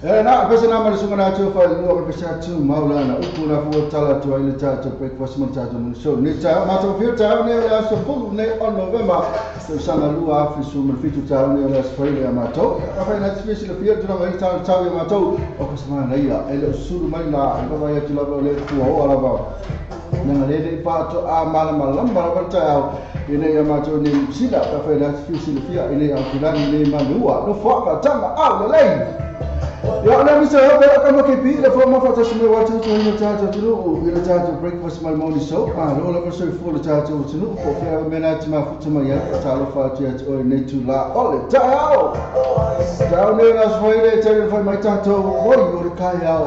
Na pesa nama le sunga na tu fa lu ka pesa tu maulana upu na fu tala tu ile ta tu breakfast mo ta tu so ni ta ma tu fi ta ne la so fu ne on November so sana lu a fi su mo fi tu ta ne la Australia ma to fa na ti fi le fi tu na ma ta ta ma to o ko sama na ia ele suru mai na ko vai tu la le fu o ala ba na le pa to a mala mala ba ta ine ya ma to ni sida fa na ti fi le fi ine a tu la ni ma lua no fa ka ta ma a le ya na mi sa ba ka mo ke pi le fo mo fa ta se me wa tu tu ni ta tu no ile ta tu breakfast mal morning show lo la so fu le ta tu tu no ko fa me na ti ma fu tu ma ya ta lo fa tu ya o ne tu la ole ta ta ne na Friday ta le fa mai ta tu wo yo ka ya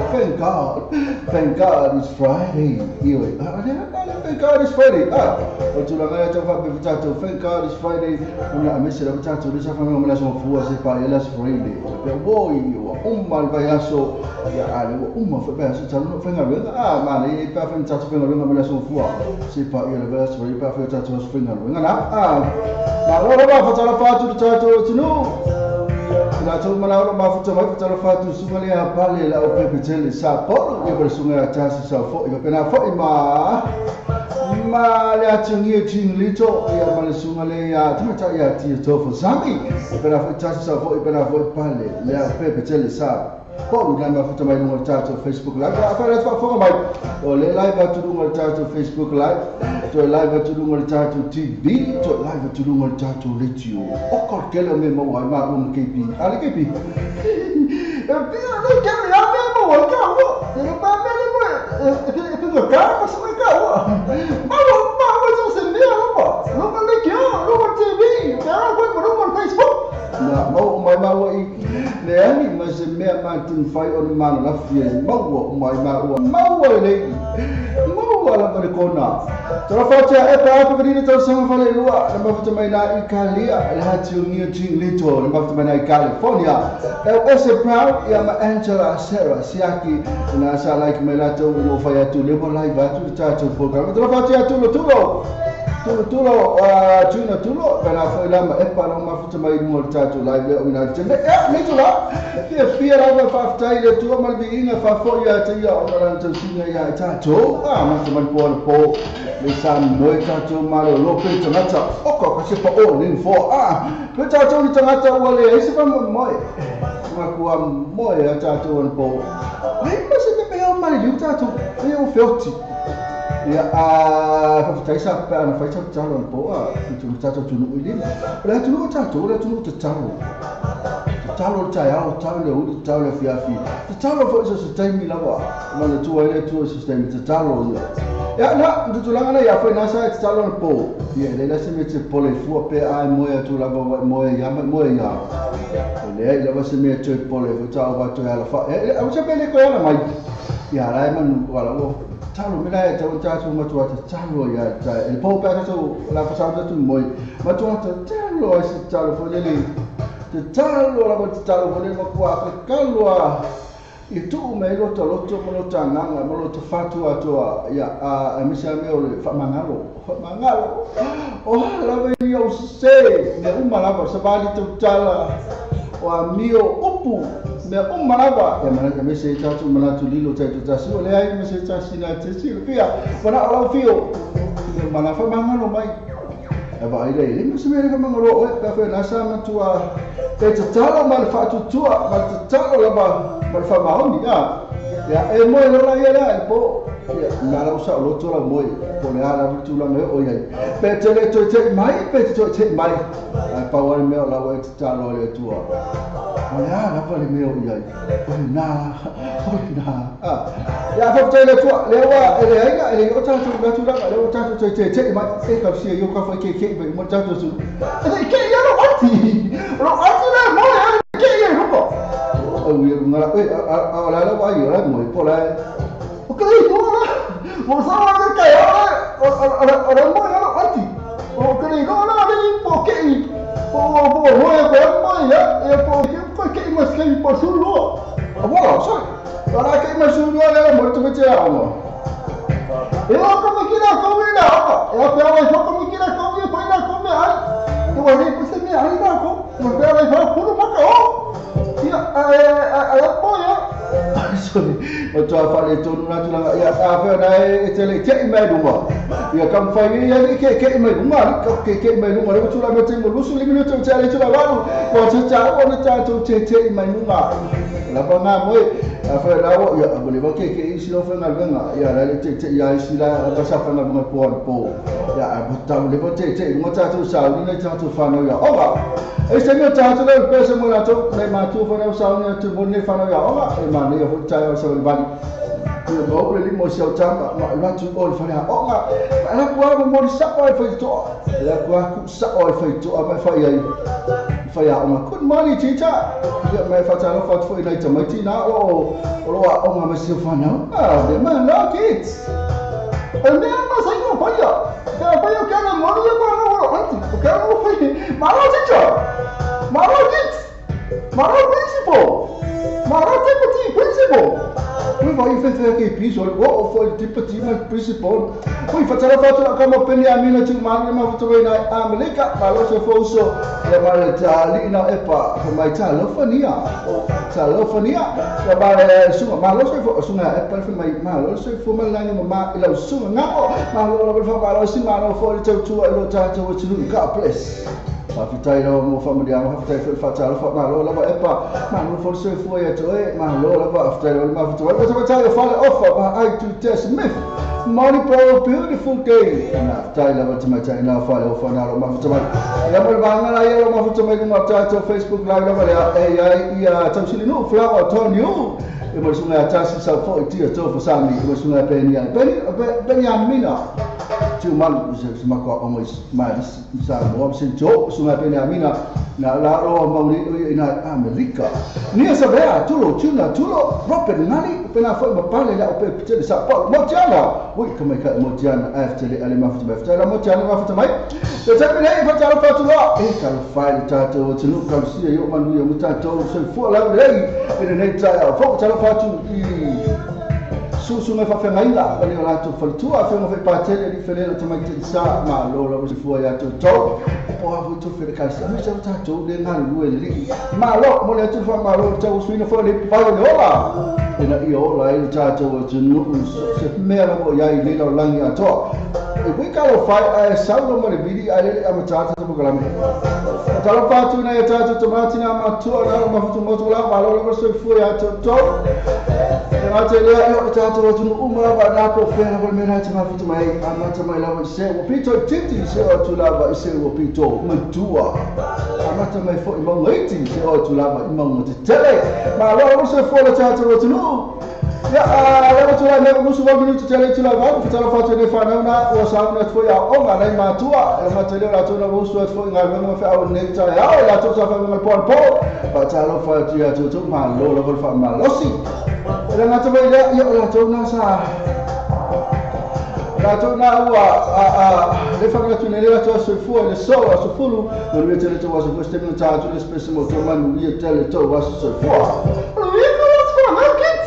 thank God it's Friday iwe thank God it's Friday o tu la ga ta fa be ta tu thank God it's Friday na me se la ta tu le sa fa me la so fu se pa ya Friday pe wo yo mal vai so ya ale uma fa ba so tano fenga wenga ma le pa fa tatu fenga wenga mala so fu se pa ya le so pa fa tatu so fenga wenga na ma lo ba fa tala fa tu tatu tino la to mala lo ma fa tala fa tu su male a pale la o pepe tele sa po e per sunga ta sa fo e pena fo ma le atungi ting lito ya mala sunga le ya tata ya ti to fo sami e pena fo ta sa fo e pena fo pale le pepe tele sa ko lu namba futa mai no tato Facebook live fa la fa fo mai o le live tu no tato Facebook live to live tu no tato TV to live tu no tato radio o ko kele me mo wa ma um KP ale KP e pia no ke me ya me mo wa ka wo e ba me le mo e no ka pa so ka wo ma so se me lo pa no ma le ke no TV ka wo mo Facebook na mo mai ma wo le ani ma se me ma tin fai on ma la fie mau mai mau le mau la per kona tra faccia e pa per to sama fale lua le ma futa mai la Italia le ha tu mio tin lito le ma futa mai na California e se proud ya ma Angela Sarah Siaki na sa like me la to no fai tu le mo live tu ta tu programma tra faccia tu tulo kana foi la ma e pa no ma futa mai mo tatu live le una tende ni tu la fia la fa ftai le tu ma bi inga fa fo ya te ya ona tu singa ya tatu ma tu man po le san no tatu ma lo pe tu ngata o ko se pa o ni fo pe tatu ni ngata o le se pa mo ma ku mo ya tatu on po ai ma se me pe o ma yu tatu e o felti ya fa ftai sa pa na fai tatu on po tu tatu tu no ile la tu no tatu la tu no talo tai au talo le udi talo le fiafi talo fo so taimi lava ma le tu ile tu so taimi talo ya na tu langa na ya foi na sa talo po ye le se mette po le fu pe ai moya tu lava moya le lava se mette po le fu talo va tu ala fa e o se bene ko ala mai ya la man wala wo talo me la e tu ma tu talo ya il po pe so la fa sa tu moi ma tu talo si talo fo le talo la talo vole ma kwa kalwa i tu me lo to mo tanga mo lo to fatu atoa ya a misa me o fa mangalo o la ve yo se me umala sa bali tu tala o mio upu me umala ya mana me se tatu mana tu lilo tatu tasu le ai me se tasina tesi pia para ala fio me mana fa mangalo mai aba ile ile musimere kama ngoro o ka fe na sama tua te talo mal fa tu tua mal talo la mal fa maoni ya e mo lo la ya po na la usa lo tua mo po le ala tu la me o ya pe te le te mai pa wa me la wa te talo le tua ya la pa le me o ya na ya fa te le tua le wa ele ai ele o ta tu la le o ta tu te mai e ka si yo ka fa ke mo ta tu su ke ya lo ati la mo ya ke ya ho o yo ngala ala la wa yo la mo po la o ka i ko la mo sa wa ka ya ala mo ya lo ati o ka i ko la ni po ke i po mo ya ko mo ya e po ke mas ke po su lo abo so para ke mas su lo la mo tu me ya mo e o ko me kira ko me na e a pe wa ko me kira ko me foi na ko me ai eu olhei para você me ai na ko mo pe wa ko no ma ko ya a po ya sorry macam fale tonu na tu lang ya apa dai tele ke mai rumah ya kam fai ya ni ke mai rumah ke mai rumah ni tu la macam lusu limi tu cari tu la baru ko cha ko na cha tu che mai rumah la bana moi apa dawo ya boleh pakai ke isi lo fengal benga ya la che ya isi la apa sa fengal benga po ya betul boleh pakai che macam tu sa ni cha tu fano ya oba Estimate charge the person will talk like my two for sound to Bunny Fanoya, a man of child so body. You know, really most of time, not too old for her. Oh, I have one more supper for it all. Like one supper for it to my fire on a good money teacher. Get my father for a night of my tina or on myself for now. Ah, the man like it. And then I say, no, fire. Fire can money about Maro teacher, Maro kids, Maro principal, Maro deputy principal. We vai fazer aqui piso, ou foi deputy principal. We fazer a foto como Benjamin de Mano, mas foi na América, mas se fosse é mais ali na EPA, mais telefonia, trabalha suma, mas se for suma EPA foi mais, se for mais lá no mas ele suma não, mas ele vai falar assim, mas foi tu ele já já você nunca place. Fitai lo mo family am fitai fil fatal fa ma lo la ba epa ma lo for so fo ya to e ma lo la ba fitai lo ma fitai ko sa fitai fa offer ba I to test myth money pro beautiful day na fitai la ba tama chai na fa lo fa na lo ma fitai ya ba ba na ya lo ma fitai ko ma ta to Facebook live la ba ya ya tamsili no flower to new e mo sunga ta si sa fo ti to fo sa mi mo sunga Benjamina Cuman semua orang mas sama sen jauh sungai Benjamina na laro mau ni na Amerika ni sebenarnya China Robert ngali pernah foi mapale la ope picture support mojana woi kemai ka mojana after ali mafuta after mojana mafuta mai tetapi ni fatalo fatula kalau file tato tunu kalau sia yo manu yo mutato so fo la lei ina nei ta fo fatalo fatu Susu me fa fengaila ani la tu faltua fe mo fe patele di fele to mai tsa ma lo lo si fu ya to o ha tu fe ka sa me sa to de ngal lu li ma lo mo le tu fa ma lo to su ni fo le pa lo la ina io la il ta to nu se me la mo ya i le lo lang ya to e poi ka lo fa sa lo mo le vidi ale am ta to mo kala me ta lo fa tu na ya ta to tomati na ma tu na ma fu mo to la ma lo lo so fu ya to Yang ada dia yo kita tu tu umur apa dah profil apa mana cuma itu mai amat cuma lawan saya wapito titi saya tu laba saya wapito mentua amat cuma fo imam leti saya tu laba imam mutele malu saya fo la tu tu ya lawan tu laba musuh bagi tu tele tu laba kita la foto ni fana na wasau na tu ya o ngai matua amat tele la tu na musuh tu ngai memang fa au neta ya la tu sa fa memang pon baca lo foto ya tu malu la fa malosi dan macam mana ya Allah cuma sah. Kalau nak buat, lepas kalau ni lepas tu sefuah, sefulu, lalu dia tu wasuf mesti mencari tu spesies motoman dia tu wasuf sefuah. Lalu dia tu wasuf market.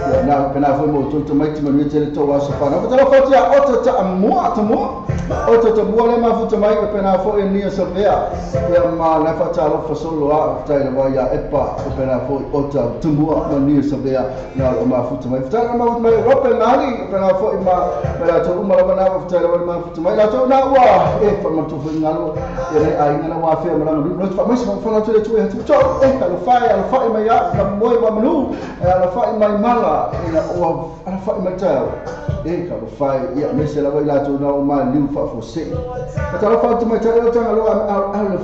Ya, nak kenapa motor tu macam mana dia tu wasuf apa? Kalau kau dia auto tak semua. Auto tu boleh mahu tu macam kenapa ini sebab yang mana facalo fasolo tak ada ya apa kenapa auto semua ini sebab nak mahu tu macam tak mahu tu macam apa nari kenapa ima tu umar mana tak ada mahu tu macam tu nak wah pernah tu ngalo ini aing ngalo wafi orang dulu lepas masih pernah tu tu kalau fai maya namoi mamnu fai mai mala ina wah fai macam kalau fai ya mesela wala tu na uma liu fa fosse kalau fa tu macam tu jangan lo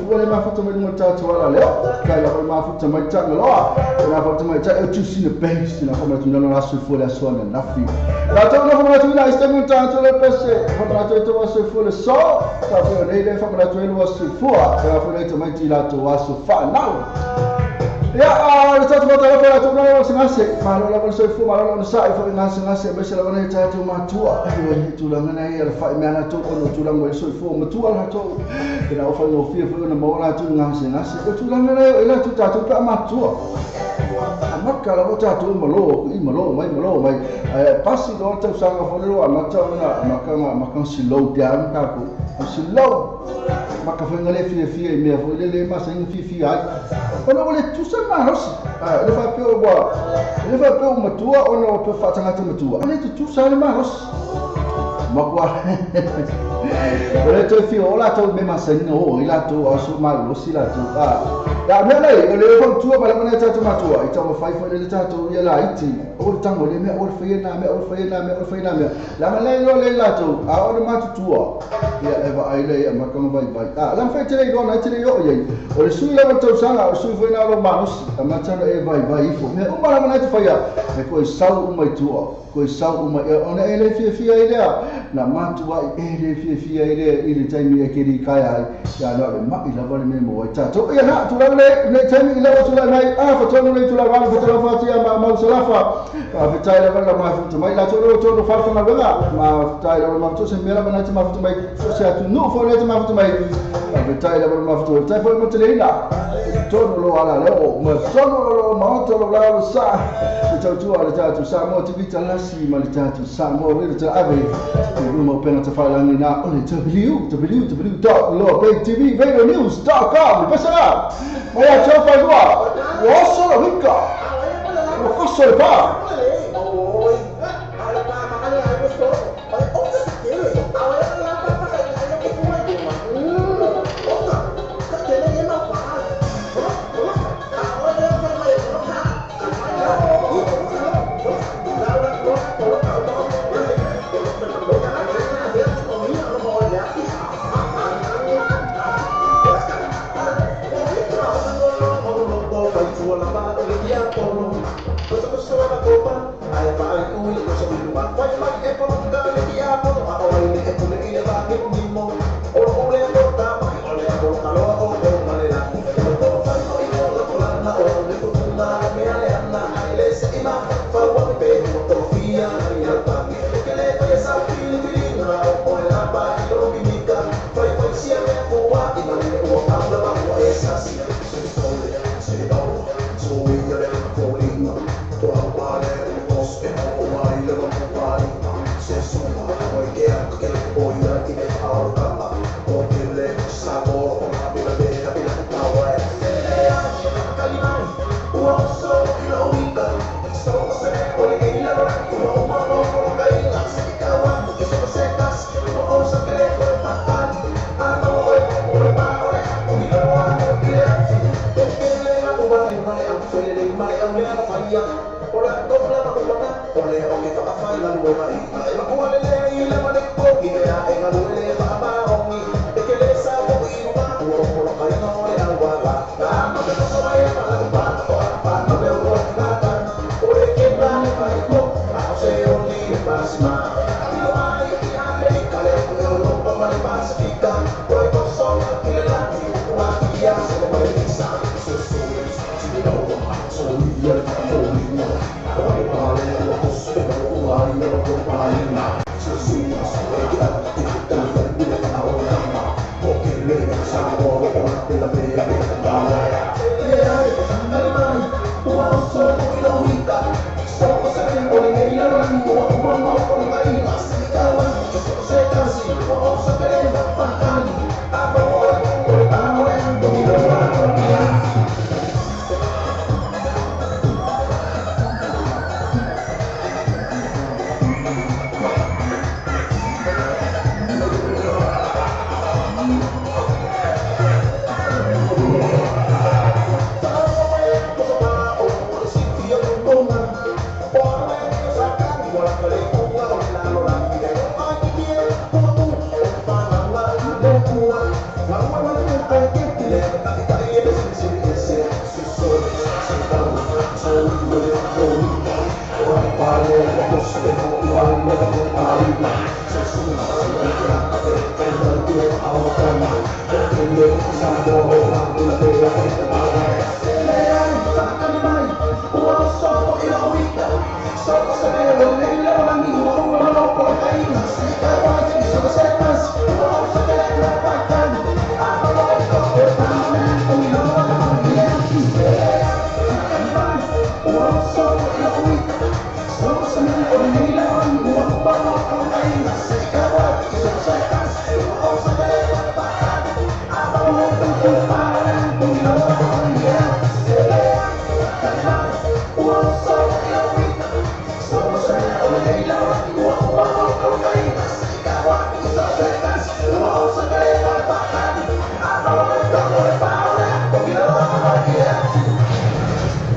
boleh mafu tu macam tu wala leo kalau mafu tu macam lo na fa tu macam tu sini base na fa tu na rasu fo la so na nafi la tu na fa tu na istemu tanto le pese fa tu wasu fo le so fa fa ne fa tu le wasu fo fa fa tu macam la tu wasu fa now ya satu mata la tu na sengaja malu la so fo malu la sa fo na sengaja bese la na ta tu matua tu la na ya fa mana tu ono tu la mo so fo matua la tu kena fa no fio fo na mo la tu ngase tu la na ila tu ta tu pa matua amat kalau ta tu malo mai pasti do ta sanga fo lo amat ta na makan silau diam ka ku silau makawhenga le fia I mea fo le masa inga fia ai. Ona ole tusa marosi. Ele fa peo wa. Ele fa peo matua ona o peo fatangata matua. Ole tusa le marosi. Makwa. Ole to fia ola to me masa inga o ila to aso marosi la to. Ya me nei ole fa tua bala mana tatu matua. Ita mo fai fo le tatu ya la iti. O tango le me o fia na me o fia na me o fia na me. La mana le la to. A o matu tua. Ya eva ai le makanga vai. Lam fai tele gona tele yo ye. O le sui la to sanga o sui foi na lo marosi. Amatana e vai ifo. Me o mala mana te fai ya. Me ko sau mai tua. Ko sau mai ona ele fia ile na matua ele fia ile ile taimi e kiri kaya ya no le mai la vale me mo ta. To ya na tu le taimi ile o tu la mai fa tonu le tu la vale fa tonu fa tia ma salafa. Fa tai la vale ma fu mai la to fa na vela ma tai la ma to se mera bana ti ma fu mai se atu no fo le ti ma fu mai. Fa tai la vale ma fu tai fo mo tele ina. Tonu lo ala le o ma tonu lo ma to lo la sa. Tu ala tu sa mo ti vita la si ma le tatu sa mo le te ave e mo pena te fai langi na ole www.lopaytv.news.com passerà ma ya ciao fai qua rosso la ricca lo fosse le pa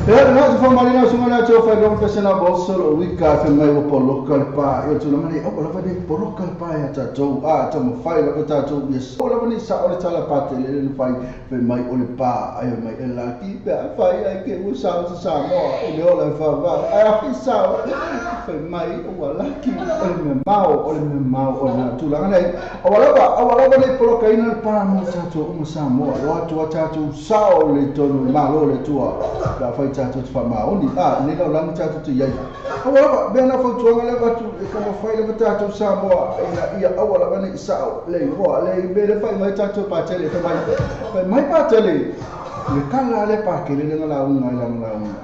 nós vamos ali na semana de hoje vamos pensar na bolsa o weekend foi mais o local pa eu tu namani oh lá vai por local pa ya tá tu tamo fai lá tá tu isso lá vai sa olha tá lá pa ele não fai foi mais olha pa aí mais ela aqui fai aí que o sa mo ele olha vai aí sa foi mais olha aqui olha me mau olha tu lá né olha vai por local ina pa mo tá tu o sa mo o tá tu sa olha tu malo olha tu da fai tatu te whamao ni ni lau langi tatu te iai awala bena whautuanga le watu e kama whai le tatu Samoa ia awala wani isao le hoa le bere whai mai tatu pātele whai mai pātele le kala le pākele le ngala unga i langa unga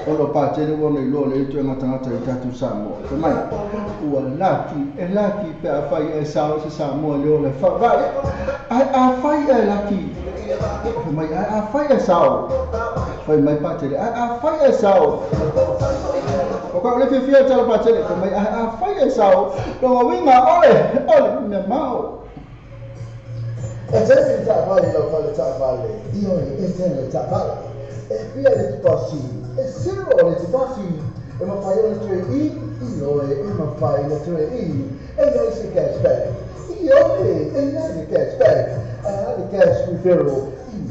ono pātele wana i loa le itu e ngatangata i tatu Samoa whai mai ua laki pe a whai e sao se Samoa leo le whai a whai e laki whai mai a whai e sao foi mai pātele a whai e sao o ka le fifia tala pātele foi mai a whai e sao ronga winga ole me mau e tēsi tā whai lau whale tā whale ioi e tēne tā whale e pia le tupasi e siro le tupasi e ma whai ole tue i ioi e ma whai le tue i e nei se cashback ioi e nei se cashback a le cash referral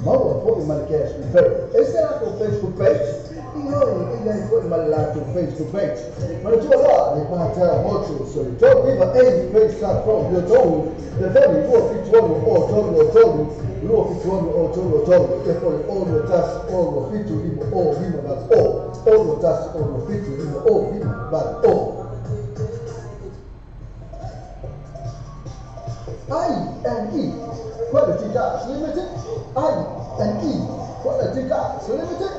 Maua foi uma cash referral. Esse era o Facebook page. E ele aí foi uma lá do Facebook page. Mas eu lá, ele vai ter outro sobre todo viva ele fez está from eu tô the very low fit one or todo depois all the task all the fit vivo all vivo but all the task all the fit vivo all vivo but all I&E Quality Gas Limited I&E Quality Gas Limited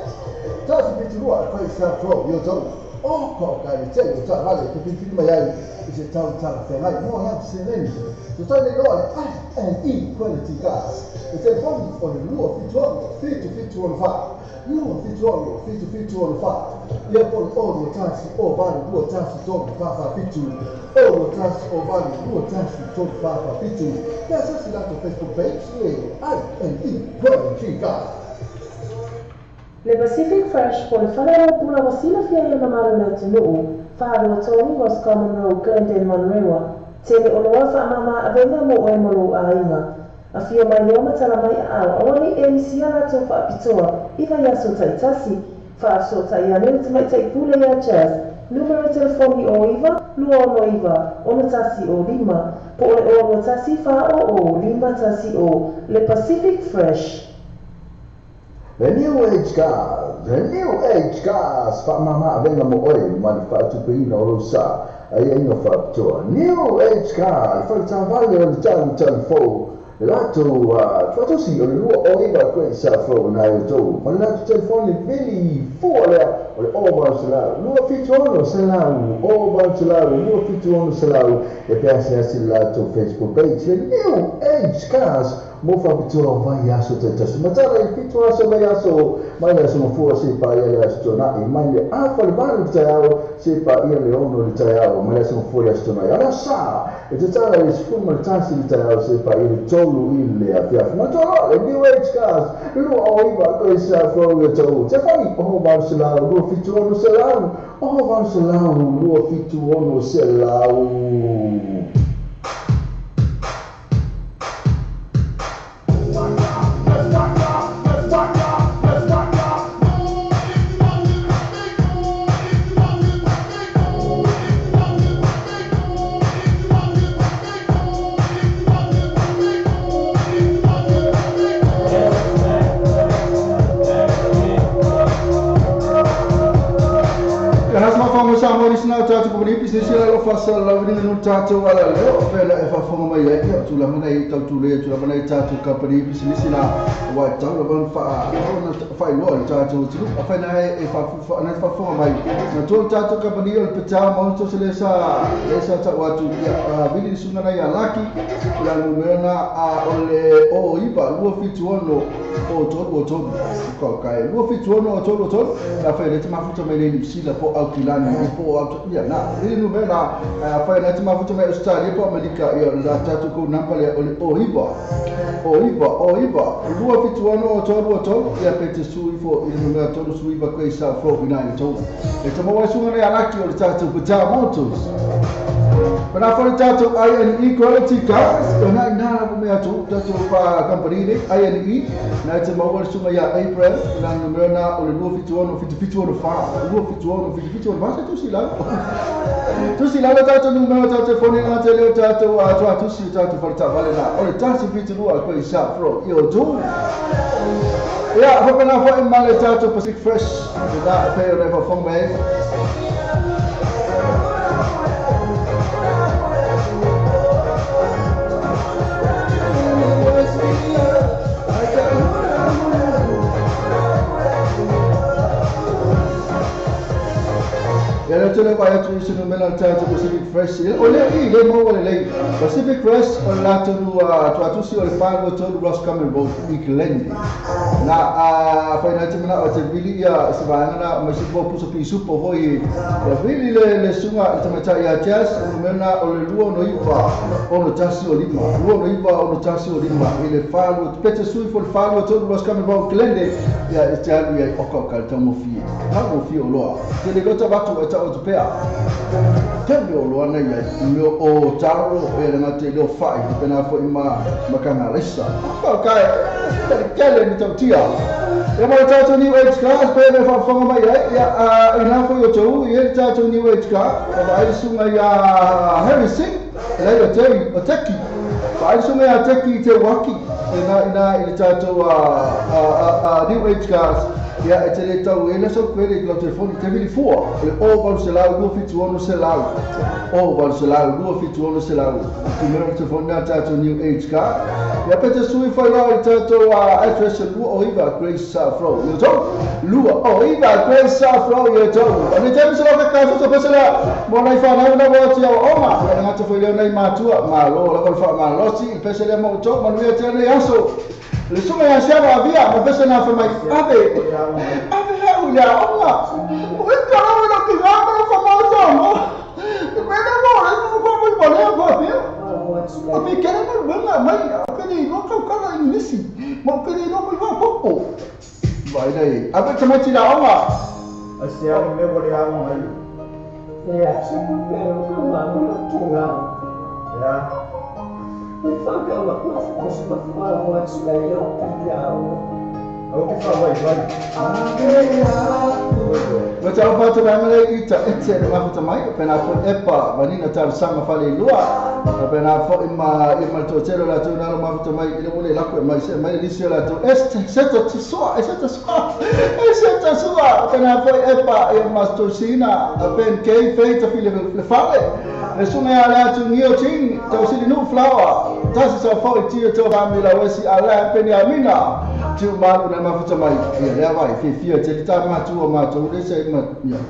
Tasi piturua kwa isa flow yoto Oko kari te yoto hale kupitiri mayai isi tau tala tengai mo yang sineni Yoto le loa I&E Quality Gas Ite fongi ole luo fituano fa Luo fituano fa Ia poli odo tasi o bari luo tasi tono fafa fitu Odo tasi o bari luo tasi tono fafa fitu Ia sasi lato Facebook page I&E Quality Gas Le Pacific Fresh por whanau pula wasila fia ia mamaru na tunuu, whaarua tōni was Common Road, Glendale, Monrewa, tele o loa whaamama a venga mo oe molu a inga. A fio mai leo matala mai a au, awani e misiana tō whaapitoa, iwa ia so taitasi, whaaso tai aneu te mai tai pule ia chairs, numero telefoni o iwa, lua ono iwa, ono tasi o lima, po ole ono tasi wha o lima tasi o, Le Pacific Fresh. The New Age Gas, Mama venga mo oi, mani whaatupina o rosa, ai inga whaapitoa. New Age Gas, whaatawhale o le telefo, le lato, whaatosi o le lua o iwa koe sa fo na e tō. Mani lato telefoni vili fua lea o le oba o salau. Lua fitu ono salau, oba o salau, lua fitu ono salau, e peasi asi lato Facebook page. The New Age Gas, mo whapitoa vai aso te tasu. Matara I fitu aso mai aso, mai le aso mafua se pa ia le aso tonai, mai le awha le maru le taiao, se pa ia le ono le taiao, mai le aso mafua le aso tonai. Ala sa, e te tala le sifuma le tasi le taiao, se pa ia le tolu I le afiafu. Matara, le New Age Gas, lua o iwa koe sa fau le tau. Te whai, oho maru se lau, lua fitu ono se lau, oho maru se lau, lua fitu ono se lau. Tatu ko ni pisi sila lo fasal la ni no tatu wala le fela e fa fonga mai e tu la mana I tatu le tu la mana tatu company pisi sila wa tau la ban fa ona fa lo tatu tu fa na e fa na fa fonga mai na tu tatu company o peta mo to sele sa ta watu ya bili suna na ya laki la numena a ole o iba lo fitu ono o tolu ko kai lua fituono o tolu na fa le mafuta mai le sila po au kilani po au ya na inu me na fa le mafuta mai Australia po Amerika ia la tatu ko namba le o iba lua fituono o tolu ia pete sui fo inu me tolu sui ba ko isa fo ina i tolu e te mo sunga le alaki o le tatu pata motos Para for tato INE quality cars, na ina mo mea tu tato pa company ni INE na te mo sunga ya April na numero na o le lua fituono fa lua fituono basta tu sila tato numero tato phone na te le tato a tu si tato falta vale na o le tato fitulua ko isa pro io tu ya ho kana fo in male tato Pacific Fresh da pe o never from me Ya tu le vaya tu sinu mena tato Pacific Fresh. Oleh le mo le Pacific Fresh o la tu tu si o le pago todo Ross Common Road Iklendi. Na fa na timana o te bili ya sabana ma si po puso pisu po voi. Ya bili le sunga tamata ya jas mena o le luo no ipa o no tasi o lima. Luo no ipa o no tasi o lima. Ile fago pete sui for fago todo Ross Common Road Iklendi. Ya estiali ya oko kalta mo fi. Ha mo fi o loa. Te le gota batu o te pea tebe o loana ia leo o taro e ranga te leo whai pena fo ima makanga lesa kai kele ni tau tia e mai tato New Age Cars pe me whawhanga mai ia ina fo i o tau i e tato New Age Car o vai sunga ia Harry Singh lei o teki vai sunga ia teki te waki ina tato New Age Cars ya e te le tau e leso kwere i telefoni te vili fua le o valu se lau lua fituono se lau o valu se lau lua fituono se lau i mero telefoni na tato New Age Car ya pete sui fai lau i tato address lua o iwa Grace Safro i o tau lua o iwa Grace Safro i o tau ane te misa loka kafu to pese lea mo nai whanau na wati au oma e ngata fai leo nei matua ma lo la kalfa ma losi i pese lea mo tau manuia te ane aso le sunga ya siapa avia ma pese na fa mai ave ya Allah kita orang nak tinggal apa masa mo beda mo ko mo boleh apa dia tapi kena mo banga mai apa ni no kau kala English mo kini no mo popo vai dai apa cuma tidak Allah asia ni boleh ang mai ya pero kamu tinggal ya Faka wa kusma wa sugayo kajao Okay, vai. Macam apa tu ramai ita etse nama kita mai, pernah pun epa, bani natal sama fale luar, pernah pun ima tu cero lah tu nama kita mai, ini boleh laku mai lisio lah tu, seta sua, pernah pun epa ima tu sina, pen kei fei tapi le fale, sungai ala tu ngio ting, tu sini nu flower, tas sa fau tio tu famila wesi ala pen ya mina. Tu malu na mafuta mai ia le vai fia te ta matua le se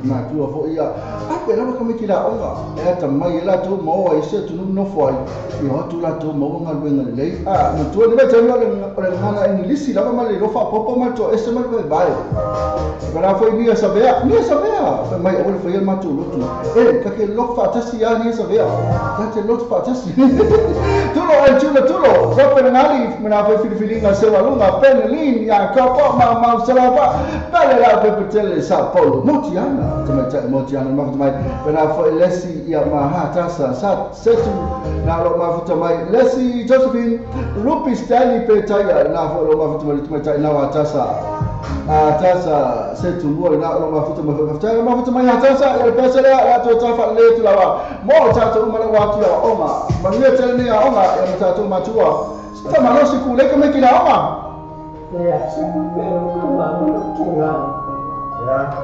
matua fo ia ape la ka mikila onga e ta mai la tu mo ai se tu no foi i ho tu la tu mo nga luenga le na tu ni te no le ngana English la ma le rofa popo ma to ese ma vai para foi ni sabea mai o le foi ma tu lutu e ka ke lo fa ta si ya ni sabea ka te lo fa ta si tu lo ai tu lo so per ngali me na foi filinga se walunga pen ya kapa ma salapa pale la pe petele sa polo motiana tamacha motiana ma mai pena fo lesi ya mahata sa setu na lo ma futa mai lesi Josephine rupi stali pe taya na fo lo ma futa mai tamacha na watasa atasa setu lo na lo ma futa mai atasa le pesele ya to tafa le tu la mo tata ma watu ya oma ma ni tele ya oma ya mtatu matua sta ma no sikule kama kila oma ya, pero kamu tinggal. Ya.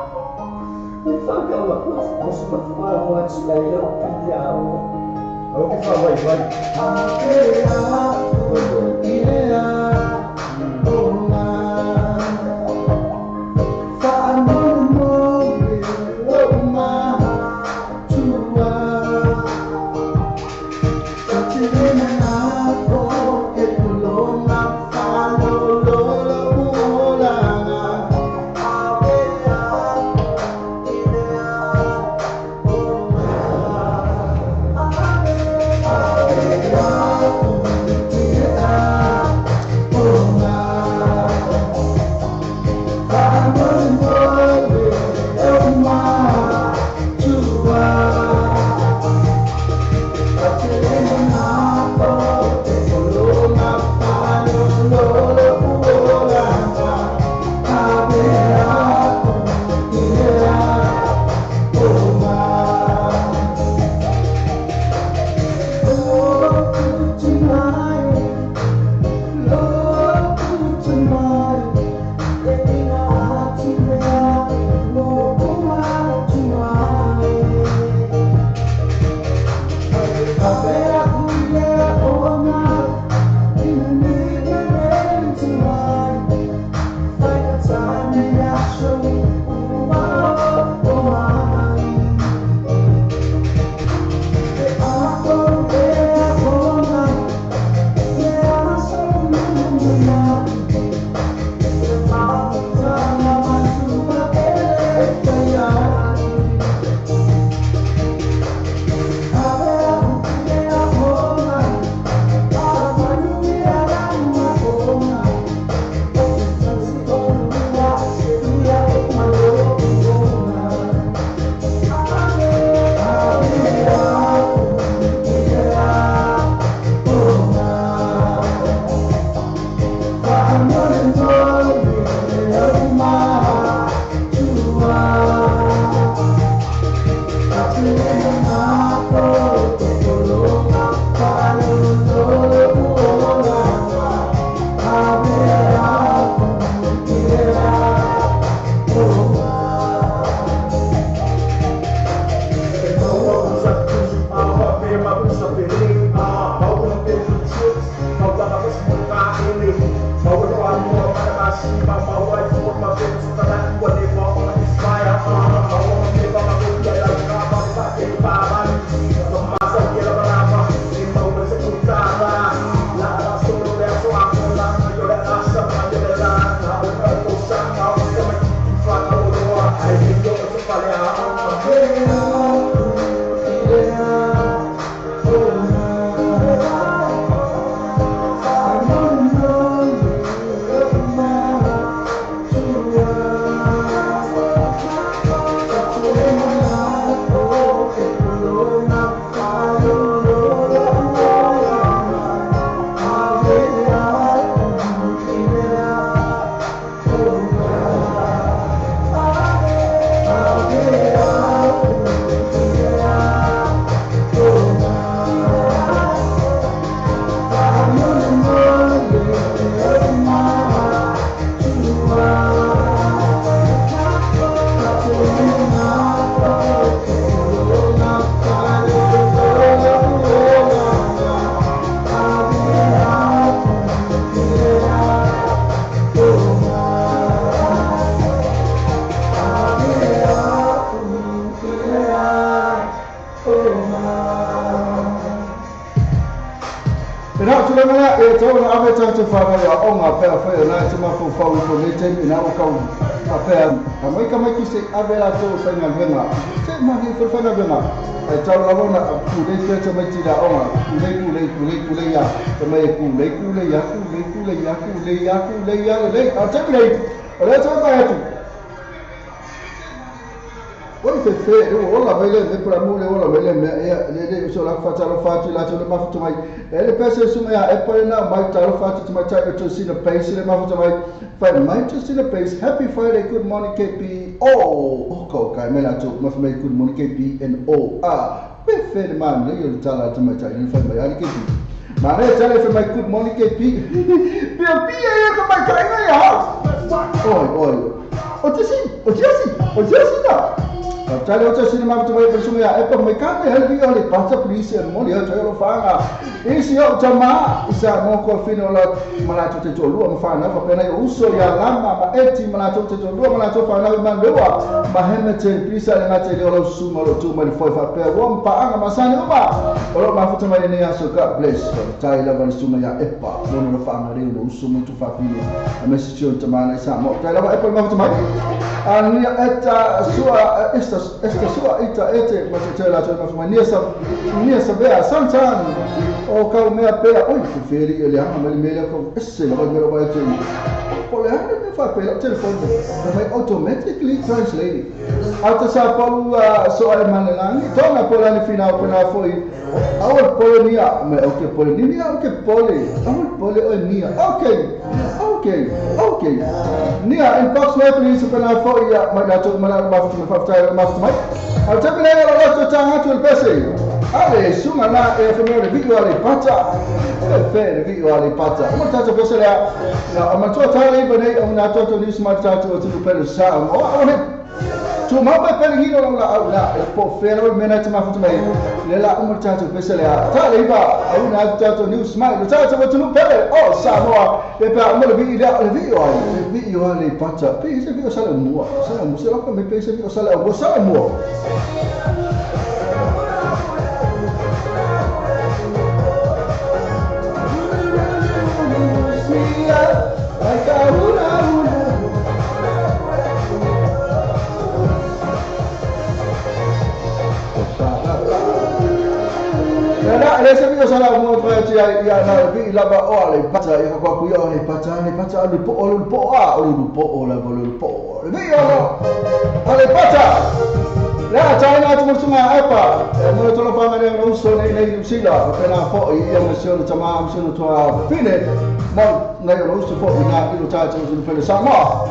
Faka wa kusma wa sugayo kajao. Okay, vai. Lo Avela to fanga venga se magi for fanga venga e tau lavona kule te mai tira ona kule ya te mai kule ya le a te play ole to ka tu oi te fe ola vele de pra mule ola vele me le so la fata lo fatu la to le mafuto mai le pese su me e poi na mai tau fatu mai tau to see the pace le mafuto mai fai mai to see the pace. Happy Friday, good morning KP. Okay, me la to ma fai good morning KP and be fe man le yo tala to mai tau ni fai mai ali KP. Ma re tale fai mai good morning KP. Pia yo ko mai kai na ya. Oi. O tisi na. Tale o tisi ma to mai persume ya e pa mai ka me helpi ole passa police mo le o talo fanga. Isi o tama isa mo ko fino la mala to te lu ma fana fa pena yo uso ya lama ma eti mala to te lu mala to fana ma lewa ma hemete pisa le mate le o sumo lo tu ma foi fa pe rom pa anga masani uma o ma futa mai ne aso God bless tai la van suma ya epa no fanga le no uso mo tu fa fine a message o tama na isa mo tai la epa ma futa mai ani eta sua esta sua ita ete ma te la to ma nia sa bea santan o ka me apea oi que feri ele ama ele me ko esse la me vai te pole ande me fa pela telefone me automatically translate ata sa palu so ale manelang tona pola ni final pena foi awal polonia me okay polonia okay pole o nia okay nia in box me please pena foi ya ma dato mala ma fa au te pele lo to tanga tu pese ale sunga na e famere video ale pata fere video ale pata mo tato pese la ma to tale bene una to ni smart tato tu pele sa mo one tu ma pe pele hino la po fere mena te ma futu mai le la mo tato pese la tale ba una tato ni smart tato tu pele sa mo e pa mo le video ale pata pe se video sala mo se la me pe se video sala mo Ale se vio sala mo tra ya na vi la ba o le pata ya kwa ku yo le pata le po a o la volo po. Vi yo ale pata. La China tu musuma apa. Mo to la fama ne no so ne sila pena fo ia mo so tama mo so to a fine. Mo na yo so fo ina ilo ta so pele sama.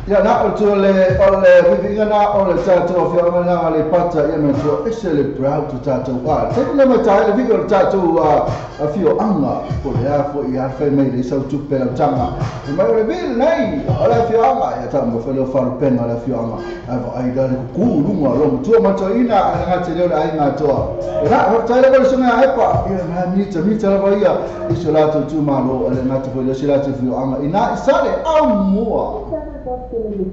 Ya na ole vivinga na ole tato fia mana le pata ya me to excellent proud to tato wa te le mata le vigo tato a fio anga ko ya fo ya fe me le so tu pela tanga ma le vil nei ala fio anga ya tamo fe lo fa pen ala fio anga ava ai dale ku lunga lo tu ma to ina ana te le ai na to na ho tale ko sunga ai pa ya na mi ta la ia isolato tu ma lo le na to le silate fio anga ina isale amua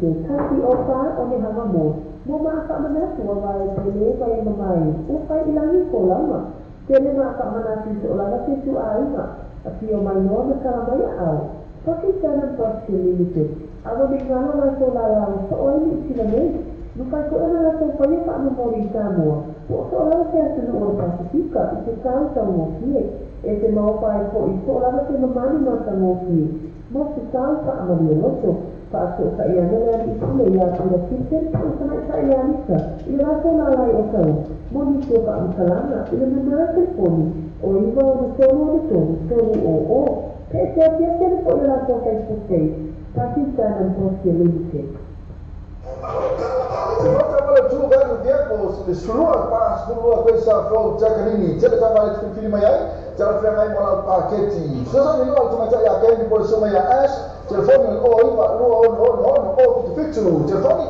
Kasi opa o ni hamamu, mo makakamanasi wawai pili kaya mamai, upay ilangi ko lama. Kaya makakamanasi sa ulaga si su aima, at siyo mayo na karamaya aw. Pakita ng pagsililipit. Ako bigla na sa ulaga sa oili sinamay. Lupay ko na sa paya pa mamori sa mo. Po sa ulaga siya sa noong pasifika, isikaw sa ngokie. Ese maupay ko iso ulaga si mamani mga ngokie. Mo sikaw sa amalioloso. Faso sa iya nila di sila iya ila kitchen sama sa iya nisa. Ila raso na lai o kau. Moni siya ka ang salana. Ila numero telefoni. O iba o tono o. Kaya siya po ila raso Facebook page. Kasi sa ng post yung limited. Tu velho viemos de sua paz por coisa from Jacarini. Você já vai te filme aí? Já foi aí mola paquete. Só só não tu mas já quer por soma ya as. Telefone o o fitu. Telefone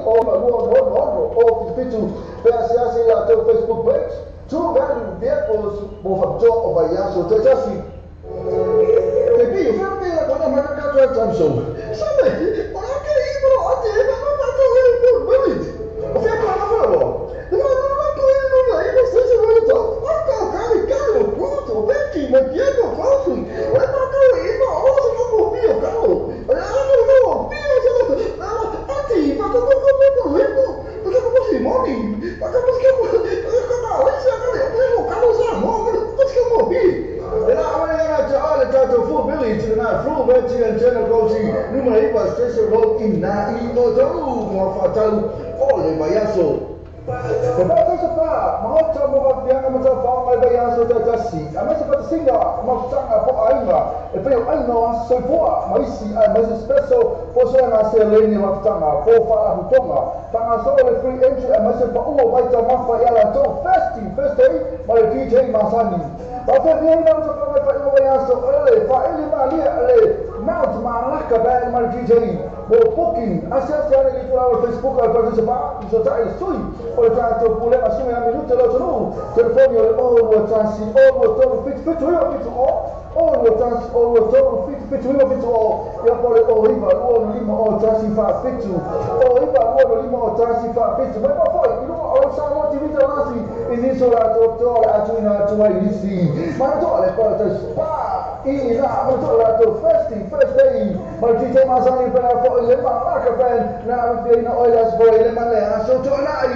o fitu. PSS lá teu Facebook page. Tu velho viemos por fazer o baiaço te já sim. Bebê, eu vou ver quando a marca tá tão show. Sabe? Olha que aí, bro. Até não tá tão bonito. O que é que ela falou? Eu não tô indo aí, você se vai então. Ah, cara, pronto, vem aqui, mas que é que eu faço? Vai pra cá aí, olha se eu vou vir, cara. Não, aqui, pra que eu vou rico? Porque eu vou Simone, pra que eu vou olha, baiaço. Kalau saya mau coba biar macam faham baiaço dah sih. Amat seperti singa, mau sangat apa ainda. Tapi ainda soi boa, mas espresso, posso na selene mau sangat, po falar hutonga. Tanga só o free entry, mas se para o vai tomar para ela então festi, mas DJ Masani. Tapi dia não se pode fazer o baiaço, ele malia, não malah kebanyakan mal DJ. Mau booking, asyik-asyik ni kalau Facebook atau sebab bisa tak sui. Oleh tak boleh masuk yang minut terlalu telefon yang transi, total fit yang boleh iba lima transi fit Mana foi? Itu orang sama TV terasi. Ini surat total atuina tuai isi. Mana tu oleh kalau ini lah betul lah tu first day. Bagi saya masa ni pernah for lemah market pen. Nak dia nak oilas for lemah le. So tu nak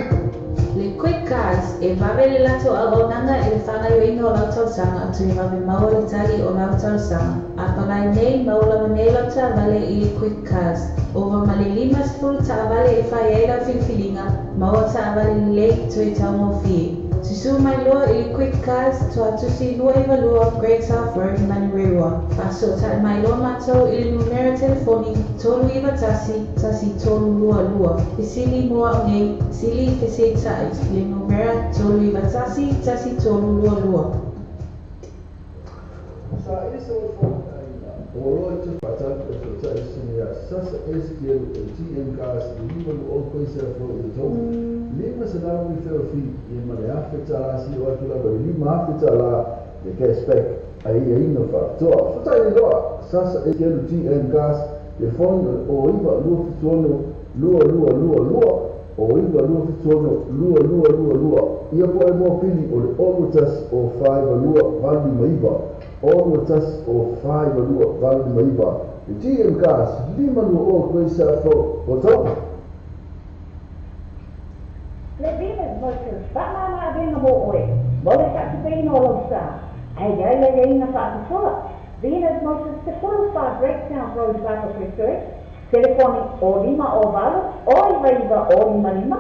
Le quick cars e vavele lato agonanga e fanga yo ino lato sanga tu ma be mawali tali o lato sanga. Apalai nei maula manela ta vale e quick cars. Over malilima spul ta vale e faiela filfilinga. Mawata vale lake to itamo fi. Sisu mai loa e quick cars to atusi lua iva lua of Great South Road Manirewa. Paso ta mai loa mato il numero telefoni tolu iva tasi tolu lua. Isili moa ngei sili kese tai le numero tolu iva tasi tolu lua. Sa isso Oro itu pacar kerja sini ya. Sasa SQL GM cars lima lu coisa for itu. Lima selalu fi yang mana afetala si waktu lah lima afetala de cashback aí no factor. Sasa itu sasa SQL GM cars de fundo o iba lu fitono lua. O iba lu fitono lua. Ia pode mo pili o otas o 5 lua vale maiba. All tas o 5 lua vale maiba. GM cars lima lu coisa for o Levinas versus Panama Avenga Boy. Boleh tak sepain all of that. Ayah na sa asola. Venus versus the 45 Breakdown Road Battle Preferred. Telefoni o 5 o valo, o iba o 5.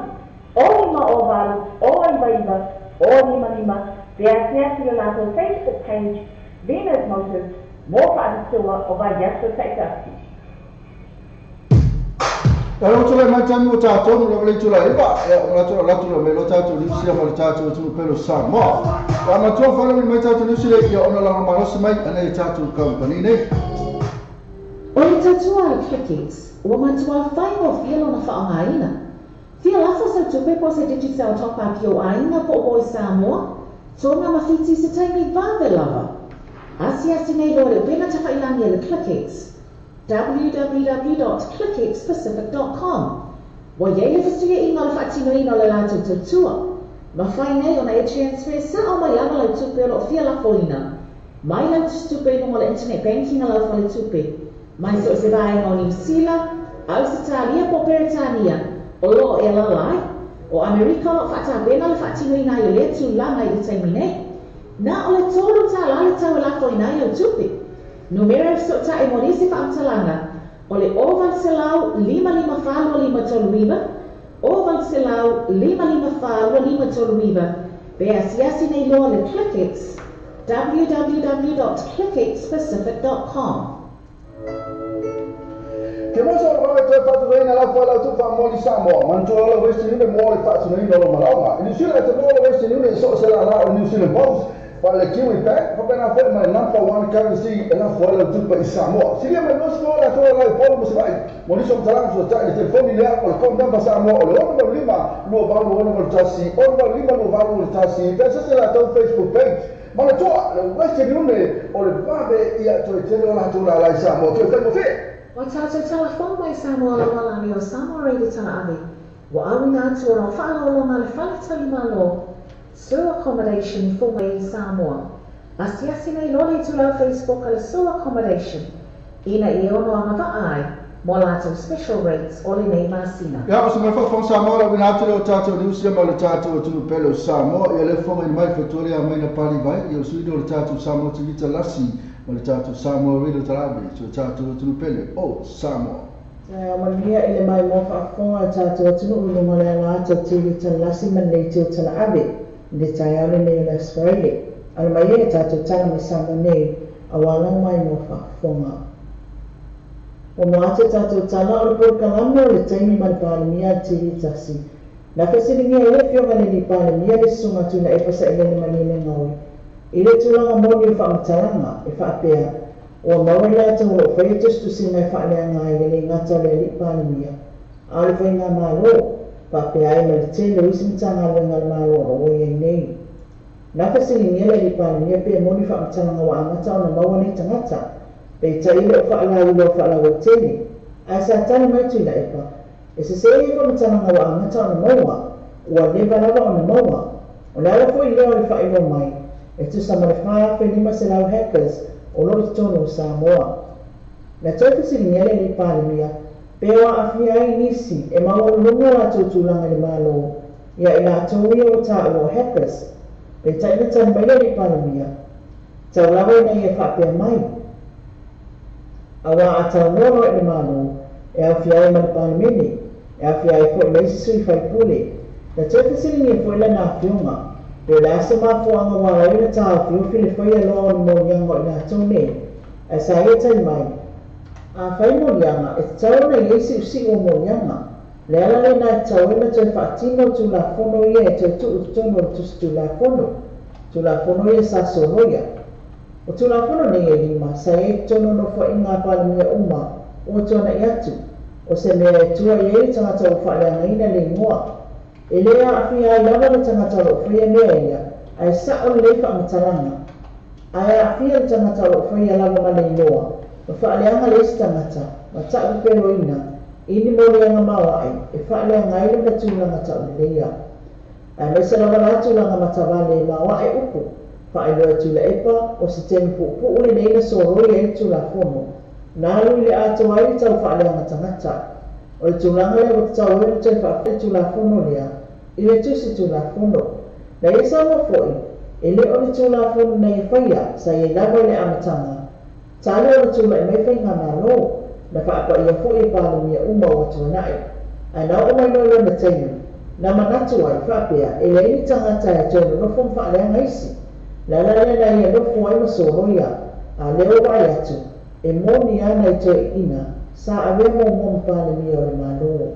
O 5 o valo, o iba o 5. Biasa sila lato Facebook page. Venus Motors, more para sua o vai já ser Kalau tu macam tu cacu, mula boleh tu lah. Latu melo cacu, ni siapa boleh cacu tu pelu sama. Kalau tu kalau macam tu ni siapa dia orang orang malas semai, ane cacu company ni. Oi cacu ada clickings. Woman tu ada five of dia lona fa angaina. Dia lafa sa tu pepo sa digital top up yo aina po boy Samoa. So na mafiti sa time ni vave lava. Asia sinei lore pena tafa ilangi le clickings. www.clickexpacific.com. Wayele fasuya email fatino ino le lato tutua. Mafaine ona e transfer sa o mayama le tupe lo fia la foina. Mai la tupe no le internet banking la fo le tupe. Mai so se vai no New Zealand, Australia po Peritania. O lo e la lai. O America lo fata bena le fatino ina yo le tu langa i termine. Na o le tolu ta la le tau la foina yo tupe. Numero sota e morisi fa amtalanga. O le o Vanselau 5555 o Vanselau 5555 pe asiasi nei loa le ClickX www.clickxpacific.com. Ke mo so ro te fa tu ina la fa la tu fa mo li Samoa man tu la west ni mo le fa tu ni no malanga ni sila te mo le west ni so se la New Zealand Post fa le kiwi bank fa bena fa my number one currency ena fa la tu pa Samoa sila me no so la to la po mo se vai mo ni so tala so ta le telefoni le ko ko namba Samoa o le o no lima no va no no tasi o no lima no va no tasi pe se la to Facebook page mana toa le west ni o le babe ia to te la to la Samoa ke fa mo fe O tātou telefon mai Samoa la walani o Samoa reidi tana ave. Wa awi ngā tua o whaalolonga le whaletali malo. Sewer accommodation for mai Samoa. Asiasi nei lole tula Facebook ala sewer accommodation. Ina I ono anga ai. Mo lātou special rates o le nei masina. Ya o se me fa fon Samoa la wina atu o tātou New Zealand le tātou o tunu pelo Samoa. Ia le fonga I mai Victoria mai na pali vai. Ia o suido le tātou Samoa tivita lasi. O le tātou Samoa rilo tarabe. So tātou o tunu pele o Samoa. Maria ile mai mo whaafonga tātou tunu ulunga le ngāta tivita lasi manei teo tana abe. Ne tai ale nei le Australia. Ala mai e tātou tana me Samoa nei. Awalang mai mo whaafonga. O moate tātou tana o le porkalame o le taimi mani pālemia tivitasi. Na whasiringia ele fionga le ni pālemia le sunga tuna e pasa ele ni manine ngaui. I le tulanga moni o whaamatalanga e whaapea. O mauri la tau o whai tustu si mai whaalea ngai e le ngata le li pālemia. A le whai ngā mālo, whaapea e ma le tele usimtanga le ngā mālo o oi e nei. Na whasiringia le li pālemia pe moni whaamatalanga wa amata o na maua nei tangata. Pe taile o whaalau lo whaalau o tele. A sa tani mai tuina epa. E se se e whaamatalanga wa amata o na maua. Ua leva lava o na maua. O le ala fo I leo le whaelo mai. E tu sa malefaa pe lima se lau hackers o lori tono Samoa. Na toki siringiele ni pālemia, pewa awhia ai nisi e maua lunga la tūtulanga ni malo, ia I la tauia o tā o hackers, pe taina tanbaia ni pālemia, tau lawa nei e whapea mai. Awa a tau nono e ni malo, e awhia ai mani pālemini, e awhia ai fo leisi sui whai pule, na toki siringia fo ila nā whiunga, pe la se mafuanga wa ina tā whiu fili whaia loa ni mo nianga I nā tōne, e sa ia tai mai. A whai mo nianga, e tau na isi usi o mo nianga, le ala le nā tau ina toi whaatino tu la whono ia e toi tu tono tu la whono ia sa sonoia. O tu la whono nei e lima, sa e tono no wha inga pālemia uma, o tona I atu, o se mea e tua I e tangata o whaaleanga ina le ngoa. E lea awhia ai lava le tangata o whaia mea ia, ai sa o le whaamatanga. Ai awhia le tangata o whaia lava mane loa, ma whaaleanga le isi tangata, ma taku pero ina, ini mo leanga mawa ai, e whaaleanga ile na tūlanga tau leia. Ai mesa lava la tūlanga matawale mawa ai upu, whaeloa tūla epa, o se temi pupu ule neina soroi ai tūla whono, nālu ile ato ai tau whaaleanga tangata, o le tūlanga le o tau ule tau whaafle tūla whono lea, I le tusi tūla whono. Na e sa mo foi, e le o le tūla whono nei whaia, sa e lawa le amatanga. Tāle o le tūla e mei whainga malo, na whaapa ia foi e pālemia uma o tuanai. Ai nā o mai noio na teinu, na manatu ai whaapea, e le ini tangata e tōnu nofo mwhaaleanga isi. La la le na ia nofo ai masoroia, a leo vai atu, e moni ana I toi ina, sa awe mo pālemia o le malo.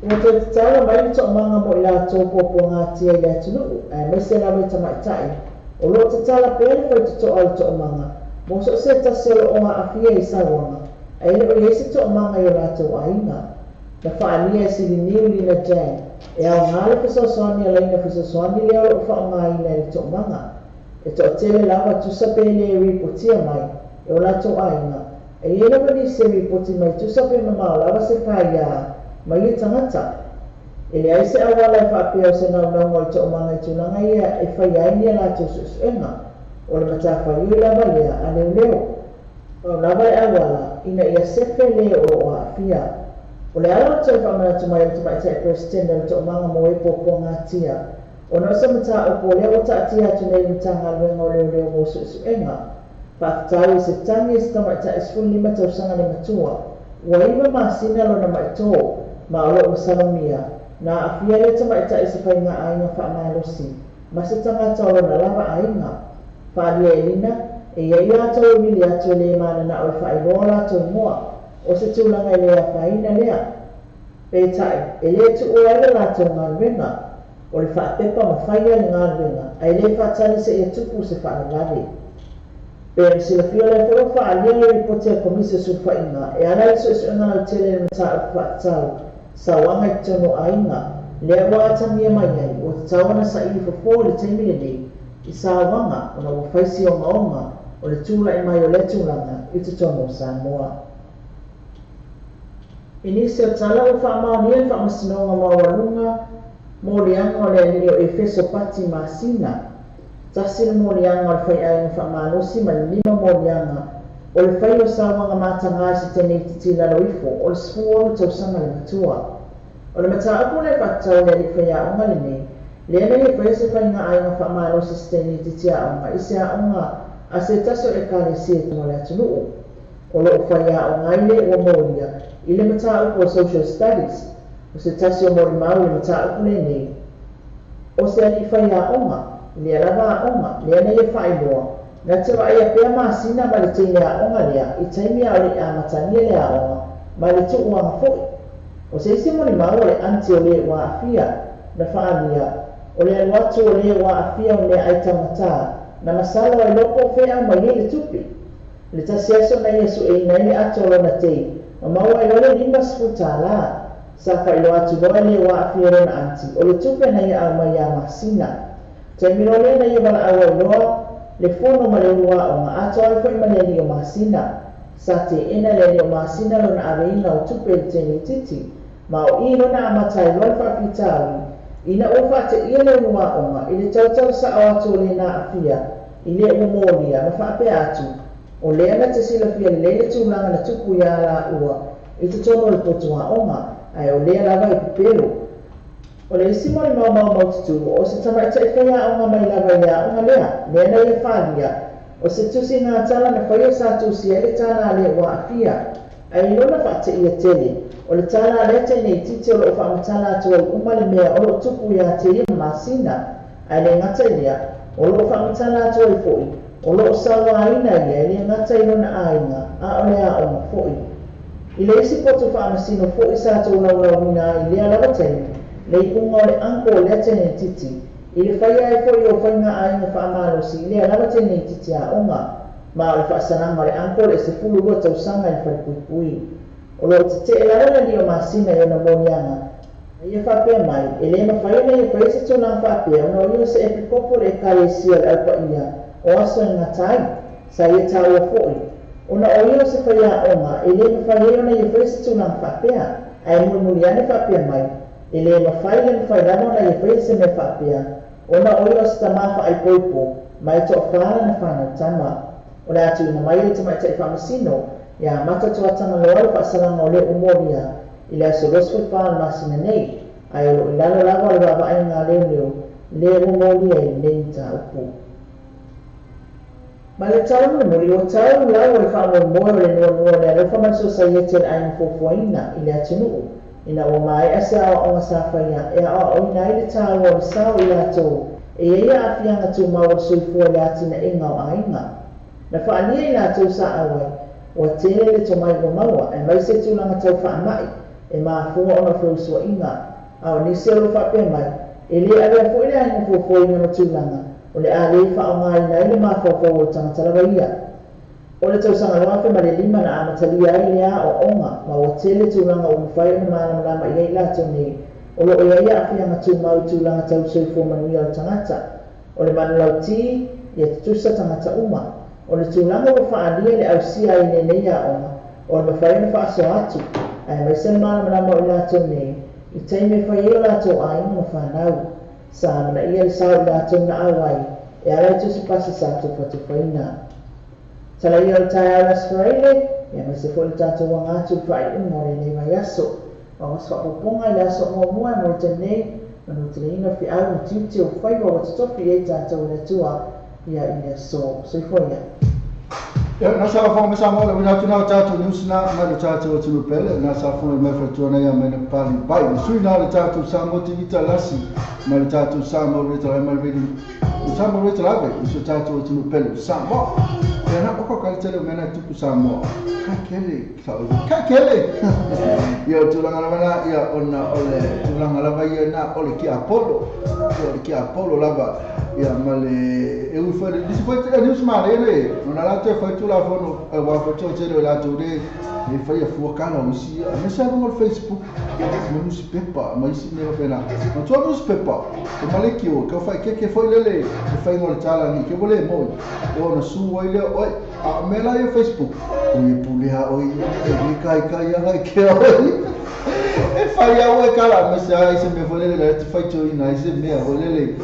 O te tala mai to manga mo I la tōpo po ngā tia I atunu, ai mai se lawe tamaitai. O lo te tala pēle whai te to au to manga, mo so se taselo o ngā awhia I sawanga, ai le o iesi to manga I la tō ainga. Na whaalia si li niu li na jang, e au ngāle whisoswani a leina whisoswani leo o wha ngā ina I to manga. E to tele lawa tusa pēle e ripotia mai, e o la tō ainga. E ina mani se ripoti mai tusa pē mamau lawa se whaia, mai I tangata. E le aise awala I whaapea o se naunau I to manga I tunanga ia e whaia ni la tō susuenga. O le matawha iu lava lea a leo leo. O lava e awala ina ia sefe leo o a fia. O le ala tō whamana tumai o tumai te presidente o to manga mo e popo ngā tia. O no sa mata o po leo ta tia tu nei mutanga luenga o leo leo mo susuenga. Whaakataru se tangi se tamaita esfulu lima tausanga le matua. Ua iwa masina lo na maito ma olo usalomia. Na afia le tamaita ese whainga ainga whaamalosi. Ma se tangata olo na lava ainga. Whaalia elina, e ia ato wili ato le mana na oi whairola ato moa. O se tūlanga e lea whaina lea. Peitai, e le tu uaira lato ngā renga. O le whaapepa ma whaia le ngā renga. Ai le whaatani se ia tupu se whaanalari. Pea sila fio le whoro whaalia le ripote a komisa su whainga. E ana iso iso ngā au tele le mata o whaatau. Sa wanga i tono ainga. Lea waatamia mai ai. O te tawana sa ili fofo le teimile nei. I sa wanga o na wafaisi o maonga. O le tūla e mai o le tūlanga. I te tono sa moa. Inisi o tala o whaamao nia whaamasinoga mawalunga mo lianga o le ani o Efeso pati masina. Tasina mo lianga o le whai ainga whaamanosi ma le lima mo lianga o le whai o sawanga mātanga si tene i titi laloifo o le sfuoro tausanga le matua. O le mata aku le whaatau le li whai aonga le nei, le ana i whai se whai ngā ainga whaamanosi si tene i titi aonga isi aonga a se taso e kare si e tuma le atunuu. O lo whai aonga ile o moria i le mataupu o social studies, o se tasi o mori mau le mataupu le nei. O se ani whai a onga, le alava a onga, le ana i whai loa, na te wa ia pia maasina ma le teile a onga lea, i taimi a ole a matania le a onga, ma le tuu anga fwoi. O se isi mori mau o le anti o le wa afia, na whaania, o le aluatu o le wa afia o le aita mata, na masala o loko whea ma ye le tupi. Le tasi aso na Yesu e ina ile ato lo na tei, ma maua i ole lima sfutala, sa whailo atu loa le wa afia rona anti, o le tupe na ia au mai a masina. Te miro le na ia wala awa loa, le fono ma le ua o nga ato ai fwoi ma le ni o masina. Sa te ina le ni o masina lona areina o tupe le teni titi, ma o i lona amatai loa whaapitawi, ina o wha te ia le ua o nga, i le tautau sa o ato le na afia, i le umolia, ma whaape atu, o le ana te sila fia le le tūlanga na tupu ia la ua, i te tono le potua onga, ai o lea lava i pipero. O le isi mori mau tutu, o se tamaita i whaia onga mai lava ia onga lea, lea na ia whalia, o se tusi ngā tala na whaia sa tusi e le tāna le ua afia, ai lona whaate ia tele, o le tāna le te nei titi o lo whaamatala atua i umale mea o lo tupu ia te ia masina, ai le ngata lea, o lo whaamatala atua i fwoi, o lo sawa aina ia, le ngata i lona ainga, a o lea onga fwoi. I le isi potu whaamasino fwoi sa tō laulau i lea lava tei, le i unga o le anko o lea tene titi, i le whaia e fwoi o whainga ainga whaamalosi, i lea lava tene titi a onga, ma o le whaasananga o le anko le se fulu rua tausanga i whaipui. O lo te te elalala li o masina i o na monianga, ia whapea mai, e le ma whaina i whai se tōna whapea, o na o se epikopo le kare sia le alpa ia, o aso i ngatai, sa ia tau o fwoi. Ona o ia se whaia onga, e le ma whaia ona i whai se tūna whapea, ai mumuliane whapea mai, e le ma whai le ma whai ramo na i whai se me whapea, ona o ia se tamafa ai poipo, mai to whaana na whanau tama. O le atu ina mai e te maita i whamasino, ia mata toa tama loa le whaasalanga o le umoria, i le aso rosfo whaana masina nei, ai o lo i lalo lava le waba ai ngā leo le umoria i nenta upu. Ma le tau muri o tau lau e whaamo moa le nua le alofa maso sa iete le aina fofuaina i le atunuu. Ina o mai ase awa o nga sa whaia e awa o ina i le tau o le sao i ato e ia awhianga tu maua soifua le atina inga o ainga. Na whaania i ato sa awai o tene le to mai o maua e mai se tūlanga tau whaamai e maa funga o na whausua inga. Ao nisi alo whapea mai e le awea fo i le aina fofuaina ma tūlanga. O le a le whaonga i nei le mawhawhau o tangatarawa ia. O le tausanga loafe ma le lima na amatalia ai lea o onga, ma o tele tūlanga o mwhai o mana malama i ei lato nei, o lo ia ia awhianga tūmau tūlanga tau soifo manuia o tangata. O le manulau ti, ia tutusa tangata uma. O le tūlanga o whaalia le ausia i nei nei a onga, o le mwhai o whaaso atu, ai mai se mana malama o lato nei, i teime whai o lato a inga whanau. Sa na ia le sao la tona awai e ala tu se pasa sa tu faina tala ia le tai ala sfaile e ma se foi tato wanga tu fai un mo le mai aso o so poponga la so mo mo mo tene no te ina fi au titi o fai o to fi e tato le tua ia ina so foi ia nasa fa me sa mo le wina tuna tatu nusna ma le tatu o tunu pele nasa fa me fa tuna ya me pali bai sui na le tatu sa mo ti vita lasi ma le tatu sa mo le tra ma vedi sa mo le tra ve su tatu o tunu pele sa mo e na ko ka tele me na tu sa mo ka kele yo tu la ngala ya ona ole tu la ngala vai na ole ki apolo lava ya male e u fa di si foi e news male ele non ala te foi tu la fono e wa fa tu te la tu de e fa ia fu kana usi me sa no Facebook me no pepa mas si me pena ma tu no pepa e male ki o ka fa ke foi lele e fa ngol tala ni ke vole mo e ona su o ile o a me la e Facebook o e pulia o e kai ai ke o e fai au e kala me se me vole le te fai tu ina se me vole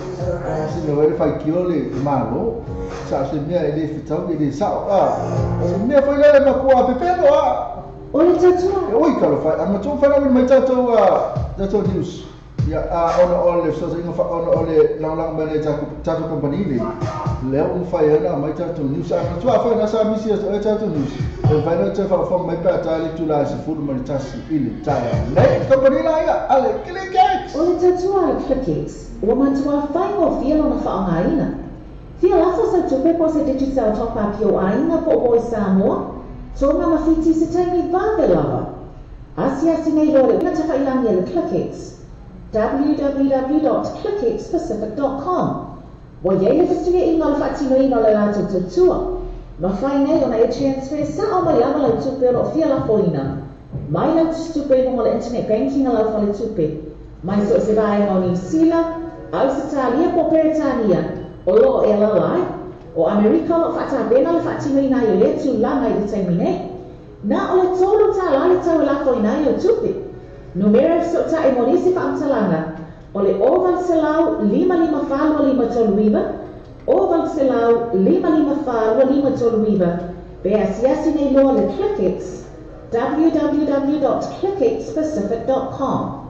se me vole fai kiole malo sa se me ele fitau de sa se me foi le ma ku a pepelo o le tatua e oi kala fai ama tu fai mai tato news ya ona ole so se fa ona ole lang bane tato company le un fai ana mai tato news ama tu fa na sa misi e tato news e vai no te fa mai pa tali tu la si fu mai tasi ile taya le company la ya ale click o le tatua clickix o ma tua fai o fia na fa ngaina fia la fa sa tu pe po se digital top up yo aina po o Samoa so na ma fiti se tangi va lava asia sinei lore na te fa ilangi le clickix www.clickxpacific.com wa yele festiga email fatino email la tutua ma fai nei ona e transfer sa o mai ama la tupe o fia la foina mai la tupe no le internet banking la fa le tupe mai so se vai no New Zealand Australia po Britania o lo e la lai o America lo fata bena le fatino ina yo le tu la mai determine na o le tolo ta la le tau la foina yo tupe numero sota e monisi pa amtalanga ole oval selau 555 toluiva oval selau 555 toluiva be asiasi nei lo le Clickix www.clickxpacific.com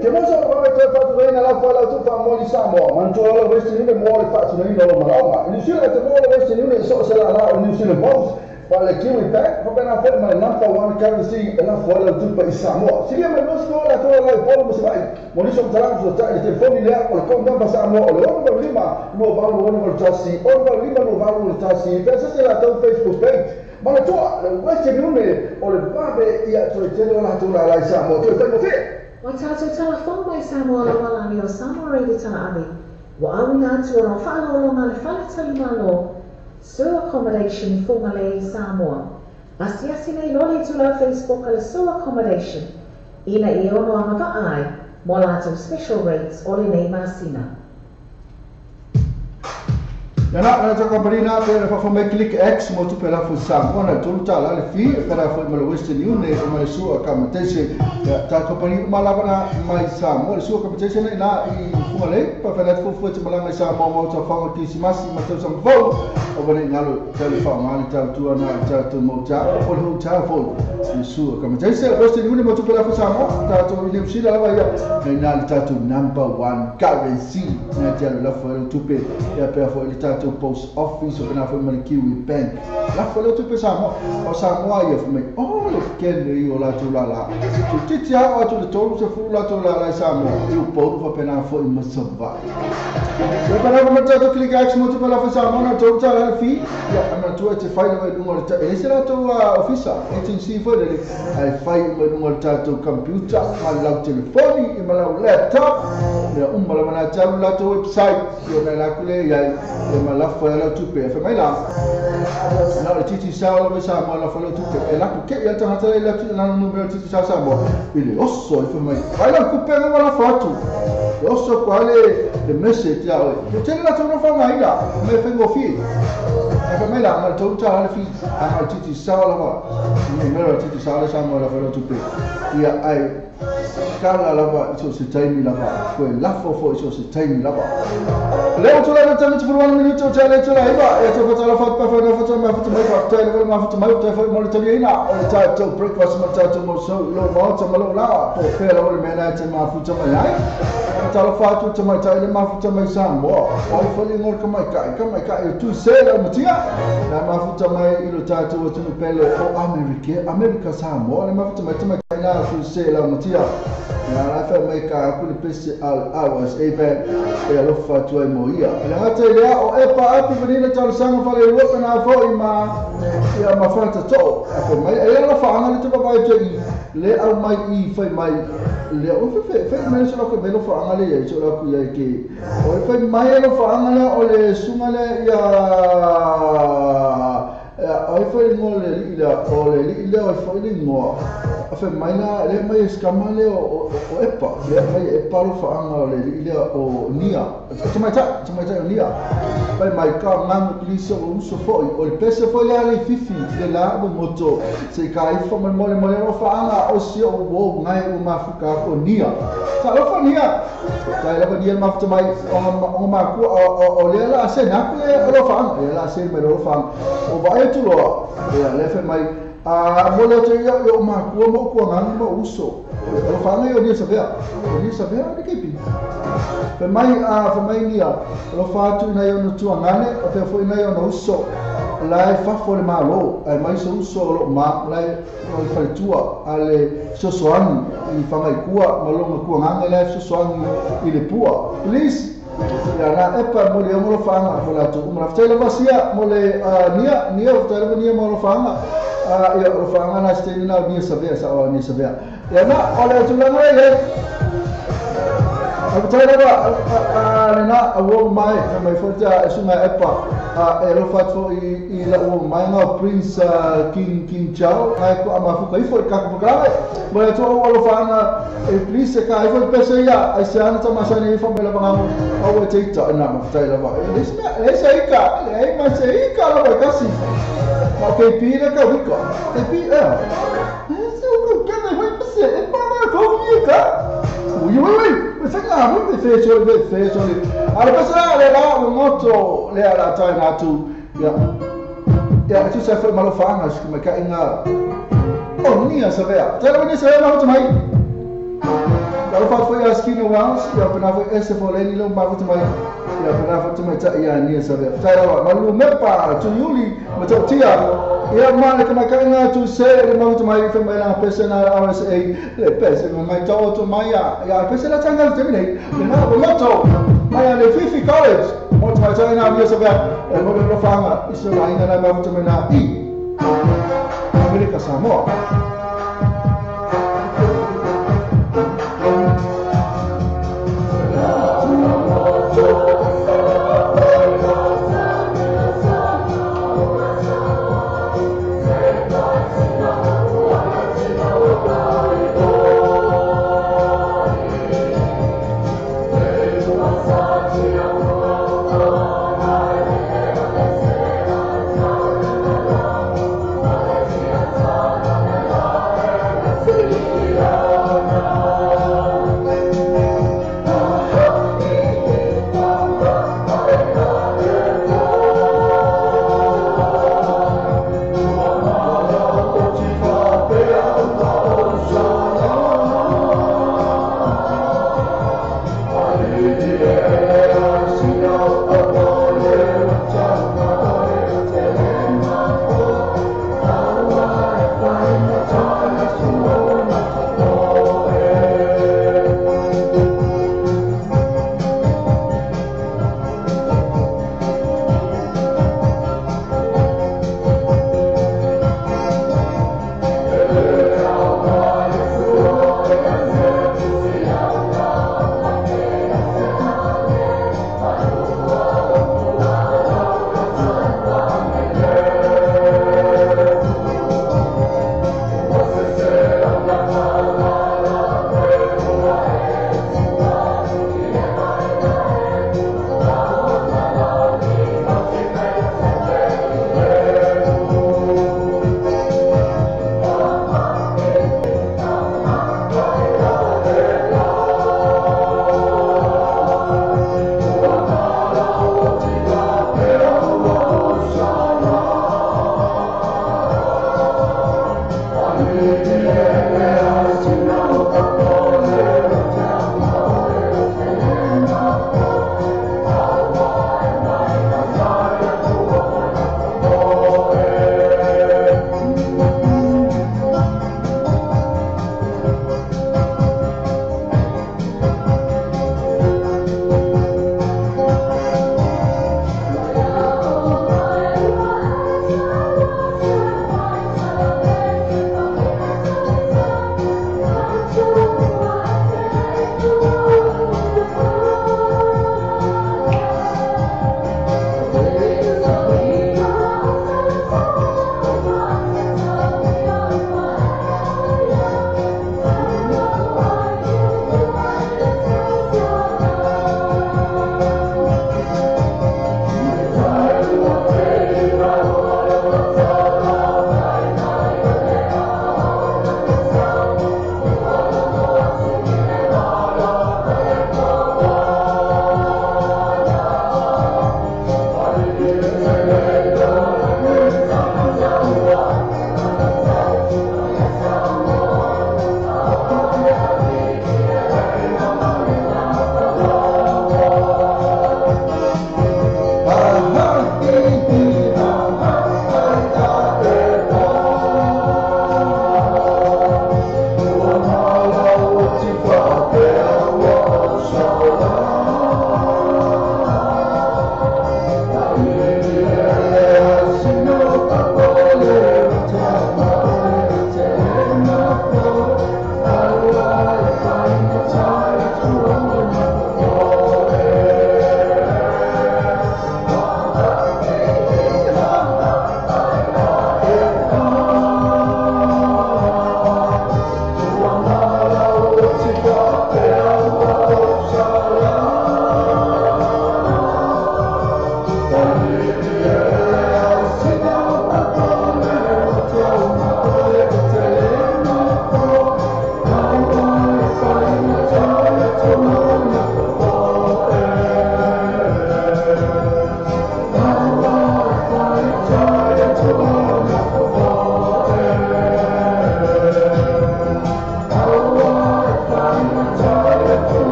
Che non so come te fa tu la fola tu fa mo di Samoa man tu la questi ne mo le fa tu no ma ni sila te mo le questi ne so se la ni sila boss Fala Kiwi Bank, fa bena fa ma number 1 currency la fola tu pa Samoa. Si ma no sto la to la fola mo sai. Mo ni so talang so ta telefoni le ko ko number Samoa le on ba lima no ba no no tasi on ba lima no ba no tasi pesa se la to Facebook page. Ma la to le wese nune o le babe ia to te la to la Samoa to te mo fe. Wa tato telefon mai Samoa la wala ni o Samoa ready tala ami. Wa awina tu o fa lo ma le fa tali malo. So accommodation formally Samoa. Asiasi nei lole tu la Facebook ala so accommodation. Ina I ono amava ai, mo lato special rates ole nei masina. Na company na pe fa fa me ClickX mo tu pe la fu Samoa na tu ta la le fi pe la fu me Western Union e ma le su accommodation ta company ma la na mai Samoa le su accommodation na I fu le pa fa la fu fu te ma mai Samoa mo ta fa ti si masi ma tu sam vo o bene ngalo telefone ma ta tu na ta tu mo ta o le ta fu le su accommodation Western Union mo tu pe la fu Samoa ta tu ni si la va ya na ta tu number 1 currency na ta la fu tu pe ya pe fu le ta to post office of an Kiwi Bank. La fola tu Samoa o Samoa ia fu me o le kene I o la tu la tu titia o tu le tolu se fu la tu la Samoa I po fa pena fo I masava le pena ko mata to ClickX mo tu pela fa Samoa na tu ta la fi ya ama tu te fai no ngol ta e sera tu office agency fo le ai fai no ngol ta tu computer ma la telefoni I ma la laptop le mala mana ta la tu website yo na la kule ya ma la fa la tu pe fa mai la na le titi sa la sa ma la fa la tu pe e la ku ke ya ta ta la tu na numero titi sa mo ile osso fa mai vai la ku pe na la fa tu osso quale le message ya o te la tu no fa mai la me fa ngo fi fa mai la ma tu ta la fi a titi sa la ma numero titi sa la sa mo la fa la tu pe ya ai kala lava iso se taimi lava koe lafo fo iso se taimi lava leo tula na tami tupuru wana minuto o tele tula iwa e to fatala fat pa fata fata ma fata mai pa tele wala ma fata mai te fo mo le tali ina o le tato breakfast ma tato mo so lo ma ta malo la po pela wala mena te ma futa mai ai tala fatu te mai tele ma futa mai sambo o fo le ngor ka mai kai tu se la mutia na ma futa mai ilo tato o tu pele o America sambo le ma futa mai te mai kai na tu se la mutia na la fa mai ka ku le pese al hours e pe e lo fatu ai mo ia le ngata ia o e pa api venina tala sanga fa le ropa na fo i ma ia ma fata to e mai e lo fa ana le te pa te le au mai I fai mai le o fe mai so ko be lo fa ana le so la ku ia ke o fe mai lo fa ana o le sunga le ia ai foi ngol le ila o le ila o foi le ngo a fe mai na le mai skamale o epa le mai epa lo fa anga le ila o nia tuma nia pai mai ka ngam kliso o uso foi o le pese foi le fifi le la mo moto se kai fo mo lo fa anga o si o wo ngai o mafuka o nia sa lo fa nia sai la dia mafta mai o ma ku o le la se na ku lo fa anga le la se me lo fa o vai tu lo le fe mai a mo le te yo ma ku mo ku ngan mo uso lo fa ngai o dia savea de kepi fe mai nia lo fa tu na yo no tu ngane o te foi na yo no uso lai fa fo le malo ai mai so uso lo ma lai o fa tua ale so soani I fa mai kua ma lo ku ngane lai so soani I le pua please ya na epa mo le mo fanga mo la tu mo la tele vasia mo le nia tele nia mo fanga ya lo fanga na steni na nia sabia sa o nia sabia ya na ole tu la ngai aku tele ba na awo mai fota sunga epa e lo fatfo I la o mai na prince king chao ai ko ama fu kai fo ka ko grave mo le tu o lo fanga e please ka ai fo pese ya ai se ana tama sa ni fo me la banga o te ita na mo tele ba e se ika e ma se ika lo ba kasi ma ke pira ka wiko e pi se o ko kana vai pese e pa ma ko ika ui se nga mo te fecho ala pesa le la mo moto le ala tai na tu ya tu se fa malo fanga sku me ka inga o nia savea tele ni se na mai ya lo fa foi a skino once ya pena foi esse foleni lo ma foi mai ya pena foi mai ta ya nia savea tele ma lu me pa tu yuli mo to tia ia male ka ka inga tu se le ma foi mai fa mai na pesa na RSA le pesa no mai to mai ya pesa la tanga te nei na o moto mai le Fifi College mo mai ta ina nia savea e mo lo fanga iso la ina na ma foi na I America Samoa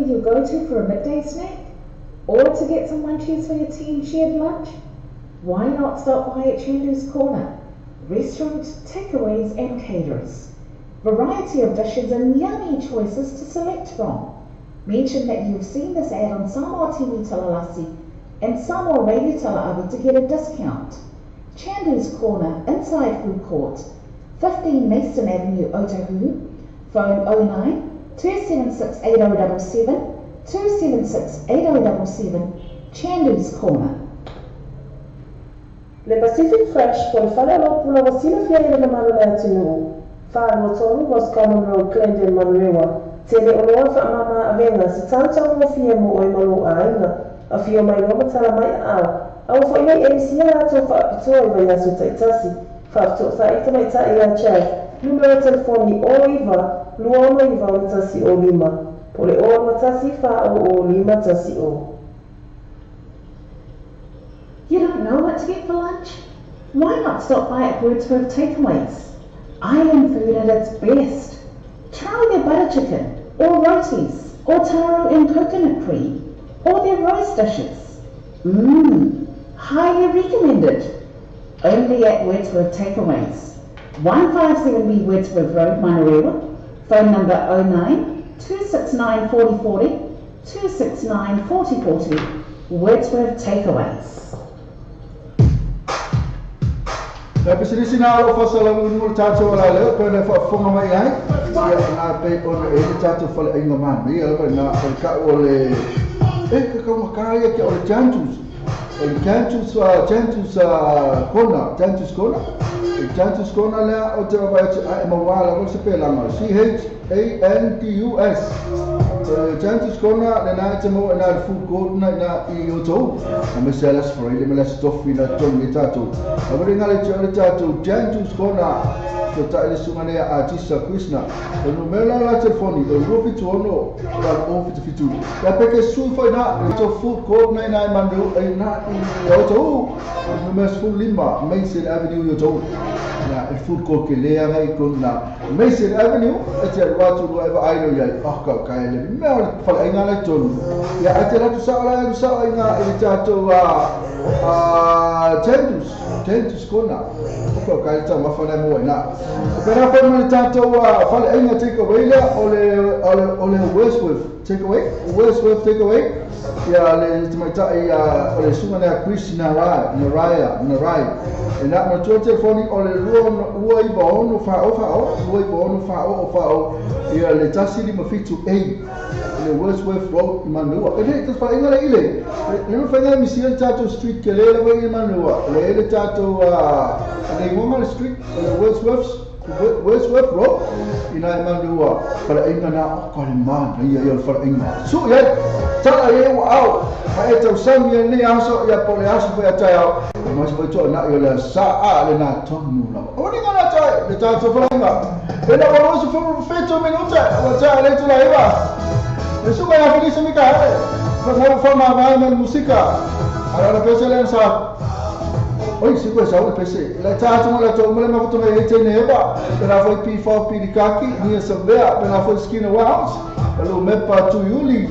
you go to for a midday snack? Or to get some munchies for your team shared lunch? Why not stop by at Chandu's Corner? Restaurant, takeaways and caterers. Variety of dishes and yummy choices to select from. Mention that you've seen this ad on Samoa TV Talalasi and Samoa Radio Talaawa to get a discount. Chandu's Corner, inside Food Court, 15 Mason Avenue, Otahuhu. Phone 09 276 8077 276 8077. Chandu's Corner. Le Pacific Fresh po le whale alo pula wasila fia ila na maro le atinu. Whaano tonu was Common Road, Glendon, Manurewa. Te le oloa wha mama avenga si tātau mo fia mo oi malo a inga. A fia mai roma tala mai au. Au wha iei e sia ato wha apitoa iwa yasu taitasi. Wha apitoa sa ita mai ta ia chai. Numero telefoni o iwa, lua ma iwa o tasi o lima. Po le o matasi wha o lima tasi o. You don't know what to get for lunch? Why not stop by at Wordsworth Takeaways? Island food at its best. Try their butter chicken, or rotis, or taro and coconut cream, or their roast dishes. Highly recommended. Only at Wordsworth Takeaways. 157B Wordsworth Road, Manurewa. Phone number 09 269 4040 269 4040. Wordsworth Takeaways. La pesirisi na alo fasala nul tato wala le ko na fa fonga mai ai ya na pe on e tato fa le inga man mi ala na ka ole e ka makaya ke ole chantus kona le o te wa ai ma wala ko se pela ma CHANTUS chantus kona le na te mo na food court na I o to ma se las for ile me las stoffi na tongi tato abri ngale tato chantus kona to ta ile sumane artista Krishna no mela la telefoni do rofi to no la ofi fitu ya peke su foi na to food court na mandu na o to no mes full limba Mason Avenue yo to na il food court ke le ai con na Mason Avenue e te watu do eva ai no ya ka le me fa ai ngala ton ya ate la sa inga ile tato tentus kona ko ka ta ma fa na mo na pero por mo tato fa ai nga take away la ole Westworth take away ya le tamaita ya ole sumana Krishna Naraya e na ma to telefoni ole ruo I bo no fa o ya le tasi di mafitu le Westworth Road Manua e te fa inga ile no fa nga misiel tato street ke le wa Manua le tato le Woman Street le Westworth Road ina Manua para inga na ko le man ya fa inga so ya ta ye au ha e tau sang ye ni aso ya po le aso pa ta ya mas po to na yo le sa le na tonu la o ni ngana ta le tato fa inga e na wa so fa feto minuta wa ta le tu la iba Eso vai a finir sem carro. Vamos formar mais na música. Agora pensa lançar. Oi, se coisa o PC. Lá tá tu lá tu me lembra tu me ete neba. Ela foi P4 Pirikaki, ni sabia, ela foi Skin House. Ela me pa tu Yuli.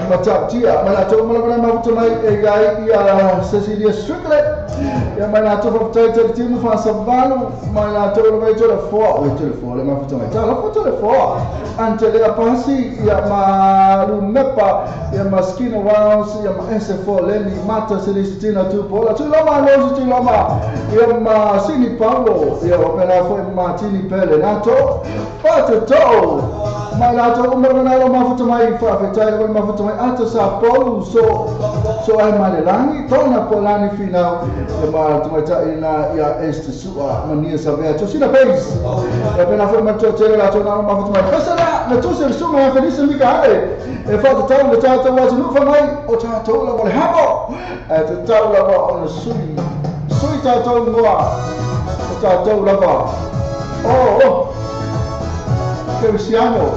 Macam dia, mana tu me lembra tu me e gai ia Cecilia Strickland. Ya mana tu fa tu tu fa sabalo, mana tu me tu le fo, le ma tu me. Já la foto le fo. Ante le apasi ya ma lumepa ya maskina wao ya ma SF4 leni mata Celestina tu pola tu lama no tu lama ya ma sini Paulo ya opera foi Martini Pele nato pato to ma nato umana lo mafuta mai fa fetai lo mafuta mai ata sa Paulo so ai malelangi tona polani final ya ma tu mai ina ya este sua mania saber tu sina base ya pena foi ma tu la tu na mafuta mai na tu se suma ya feliz mi kare e fa ta le ta wa tu fa mai o ta to la wal habo e ta la wa on sui ta to ngwa ta to la wa oh che siamo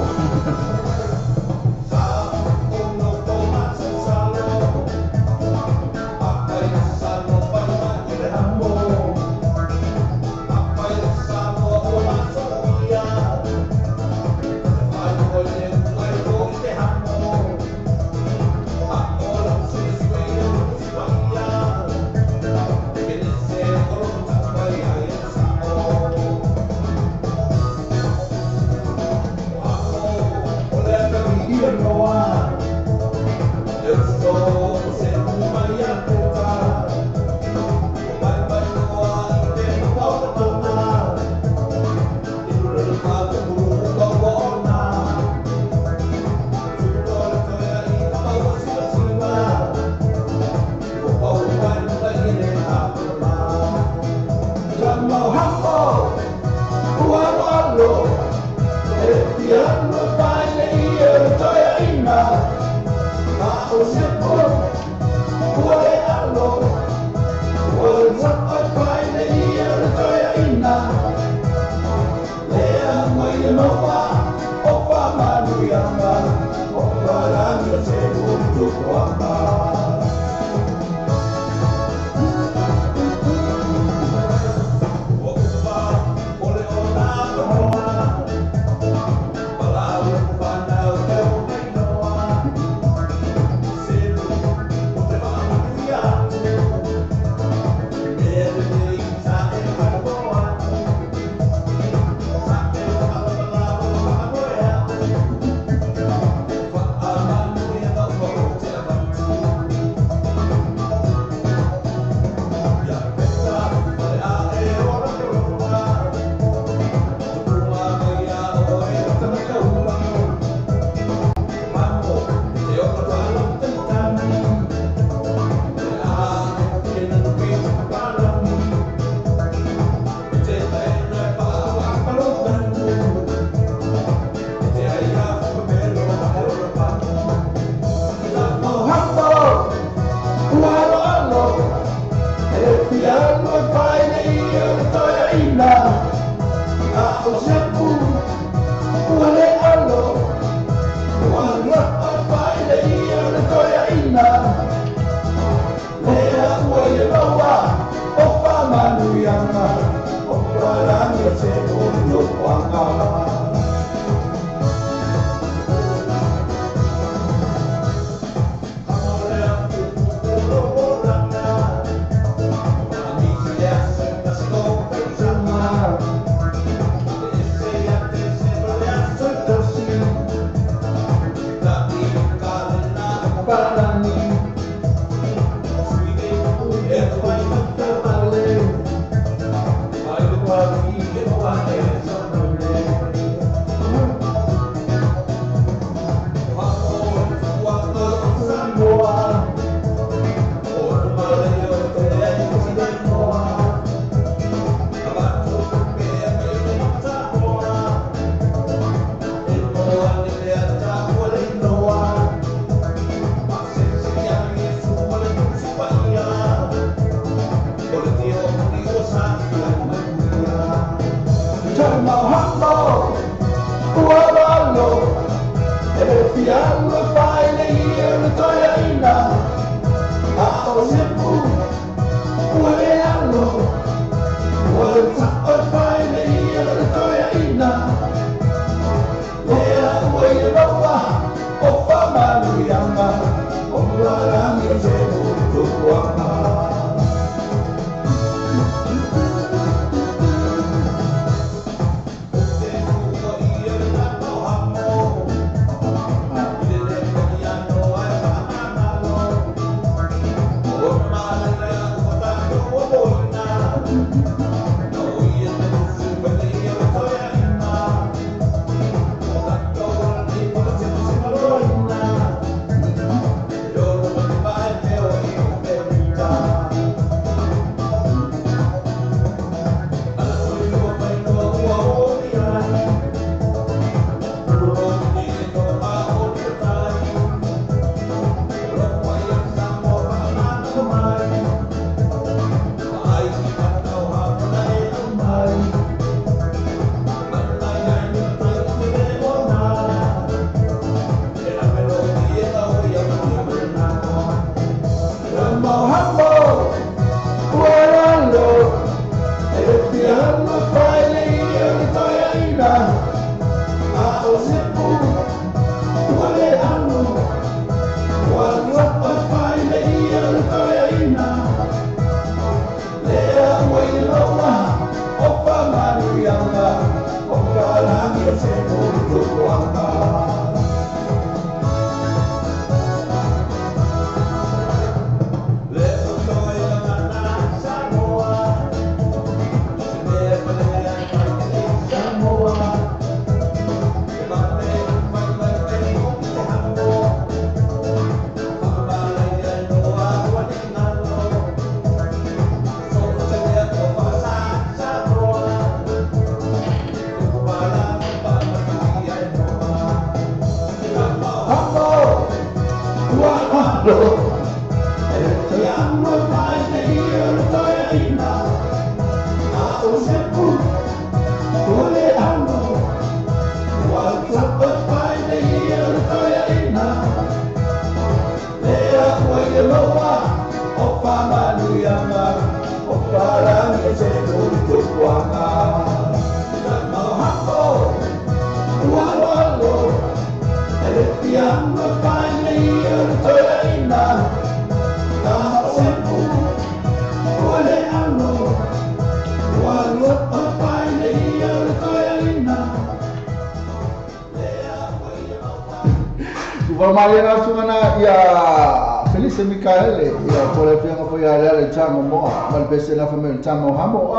Vamaliana sungana ya Felice Micaele ya pole pia ngapo ya le chamo mo mal bese na famel chamo hamo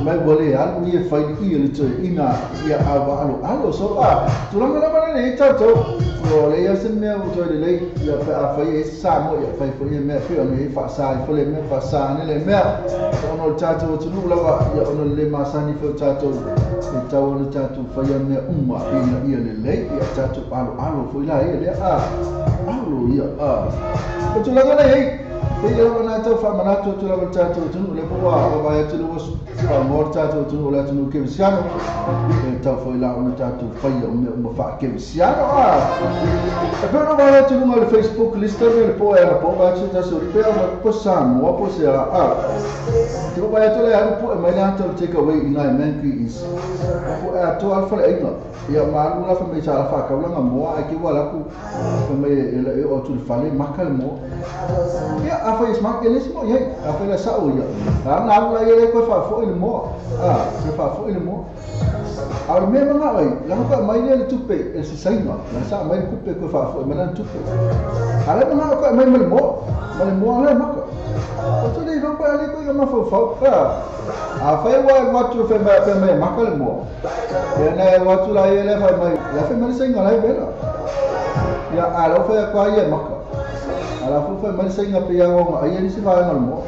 mai bole al ni fai di le to ina ya ava alo so tulanga na bana ni tato le ya sen me to le ya fa fai samo ya fai fo me fe on fa sa fo le me fa sa ne le me ono tato tulu la ya ono le masani fo tato tawo no tato fa ya me umma ina le ya tato alo fo ila le alo ya tulanga na hei Ia mana tau fa mana tu la tato tu le poa ba ya tu was fa mor tato tu la tu ke siano tau foi la una tato fa ia uma fa ke siano però ba ya tu no Facebook lista le poa era poa tu ta so pe ma po sam mo po se tu ba ya tu le po mai na tu take away in I man is po to alfa le ina ia ma una fa me sa fa ka la mo ai ki wala ku fa me e o tu fa le makal mo ia apa is mak ele semua ya apa la sao ya na la ele ko fa fo ele mo ko fa fo ele mo al me ma ai la ko mai ele tupe el se sai no la sa mai kupe ko fa fo me lan tupe ala ma ko mai mal mo ala ma ko to le ro pa ale ko ya ma fo fa fa wa tu fe me ma ko le mo ya na wa tu la ele fa mai la fe me sai ngala bela ya ala fa ko ya ma ko ala fu fa mal sai ngapi yang o ai ni si va ngal mo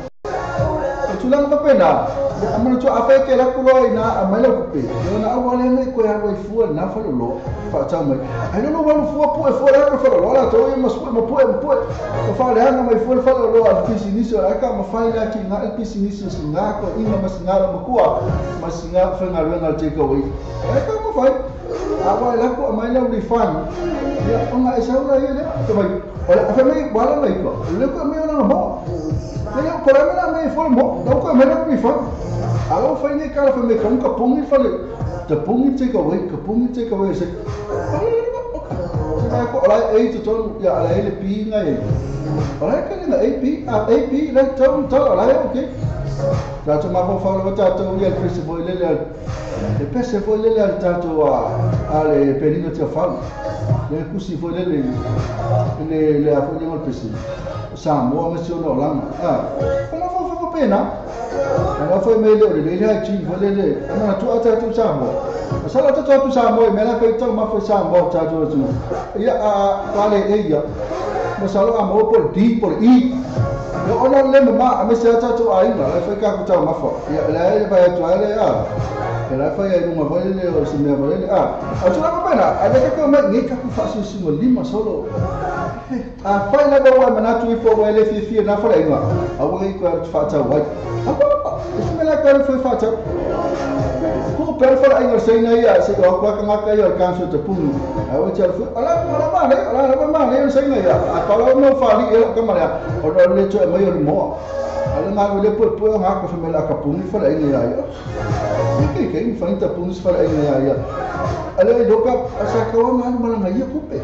tulang ka pena amana tu afa ke la kulo ina amala ku pe na awale ne ko ya wai fu na fa lo fa cha mai I don't know what fu la fa lo la to e mas mo pu ko fa le hanga mai fu fa lo al pisi ni so aka ma fa ina ki na al pisi ni so singa ko ina mas ngara mo ko mas singa fa ngal ngal te ko wai aka mo fa awale la ko mai la uri fan ya ona isa ura ye le to mai olha a família bala lá iko le ko me ona mo le ko para me na me fo mo do ko me na me fo alo fa ni kala família kom ka pungi fa le te pungi te ko se ko ala e to to ya ala ele pi nga e ala ka ni na AP le to ala okay ta to ma fa lo ta to ya Chris boy le pese foi le tato ale perino te fa le kusi foi le a foi le pese sa mo me se no lama como foi pena ela foi meio le ha chi foi le na tu ata tu sa mo sala tu sa mo me la foi to ma foi sa mo tato tu ia vale ella mo salo a mo por di por i yo ona le ma me se tato ai na foi ka ku ta ma fo ia le vai tu ale ela foi aí uma vez ele se me avale tu não pena ada que eu me que eu faço isso no lima solo foi na boa mas tu foi ele fifi na fora aí não a boa que eu faço vai isso me lá que foi faço como per fora aí sei na ia se eu com a marca aí alcanço te pum eu te foi ala mane sei na ia a palavra não fala ele como é o le to é meio mo ala ma le po nga ko me la ka pum fora aí na ia que ini fanita punis fala ina ya ala doka asa ko ma mala nga ya kupe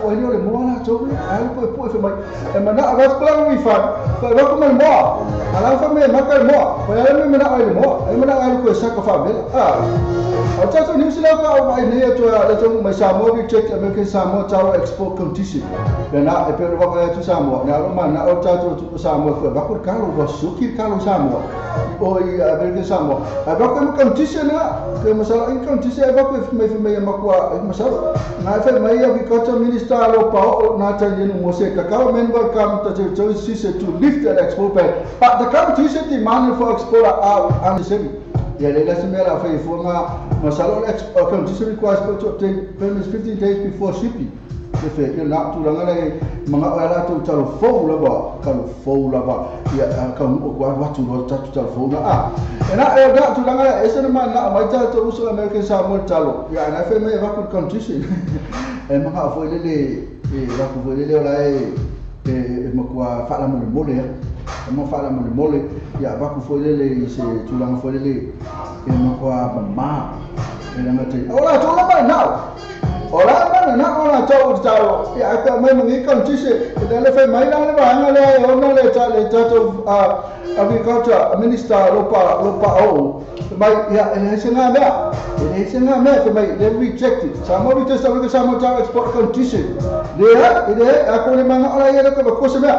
ko ai le mo ala to ala po fe mai e mana agas plan wi fa ko ko mal mo ala fa me makal mo ko ala me mana ai mo ai mana ai ko sa ko fa bel a ta to ni sila ka ai ne to ala to mai sa mo bi check me ke sa mo ta expo competition na e per wa ka tu sa mo na ro ma na o ta to sa mo ko ba ko ka lo ba suki ka lo sa mo o i a ver ke sa mo a ba ko competition na ke masala in competition ba ko me makwa masala na fe mai agriculture minister lo pa na ta yin mo se ka member come to to lift that expo but the competition demand for expo and the ya le la semana fe forma masala expo competition requires to obtain permits 15 days before shipping Te ia na tu langa nei manga o ala tu talo fou lava ia ka mo ko watu ro tatu talo fou na ena e da tu langa e se na na mai tatu uso American Samoa talo ia na fe me va ku condition e manga foi le va ku foi le ola e mo ko fa la mo le mo fa la mo le ia va ku foi le se tu langa foi le e mo ko ma e na te ola tu la mai now ora mana na ona tau tau ya ka mai mangi condition e le fe mai la ba ngale ona le tato agriculture minister lopa o mai ya ele senga me ke mai they rejected samo kita sama sama tau export condition dia ide aku le manga ora ya ka ko se me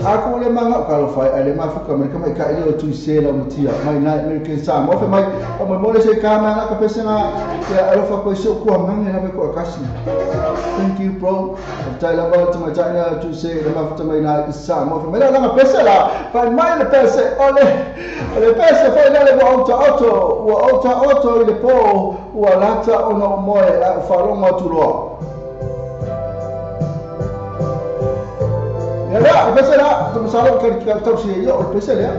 aku le manga kalau fai ale ma fuka mereka mai ka ile tu se la mutia mai na American samo fe mai o mo le se ka ma na ka pesena ya alfa ko so ko manga na ko kasi thank you bro tai la ba tuma China tu se le ma futa mai na samo fe mai la nga pesa la fa mai le pesa le pesa foi le auto ile po ua lata ona moe a wharonga turoa. Ya la, o pese la, tu masalo ka tausi e ia, o pese lea.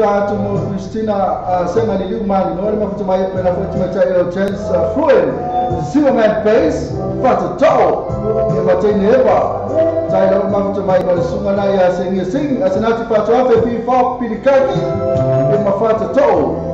Tu mo Christina sema ni liu mali no ma futu mai pela futu mai chai chance fluent zero man pace fata to e ma te neva chai lo ma futu mai ma sunga na ya sing asanati fatu ape pi fa pilikaki e ma fata to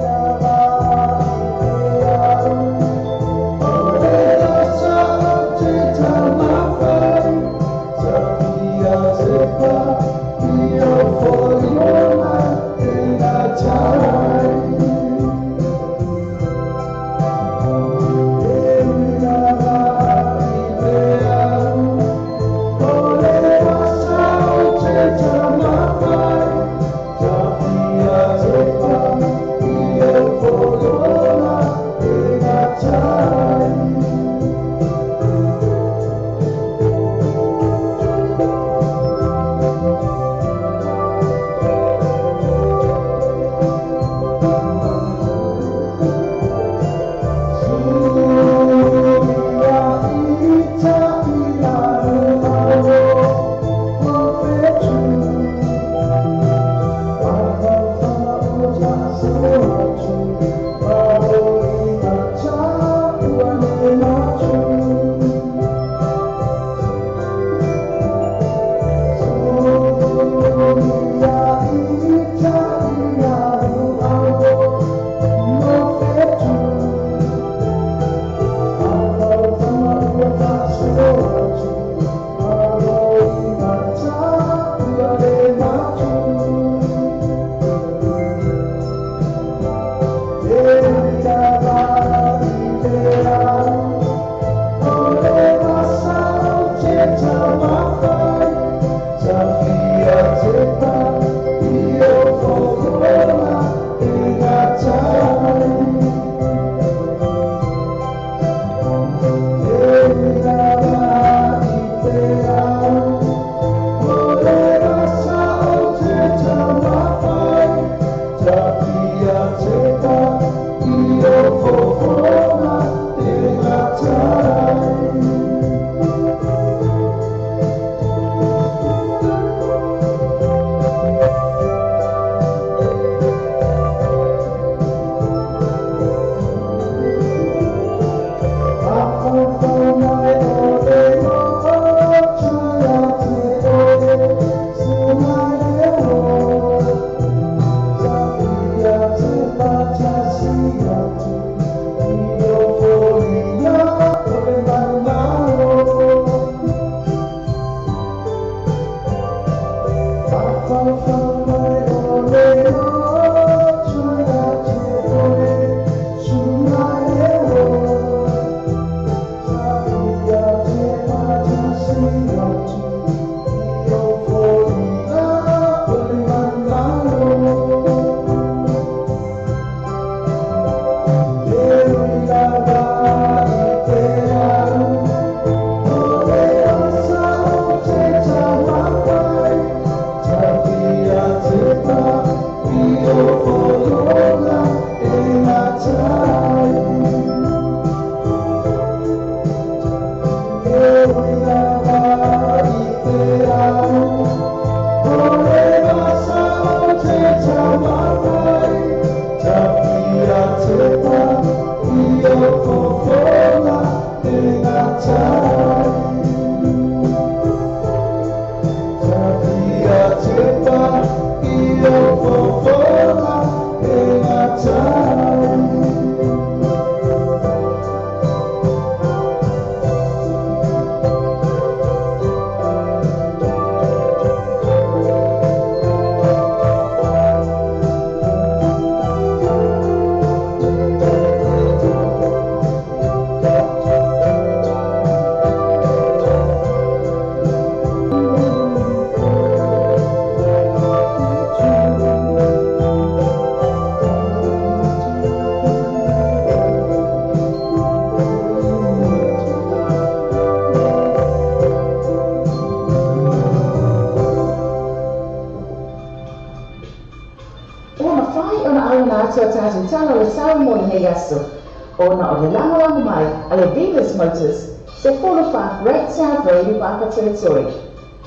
Motors, se 45 Great South Road, Upapa Territory.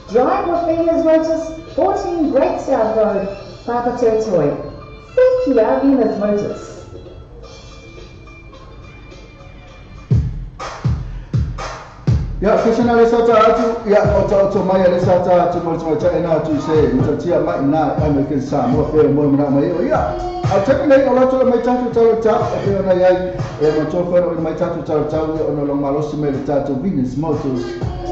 Drive with Venus Motors, 14 Great South Road, Upapa Territory. Thank you, our Venus Motors. Ya, kisana le sata atu, ya oto mai le sata atu mo tuma ina atu se mtatia mai na American Samoa pe mo na mai ya. Ataki nei ola to mai tatu tau pe na yai e mo to fa mai tatu tau ono lo malo se me tatu Venus Motors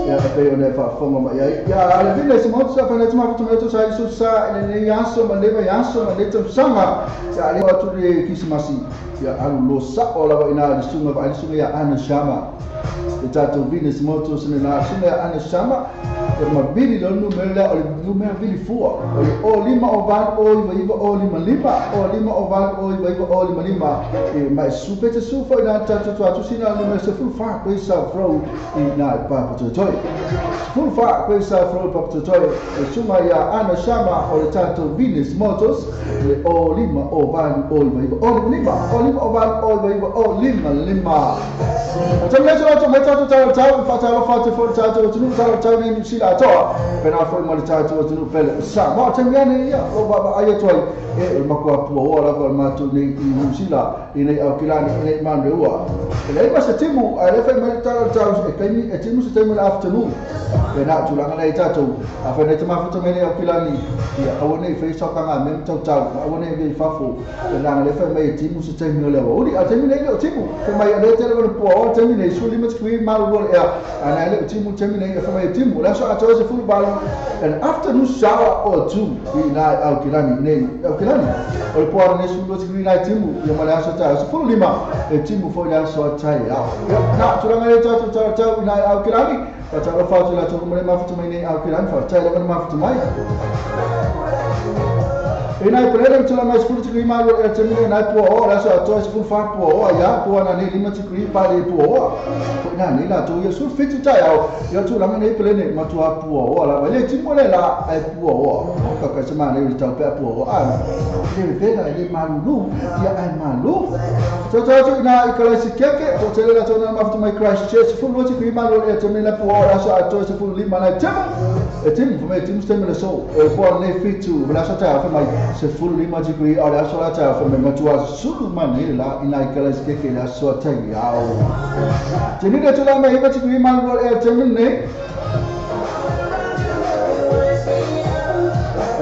ya pe ona fa fonga mai ya le Venus Motors fa na tuma fa to sai su sa ne yaso ma leva yaso ma leto sanga ya le atu le kisimasi ya alu lo sa ola ina de sunga va sunga ya ana shama Tato Venus Motors na suna ana shama ma bili lo numero o numero bili fuo o lima o van o iva o lima o van o iva o lima lima ma supete sufo na tato tu sina numero se full far ko sa fro na Papa Toy full far ko sa fro Papa Toy suma ya ana shama o tato Venus Motors o lima o van o iva o lima o van o iva o lima Tato tau fatalo fate for tato tunu tau ni sila toa pena foi mal tato tunu pele sa ma tamiane ya o baba ayatoi e makua pu ora ko matu ni sila ine au kilani ine mande ua ele ma se timu ale foi mal tau e kai e timu se timu afternoon pena tulanga nei tato a foi nei ma foto mene au kilani ya awone foi sokanga mem tau awone vi fafo pena ale foi mai timu se timu le uri a timu nei timu foi mai ale tele ko pu o timu nei suli mat kwi malu ya and I let timu terminate from my timu that's what I chose the football and afternoon shower or two we night out kilani name kilani or por nesse do green night timu ya mala so ta so full lima e timu for ya so ta ya na tulanga le ta night out kilani ta ta fa tu la to mo ma futu mai out kilani fa ta le ma futu mai Ina prele tula mais full tikui malo e termine na po ora so to full far po ya po na ni lima tikui pa de po na ni la to ya sul fitu ta ya tu la ne prele ma tu po ora le timole la e po ka ka sema ne ta pe po a ni ve na ni malu ya ai malu to na ikala sikeke to tele la to na ma my crash church full lo tikui malo e termine po ora so to full lima na tim me tim stemele so e po ne fitu la so ta fa mai se full lima tikui ora so la ta fa me ma tu sulu mane la ina ikala sikeke la so ta ya Jadi dia tu lama hebat cikgu iman buat termin ni.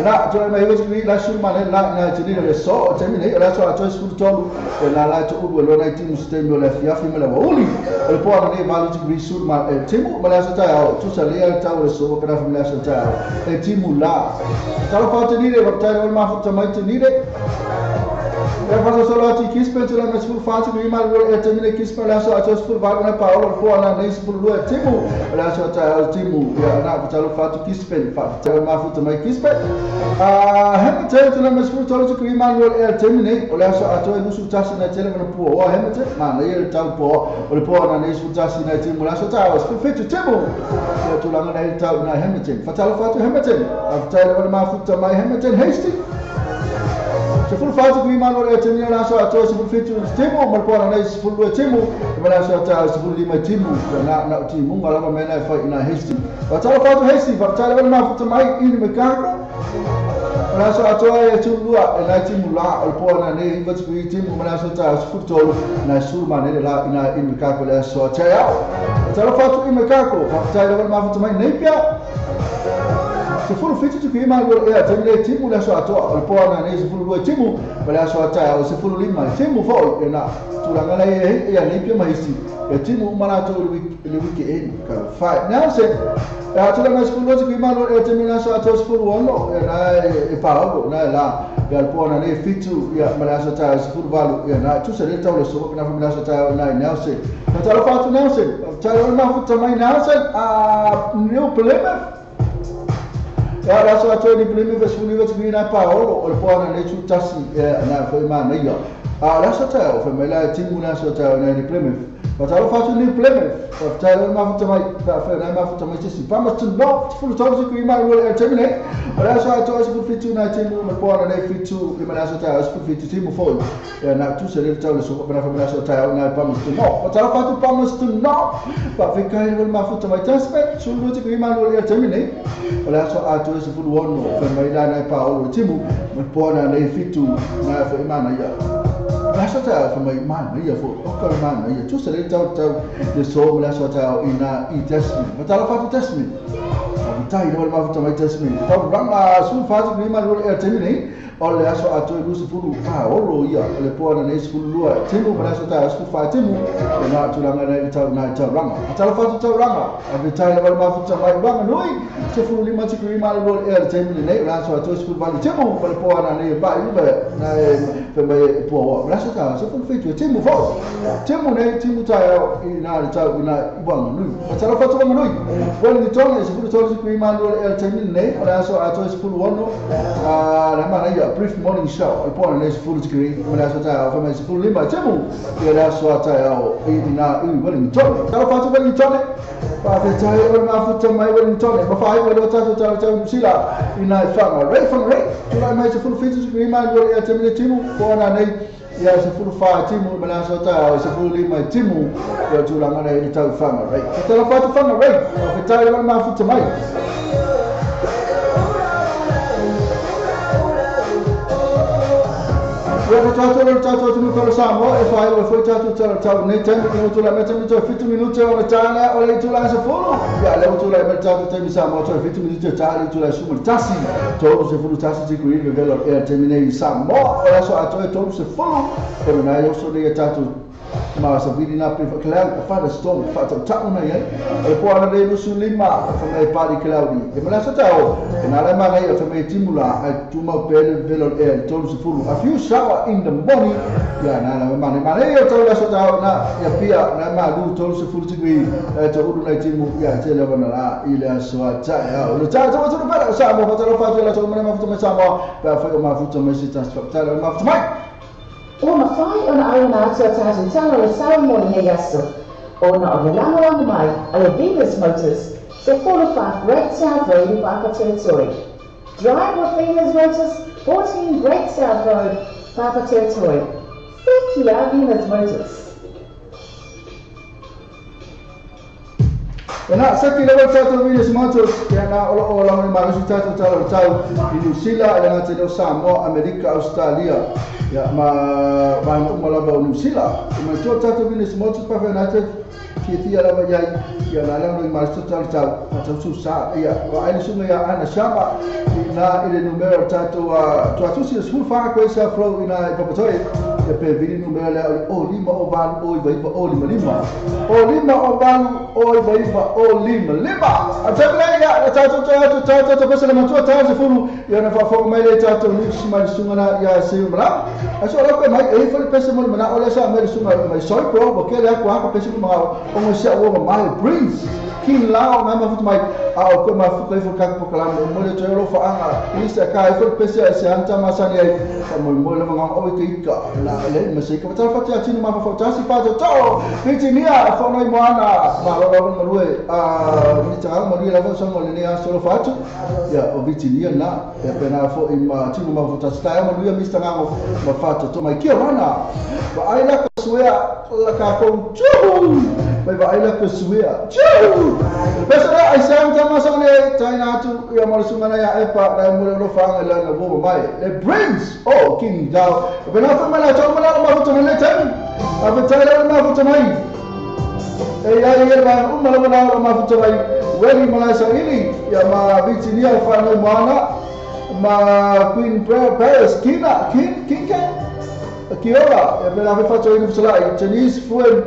na to mai wes kri la sur mane la na tini le so temi ne la so a to sku to na la to u lo na timu sistema la fia fi me la uli le po na ne malu kri sur ma timu ma la so ta tu sa le ta o so ka fa me la so ta timu la ta lo fa tini le va ta ma fa ta mai tini le ya fa so la ti kis pe la ma sul fa ti mi ma lo temi ne kis pe la so a to sul va na pa o po na ne sul lo timu la so ta timu ya na ta lo fa ti kis pe fa ta ma fa ta mai kis pe Hamilton na mas fruto lo que Emmanuel terminei olha só a tua iluso taxa na tele na po o Hamilton na ele tal po o po na ne su taxa na tele olha só tá os perfeito temo eu tô lá na ele tal na Hamilton fatalo fato Hamilton after o ma futa mai Hamilton hasty se for fato que Emmanuel terminei olha só a tua su perfeito temo mas po na ne su full temo olha só tá su full lima temo na temo wala ma na fa na hasty fatalo fato hasty fatalo ma futa mai in mecânico na so atoa e tulua e na timula o pona ne but we timu na so ta futolo na surma ne la ina in kako le so tea tara fatu in kako fa ta ma fatu mai ne pia se for fitu tu kima lo e atende timu na so atoa o pona ne se fulu timu la so ta o se fulu lima timu fo e na tulanga na e ne pia mai si e timu mana to le weekend ka fa na se tula mas fulu ki malo e termina so atos fulu ono na e pago na la ya pona ne fitu ya mala so ta fulu valu ya na tu se le tawle so na famila so ta na nelse na tala fatu nelse ta na futa mai nelse a new problema ya la so ato ni problema ve fulu ve na paolo o pona ne tu tasi na foi ma meia a la so ta o famila timu na so ta na ni problema Fatalo fatu ni problema. Fatalo ma futa mai na ma futa mai si pa ma tu no fulu tawse ku ima wo terminate. Ora so ato as ku fitu na timu ma pona na fitu ima na so ta as ku fitu timu fo. Ya na tu se le tawle so pa na fa na so ta na pa ma tu no. Fatalo fatu pa ma tu no. Pa fe kai wo ma futa mai taspe su lu ku ima wo terminate. Ora so ato as fulu wono fa mai na pa o timu ma pona na fitu na fa ima na ya. Rasa ta fa mai man ya fo o ka man ya tu se le tau de so la so ta ina I tasmin matala fa tasmin tai do ma fa mai tasmin ta ranga su fa ni ma ro terminate o le aso ato lu su fulu fa o ro ya le po na ne su fulu timu ma so ta su fa timu na tu ranga na ta ranga matala fa ta ranga a tai do ma fa mai ranga noi se fulu ni ma ti ku ma ro terminate la so ato su fa timu pa le po na ne ba yu ba na fa mai po la so ta so fu fitu timu fo timu ne timu ta ina ibang lui matala fa ta lui wala ni tona se fulu tona ku ma ro terminate la so ato su fulu wono na ma na brief morning show il pone ne fulu screen ma so ta fa me fulu lima temu e la so ta ina wala ni tona ta fa ta ni tona fa fe ta ma futa mai wala ni tona ma fa wala ta sila ina fa ma right from right tu la mai se fulu fitu screen ma ro terminate temu pona ne ya se fulu fa timu ma so ta se fulu lima timu ya tu la mana ni ta fa ma right ta la fa ta ma right fa ta ma futa mai Io faccio tu per Samo e fai o foi tu nei tempi che tu la metti in 20 minuti o tana o le tu la se fulo ya le tu la metti tu tempi Samo cioè 20 minuti tana tu la su tassi todo se fulo tassi di qui che vedo e terminei Samo ora so a todo se fulo per na io so de tatu ma sa vidi na per cloud fa da storm fa ta una ye e poi alla dei su lima fa mai pari cloudi e me la sa tao e na la ma ga fa mai timula a tu ma per velo e todo se fulo a few shower in the morning ya na la ma io to la sa tao na ya pia na ma du todo se fulo ti to udu na timu ya te le bana la ile so ta ya lo ta to fa sa mo fa to fa la to ma fa sa mo fa ma fa ma si ta ta ma fa mai O na whai o na aina atua tātou tala le saramoni hei aso. O na o le langaranga mai a le Venus Motors se 45 Great South Road in Papa Territory. Drive with Venus Motors, 14 Great South Road, Papa Territory. Thank you, Venus Motors. Na saki level tatu Venus Motors ya na o la mai maru tatu tau di New Zealand ya na te do Samoa Amerika Australia ya ma ba mo la ba New Zealand ma to tatu Venus Motors pa fa na te Kia lava yai ia la la no mai tuta tau tau su sa ia wa ai sunga ia ana shamba na ile numero tatu tu atusi sul fa ko sa flow ina papatoi e pe vini numero la o lima o van o vai pa o lima o van o vai pa o lima atabla ia tatu ko sa ma tu tatu fulu ia na fa fo mai le tatu ni mai sunga na ia se mra aso la ko mai e fo pesa mo mana o la sa mai sunga mai soi pro ko ke la ko ha pesa mo o mo sa o mai brings kin lao mai ma mai au ko ma fu ko ka ko kala mo le tero fa anga isa ka fo pesa se anta ma sa ni mo le ma o ke ka la le ma se ka ta fa ta tin ma fa ta si pa to piti nia fa no mo ana ma lo lo mo le ni ta mo le la fa so mo le nia solo fa tu ya o piti nia na e pena fo i ma tu ma fa ta sta mo le mi sta ngo ma fa to mai ki rana ba ai la ko suya la ka ko chu mai ba ai la ko suya chu pesa ai sa anta ma sa le taina tu ya mo sunga na ya e pa da mo lo fa la na bo mai le brings oh king dao pena fa ma la to ma la ma to le tan a tayla ma fa mai e ya ye ba umma la ma fa mai weli ma sa ili ya ma biti ni al fa no mana ma Queen Paris kina kin Kiola, e pena fa to in salai Chinese fuen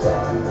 Pasal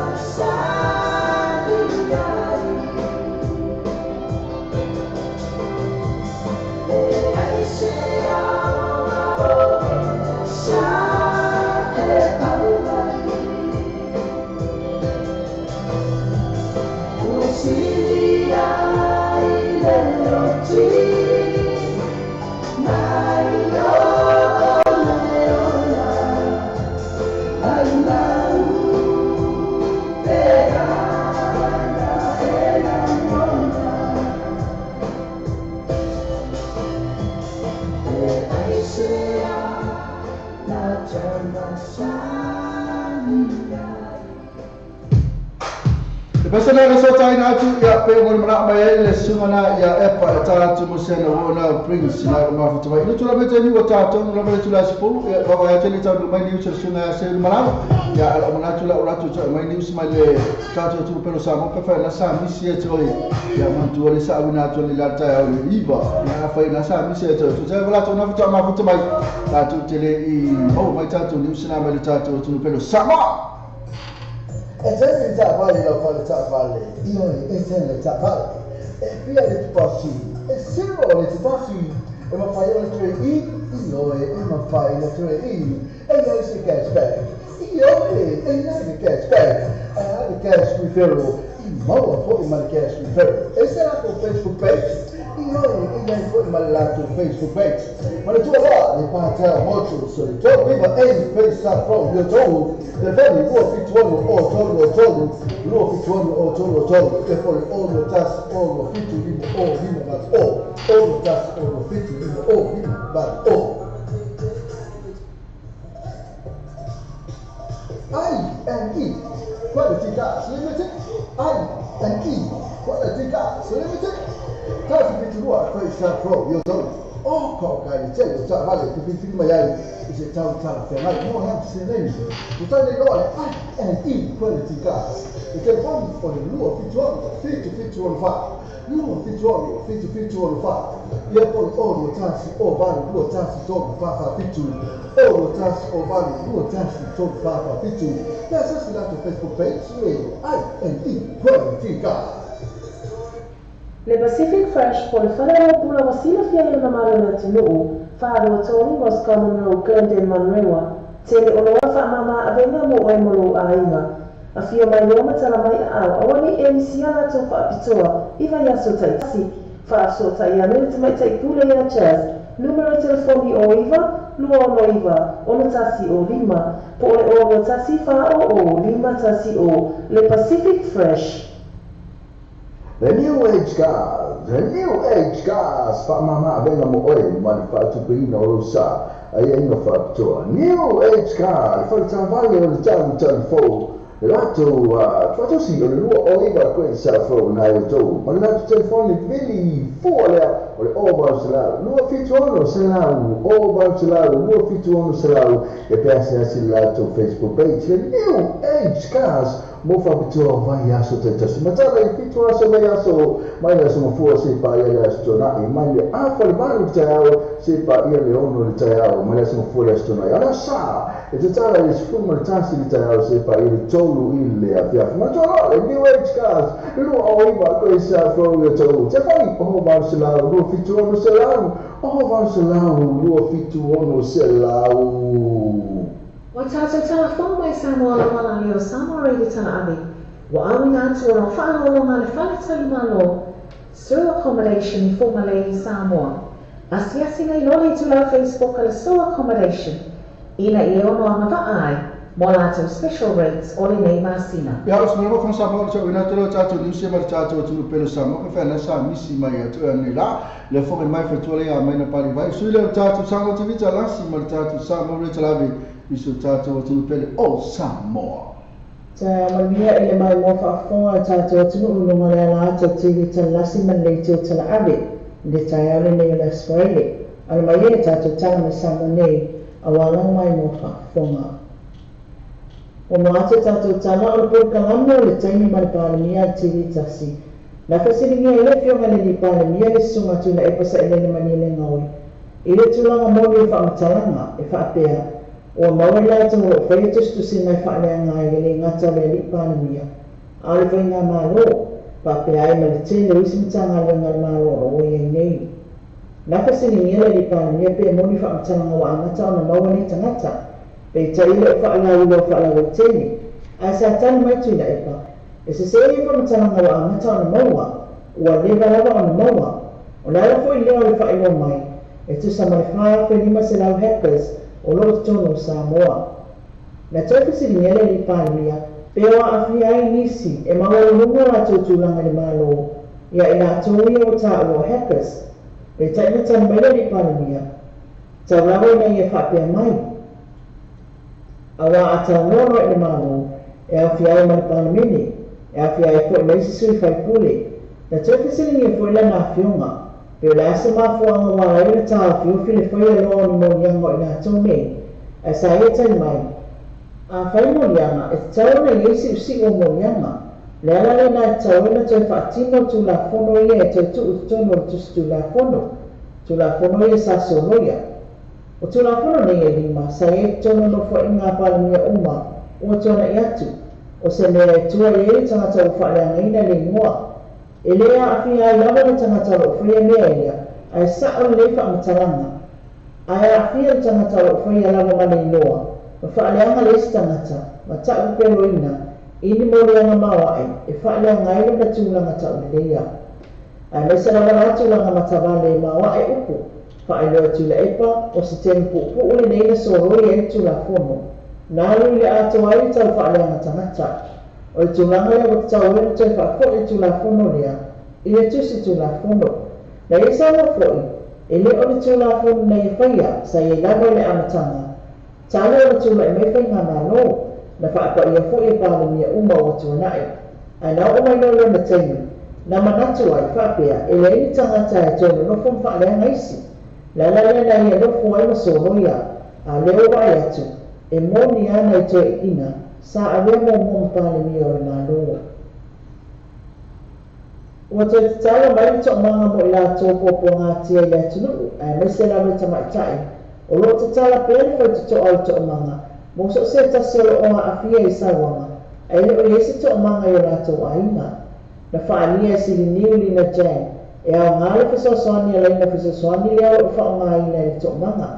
na sa tayo na ito, ya pero mana may lesumana ya epa ta tu musena wona prince na mafuta mai. Ito labe tani wata to labe tula sipo ya baba ya tani ta mai ni user sunga se mana ya ala mana tula ora tu mai ni usmale ta tu pero sa mo ka na sa misi to ya man tu ori sa wina to la ta ya iba ya fa na sa misi to sa wala to na futa mafuta mai ta tu tele I mo mai ta tu ni usna mai ta tu pero sa mo E se già vale la qualità vale, io e se le vale, e via le passi, e se non le passi, e ma fai le 3 io e ma fai le 3 e non si cash back. Io e non si cash back. I cash referral, ma poi ma cash referral. E se la con Facebook page, io e non poi ma la con Facebook page. Ma le tue va, le parte molto, so le tue prima e pensa proprio io the very law fit one or told, law fit one or told, therefore all the tasks all fit to him all him but all the tasks all fit to him all him but all. I and E, quality cars limited. I and E, quality cars limited. Task fit to work for yourself from your told. Oh, coca, you tell you, vale, to be in my eye. Is a town family. No one has to say anything. You tell the Lord, I and E quality cars. You can one for the law of fit to fit to 1 5. You fit to fit to 1 5. You have all your tasks, all value, your tasks, talk 5 fit to all your tasks, all value, your tasks, talk 5 fit to. That's just like the Facebook page. I and E quality cars. Le Pacific Fresh por whanau pula wasila fia na marana tunu whaarua tōni was Common Road Glendale Manrewa tele o loa wha mama avenga mo oe molo a inga a fia mai loma tala mai a au awani e misiana tō whaapitoa iwa yaso tai si whaaso tai anu te mai tai pule ia chaz numero telefoni o iwa lua ono iwa ono tasi o 5 po ole ono tasi wha o 5 tasi o Le Pacific Fresh. The new age cars, fa mama avenga mo oi, ma fa tu pino lo sa, ai no fa to. New age car, fa travaglio il telefono, lato fa si lo oi va quel telefono na to, ma lato telefono veli fuori, o va sala, lo fittono sala, o va sala, lo fittono sala, e pensa si lato Facebook page, new age cars. Mo fa bitua vai aso te tasi matala I fitua so mai aso mai aso mo fua se pa ia aso na I mai a fa mai te ao se pa ia le ono te ao mai aso mo fua aso na ala sa e te tala I fuma tasi te ao se pa ia tolu ile a fia ma tola e new age cars lo o iba ko isa fo ia tolu te fa o ba se la lo fitua no se la o ba se la lo fitua no se la Wa tātou tala whau mai Samoa la wala leo Samoa reidi tala ame. Wa awi ngā tua no whaano longa le whanatau malo Sue Accommodation I Whongalei Samoa. Asiasi ngai lole tu lau Facebook ala Sue Accommodation. Ina I ono anga vaai mo lātou special rates o le nei māsina. Ya os mero fon Samoa o ina tolo tātou ni se mar tātou tu pelo Samoa ka whana sa misi mai atu ani la le fo mai fetole a mai na pari vai sui le tātou Samoa te vita la si mar tātou Samoa re talavi iso tātou tu pelo o Samoa. Ta mamia ele mai mo whaafonga tātou tunu ulunga le ala ata tiri talasi man le teo tala ave le taiare nei la Australia. Ala mai e tātou tala me sama nei awala mai mo whaafonga. O moate tātou tala o le pōkalama o le taimi ma le pālemia tiri tasi. Na whasiringia ele fionga le li pālemia le sunga tu na epasa ele le mani le ngaui. I le tulanga moni e whamatalanga e whaapea. o mawala tau o whai tustu si mai whaelea ngai ele ngata le li pānumia. Ale whai ngā mālo, pape ai ma le tēne isi mitanga le ngai mālo o iei nei. Naka sini ngele li pānumia pe moni whaamtanga wa angata o na maua ni tangata, pe taile o whaelau ilo whaelau o tēne. Ai sa tanu mai tui na epa, e se se e whaamtanga wa angata o na maua, ua lewa lava o na maua, o na ala fwoi leo le whaelo mai, e tu sa mai whaa whenima se lau hackers, o lo tono Samoa. Na toka siri ngele li pānumia, pe o awhi ai nisi e maua lunga la tūtūlanga ni mālo, ia i nā tōia o tā o hackers, pe taina tani maila li pānumia, tau lawe nei e whapea mai. Awa a tau ngoro e ni mālo, e awhi ai mani pānumini, e awhi ai fo e meisi sui whai pule, na toka siri ngi e fo ila nā whiunga, pe o la asa mafuanga wā e na tāu whiuwhi le whaia loa ni mōnianga i nā tōnei, e sa e tani mai. A whai mōnianga, e tau na iesi usi o mōnianga, le ala le nā tau e na toi whaatino tū la whono ia e toi tu tono o tusi tū la whono, tū la whono ia sa sonoia. O tū la whono nei e lima, sa e tono no wha inga pālimia uma, ua tona i atu, o se mea e tua e eri tangata o whaaleanga ina le ngoa. E lea a fi ai lava le tangata o whaia mea ia, ai sa o le whamatalanga. Ai a fi ai tangata o whaia lava mane inoa, ma whaaleanga le isi tangata, ma taku pero ina, ini mōreanga mawai, e whaaleanga ilo na tūlanga tau lea. Ai mesa lava la tūlanga matawale mawai upu, whaelua tūla epa, o se tempu upu ule neina soroi e tūla whono. Nālu le ato ai tau whaaleanga tangata. O i tūlanga lea wata tau wena toi whaafo i tūla whono lea, i le tusi tūla whono. Na i sa wafoi, e le o le tūla whono na i whaia, sa i lava le amatanga. Tāle o le tūla i mei whai ngā mālo, na whaapa i a fo i pālimia uma o tuanai. Ai nā o mai no le na teimi, na manatu ai whaapea, e le ini tangata e tono no fum whaaleanga isi. La la le na i a nofo ai masohoia, a leo vai atu, e moni ana i toi ina, sa a lemo mō pālimia o ngā loa. Ua toi te tala mai to manga mo i la tōpō po ngā tia i atu nuu, ai mai se lawe tamaitai, o lo te tala pēne whai te to au to manga, mo so se tasi o a awhia i sawanga, ai le o iesi to manga i o rātou ainga. Na whaania e sili niuli na jan, e au ngāle whasosoani a leina whasosoani lea o whaonga ina i to manga,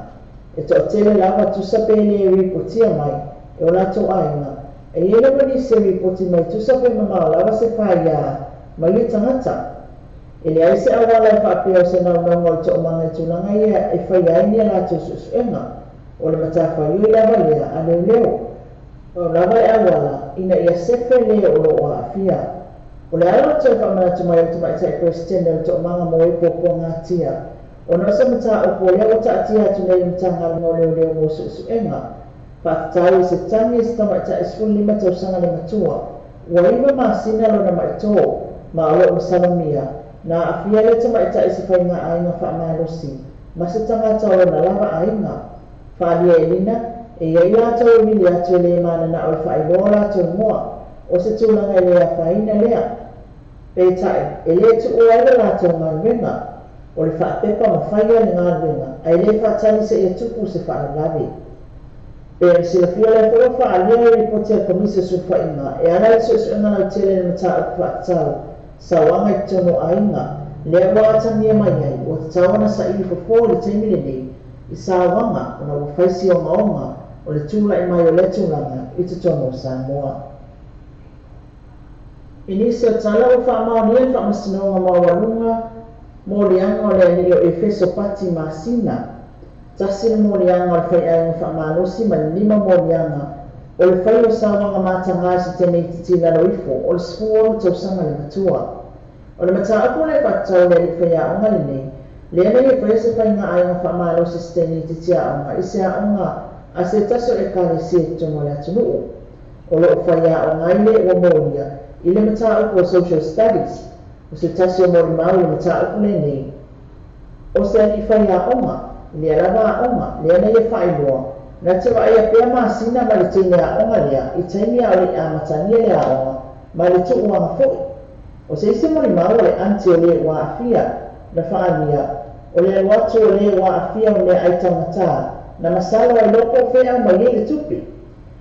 e to tele lava tusa pēne e ripotia mai, e o rātou ainga, e ina mani se ripoti mai tusa pēne mamau lava se whaia, mai i tangata. E le aise awala e whaapea o se naunanga o to manga i tūlanga ia e whaiaini a rātou susuenga, o le matawha yui lava lea a leo leo. O lava e awala, ina ia sefe leo o lo a awhia. O le ala toi whamanatu mai o te mai tai presidente o to manga mo e popo ngā tia. O nosa mata o po leo ta atia atu nei mtanga no leo leo mo susuenga. Whaatau i se tangi e se tamai tai skuli lima tau sanga le matua. Ua iwa maa sina lo na mai tō, ma alo o salamia. Na awhia le tamai tai se whai ngā ainga whaamalosi. Ma se tangata o na lava ainga. Whaalia e lina, e iei lātou e mili atu e le mana na o whaeloa lātou moa, o se tūlanga e lea whaina lea. Pētai, e le tu o aira lātou ngā ringa, o le whaapepa ma whaia ni ngā ringa, a le whaatani se ia tupu se whaalavi. Pēr sila fia le whua whaalia e ripotia komisa su whainga, e ana i su ngana o tele ni mata o whaatau, sa wanga i tono ainga, lea wātania mai ai, o te tawana sa ili fofo le teimile nei, i sa wanga o na wawhaisi o maonga o le tūla i mai o le tūlanga i te tono Samoa. I nisi o tala o whaamaonia whaamasinoanga mawalunga mō lianga o le ani o Efeso pati masina. Tasina mō lianga o le whai ainga whaamalosi ma lima mō lianga o le whai o sa wanga mātanga si tēnei titi lalo ifo o le spuono tausanga le matua. O le mata apu le whatau le li whai a onga le nei, le ana i whai se whai ngā ainga whaamalosi si tēnei titi a onga, i se a onga a se taso e kare si e tono le atunuu. O le o whai a onga i le ua mōria, i le mata apu o social studies, o se taso mōri mau le mata apu le nei. O se ani whai a onga, le alava a onga, le ana i whai loa, na te wai a pia māsina ma le tine a onga lea, i taimi a le a matania le a onga, ma le tu uanga fōi. O se isi mōri mau le anti o le ua a fia, na whaania, o le watu o le ua a fia o le aitangata, na masalo ai loko fea mai le tupi.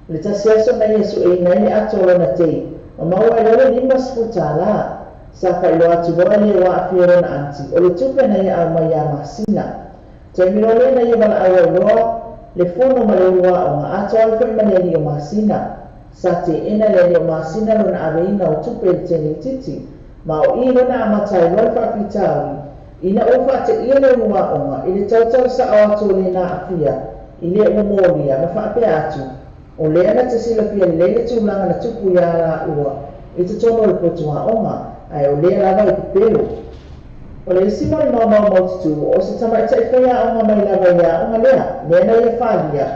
Le tasiaso na Yesu e ina le atolo na tei. O maua e lole lima sputala. Sa ka ilo atu roa le wa afiero na anti. O le tupe na ia au mai a masina. Te mirole na ia wala awa iloa. Le fono ma le ua o nga ato alfa ima le li o masina. Sa te ina le li o masina lona aveina o tupe le teni titi. Ma o i lona amatai roa whakitawi. Ina ofa te ia le ua o nga. I le tautau sa o atu le na afia. I le umoria ma whape atu. O le ana te sila pia le le tūlanga na tupu ia la ua. I te tono le potua o nga. Ai o lea lava i pepelo. O le isi mori mau maututu, o se tama i taifaya o nga mai lava ia o nga lea, lea na ia whalia.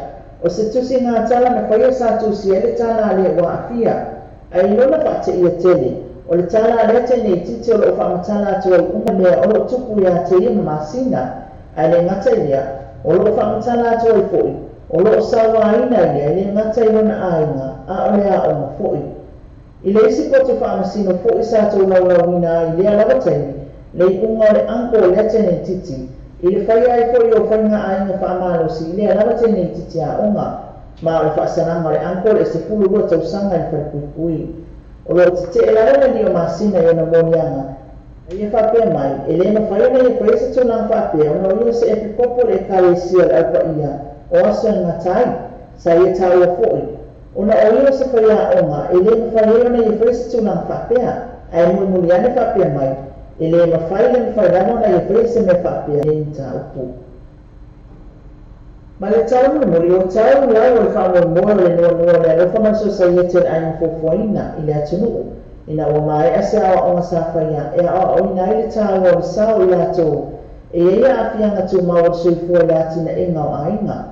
O se tusi ngā tala na whaia sa tusi e le tala lea ua afia. Ai lona whaate ia tele. O le tala lea te nei titi o le o whaamatala atu ai unga lea o lo tupu ia te ia masina. Ai le ngata ia, o lo o whaamatala atu ai fōi. O lo o sawa aina ia, le ngata i lona ainga, a o lea o nga fōi. I le isi potu whaamasino fōi sa tau laulawina i lea lava taimi, le unga le anko o lea tene titi. I le whaia ai fōi o whainga ainga whaamalosi i lea lava tene titi a unga, ma o le whaasananga le anko le se fulu rua tau sanga i whaipui. O lo te e lalana li o masina i ona monianga. E ia whapea mai, e le na whaia na ia whaisa tūnang whapea, ona ia se epi popo le kare sia le alpa ia, o aso ngā tai, sa ia tau o fōi. Ona o ia se whaia onga, e le na whaia ona ia whaisa tūnang whapea, ai mui ane whapea mai, e le na whaia na whairano na ia whaisa me whapea e nita upu. Ma le tau muri o tau lau le whaamua mua le nua le alofa manso sa ia te ai mfofoina i le atunuu. Ina ua mai ase awa onga sa whaia, e awa o ina i le tau o le sao i lato, e ia afianga tu maua soifua le atina e ngau ainga.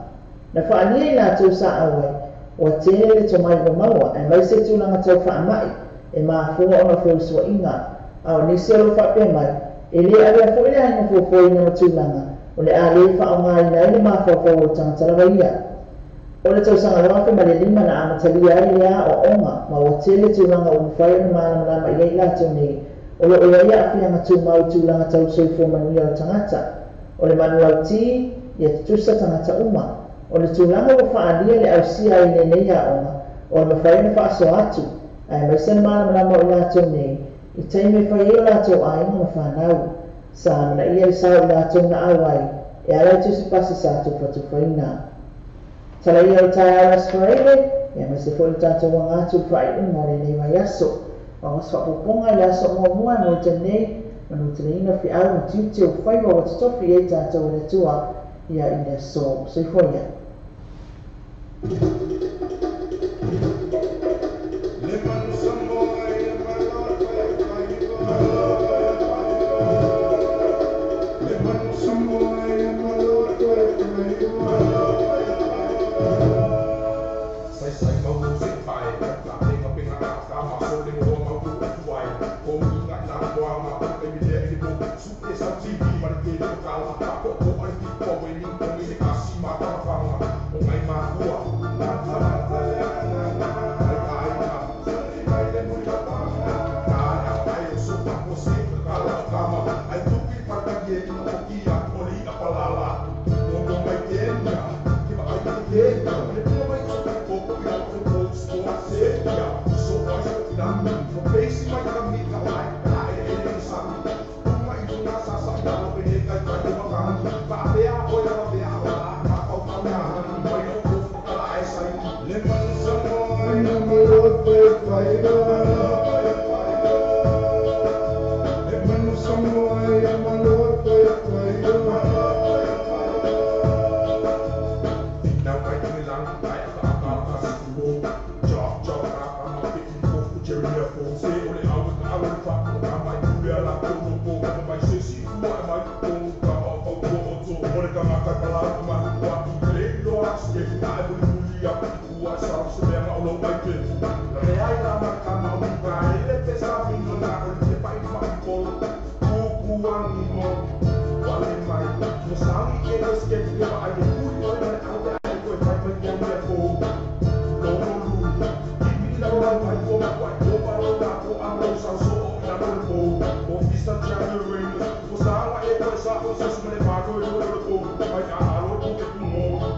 Na whaania i lato sa awai, o tene le tomai o maua, e mai se tūlanga tau whaamai, e maafua ona whausua inga, au nisi alo whapea mai, e le awea fwile hai mfofoina o tūlanga, o le a le whaonga i na ile mawhawhau o tangatarawa ia. O le tausanga loafe ma le lima na amatalia ai lea o onga, ma o tele tūlanga o mwhai o mana i ei lato nei, o le oia ia afianga tū mau tūlanga tau soifo manuia o tangata. O le manuau ti, ia tutusa tangata uma. O le tūlanga o whaalia le ausia i ne nei a onga, o le mwhai o whaaso atu, ai mai sen mana o lato nei, i teime whai o lato a inga ma whanau. Sa na ia i sao lato na awai, e ala tusi pasi sa tu whaina. Tala ia o tai aras whaere, ia mai se fwoi tato wa ngātu whai unga le nei mai aso. Wangas whapoponga i aso mua mo te nei, manu te ina fi au na tiuti o whai wa wata tofi e tato o le tua, ia i le so. Se fwoi ia.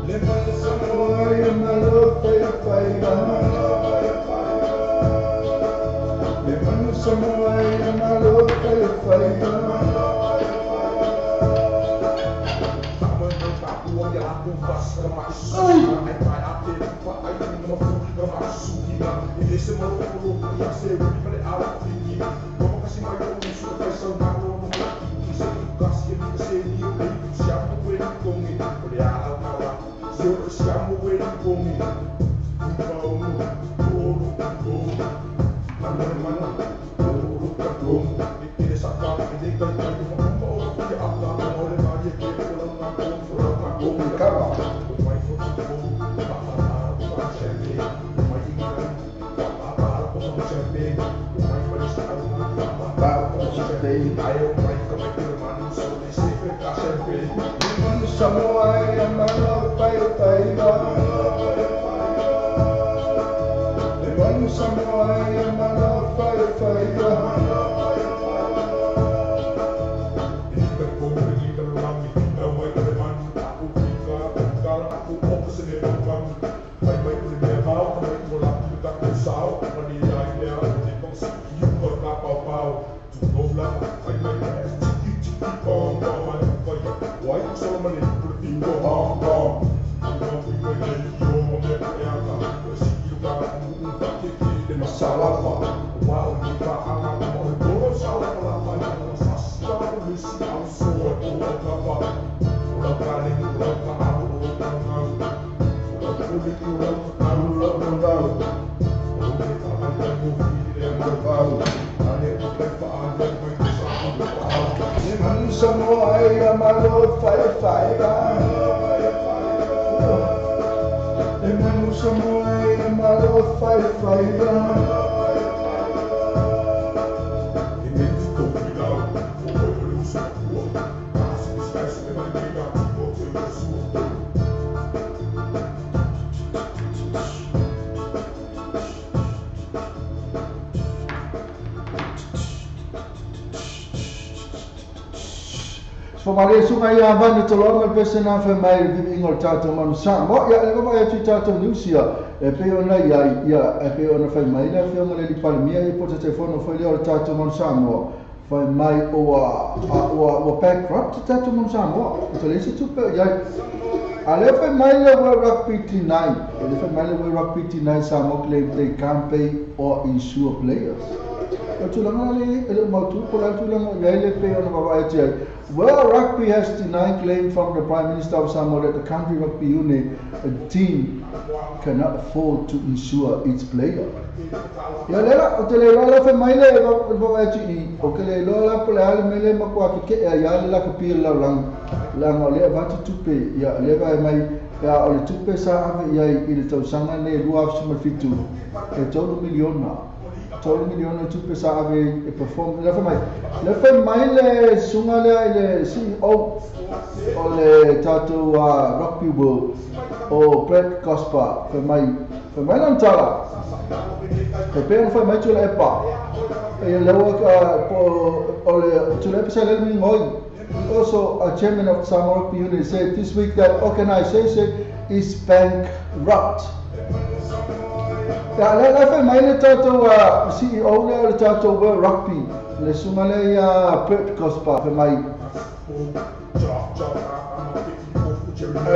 Let Samoa ia malo whai Pemari sungai yang banyak tolong bersama famai ingol tato manusia. Mak ya lepas ya cerita tato manusia. Peona ya peona famai na film le di palmia e porta telefono foi le tato manusia mo. Famai o bankrupt tato manusia mo. Então esse tu ya ale famai le rugby T9. Le famai le rugby T9 samo claim they can't pay or insure players. Tulang ali ele mau tu pulang tulang ya le peona baba ya. Well, rugby has denied claim from the Prime Minister of Samoa that the country rugby union team cannot afford to insure its player. Ya lela, otele lola fe maile ba ati okele lola pula mele makwa ke ya lela ke pil la lang ole ba tupe ya leva mai ya ole tupe sa ave ya ile tau sanga ne lua suma fitu e tolu miliona tu pesa ave perform lefa mai le sunga le CEO o le tato rugby world o Brett Cosper fe mai lan tala e pe foi mai tula epa e lewa o le tula pesa le mi ngoi also a chairman of Samoa Rugby Union said this week that organization is bankrupt. Ya le fa mai le tato CEO le tato World Rugby le sumale ya Brett Cosper fa mai.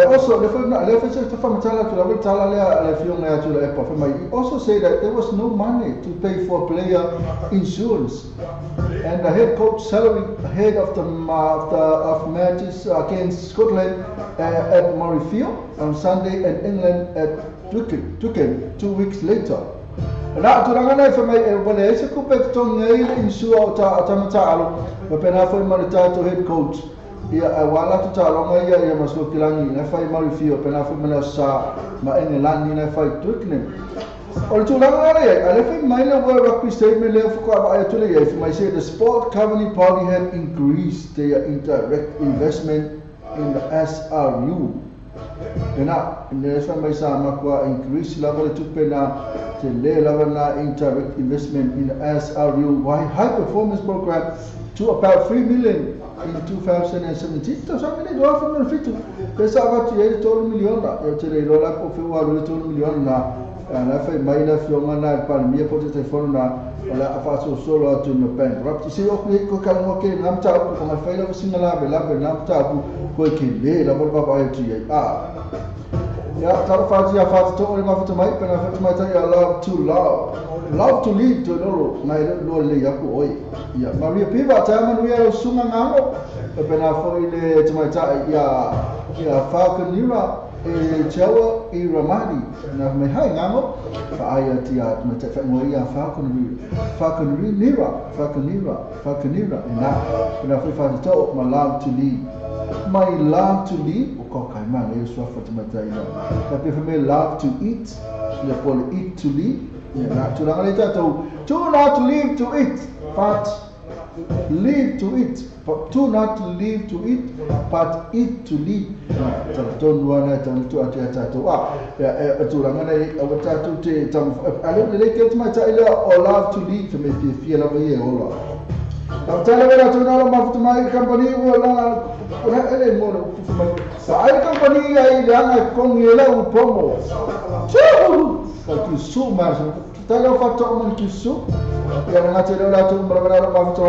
Also le fa matala to la tala le fiona ya to le pa fa mai. He also said that there was no money to pay for player insurance, and the head coach salary ahead of the matches against Scotland at Murrayfield on Sunday and England at Twickenham 2 weeks later. Na turanga na fa mai wala ese ko pet ton ngai insure ta mata ma pena fa mai to head coach ia wala to ta longa ia maso kilangi na fa mai fio pena fa mai sa ma England na fa Twickenham. Or turanga na ia ale fa mai le World Rugby statement le fa ko ba to le ia fa mai say the sport governing body had increased their indirect investment in the SRU. Kena investment by sama kwa increase level to pena to le level na indirect investment in SRU high performance program to about 3 million in 2017. So something they do from the fit to pesa about 8 million na ya tele dola ko fe wa 8 million na na fai mai na fionga na palimia po te telefono na ala afaso solo atu na bankrupt si o ko kala mo ke nam ta ko ma fai la singa la nam ta ko ke le la mo ba ba ti ya ta fa ya fa to o ma fa mai pena fa mai ta ya love to lead to no mai lo le ya ko oi ya maria piva ta manu ya sunga ngamo pena fo ile te mai ta ya fa ko nira e chawa I ramani na me hai ngamo fa ai tia me te fa mo ia fa ko nira na fa to my love to lead o ko kai man e so fa te mai ina ka pe fa me love to eat le pole eat to lead na tu na ngai to not live to eat but live to eat, but do not live to eat, but eat to live. Don't want to atu ya tu la ngana awata tu te tam ale le ke tuma ta ile or love to live to me feel la ye ola. Tam tala vera tu na ma futu mai company wala ora ele mo futu mai sa ai company ai danga con ele u pomo. Chu su mas tala fatto mo su ya na te la tu mara ma futu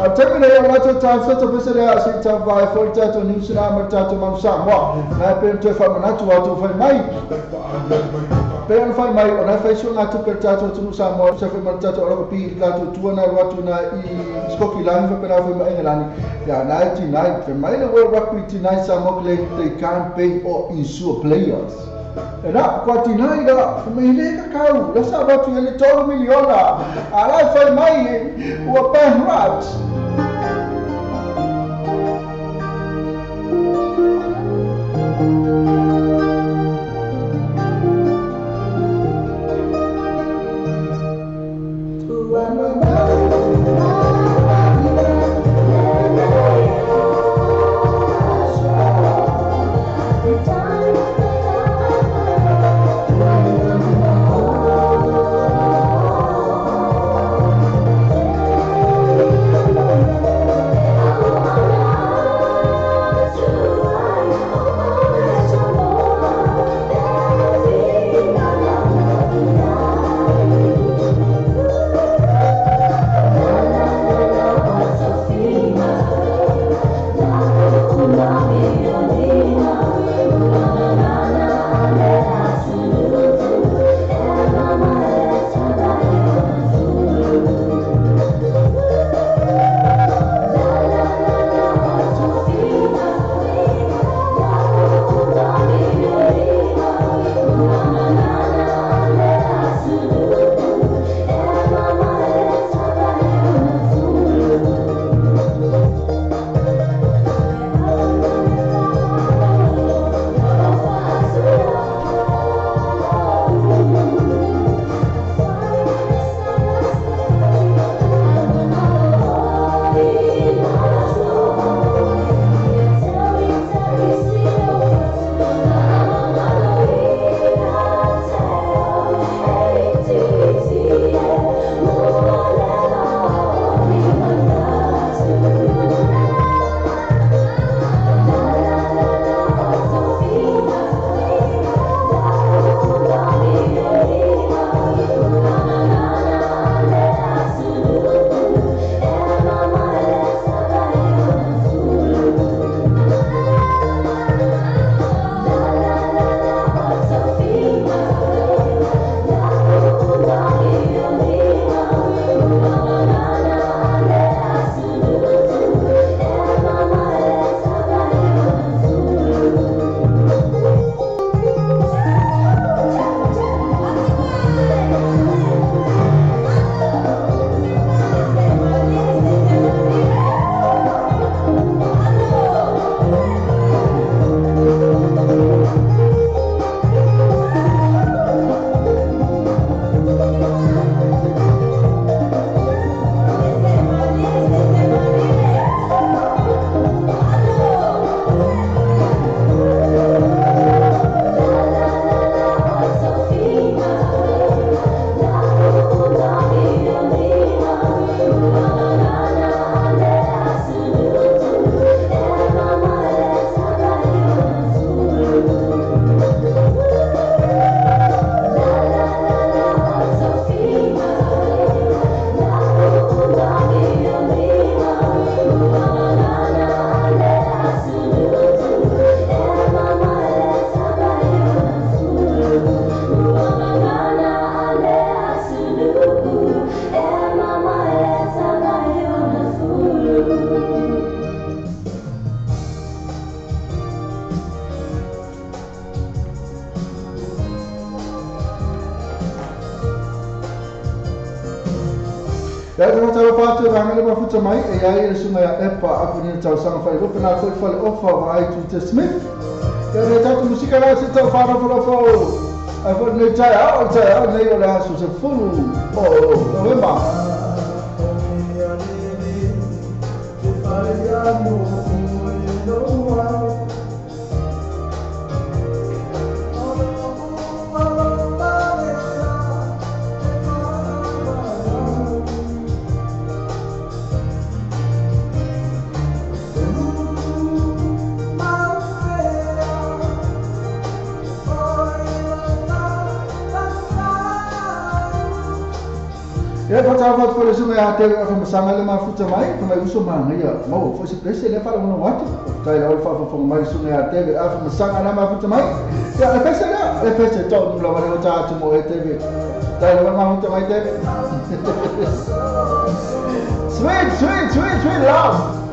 ai termine ya na tu ta futu pesere si ta vai forta tu ni sina marta tu man sa mo na per tu fa na tu fai mai per fai mai ona fai su na tu per tu sa mo sa fai marta tu ora pi ka tu na watu na I skoki lang fa per fai mai ngalani ya 99 per mai the world rugby tonight sa mo claim they can't pay or insure players. Era quatinai da família cacau, da sabato ele todo miliona. Ala foi mai o pen rat. Ya te tau pātua ranga le mafuta mai e ai e sunga ya epa apu ni tau sanga whai rupa nā koe whale ofa wa ai tu te Smith. Ya me tatu musika rā se tau whāra whalafo. Ai whai nei tai au nei o le asu se fulu o November. Ya pata apa por eso me ate a masanga le mafuta mai ko mai uso manga ya mo foi se pese le para uno watu tai la fa fa mai so me ate a masanga le mafuta mai ya le pese to no la ta tu mo ete tai la mafuta mai te sweet love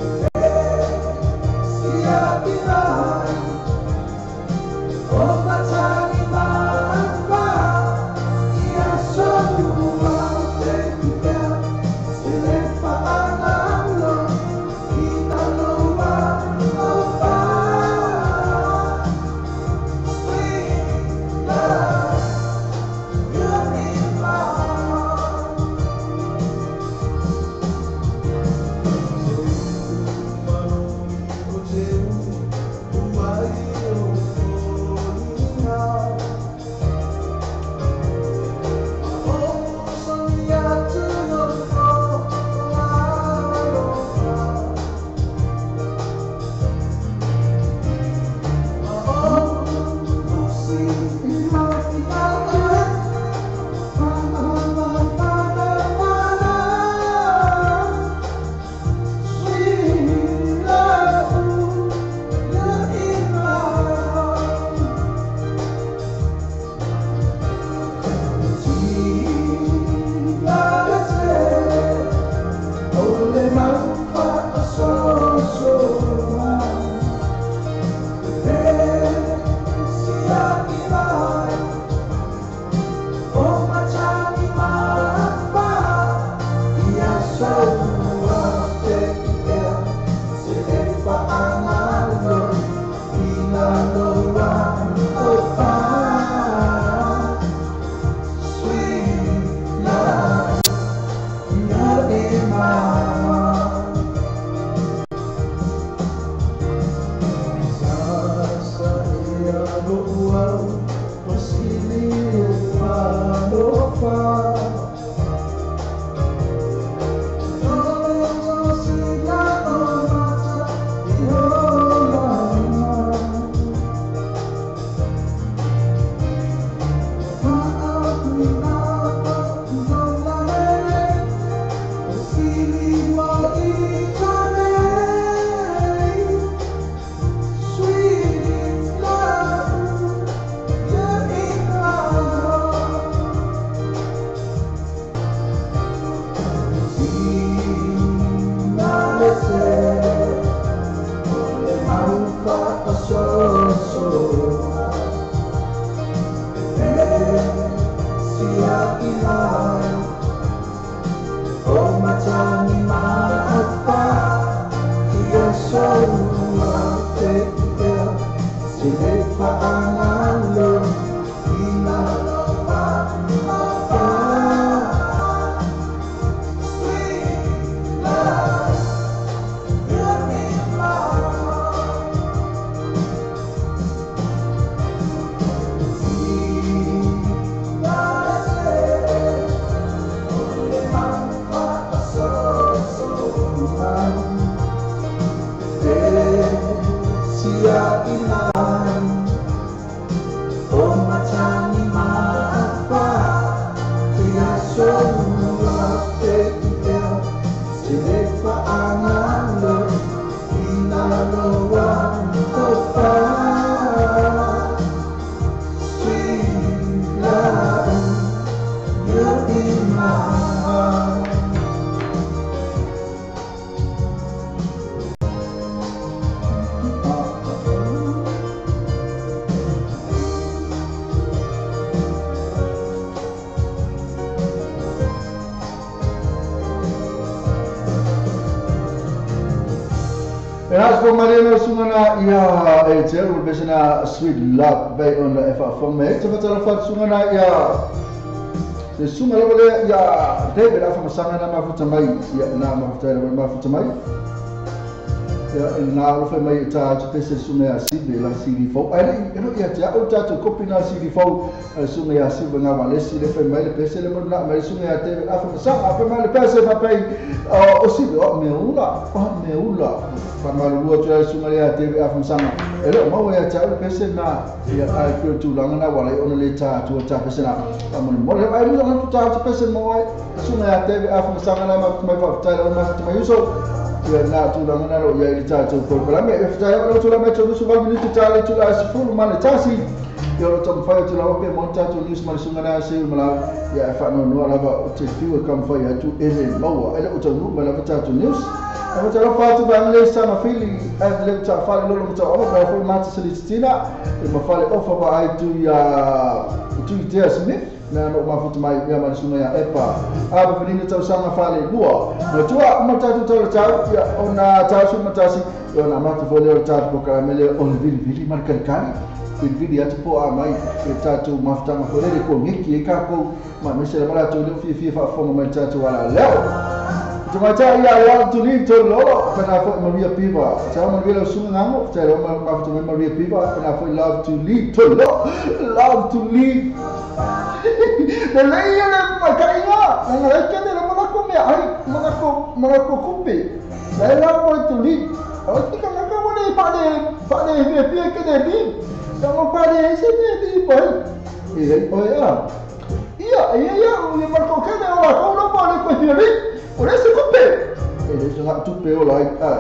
En as for Mariano sungana ia e te ru besena sweet love by on the fa from me te fatala fa sungana ia te sungana le ia David afa masanga na mafuta mai ia na mafuta na mafuta mai ia na lo fa mai ta te se sunga sibe la CD4 ai no ia te au ta copy na CD4 sunga sibe nga wale si le fa mai le pese le na mai sunga te afa masanga afa mai le pese fa pai o sibe o meula fa malu tu sunga ia te afa masanga ele mau ia ta pese na ia ai ko tu langa na wale ona le ta tu ta pese na amon mo le ai no ta pese mo ai sunga ia te afa masanga na mai fa ta le ma ta mai so ia na tu langa na ro ia ta tu ko la me fa ta ro tu la me tu su va minuti ta le tu la sifulu mane tasi ia ro tu fa tu la pe monta tu news ma sunga na se mala ia fa no no la va te fiu kam fa ia tu ele maua ele o tu ma la fa tu news a ta la fa tu ba le sa ma fili e le ta fa lo lo ta o ba fa ma ta selitina e ma fa le ofa ba ai tu ia tu te Smith na no mafuta mai ia ma sunga ia epa a ba fini tau sanga fale lua no tua ma ta tu tau ia ona ta su matasi ia na ma tu fole o ta po karamele on vili marcarcani il vidi atu po a mai e ta tu mafuta ma fole ko ngiki e ka ko ma me se la mala tu le fi fa fo ma ta tu ala leo tu ma ta ia want to leave to lo kana fo Maria Piva ta ma vela sunga ngamo ta lo ma mafuta Maria Piva kana fo love to leave to leave the lei le makainga na ngai ke le mona ko me ai mona ko kupi la la mo tu li o ti ka na ka mo nei pa de me pie ke de di ta mo pa de se ne di pa e o ia o le marco ke de o la ko no pa le ko ti ri o le se kupi e le so na tu pe o la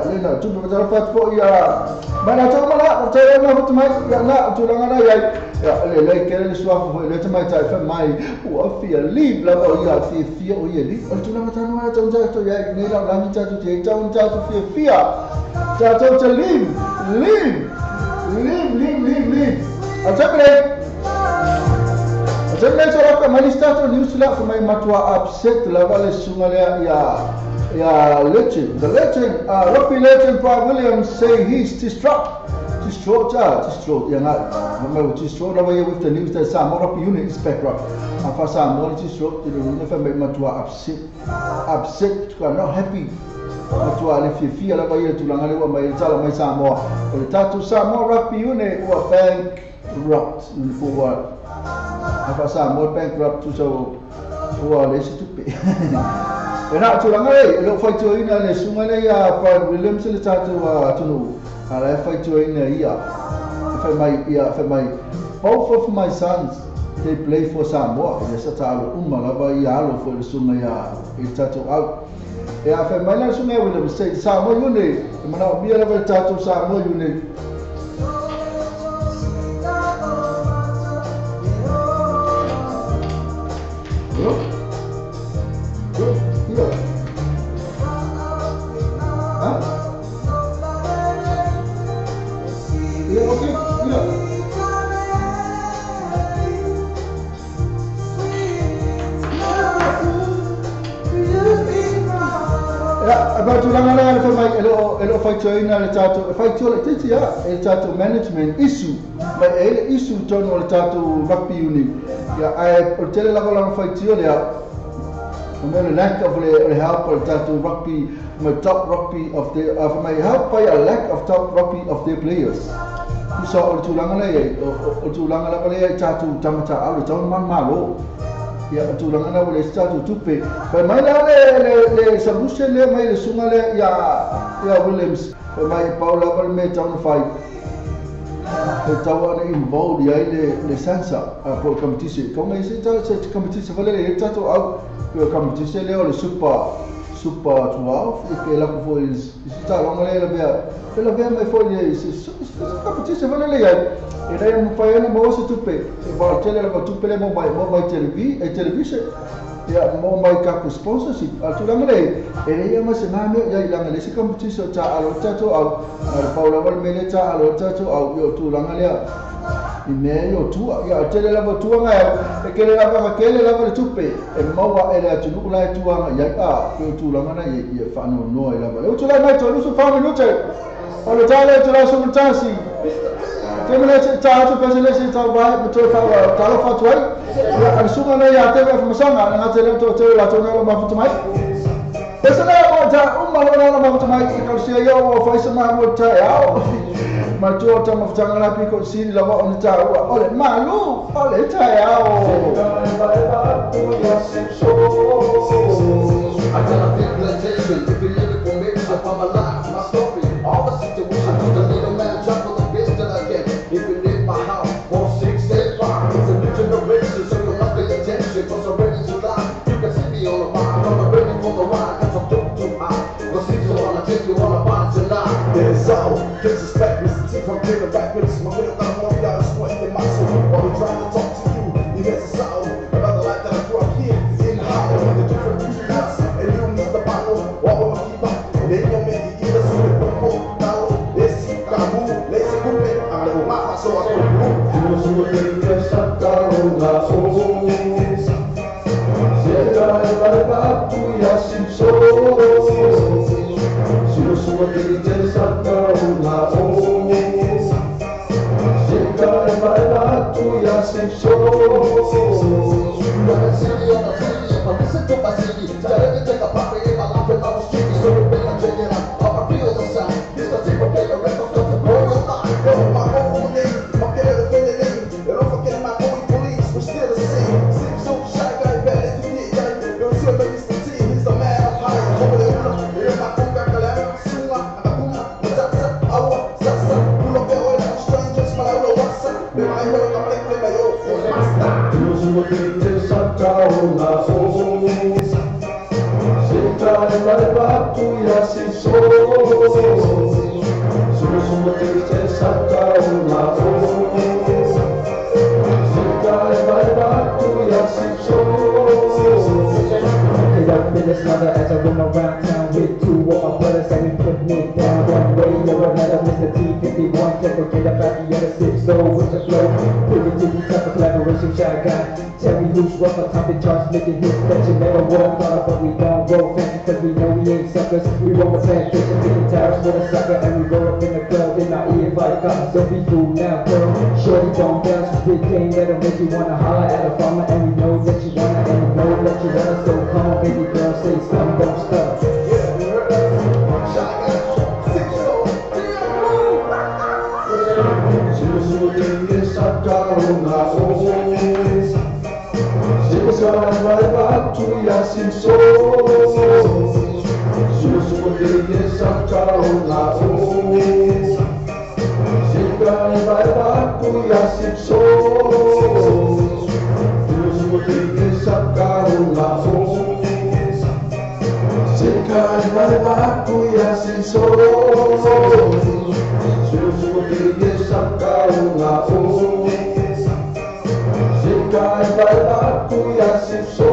le na tu pe ta fa fo ia mana ta mala ta na mo tu mai ya na tu la ngana ia ya le ke le so fo le mai ta fa mai o fia live la o ia fia o ia li o tu la ta no ta ja to ya ni la la ta tu te ta un ta tu fia ta to te live a ta bre so la mai sta to news la ko mai matua upset la vale sunga le ya legend the legend Robbie legend Bob Williams say he's distraught yang mau distraught away with the news that Samoa unit inspector apa Samoa distraught the room of a matua upset not happy matua le fia la vai tu langa le wa mai tala mai Samoa o tatu Samoa rugby unit wa bankrupt for apa Samoa bankrupt tu so wa le stupe ena tu langa le lo fai tu ina le sunga le ya pa Williams le tatu tunu ala fai tu ina ia fa mai both of my sons they play for Samoa e sa talo la vai alo for le sunga ya e tatu out e a fa mai la sunga Williams say Samoa unit mana bia la vai tatu Samoa unit about tulangana fa mai elo fai choina le tato fai chola titi ya el tato management issue mai ele issue tono le tato rugby unit ya ai portele la bola fai chola ya the lack of help or tato rugby my top rugby of the my help by a lack of top rugby of their players so tulangana pale tato tamata au tato man malo ya tulangana wale statu tupe fa mai la le solution le mai le sunga le ya Williams fa mai Paula pal me town fight e tawa ne involved ya le sansa for competition como ese competition vale le tato au competition le super 12 e che la foi sta longa le vea mai foi competition vale le e dai mo fai mo se tupe e va tele la tupe le mo mai television ya mo mai ka sponsorship al tu lamre e le ma se na me ya la le se competition ta al tato al Paula Valmele ta al tato au yo tu langale I mea o tua, ia o tele lava tua ngai, e kele lava ka kele lava le tupe, e maua e le atu nuku lai tua ngai, ia ke o tu langa na ia whanau noa i lava. E o tu lai mai tua lusu whanau minute, o le tale o tu lai sumu tasi, te mele se tātu pese le se tau vai, me tō whaua talo whatuai, ia an sunga nei a tewe whamasanga, nga te leo tō teo la tō nero mafuta mai. Pese lea o ta umalo nero mafuta mai, i kausia ia o whaisa maa mua tae ao, ma tua ta mafutanga la piko sini la wa on ta wa ole malu ole ta ya o I tell people attention if you live it for me I'm my life my story all the situations the little man jump for the best that I get if you live my house 4685 it's a new generation so you must pay attention cause I'm ready to lie you can see me on the mind I'm ready for the ride cause I'm too high the season wanna take you on a bond tonight there's all disrespect from giving back with my middle down on y'all sweating in my soul while we trying to talk to you. You miss us out about the life that I grew up here in Hollow. The different between us and you need the bottle. What will I keep up? Then you'll make it either so it won't go down. Let's see, Kamu, let's go back. I'm gonna go my so I can move. You know, so we're getting this shut down. That's all. Chega e vai dar tu e assim sou. Se eu sou aquele desadão lá, vai lá tu e assim sou. As I roam around town with two of my brothers and we put me down one way or another. Mr. T51 can't forget about the other six. So with the flow, put it to the type of collaboration shotgun. Tell me who's rough on top of charts, making hits that you never walk on. But we don't roll fancy cause we know we ain't suckers. We roll a plantation, picking towers for the sucker. And we roll up in the club in our E5 cars. Don't be fooled now, girl. Shorty don't bounce with big game that'll make you wanna holler at a farmer. And we know that you wanna, and we know that you wanna. So come on baby girl, say something, don't stop. Vai lá tu e assim sou. Jesus poderia saltar lá. Chega e vai lá tu e assim sou. Jesus poderia saltar lá. Chega e vai lá tu e assim sou. Jesus poderia saltar lá. Chega e vai lá tu e assim sou.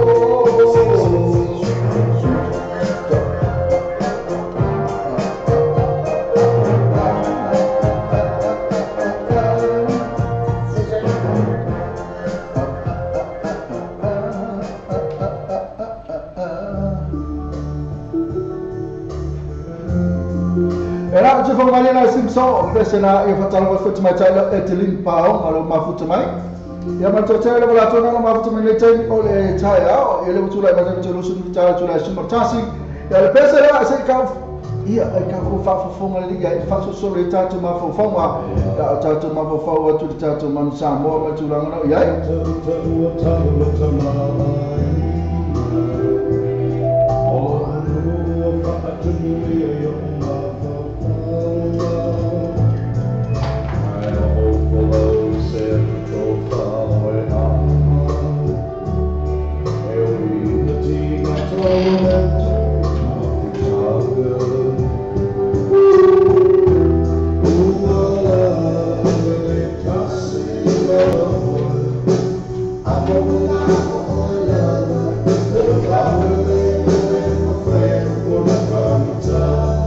Era je van Mariana Simpson, pesena e fatalo wat futu mai tailo etelin pao, alo mafutu mai. Ya matotele wala tona na mafutu mai nei o le taia, ele utu la mafutu telo sunu taia tula sumartasi. Ya le pesena se ka ia ai ka ko fa fonga le ia fa so so le tatu ma fo fonga. Ya tatu ma fo fa tu tatu man sa mo ma tu la no ia. I'm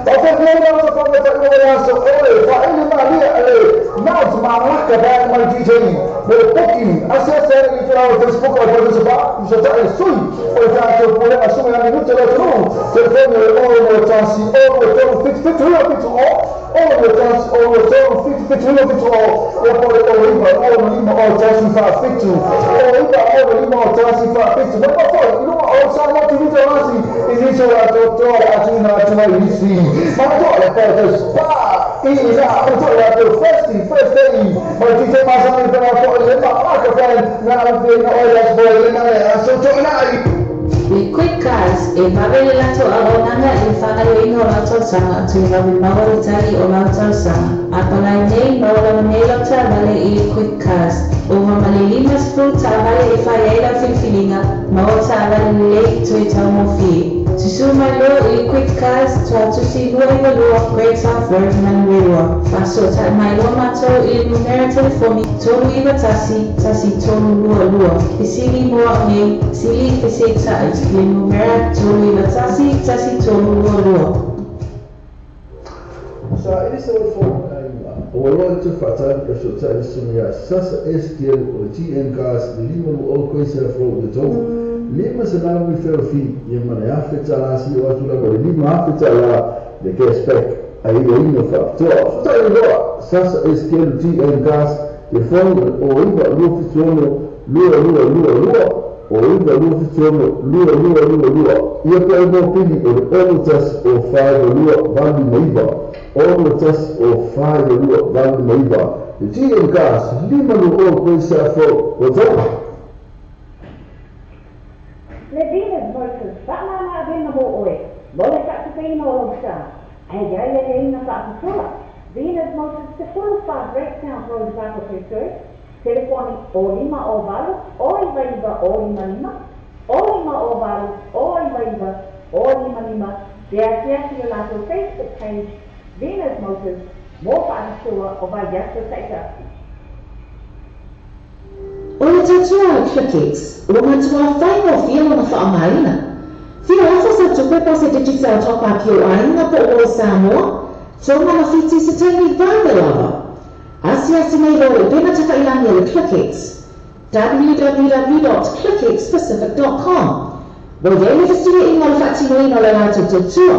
Talvez não dá para fazer essa olha, para ele malia ali, não marca vai mal DJ, o pouquinho, acessa ele para o Facebook para fazer isso, já está isso, ou já que eu vou assumir a minuto lá tudo, telefone ou o taxi ou o teu fit ou o taxi ou o teu fit ou o lima ou taxi para fit ou lima ou taxi para fit, mas pô, não ou só não tudo assim, existe o doutor atuna isso, mas olha para spa e já olha para first day, mas DJ mais ou menos para o lima marca vai na olha as boas na só tô lá. Le quick cars e mabele lato agonanga e whakario ino lato sanga tu i mawi mawari tari o lato sanga. Apalai nei mawala nei lota vale i quick cars. O mamale limas fru ta vale e whaeila filfilinga mawata vale lei tu i tau mofi. Tusu mai lo i quick cars tu atusi lua i lua Great South Road Manurua. Faso ta mai lo mato i numera telefoni tolu i batasi tasi tolu lua. Isili mua nei sili fisi tai. Le numera tolu i batasi tasi tolu lua. Sa ini sewai form Orang tu fatal kesulitan semua sasa STL o GM Gas lima o coisa flow de tom lima senang filfi yang mana afeta la si o tu la lima afeta la de que spec aí ainda factor so agora sasa STL GM Gas de forma o iba lu funciona lua o iba lu funciona lua e até o pini o outras o faz lua vale meiba all test of 5 lua vale meiba the GM Gas lima o coisa flow o tom Levinas voices, Batman Avena Boy, Bola Captain or Star, Agaya Fatula, Venus Moses, the full fast breakdown for the battle picture, Telephone Olima Oval, Oliva Olimanima, Olima Oval, Oliva Olimanima, the Asiatic Facebook page, Venus Moses, more fast tour of a just sector. Ora tatua critics, o matua whai o whia na whaamaina. Whia afa sa tupe pa se digital top up yo ainga po o Samoa, tonga na whiti se taimi vanga lava. Asia sinei rore pena taka ilangi le critics. www.criticspacific.com Wo yele fasiria inga le whatino ino le lato tutua.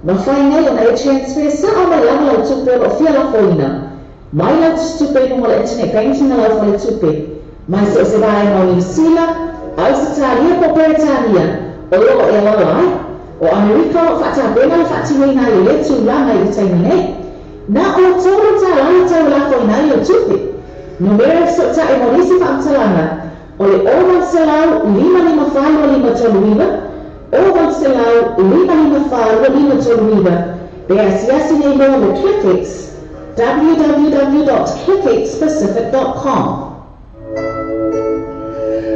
Ma whai nei o na e transfer sa o ma langa lau tupe o whia la foina. Mai lau tupe ino le internet banking na lau whale tupe. Mas se vai no New Zealand, Australia po Britania, o lo e lalai, o Amerika o fata bena fatiwe na le tu la na itaimene. Na o toro ta la ta la fo na yo tupi. Numero so ta e morisi fa mtalana. O le oval selau lima falo lima toluiva, oval selau lima falo lima toluiva. Be asiasi nei lo le critics. www.criticspacific.com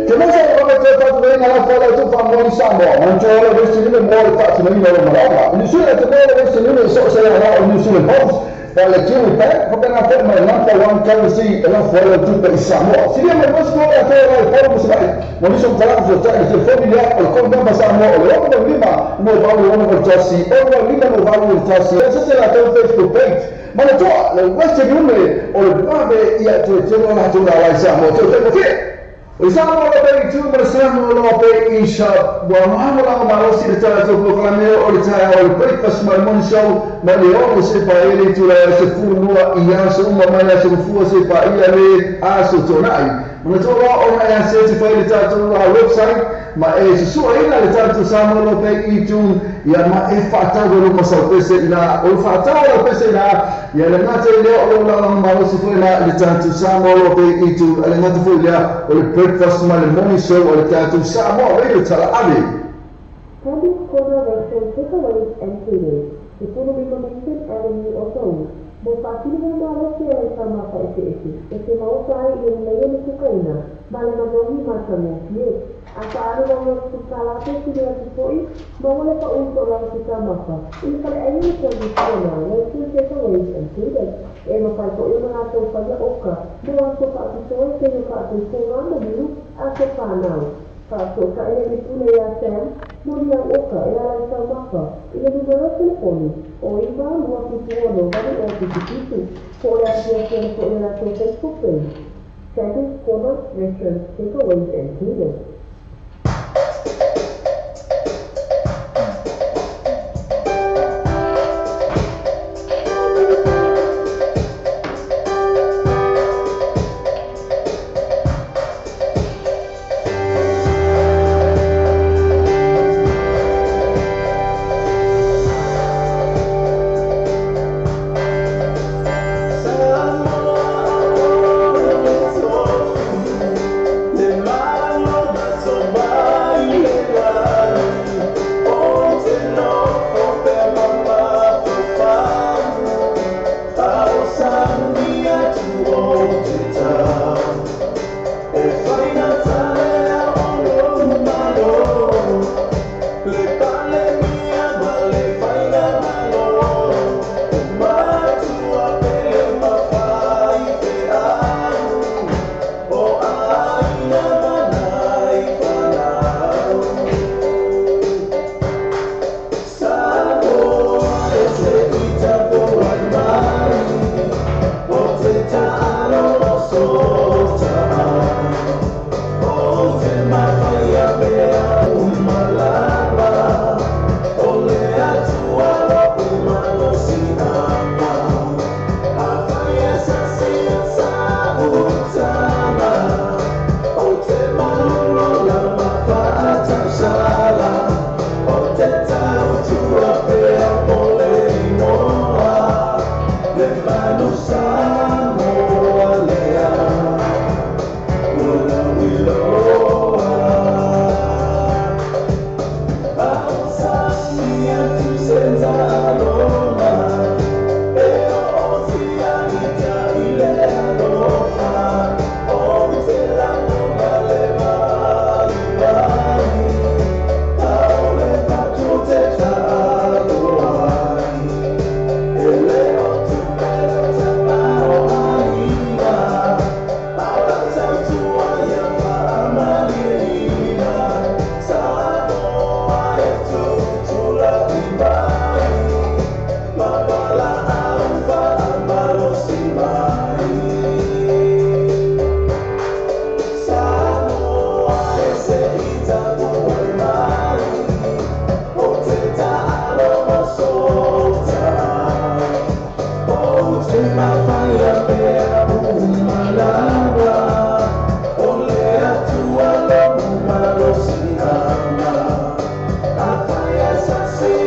Comienza a cometer tanto bene alla folla tu fa buoni Samoa, non c'è ora questo livello muore faccio non lo maroma. Nessuno ha detto questo livello so se era nessuno boss. Dalle Jimmy Beck, come una ferma il number one currency e la folla tu per Samoa. Si viene questo ora che era il forum si vai. Non sono parlato di cioè il familiare o con number Samoa, o con lima non vale uno per tassi, o con lima non vale il tassi. Questa è la tua Facebook page. Ma la tua, queste numeri o le brave e tu non la tua la Samoa, tu sei che Isama lo bei tu bersama lo bei isha wa mahamula ma lo si ta to ko la me o ta o breakfast ma mon show ma le o se pa ele tu la se fu no ia so ma ma la se fu se pa ia le aso to nai ma to lo o na se fa ile ta to la website ma e su ina le ta to sama lo bei tu ya ma e fata lo ma sa pese ina o fata lo pese ina ya le na te le o la ma lo si fu ina le ta to sama lo bei tu le na te fu ya o breakfast ma le morning show o le teatro Samoa radio tala ali. Candy's Corner Restaurant Takeaways and Catering, the Furumikonation Avenue of Seoul. Mo fakiri na lo siya sama sa iti. Iti mausay yung layo ni Kukaina, bale magohi matamo. Ye, asa ano lang yung sukalate sila sipoi, mawala pa unto lang si Kamasa. Ini pala ayun yung service ko na, Restaurant Takeaways and Catering. E mapay ko yung mga itong pag-yaoka, buwang ko ka at ito'y kayo ka at itungan na bilu at sa panaw. Kaso, kaya ni Pula ya Sam, muli ang oka, ilalay sa maka, le numero telefoni o i ma lua putua no vale o pitu o le asia ko le la Facebook page. Second corner restaurant takeaways and catering.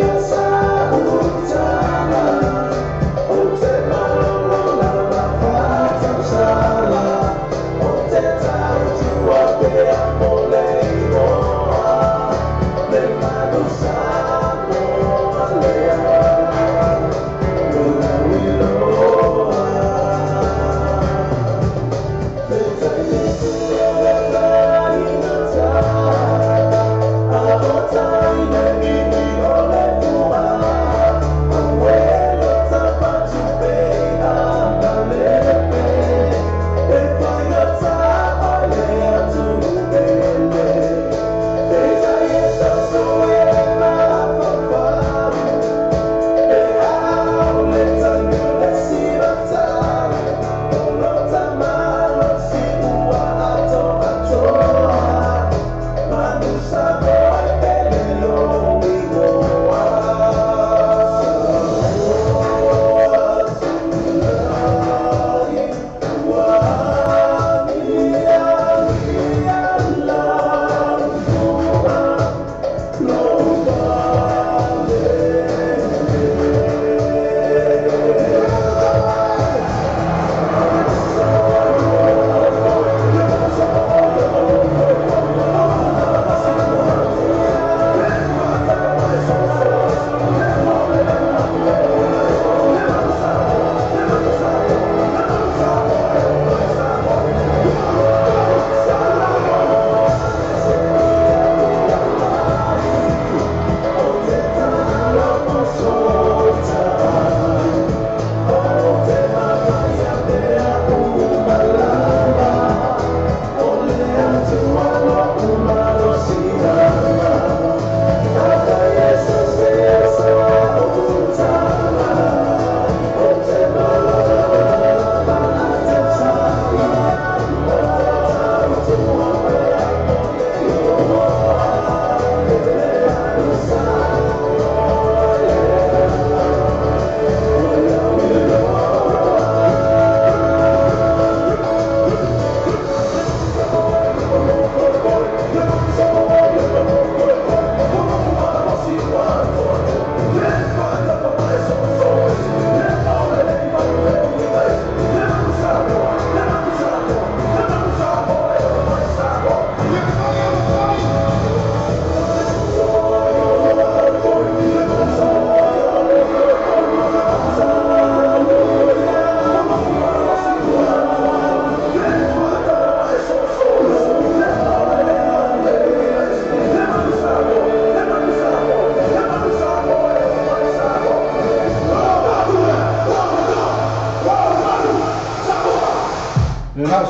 Yes,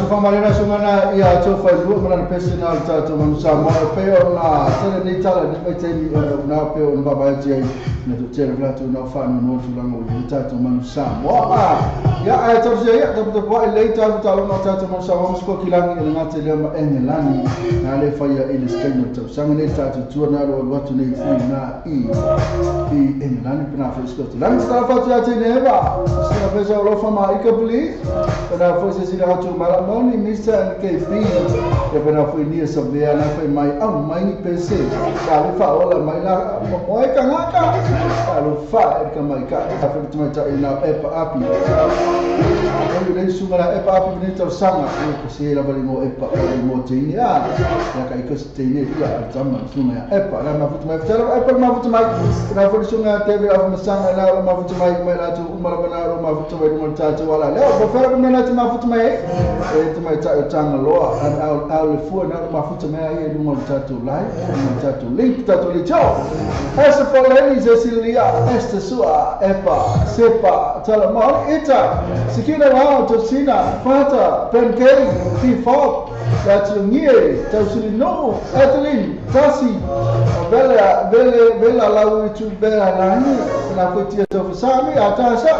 su famalena sungana ia to fa lu mana personal tato manusa mo pe ona tele ni tala ni pe temi na pe on baba ji na to tele plato na fa no tu lango ni tato manusa mo ya ai to je ya to ko ile tato talo na tato manusa mo sko kilangi na tele ma engelani na le fa ya ile skeno to sangane tato tu na ro watu ni na i engelani pena fa sko lan sta fa ya tene ba sta fa zo lo fa ma ikabli na fa se sira hatu malamoni misa and KP ya pena foi nia sabia na foi mai mai ni PC ka le fa ola mai la mo ka ngaka ka lo fa ka mai ka fa tu mai ta ina epa api ni le sungara epa api ni ta sanga ko se la bali mo epa mo tini ya ka iko tini ya tama sunga epa na ma futu mai fa epa ma futu mai na futu sunga tv of masanga na ma futu mai la tu umara bana ma futu mai mo ta wala le ko fa na ma futu mai tu mai ta tanga loa au le fu na ma futu mai ai mo ta tu lai mo ta tu link ta tu le chao essa poleni Cecilia esta sua epa sepa tala mal ita sikina wa to sina fata penkei ti fop la tu ngie ta suli no Evelyn tasi bela la tu bela nani na futia to fasami atasa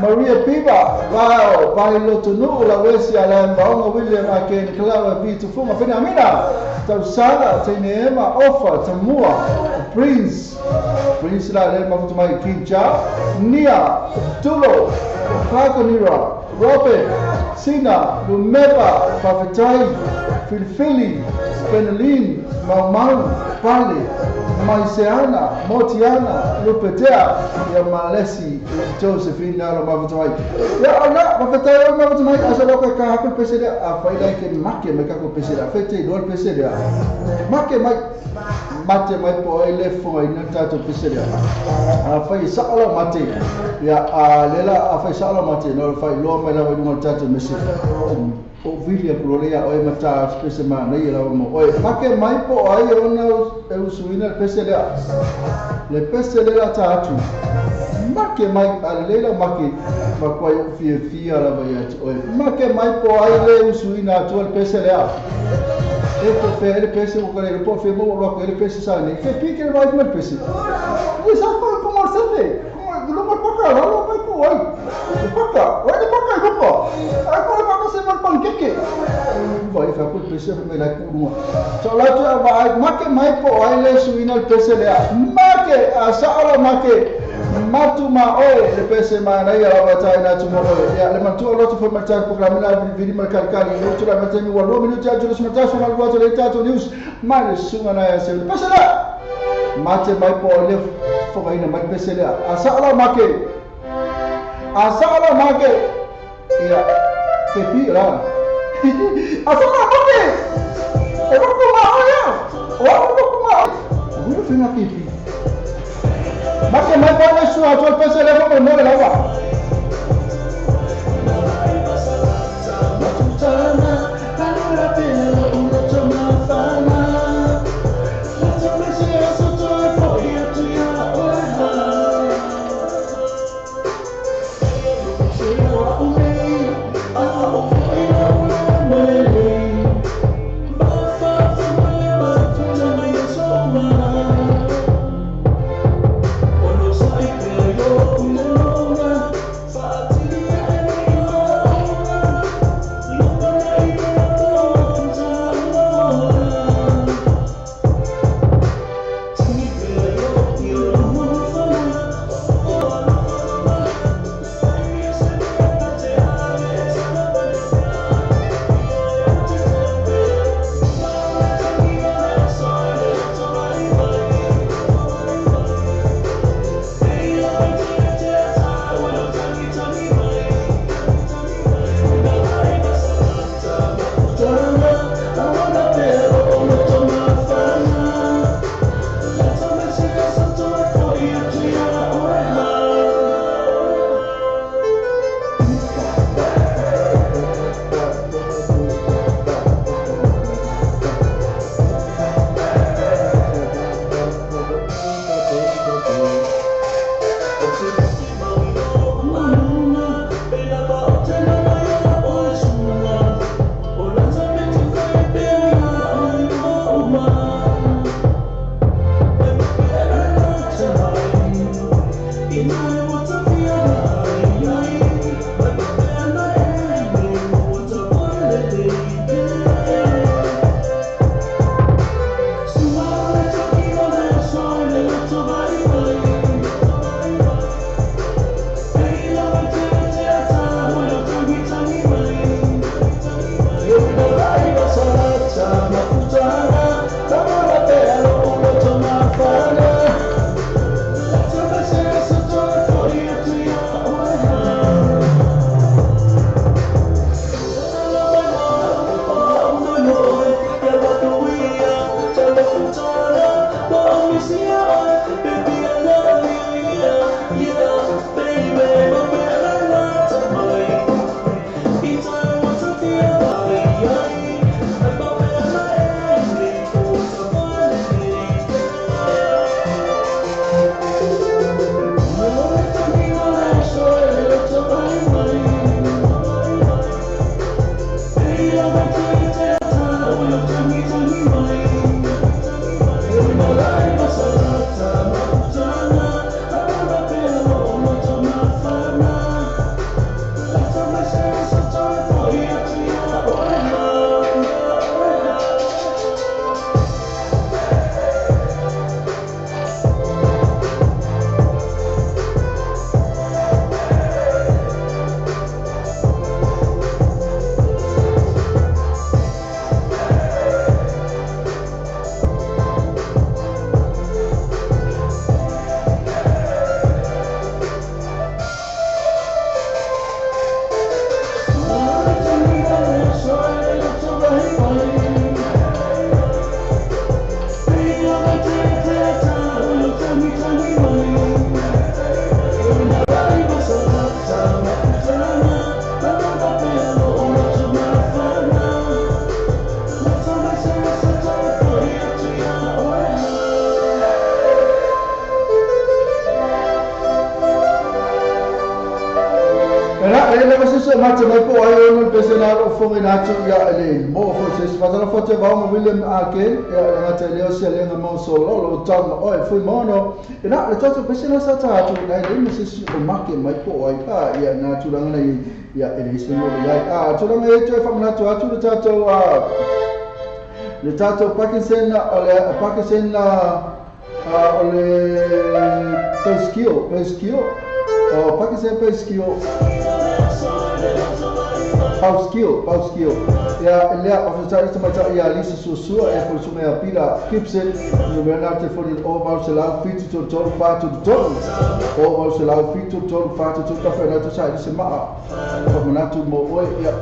Maria Piba wow bailo to no la wesi ala mbongo William Aken Clara Vito Fuma Benamina ta sala tenema offer tamua Prince la le mafutu mai Kincha Nia Tulo Fakonira Robert Sina Lumeba Pavitai Filfili Penelin Mau Pale Maiseana Motiana Lupetea ya Malesi Josephine na mafutu mai ya ona mafutai mafutu mai asalo ka hapo pese dia afaida ke make me ka ko pese dia fete dol pese dia make mai mate mai po ele fo ina tato pese dia afai sala mate ya lela afai sala mate no fai lo mai la mo tato mese o vilia prolia o mata pese ma nei la mo o make mai po ai ona e suina pese dia le pese dia tato make mai alela make makwa fia la bayat o make mai po ai le suina to pese dia Ecco per il pese o per il po fe mo lo per il pese sale che picche vai mal pese e sa come serve come lo ma poca lo mai poi poca dopo ancora ma se mal panqueque vai fa quel pese per la curva so la tua vai ma che mai po ai le suina il pese le ma che a sala ma che matuma oe le pese mana ia la batai na tumo oe ya le mantu lo to forma tar programma na vidi marcar cali no tu la metemi wa 2 minuti a giuro smata su mal vuoto le tato news ma nessuno na ya se pese la mate mai po le fo vai na mai pese la asala make ya che pira asala make e non kuma vuoi fino a pipi ma che mai poi nessuno ha il pese le come muore la va Mata mai po ai ono pesenaro fongi nacho ya ele mo fo se fatala foto ba mo William Ake ya ngata leo se le ngamo solo lo tang oi fu mono ina le toto pesena sa ta tu dai le mi se o make mai po ai pa ya na tu ranga nei ya ele se mo ya tu ranga e te fa na tu atu le tato Pakistan ole Peskio o Pakistan Peskio Pauskio ya lea oficial sama ta ya lisa susua e por suma ya pila kipse no menate for the over selal fit to tol fatu tol over selal fit to tol fatu to ka fena to sai se ma ko menatu mo oi ya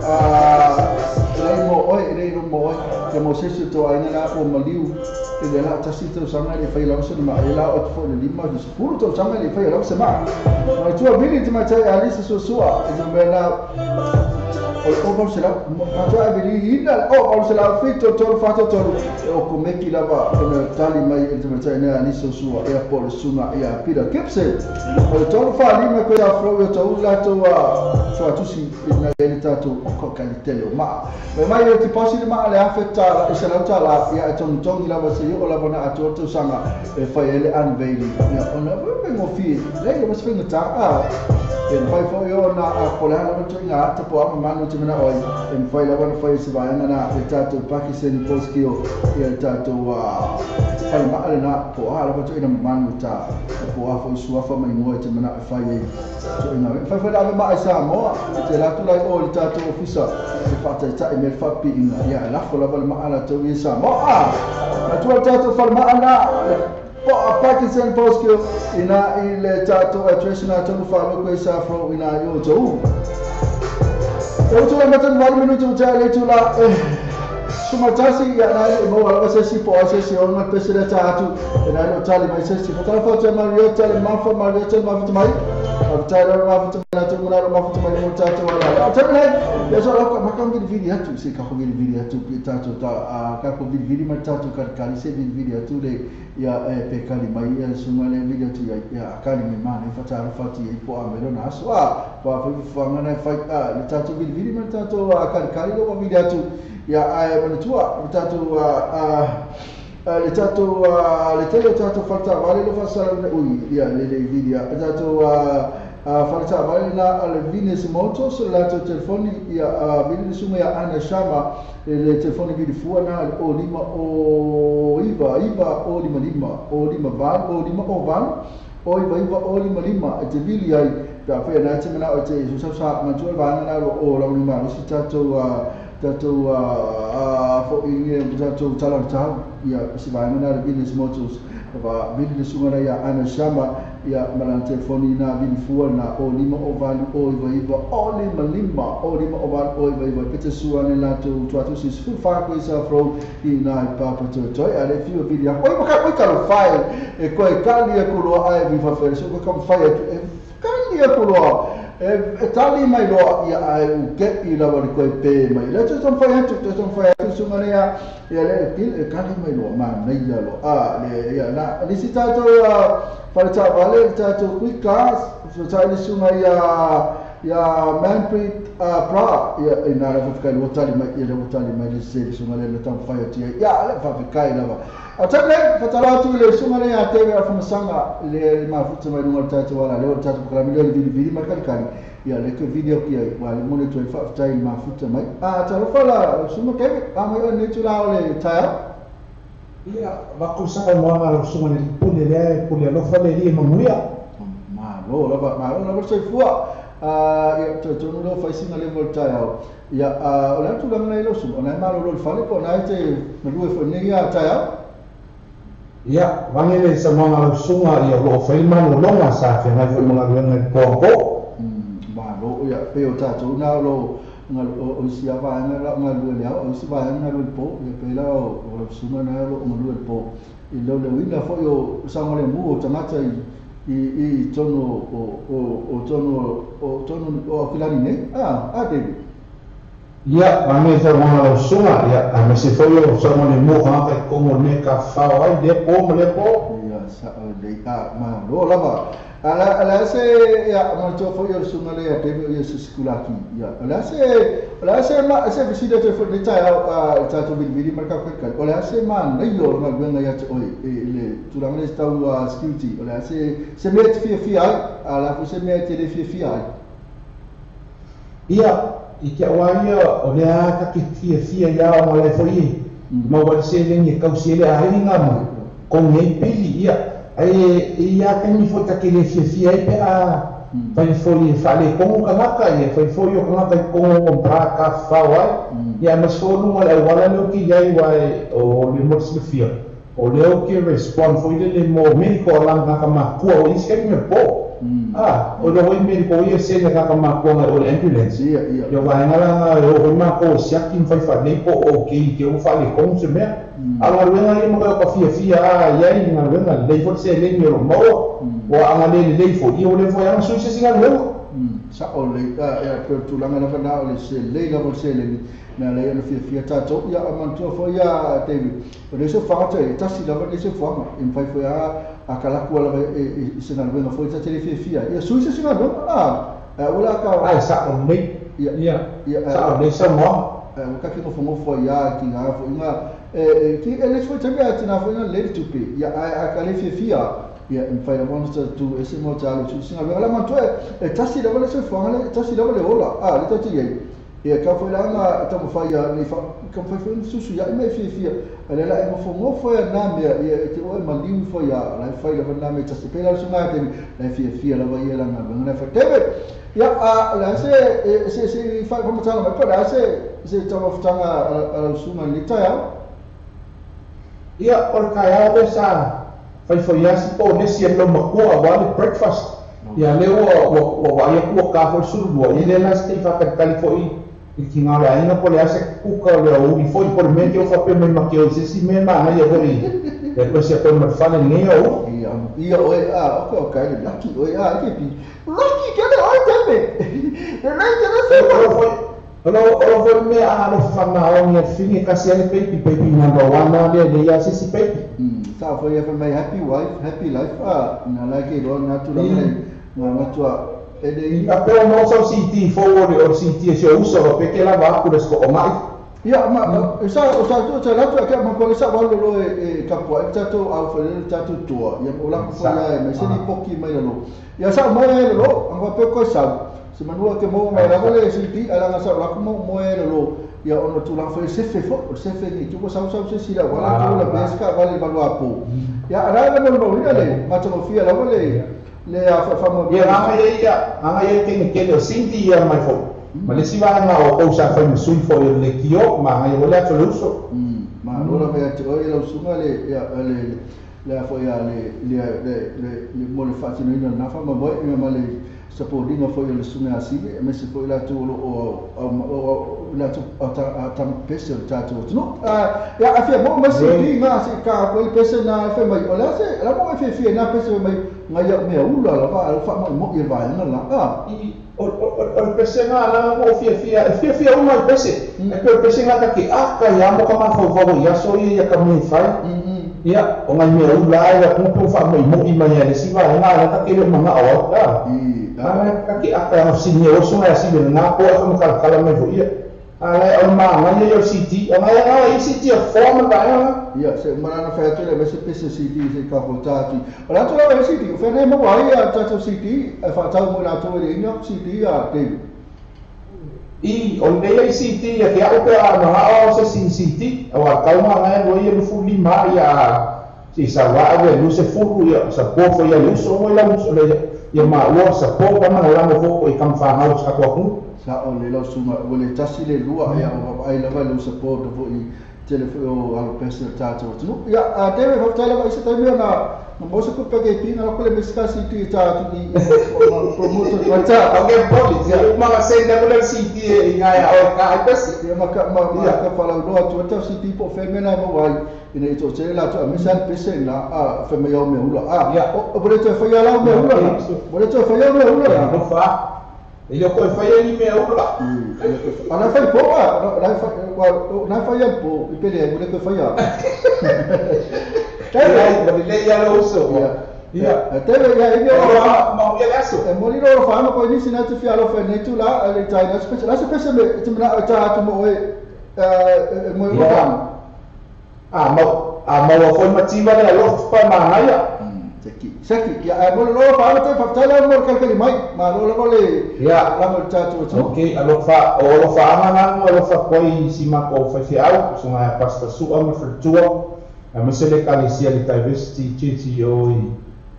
lei mo oi ke mo se to ai na o maliu e de la tasito sanga le fai la so ma la o fo le lima di puro to sanga le fai la se ma ma tu ability ma ta ya lisa susua e no mena o se la ma veli ina o se la fito tol fatto tol o come chi lava come tali mai il tema ne ani so sua e por suma e a pida kipse o tol fa lima ko ya fro to la to so tu si na realtà to ko kalitelo ma mai io ti posso di ma le affettare e se la tala ya ton lava se io la bona a to sanga e fa ele unveiling ya ona vengo fi lei lo sfenga ta e poi foi io na a polana non c'è nga to po ma non c'è na oi e poi la bona foi si va na il tato Pakistan Poskio e il tato fai ma na po ala ba c'è na manu ta po a foi sua fa mai mo c'è na fai c'è na fai la ma sa mo c'è la tu la o il tato ufficio e fatta ta e me fa pi in ya la fola ba ma ala to sa mo la tua tato fa ma ana Pakistan Poskio ina il tato attraction to follow questa afro ina io to la matan mal minuto già le tu la sumatasi ya na mo wala se si po se si on ma pesere tato ina no tali mai se si fatala foto Mario tali ma fa Mario tali ma fa mai Abtara ma fa mai to mura ma fa mai mo tato wala tamai ya so la ma kan video tu se ka ko video tu tato ta ka ko video ma tato ka kali se video tu le ya pe kali mai ya sungale video tu ya kali me mane fatala fati po amelo na aswa pa fa ngana fa le tato video ma tato ka kali lo video tu ya ai mana tua tato le tatou le tele tatou falta vale lo fasala ui ia le vidia tatou falta vale na le Venus Motors la telefoni ia vini suma ia ana shama le telefoni vidi fuana o lima o iva o lima van o lima o van o iva o lima te vili ai ta fe na te mana o te sa mantua vana na o la lima si tatou fo inge tatou talanta ia si vana na Venus Motors va vidi suma ia ana shama ia malan telefoni na vini fuana o lima o van o iva o lima o van o iva pete suane la tu si fa ko isa fro ina papa to ale fiu video oi ka file e ko kali ko lo ai vi fa fer so ko file kali ko lo e tali mai lo ia ai u ke i la ko pe mai la to fa tu so mania ia le pil kali mai lo ma nei la lo le ia na li sita to falta vale to quick cars so tali suma ia Manfred pra ia ina la fa lo tali mai le se suma le tam fa ia le fa kai la a tele fatala tu le suma le a tele fa masanga le ma futa mai no tato wala le tato kala mi le video ma kali ia le ke video ki ai wala mo le toi fa tai ma futa mai talo fala suma ke mai ne tu la le taia ia va ko sa mo ma suma le pule lo fa le ma muia ma lo se fua ia to no fa singa le voltaia ia ola tu la mai lo suma na ma lo fa le po na te no fo ne ia taia ia wange le sa mga sunga ia lo faima no longa sa fe na fu mga ngene ko ma lo ia pe o tato na lo ngal o si ava na la ngal le o si va na lo po e pe la o sunga na lo ngal po i lo le wina fo yo sa ngale mu o tamata i tono o kilani ne David ia wange sa mga sunga ia a me se fo yo sa ngale mu ha ka ko ne ka fa ai de po me le po ia sa de ma lo lava ala se ya ma to fo yo sunga le ya te yo skulaki ya ala se ma se visita te fo de ta to vidi marka ko ala se ma nei yo ma gwenga ya te oi le tu la mele sta security ala se met fia ala fo se met te fia ia i ke waia o le a ka fia ya o le fo i ma wa se le ni ka se le a ringa mo ko nei pili ia ai ia ka ni fo ta ke le fia pe a pai fo li fa le ko ka maka ia pai fo yo ka maka ko o pra ka fa wa ia ma so no le wala no ki ia wai o le mo se fia o le o ke respond fo le mo me ko la ka ma ko o is ke me po o lo voi medico ia se le ka ma ko o le ambulance yo vai ngala o ma ko sia ki fai fa le ko o ke o fa le ko se me ala wenga le mo ka fia ia i nga wenga le fo se le ni o mo o anga le fo i o le fo ya so se singa lo sa o le ya tu langa na kana o le se le la se le na le no fia tato ia amantua fo ia David o le so fa ta si la le se fo in fai fo ya akala ku ala se na venga fo ta tele fia ia so se singa lo wala ka ai sa o me ia sa o le sa mo o ka ki mo fo ia ki nga fo nga ki ele fo ta ga tina fo na le tu pe ia akala fia ia in fai la monster tu ese mo ta lo singa ala mantua ta si la se fo nga ta si la le ola le ta ti ia ka foi lá na tamo faia ni fa ka foi susu ya me fia ale la mo fo ya na me ia te o malim foi ya la foi la na me tasi pela sunga te la fia la vai la na fa tebe ya la se fa como tala ma pa se tamo ftanga ala sunga ni ta ya ia or ka ya de sa foi ya si po ne si lo ma ko wa breakfast ia le o wa ya ko ka fo suru ia le la ste fa ka kali foi i ki ngā rai na pole ase kuka o lea uri foi por menti o whape mai maki o se me maa ia hori e koe se koe marwhane ngea o ia oe ok le lucky oe ke pi lucky kene oe teme e nei kene se olo foi me alo whana o ngea whini kasi ane pepi number 1 lea le ia sisi pepi sa foi e mai happy wife happy life na la ke ro na tu la na matua a peo no so CT forward o CT se usa o pe que la va por eso o mai Ya ma sa tu cara tu akan mempelesa walau kapua itu au fere itu tua yang ulang foya mesin poki mai lalu ya sa mai lalu angpa pe ko sa semanua ke mau mai lalu siti ala ngasa laku mau mai lalu ya ono tulang fere sefe ni cuba sa sila wala tu la beska vale balu apu ya ada kan mau ina le macam fia lalu le famo ya anga ye ke sinti ya mai fo Malesi wanga o pausa fai masui fo le kio ma ngai wala to luso ma lola me ati o ila usunga le fo ya le mo le fati no ina na fa ma boy ma le supporting fo le sunga asibe me se fo ila to o la to tam pese tato no ya afia mo ma se di nga se ka ko pese na fa mai ola se la mo fe na pese mai ngai me ula la fa mo ye va na la o pese nga la mo fia uma pese e pese nga ka ki aka ya mo ka ma fo ya so ya ka mi fai ya o ngai me ula ya ko fa mo i mai ya si va nga la ka ke mo nga awa ka ki aka no si o so ya si nga ko mo ka kala me vo ia ala o ma ngai yo city o ngai nga city a forma ka ya se mana fa tu le se pese city se ka ko tati ora tu la city o fa ne mo wa ya tatu city fa ta mo la to le ino city ya te I on le city ya ke o pa na o se city o ka ma ngai lo ye fu li ma ya si sa wa we lu se fu ya sa po fo ya lu so mo la mo le ya ma wo sa po pa ma la mo fo i kam fa na sa ko sa o le lo suma o le tasi le lua ya o ai lava lo support vo I telefono al pese tato no ya deve fa tele va sta mio na mo se ko page pina ko le miska city tato I promoter wata o ke policy ya ma se da ko le city I nga o ka pese ya ma ka fa la do to ta city po femena mo wai ina ito se la to misal pese na fe me yo me ula ya o bole to fa ya la me ula bole to fa ya me ula no fa Io poi fai ni me ula. Ana fai po na fai po I pele mo ko fai ya. Dai le ya lo so. Ya. Tele ya io ma ya aso. E mo ni lo fa ma poi ni sina tu fia lo fa ne tu la le tai na specie la specie me tu na ta tu mo mo fa. Ma fo ma ti va la lo fa ma ya. Seki ya mo lo fa te fa tala mo ka mai ma lo le ya la mo tato okay alo fa ma lo fa poi si ma ko fa fiao so ma pasta su am frutua ma se le ka sia le diversity TTO I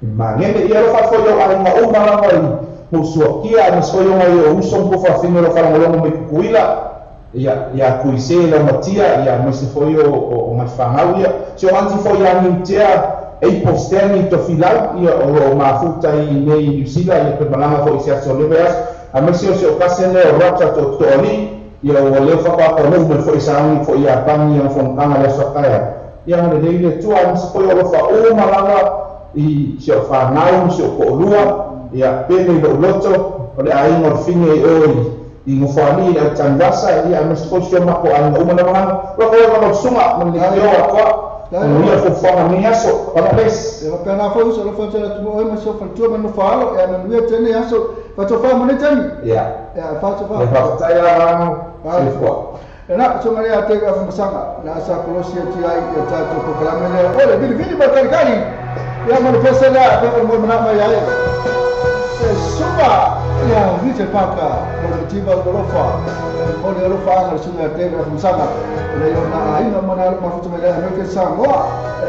ma ngene ia lo fa fo yo ai ma o ma mai mo so kia ma so yo mai o so po fa fino lo fa mo me kuila ya kuise la matia ya mo se fo yo o ma fa hauia so anti fo ya ni tia e posteni to filau ia o mafuta I nei New Zealand ia pe malanga fo isia so leveas a mesio se okasene o rata to toli ia o le fa pa ko no fo isa ni fo ia pangi o fo kanga le sakaya ia le le tua mo se fo o fa o malanga I se fa nau se ko lua ia pene lo loto o le ai no fine o I mo fa ni le tangasa ia mo se fo se ma ko ai o malanga lo ko sunga mo le yo ko Ia fo fa ni aso para pes e pa na fo so lo fa tela tu mo ma so fa tu ma no fa e ma lui tene aso fa to fa mo ne tani ya fa to fa fa ta ya si fo e na so ma ya te ga fa sanga na sa kolosia ti ai e ta to proclamele o le vidi ba carcani ya ma pesa la pe mo na ma ya e suba ya vite paka positiva lo fa o le lo fa na sunga te ga fa sanga le yo na ai na mana ma futu me le no ke sa mo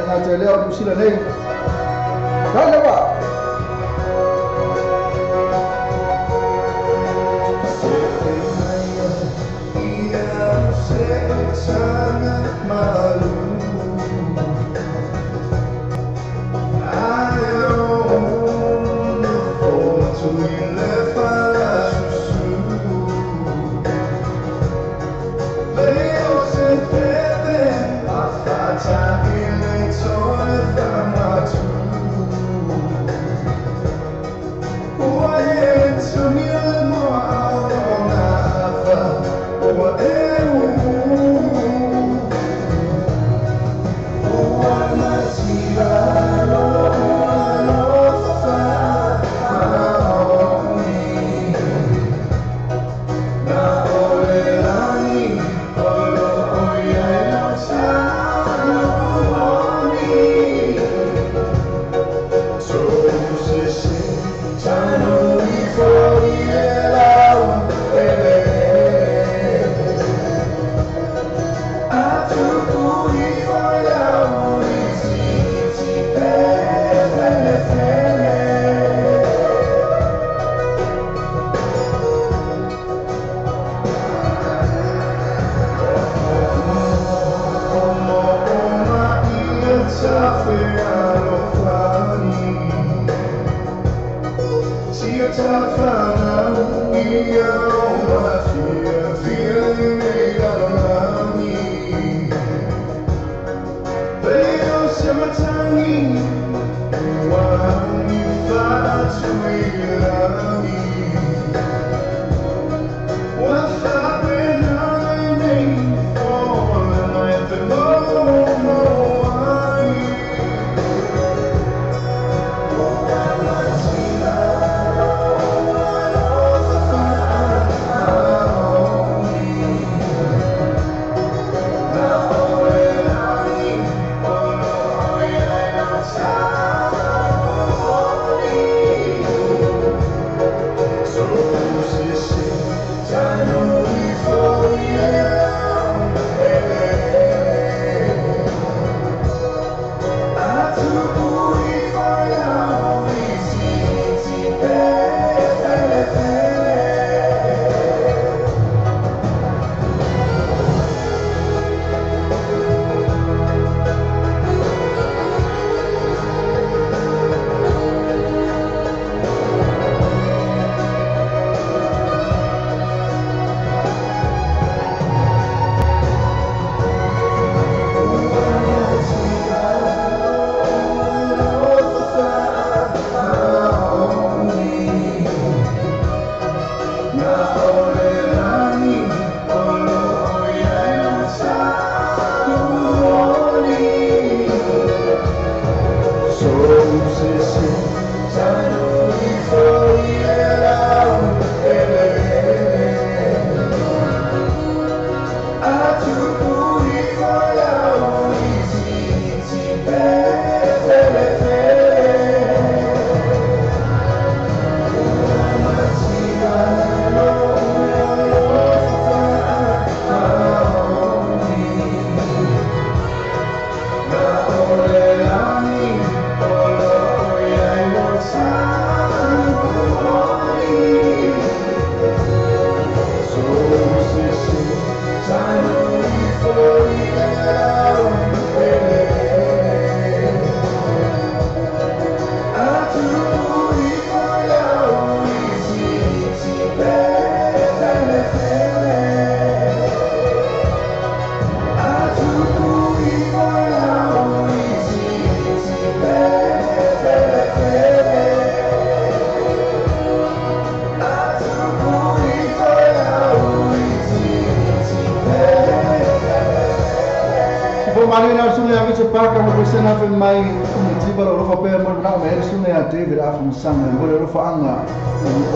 na te le o sila nei dale va Paka mo bisa na mai tiba ro fa pe mo na me sune ya David afu sanga mo ro fa anga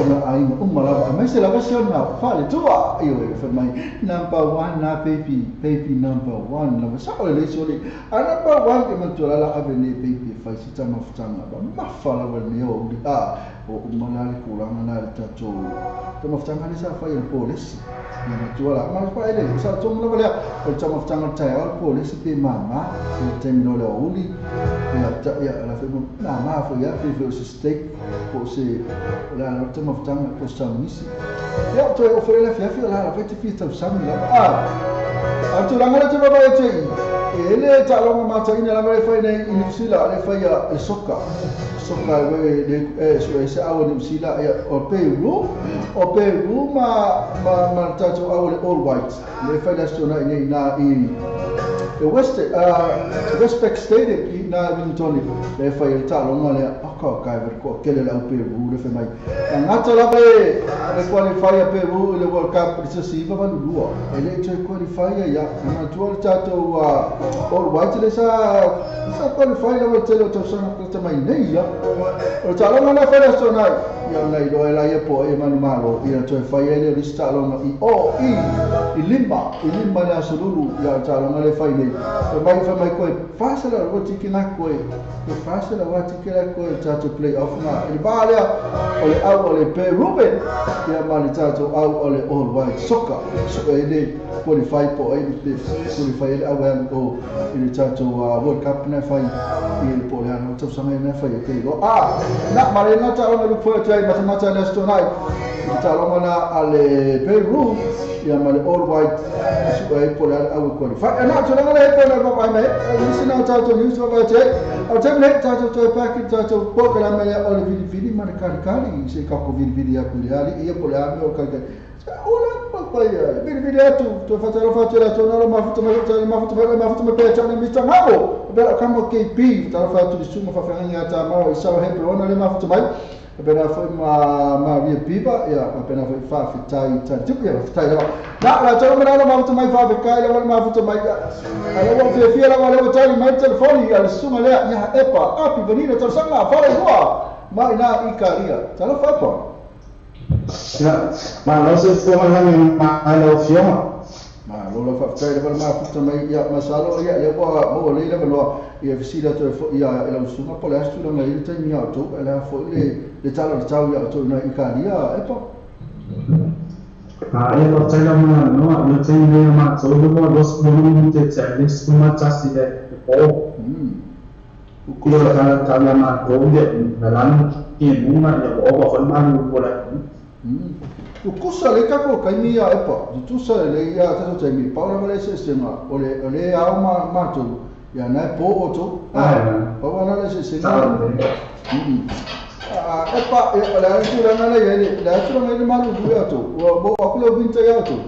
ona ai mo umala ma se la versión na fale tua io e fa mai number 1 na baby number 1 la sa ole le soli number 1 ke mo tola la aveni baby fa si tama futanga ba ma fa la wel mio o umala le kuranga na tato tama futanga ni sa fa il police ni mo tola ma fa ele sa tomo la bale o tama futanga tai al police pe mama terminal le uli ya la femo na ma fo ya pe o steak po se la no tama futanga po samisi ya to o fere la fiafi la fete fita sami la tu la ngala tu ba ba te ele ta lo ma ta ina la mare fa ina inusila le fa ya soka we de so ese awo inusila ya o Peru ma ta to awo all white le fa da stona ina the Westpac Stadium na Wellington le fa ya ta lo ngala aka ka ver ko kele la Peru le fa mai ngata la be le qualify Peru le World Cup decisiva va lua ele to qualify ya na tu tato all white le sa qualify la tele to sana ta mai nei ya o ta lo na fa da stona ya na do la ya po e manu malo ira to fa ya le sta lo i limba na sululu ya ta lo le fa nei fa mai ko fasela ro tikina ko e fasela wa tikila ko tato play off na il balia ole au ole pe Ruben ya mali tato au ole all white soccer so ele qualify po e qualify ele awan o il tato World Cup na fa il poliano to sama na fa te go na mali na ta ona lu po tai mata na sto nai talongana ale Peru ia male all white suai pola au ko fa ana tolanga le pola ba mai listen out to news ba che au te le to packet to pola mele ole vidi mare kali se ka ko vidi ya kuliali ia pola me o ka ola pa ia vidi atu to fatalo to na mafuta me pe chana mi tangabo bela kamo KP talo fa tu suma fa fanga ta ma isa he pe ona le mafuta mai pena foi ma via pipa ia pena foi fa fitai tantup ia fitai la tolo mena ma futa mai fa kai la ma futa mai ala wa fia la wala tali mai telefoni ala suma le ia epa api venida to sanga fa ua ma ina ikaria talo fa pa ma lo se fo ma lo fioma ma lo fa fitai la ma futa mai ia masalo ia wa mo le la no ia visita to ia ela suma po la stura mai te mi auto ela fo le talo tau ia to na ikaria epa lo tala ma no lo tene ma so lo los volumen te service kuma chasi de o kulo ta ma ko de nalan ki buma ya o ba fal ma ni ko la o kusa le kako kai mi ia epa tu sa le ia ta to mi pa ona le sistema ole au ma tu ya na po oto pa ona le sistema epa la sura na le malu dua tu bo akulo binta ya tu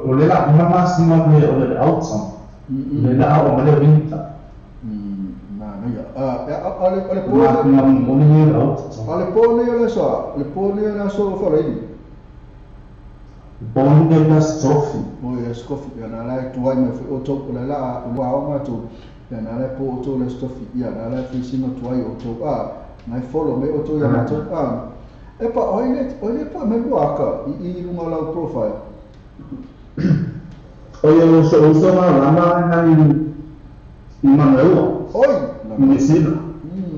ole la mama sima ole outside le la o le binta ale pone le so faredi bonde la strofi o scofi na la tu ai me o to la wa ma tu ya na le po to le stofi ya na le fisino tu ai o to na follow me o to ya ma to epa oile pa me luaka I lunga la profile oye uso ma na ni manelo oi medicina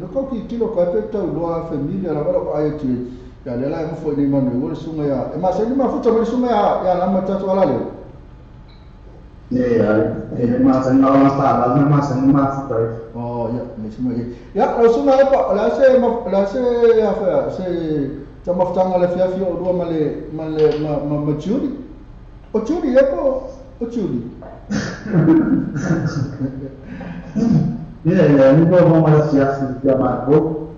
no ko ki kilo ka peta lo família la ko ai tu ya le la mo foi ni manelo sunga ya e ma se ni ma futa mo sunga ya na ma tatu ala le ma se no ma futa oh ya me sunga ya o sunga pa la se ya fa se ta maftanga le fiafio o dua ma churi o churi o churi ni ko ma fiafio ya ma ko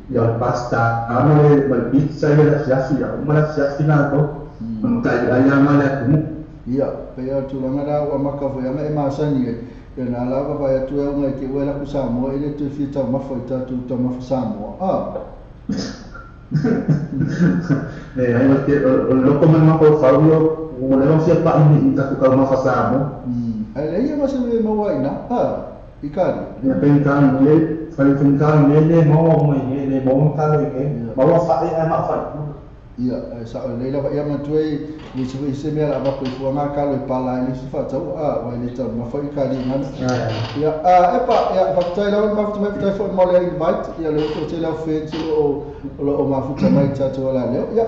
ya pasta amale mal pizza ya fiafio ma fiafio na ko ma ya ma la ku ia pe ya tu la ngara wa makavo ya ma sani e na la va ya tu e ngai ke wela ku sa mo ile tu fita ma foi ta tu ta ma sa mo lo come ma ko Fabio volevo sia pa ni ta ku ma fa sa mo ia ma se mo wa ina ikari ya penkan le mo le mo ta le ke ma wa fa ma fa ia sa le la ia ma tu ni se me la ba ko fu ma ka le pala ni se fa tau wa le ta ma fa ikari man ia epa ia fa tai la ma fa mai fo mo le invite ia le to te la fe o ma fu mai cha to la le ia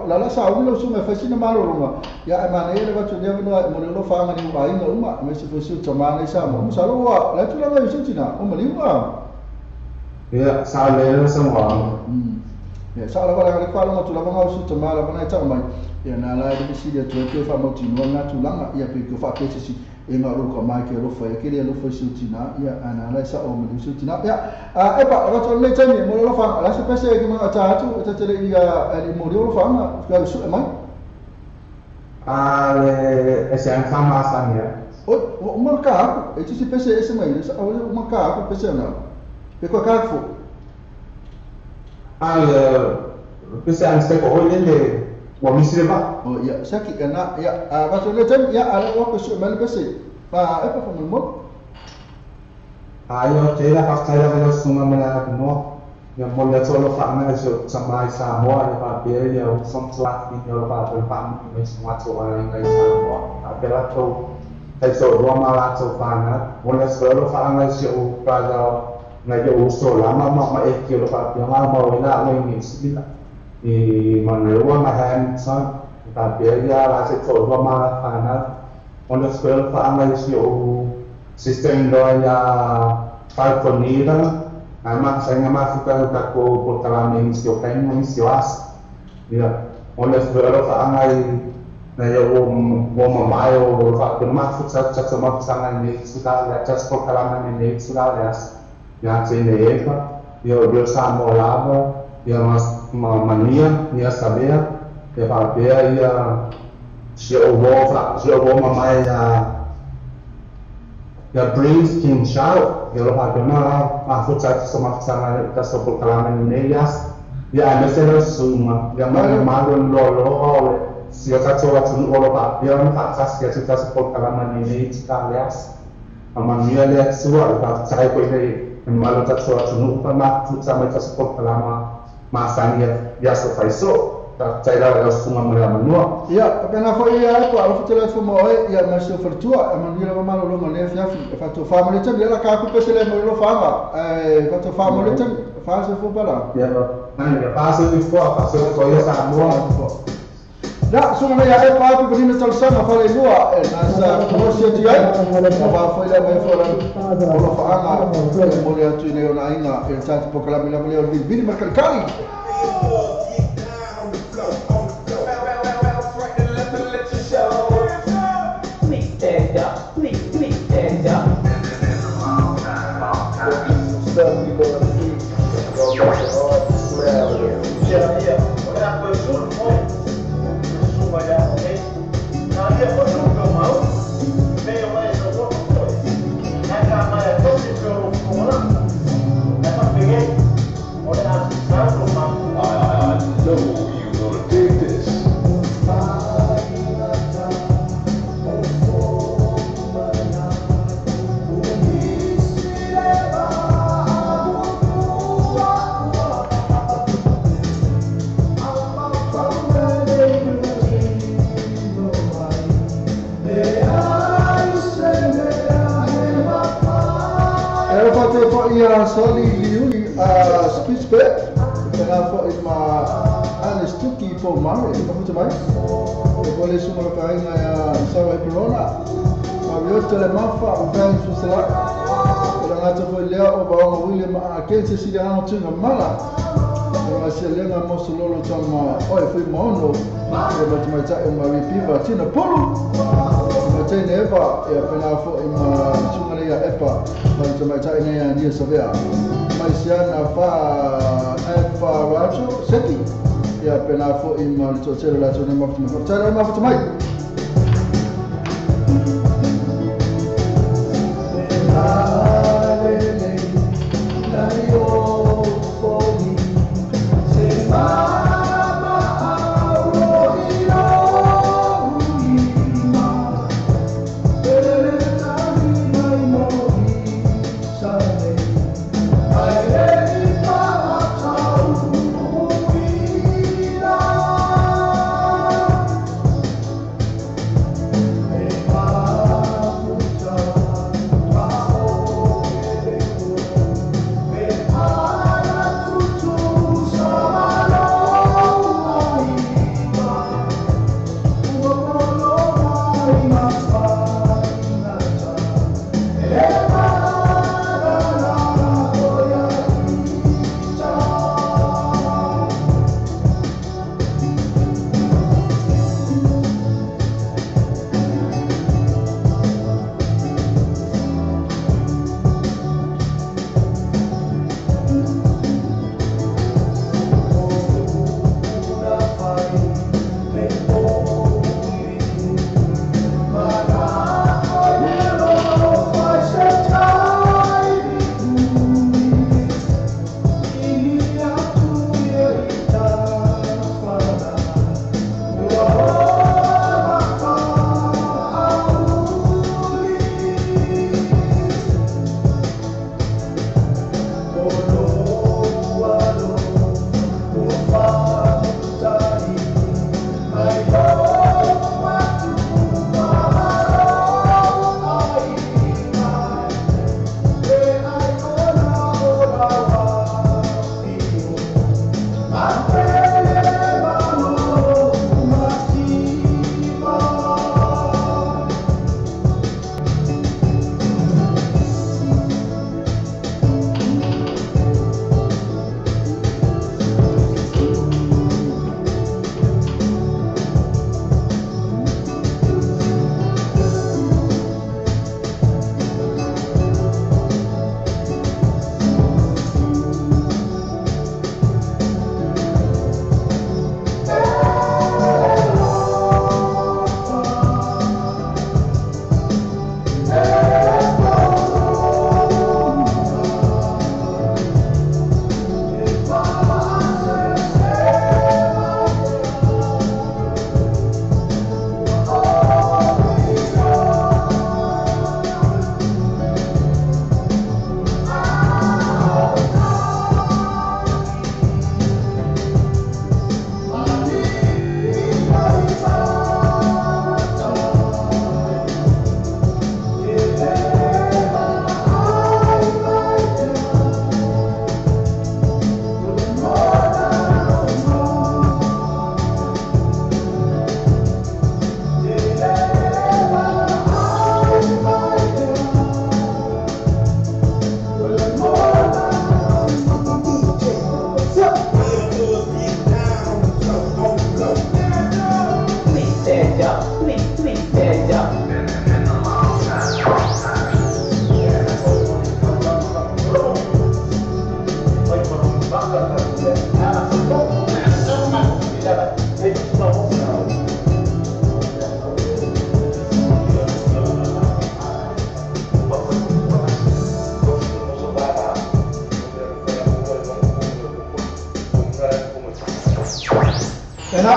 la sa u lo su me fa sina ma lo ma ia ma ne le ba tu ne no mo lo fa ma ni ba ina uma me se fo su to ma ne sa mo sa lo wa la tu la ga su tina o ma li wa ia sa le sa mo ya sa la bala ka lo tu la nga su to ma la bana ta mai ya na la de si de to ke fa mo ti no na tu la ya pe ko fa ke si e nga ro ko mai ke ro fa ke le lo fa su ti na ya ana la sa o mo su ti na ya e pa ro to le tani mo lo fa la se pese ke ma ta tu ta te le ya ali mo lo fa ma ka su mai e se an fa ma sa ne o ma ka e ti si pese e se mai o ma ka pese na pe ko ka fu pese an se ko le wa misre ba oh ya saki kana ya ba to le tan ya ala wa ko su mal pese ba e pa fa mo ayo te la fa ta la suma mala no ya mo le solo fa na so samai sa mo ya pa pe ya som slat ni yo pa pe pa ni semua to ala ngai sa mo a pe la to ai so ro ma la to fa na mo le solo fa na so pa da na yo so la ma e ki lo pa pe ma mo na ni si di mana ma han sa ta pe ya la se so ro ma la fa na mo le solo fa na so sistem do ya fa ko ni da Mak saya ngamak kita ko portalame istio kaino istio as. Ya, oleh sebelum angai na yo mo mamayo fa mak futsa sama sangan ni sudah ya just portalame ni sudah ya. Ya sini eka, yo samo lava, ya mania, ya sabia, ya papea ya Sio wo mamai ya breeze king shout ya lo pagama mahfud sa sama ta sopor kalaman neyas ya mesero suma ya magon lo sio ta sola tun olo pa ya no pa sa sia ta sopor kalaman neyas kalias amania le suwa ta sai ko nei malo ta sola tun pa mahfud sa ta sopor kalama masania ya so faiso saya dah semua menua. Ya, karena foi aku aku telefon mau ya masih virtual, aman dia memang lo mana ya, fatu family tu dia lah aku pesel mau lo fama, fatu family tu fase fu bala. Ya, mana ya fase itu fase itu ya semua. Ya, semua ya apa aku beri nasal sama fale dua, nasa proses dia, apa foi lah mai fora, lo fama, boleh tu ini orang ingat, yang satu pokoklah bila beliau bil berkali-kali. Ia soli liuni speech back kena fo ima anes tuki po mare kamu tamai boleh semua kain ya sawa corona mabio tele mafa utan susela orang aja fo lea o bawa William akense sida na tunga mala masih lenga mosulolo tama oi fui mono macam ta uma ripiva tina polo macam neva ya pena fo ima tunga ya epa macam ini yang dia sebab Malaysia apa rajo seti ya pernah fo imal sosial langsung ni macam cara macam mai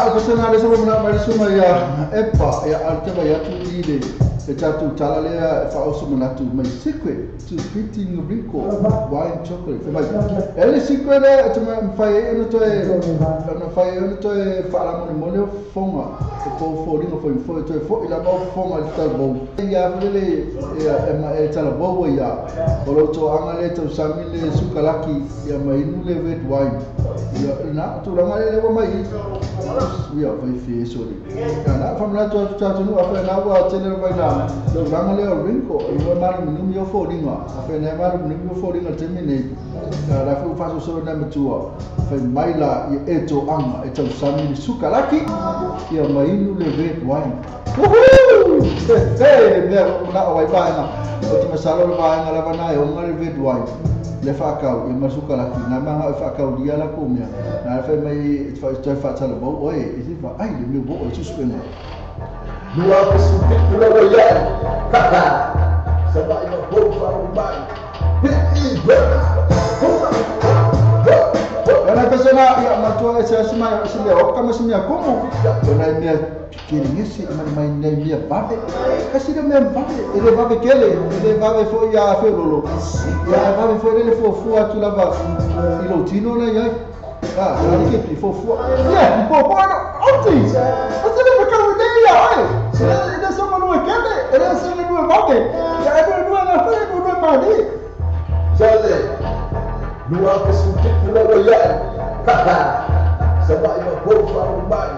Na pasana le sama na mai suma ya epa ya altema ya tu ide e tatu tala le fa osu na tu mai secret to fitting rico wine chocolate mai ele secret e tuma fai eno to e na fai eno to e fa la mo fonga ko fo ringo fo to fo ila mo fonga tal bo ya vele e ma e tal bo ya olo to anga le to samile sukalaki ya mai nu le vet wine ya na tu la mai le mai we are very fair sorry na from na to nu afa na wa tele vai na do ranga le ringo no mar nu mi fo ringo afa na mar nu mi fo ringo terminate la fu fa so na matua fa mai la e to anga e to samile sukalaki ya mai nu le vet wine hey na wai ba na o te masalo le vai na la bana e o ngal vet wine le fakau e masuka la kina manga e fakau dia la komia na fe mai fa tala bo oi e si fa ai le meu bo o suspenda Lua kesudik pula royan kaka sebab ina bo fa umbai Ana pesona ya matua e se sima se le o kama simia como na mia kirisi mai nei mia bave kasi de mia bave ele bave kele ele bave fo ya fe lolo ya bave fo ele fo fu atu lava ilo tino na ya ah na ke pi fo fu ya po po oti asele pe ka de ya ai ele so mo no kele ele so no bave ya no na fe no mani jale Lua kesudik pula royan kaka sebab ina bo fa umbai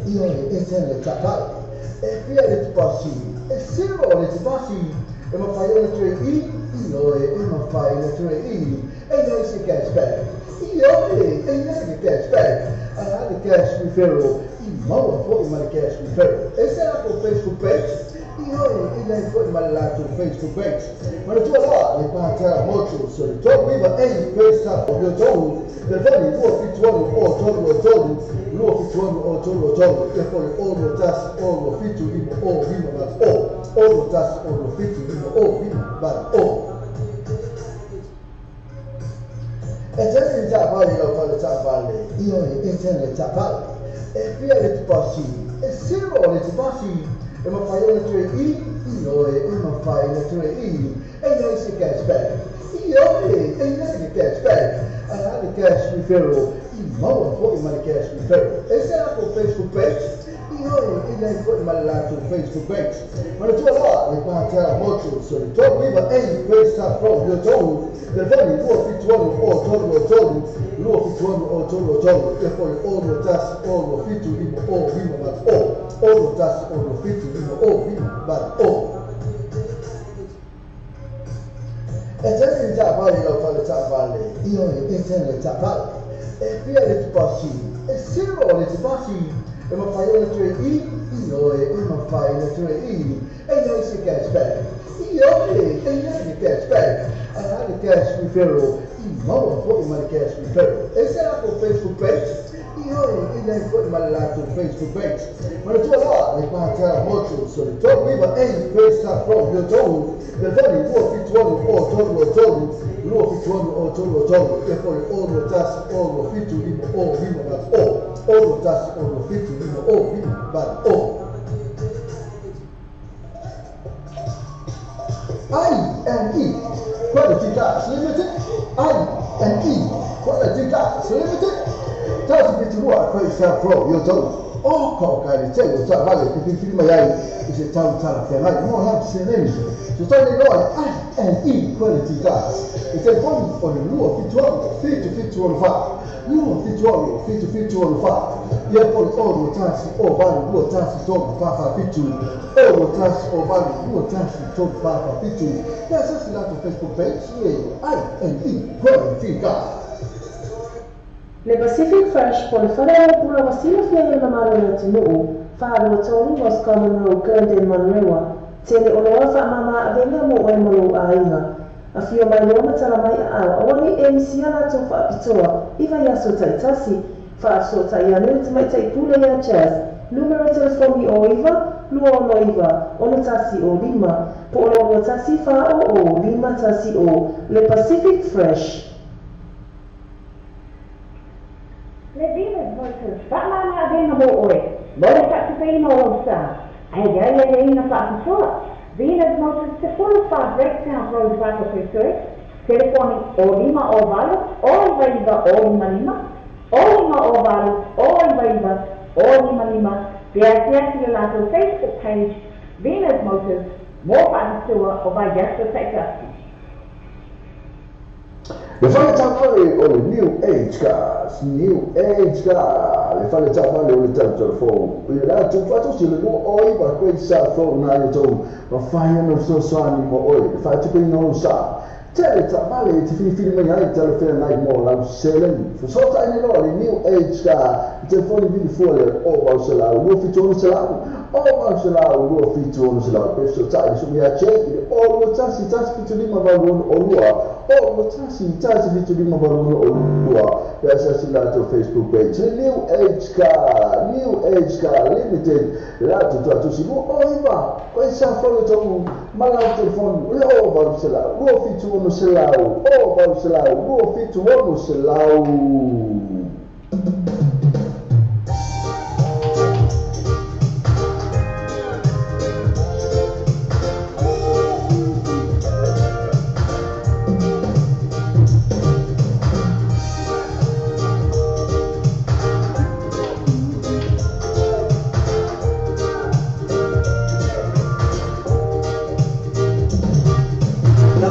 io e se tapale e via le passi e zero le passi e ma fai le 3 io e ma fai le 3 e noi si cashback io e noi cashback the cash referral more important my cash referral e se la Facebook page io e lei poi ma la Facebook page ma tu allora le parla molto so to viva e questa io to per fare lo fittuano o tolo e poi lo tas o lo fittu o viva ma o lo tas o lo fittu o viva ma o e se già poi lo fa le valle io e se le valle e via le passi e zero le passi e ma fai le 3 io e ma fai le 3 e noi si cashback io e noi cashback the cash referral more important my cash referral e se la Facebook page io e lei poi ma la Facebook page ma tu allora le parla molto so to viva e questa proprio to per fare lo fittuano o tolo e poi lo tas o lo fittu o viva ma o lo tas o lo fittu o viva ma o e se già poi lo fa le valle io e se le valle e via le passi e zero le passi e ma fai le 3 io e ma fai le 3 e noi si cashback io e noi cashback the cash referral more important my cash referral e se la Facebook page io e lei poi ma la Facebook page ma tu allora le parla molto so to viva e questa proprio to per fare lo fittuano o tolo e poi lo tas o lo fittu o viva ma o lo tas o lo fittu o viva ma o I&E Quality Gas Limited I&E Quality Gas Limited Tato piturua questa proprio to o coca di te sta vale che ti mai se tau tala che mai non ha se ne so sta nei noi I&E Quality Gas e te poi o il nuovo fittuano fa nuovo fittuano fa e poi o tassi o vale due tassi to fa fittu o tassi o vale due tassi to fa fittu e se la Facebook page I&E Quality Gas Le Pacific Fresh po le whare pula wasila fia e namaro le tunu whaarua tonu was Common Road Glendale Manrewa tele o lewa wha mama avenga mo oe malu a inga a fio mai loma tala mai a au awani e misia la tau wha apitoa iwa yaso taitasi wha aso tai anu te mai tai pule ya chas numero telefoni o iwa lua ono iwa ono tasi o lima po ono tasi wha o lima tasi o Le Pacific Fresh Le Venus Motors, whaamana avenga mo oe, mole whakapina o sa, ai gai ina whakasoa. Venus Motors, te 45 Breakdown Road, Whakapitoe, telefoni o lima o valu, o iwa o lima, o lima o valu, o iwa o lima, pia ki lato Facebook page, Venus Motors, mo whakasoa o vai jasta taitasi. Le fale tavale o le New Age Gas, le fale tavale o le telefone, il lato fatto si le oi va questa fona io to, ma fai non so animo oi, fai tu non lo sa. Tele tavale ti fini mai telefone mai mo la selen. So tai no le New Age Gas, telefone vi fuori o va se la, lo fitto se la. O ma se la lo fitto se la, questo tai su mi accende, o lo tassi fitto di ma valore o lua. O lo tassi fitto di ma valore o lua. Per essere lato Facebook page, New Age Car Limited, lato tutto si può, o va, questa foto ma la telefono, o va se la, lo fitto uno se la, o va se la, lo fitto uno se la. La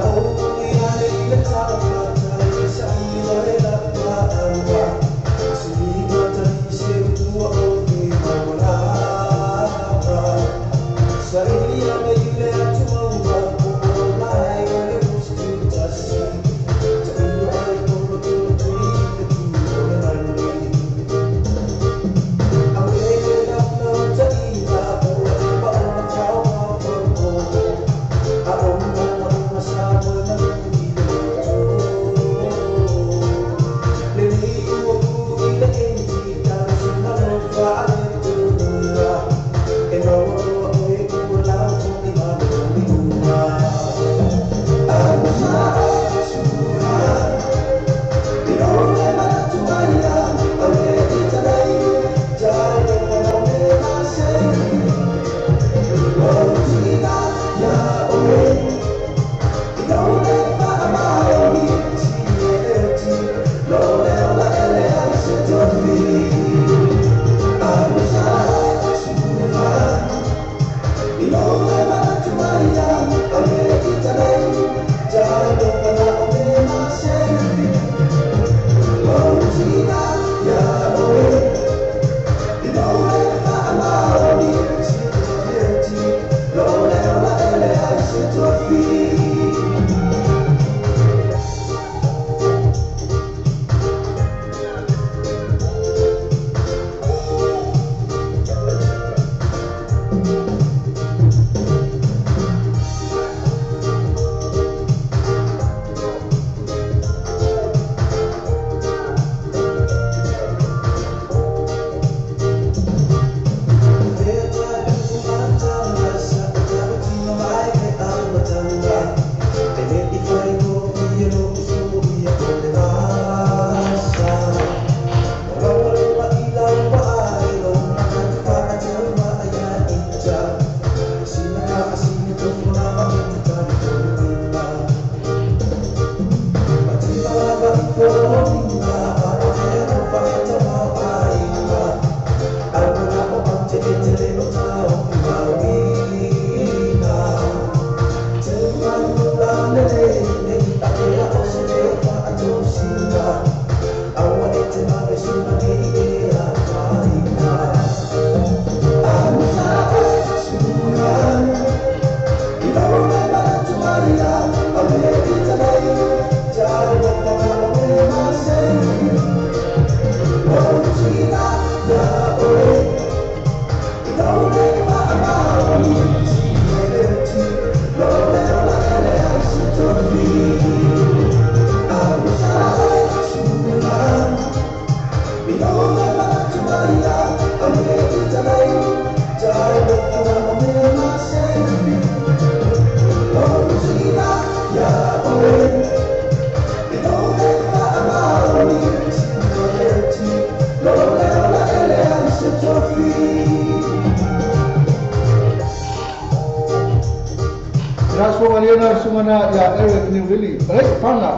Aliena sungana ya Eric Newville. Pana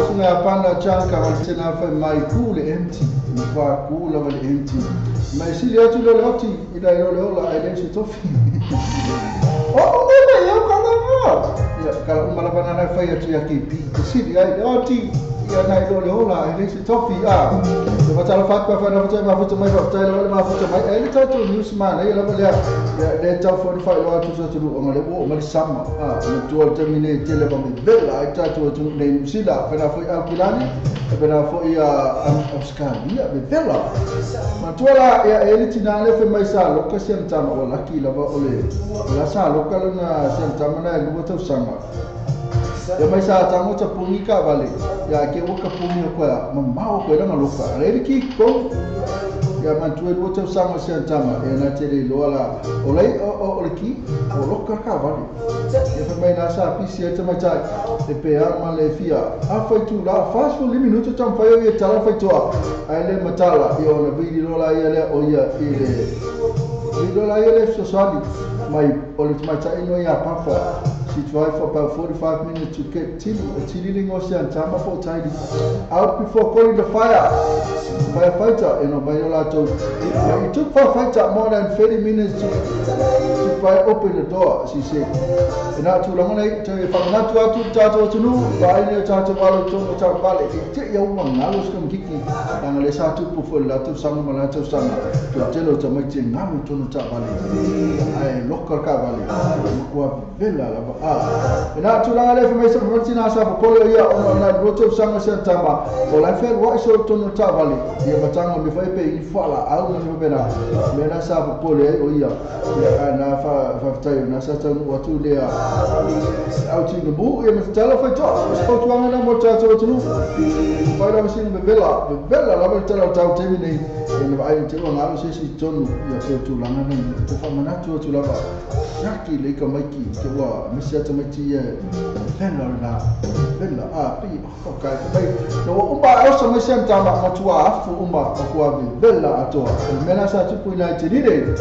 sunga pana chanka walisena fa mai kule empty. Mfa kula wale empty. Mai sili atu lo loti ida yo la identity tofi. Oh, nene yo kana mo. Ya kala malabana na fa ya tu ya kipi. Sili ai loti ya na yo la identity tofi de batala fat pa fa na foto mai fa tele ma foto mai ele tatu newsman ai la bale ya de ta 45 lo atu so tu o male bo male sama tu termine tele ba bella ai tatu tu ne sila fa na foi alquilani e na foi abscani ya bella ma tu la ya ele tinale fa mai sa lo ka sem tama o la ki la ba ole la sa lo ka na sem tama na lu ta sama ya mai sa tango ta punika vale ya ke o ka puni ko mamma ko na loka re ki ko ya man tu e ta sama se tama e na tele lola olai o ki o loka ka vale ya fa mai na sa pisi e tama ta e pe ama le fia a foi tu la fast for minuto tam fa yo tala fa to ai le matala yo na vidi lola ya le o ya ile lola ya le so sabi mai o le tama ta ino ya papa. She drive for about 45 minutes to get Tilling Ocean Tama for tidy out before calling the firefighter. You know, by it took firefighter more than 30 minutes to open the door. She said, "And not too long, if I'm not to know, by the charter ballot to the ballot, take your one. I was going to kick it, and let's have to put for a lot of some to tell to make it Namu to the ballot. I look at Cavalli, Villa. Ina tula ale fa mai sa fatina sa ko ko ya o na roto sanga sentama o la fer wa so to no tavali ya batanga mi fa pe i fala au no bena mena sa ko le o ya na fa tayo na sa tanu watu le au ti no bu e me tala fa to ko to na mo ta to no fa la machine be bella la be tala ta termine e va ai te na no se si tonu ya to la na to fa mana to la ba Jackie le ka mai ki te wa misia te mai ti bella pi ka pai no umba o so mai sem tama matua afu umba ko ave bella atoa mena sa tu puina te dire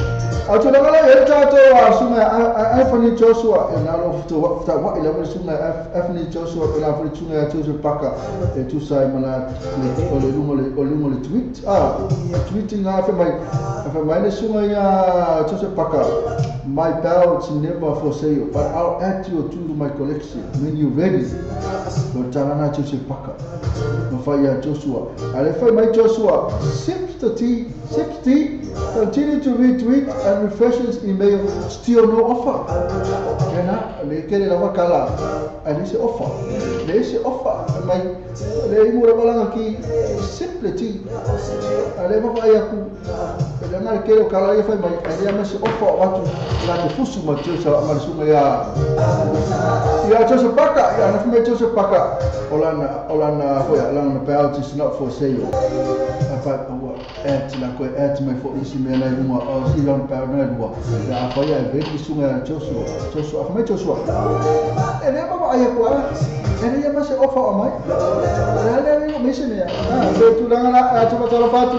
auto la gala e tato asuma afani Joshua e na lo to wa ila mo suma afani Joshua e la fo tuna ya tu paka e tu sai mana o le lumo le tweet tweeting afa mai le suma ya tu paka my belts never for sale, but I'll add you to my collection when you're ready. But Tarana Paka, Mafaya Joshua. And if I my Joshua, 60, continue to retweet and refreshes email, still no offer. And they get it over color. And they say offer. They say offer. And my they Murabalaki simply. And they Mafayaku. And I get a color if I my idea must offer what la te fusu ma tio sa ma suma ya tio paka ya na fume tio paka olana foi alana about is not for sale apa et la ko et mai fo isi me na uma o si lan pa na dua ya foi ya ve sunga tio afa me tio e ne ba ya ko e ne ma se ofa o mai ya ne me se ne ya so tu la na tu ba tolo fatu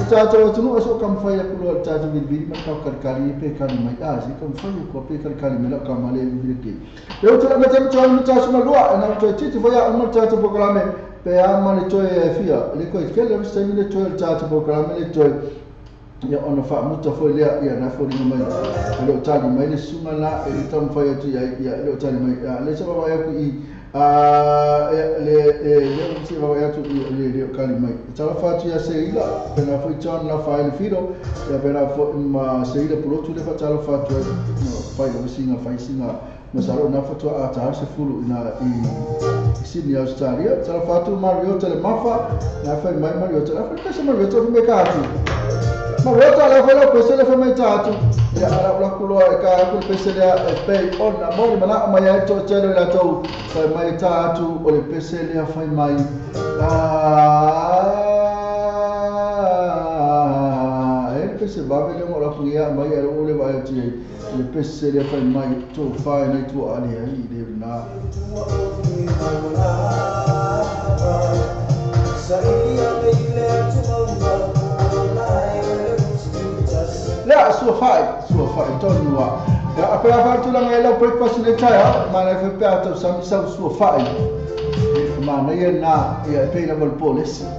tu tu no so kam fa ya kulo ta tu bi ma ka kali pe kali mai si kam fai ko pe kali mela ka male virke eu tira metem to no ta suma lua na to titi foi a no ta to programe pe a male to e fia le ko ke le sta mile to ta to programe le to ya ona fa muta foi le ya na foi no mai le ta ni mai le suma la e tam fai to ya le ta ni mai le sa ba ya ku i le si va ya tu le kalimai tala fatu ya seila pena foi chon na file fido ya pena foi ma seila pulutu le fatala fatu fai o singa masaro na fatu a ta se fulu na i Sydney Australia tala fatu Mario tele mafa na fai mai Mario tele fai pesa Mario tele me katu Mario tele fai lo pesa le fai mai tatu ya ala la kulo ka ku pesa le pay on na mo mana ma ya to chelo la to fai mai tatu o le pesa le fai mai se va vele mo la puia mai era ole vai ti le pesse le fai mai to fai nei tu ali ai de na la sua fai tonua ya apa fatto la mai la breakfast ne taia ma ne fa piatto sam sua fai ma ne na e pena vol police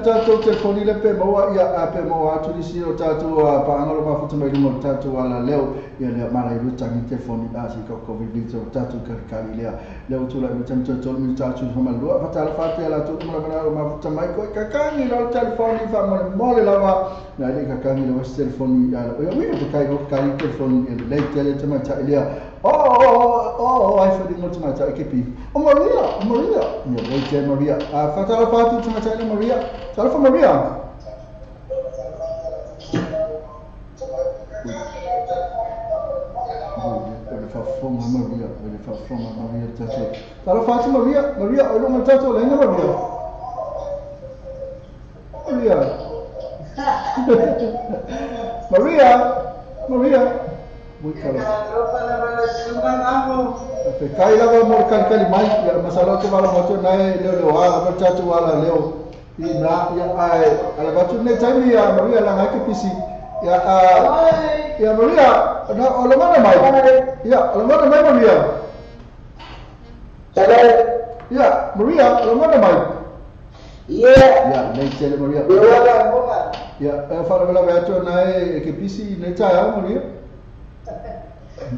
Tato telefoni le pe maua ia pe maua tu di sino tato pa angalo ma futu mai mo tato ala leo ia le mara i luta ni telefoni asi ko covid-19 tato kali leo tu la mi tamto to mi tato sama lua fatala fate ala tu mo la ma futu mai ko kakani lo telefoni fa mo le lava na le kakani lo telefoni ala io mi to kai ko kali telefoni le tele tama ta ilia ai fa di mo tama ta ekipi Maria io le te Maria fatala fate tama ta Maria Telephone Maria. Telephone Maria. Telephone Maria. Maria, I don't want to tell you Maria. Maria. Kai la mo kali mai masalah tu malam macam naik leo bercatu wala leo ina ya ai ala batu ne tami ya Maria la ngaki pisi ya Maria na ala mana mai Maria ya Maria ala mana mai ya ne tele Maria ya fara bela batu naik ke pisi ne ya Maria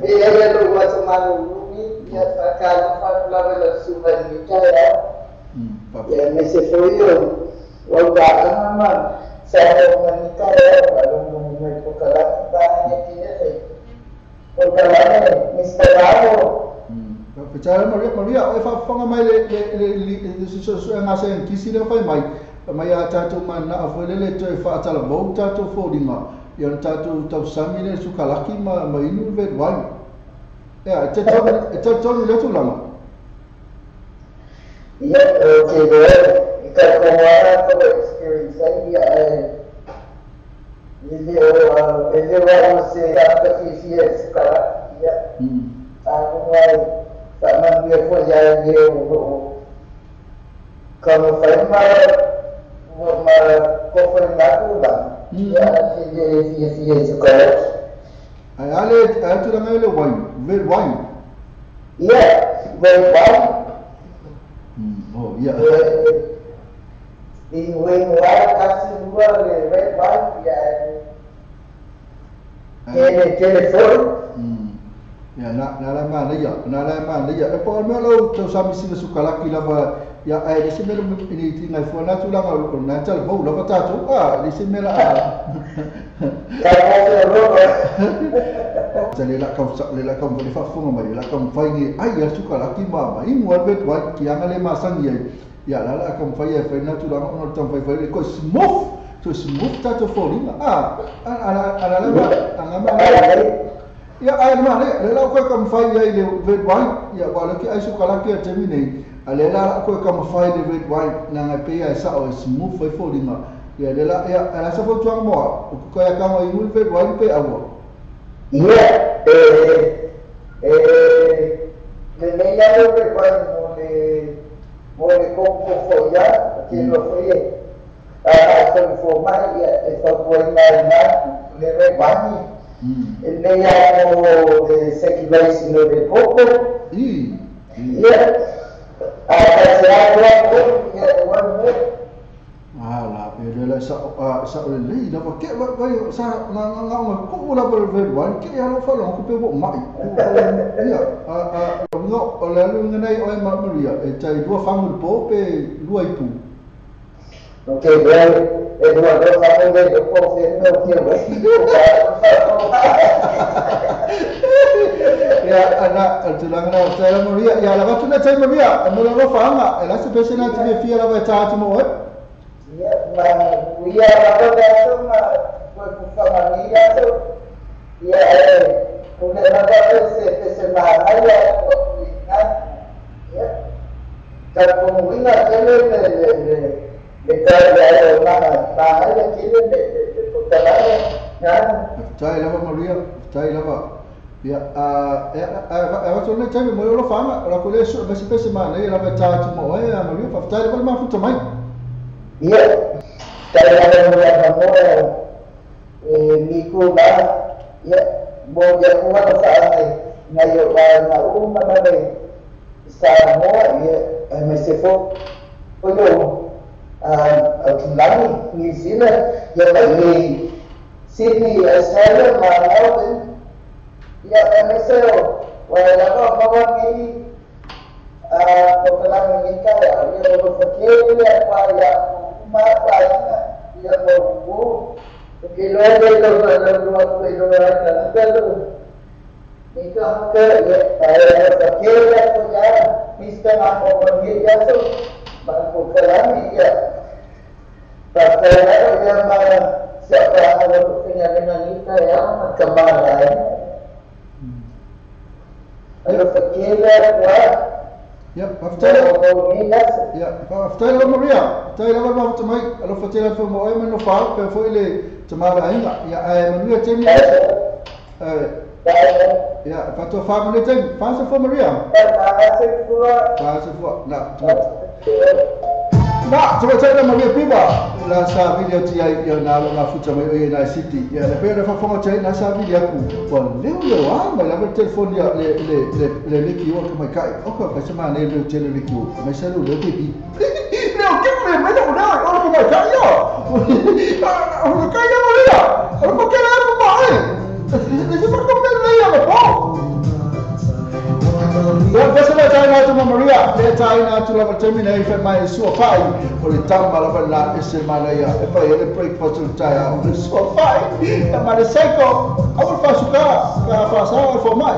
ya lo macam mana ya kalau fara bela sudah nikah ya mese foi eu nama saya menikah kalau mau pokala banyak ini pokala Mr. Ramo bicara Maria fa fanga mai le so ngase kisi le fai mai tato mana afolele to fa tala bo tato fodinga yang tato tau samile sukalaki ma inu vet wai ya tato le tu lama ya kita semua tu experience saya ini orang mesti apa sih sekarang ya aku sama dia pun dia kalau saya malah kau aku bang ya dia sekarang ale tu dah ngelo wine wine ya wine oh ya in wine kasih dua red wine ya telefon ya nak lama dia apa melo tu sami sini suka laki lama ya di sini ini tinggal phone tu lama nak cal bau lama tu di sini lah jadi lah kau boleh faham mai lah kau fai ni ayah suka laki mama ini muat bet buat kian ale masang ya lah kau fai tu lama orang tu fai kau smooth tu phone ada lama ya ai mana lela ko kam fai ya le red wine ya wala ki ai suka laki atemi nei lela ko kam fai de red wine na ngape ya sa o smooth fai fo dinga ya lela ya ala sa fo tuang mo ko ya kam ai mul red wine pe awo ya le nella red wine mo le ko fo ya ki lo fo ya fo mai ya sto buena le red wine ele ya o de sequilais no de poco Ala, dia lah sa lei dah pakai baik sa ngau ko la berwan ke ya lo falong ko pe bo mai ya ngau lalu ngenai oi Maria cai dua famul po pe dua ipu. Okay, well, dua famul de po se no ke we. Ya anak tulang na cai Maria ya la tu na cai Maria mula lo fanga ela se pese na ti fi la ba cha mo Ya, Maria apa dah tu família tu ya udah ada sesemana ya ya kalau mungkin ada dekat mana ya kini dekat ya cai lava Maria cai lava ya apa tu na cai mo lo fanga la ko le su ba se pese mana ya la ba cha mo ya Maria fa cai lava ma fu tamai. Iya, kalau ada kamu minggu lah, ya boleh buat sahaja. Ngayo na mana ni, sama ya mesefo, punya lagi New Zealand, ya lagi Sydney, Australia, mana ya mesefo, walau apa ni, pengalaman kita ya, ya berfikir apa ya. Ya mau kilo itu ke ya kira punya sistem apa pergi ya tu bangku kelam ya pasal yang mana siapa ada dengan kita ya kemarin ayo kira buat ya, aftela. Ya, aftela Maria. Aftela ba tamai, alo fatela fa mo ay mano fa pe fo ile tamara ainga. Ya ay Maria temi. Ya, fato fa mo temi. Fa fa Maria. Fa fa. Na, coba cakap Maria piba. La sa video tia ya na la futa mai o na city. Ya, la pera fa fa cai na sa video aku. Pon leu mai la telefon dia le liki o mai kai. Oka pa sama ne le tele liki o. Mai sa le pipi. Leu ke me mai no na o mai kai yo. O kai ya Maria. O kai la ko mai. Isso por como ele ia po. Ya besala China tu Maria, le China tu la termina e fa mai sua pai, o le tamba la bella e se malaya e poi le breakfast tu China, o le sua pai, e ma le seco, a vol fa suca, ka fa sa fo mai.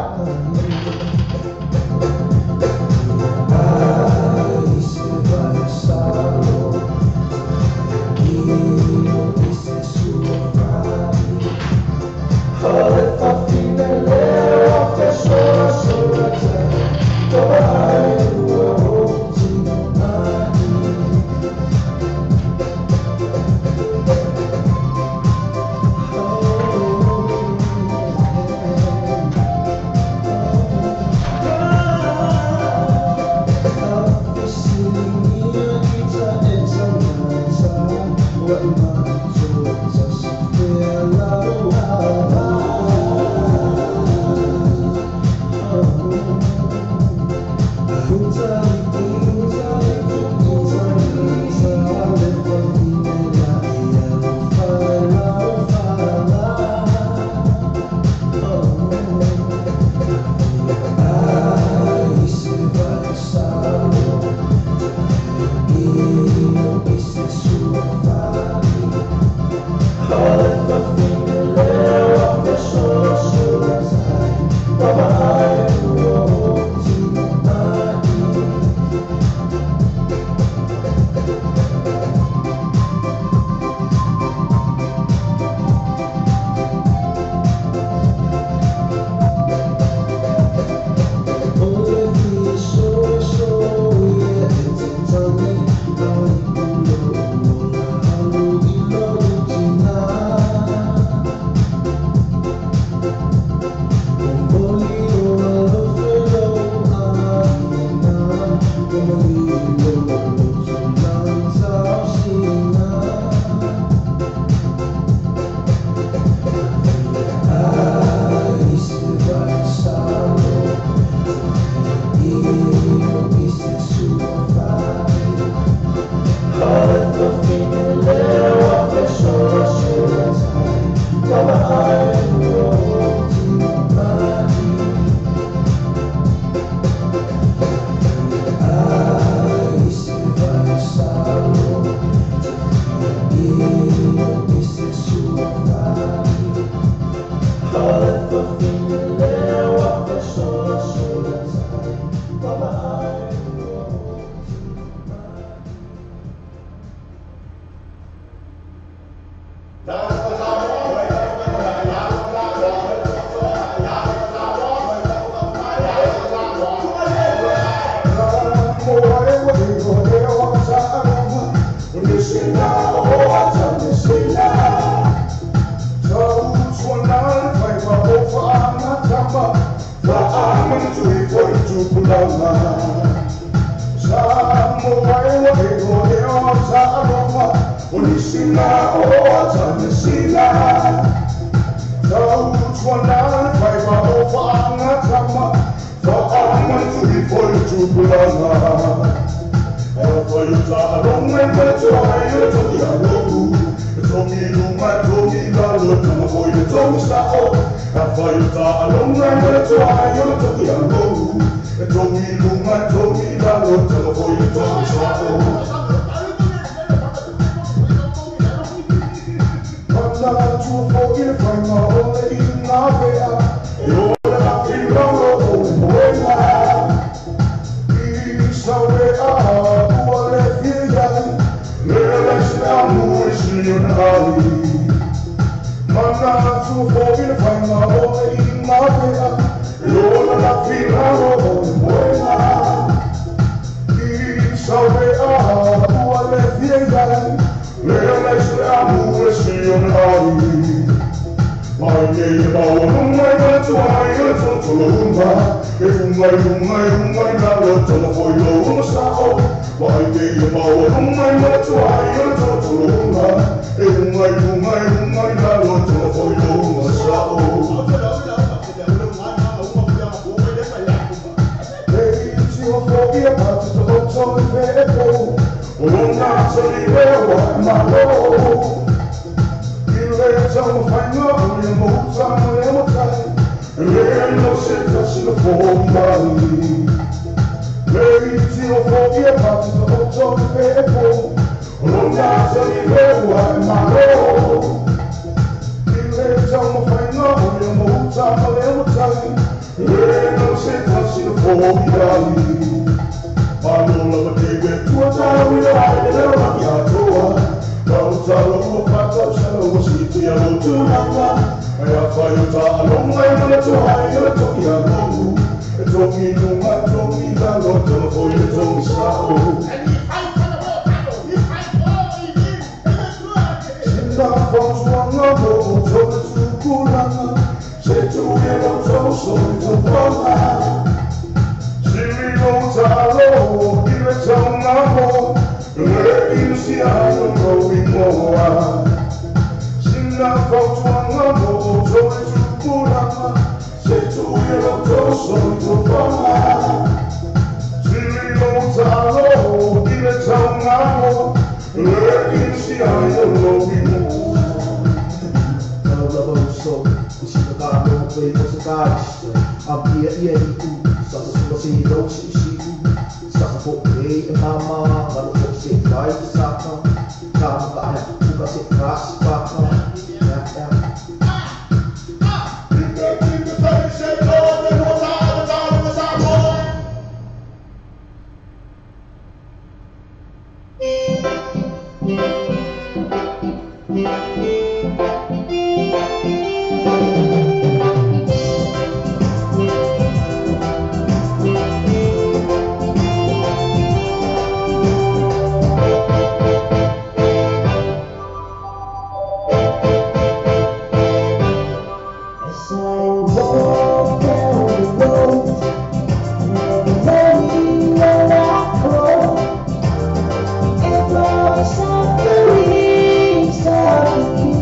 Suffering,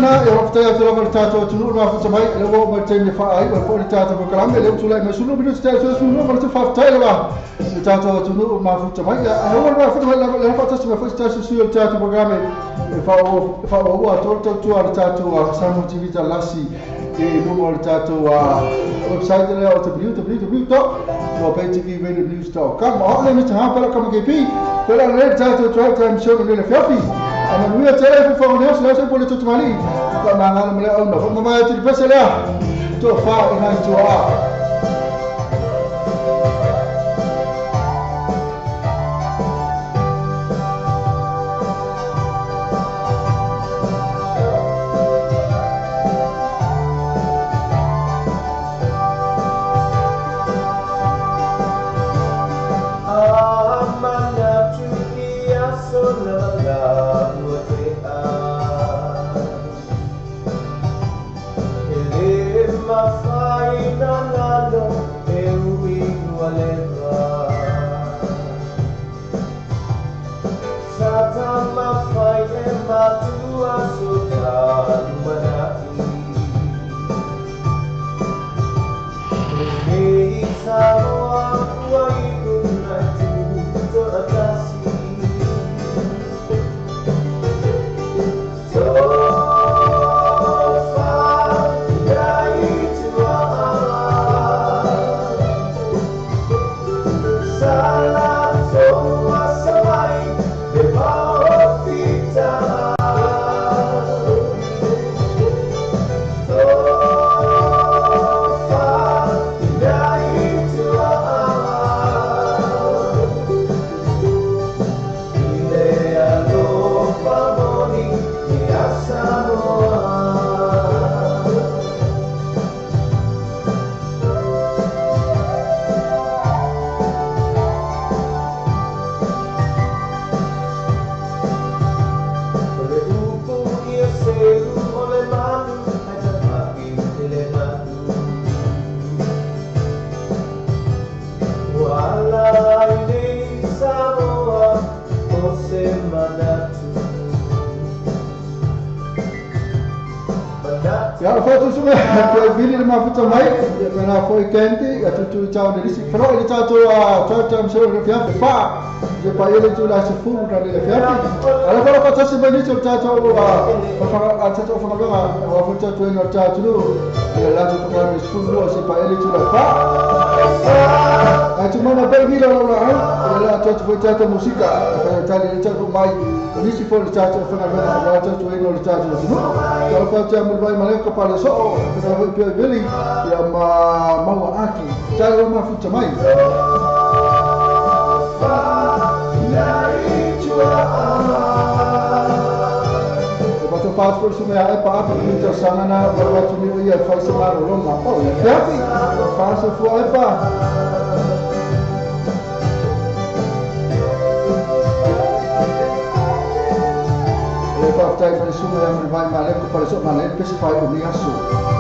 na e hofta ya tula mar tato tunu ma fu samai le wo ma temi fa ai ma fu tato ko kalam le tula ma sunu binu sta so sunu ma tu fa tai la tato tunu ma fu samai ya ho ma fu la le fa tato ma fu sta so su tato programme e fa o to tu ar tato a samu tv ta lasi e no mo tato a website le o www.paytv.news.com ma le mi ta pa la kam ke pi pela le tato drive time show le fiapi ana nuia tele fa o neus leso pole tutu mali ka mangala mele au no fa mai tu pese le to fa ina tu a na foi quente a tutu tau de lisi fro ele tau tau so de fia fa je pa ele tu la se fu na de fia ala fo ka tasi bani tu tau a tau fa ga wa fu tau no tau tu ele la tu ka mi fu no se pa ele tu la fa a tu mana pe vila la ele la tu fu tau musica ka tau ele tau mai lisi fo le tau fa ga wa tau no tau tu no ka fa tau mo vai male ka pa so ka fu pe bili ya mau aki cara uma futa mai bato pas por sume ai pa pa futa sana na bato ni ia faz semar o loma oh ya faz o foi pa le pa tai por sume ai vai male ko para so male que se faz o dia so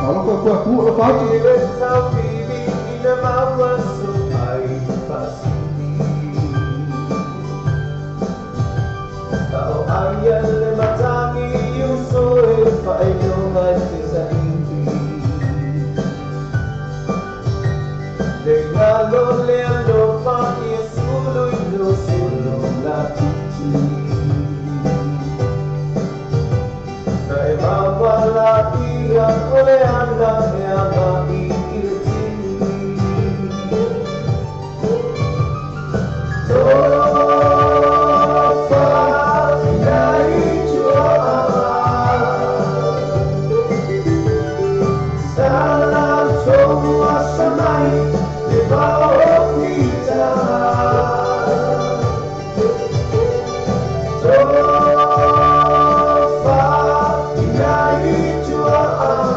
Kalau kau aku apa tu? Kalau ayat lima tangi Yusuf Faidungan sisa ini Dengan lolean doa Yesulu Yusulu latiti Naimawala yang oleh anda yang bagi kirti Sofa dari jua Salam semua semai di bawah kita Sofa dari jua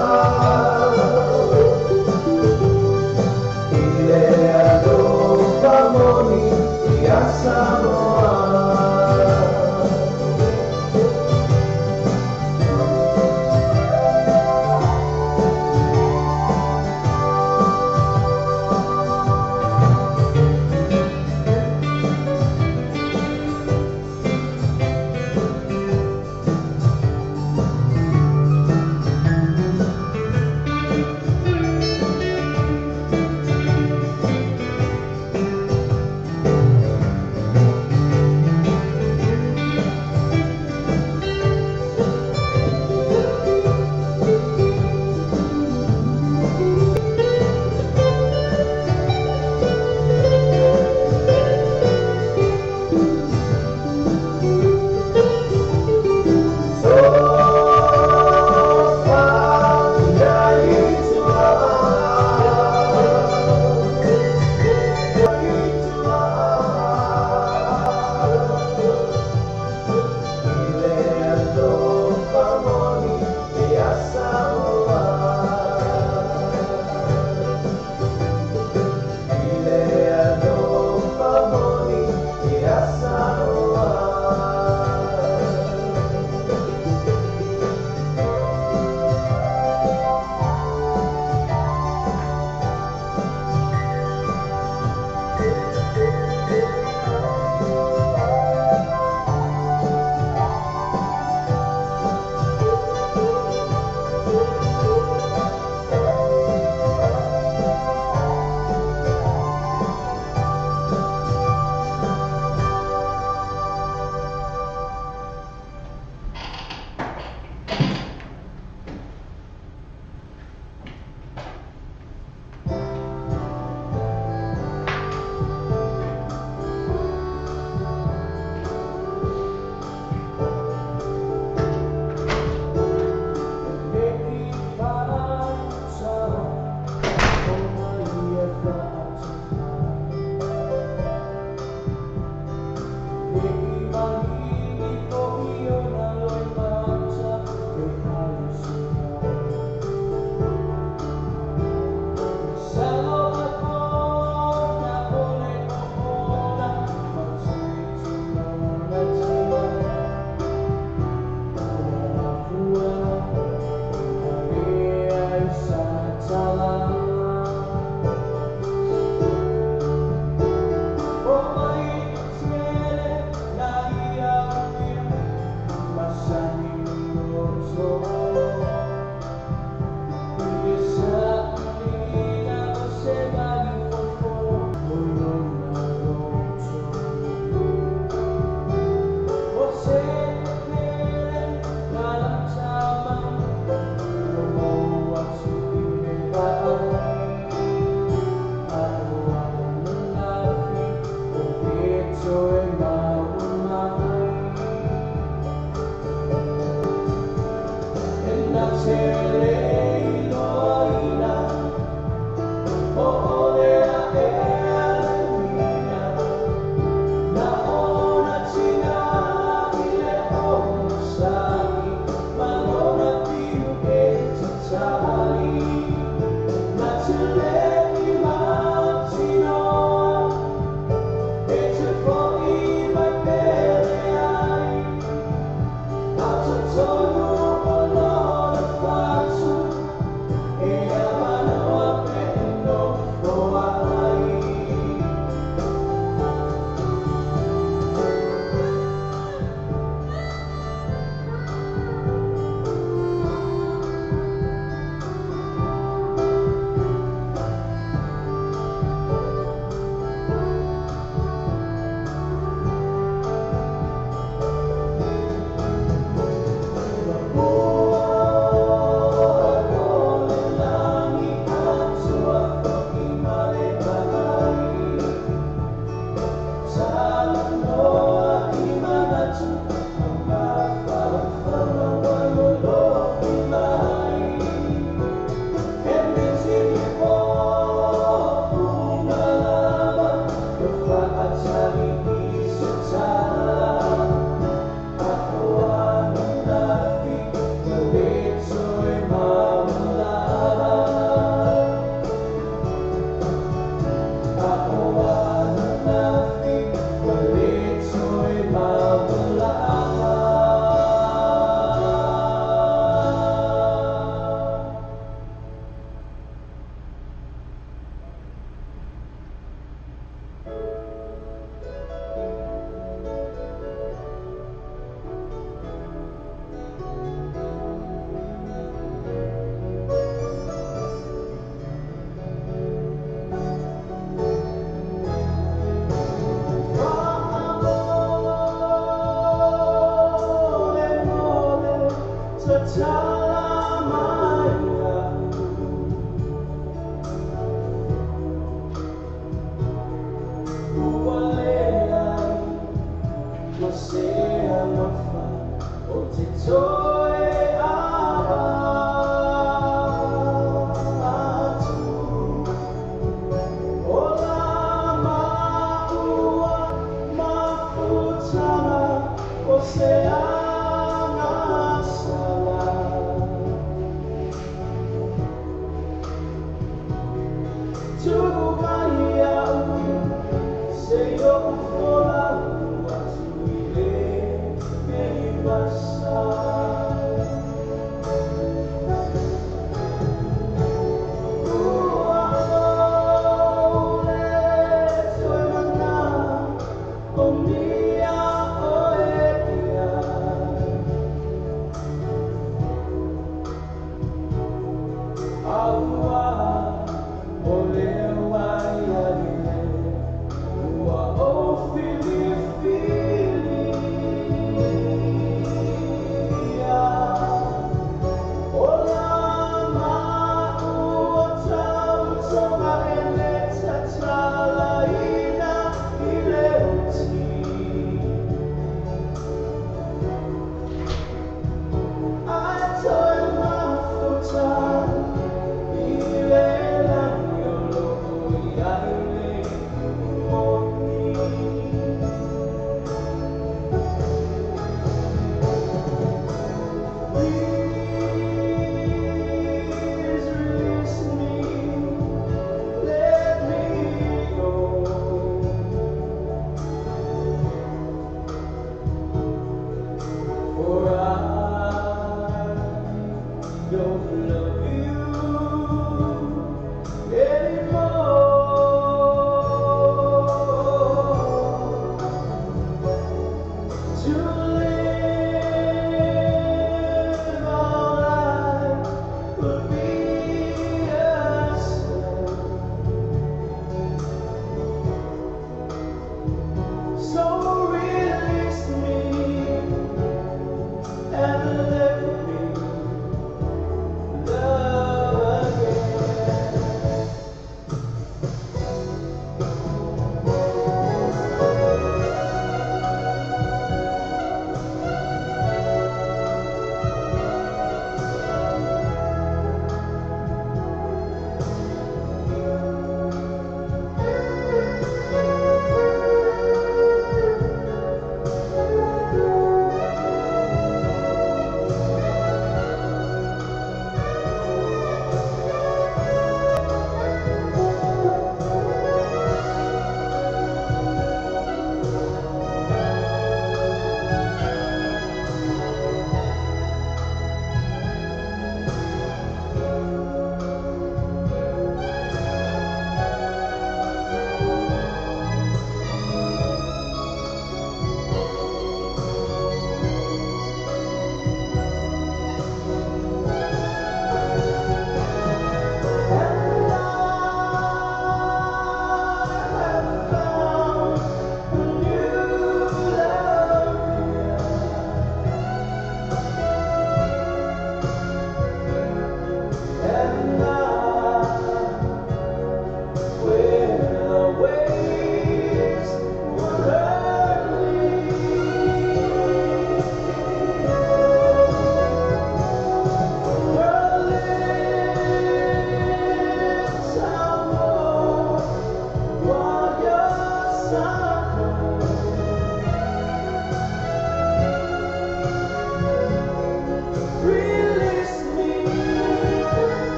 Love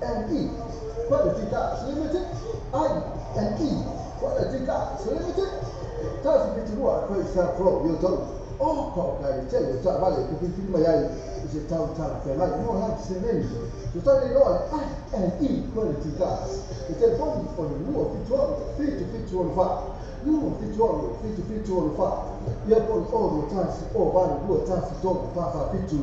I&E Quality Cars Limited. I&E Quality Cars Limited. Taasi kichukua kwa isafro yoto. Oh, kwa gari chele cha vale kupitili mayai. Ise tau tau fela. No have semeni. Tutali loa I&E Quality Cars. Ite boni for the new official fit to fit on fire. New official fit to fit on fire. Yepon all the task over the good task to papa fit to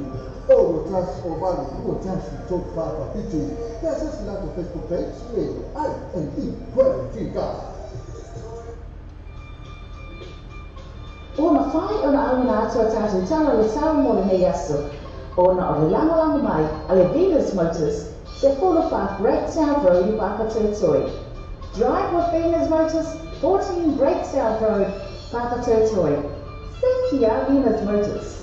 all the task over the good task to papa fit to. There's just a lot of Facebook page with I&E Quality Cars. Ona whai ona auna atua tātou tala le tau mo le hei aso. Ona o le langalangi mai a le Venus Motors se 45 Greattown Road i Whakatūtoi. Drive with Venus Motors, 14 Greattown Road, Whakatūtoi. Thank you, Venus Motors.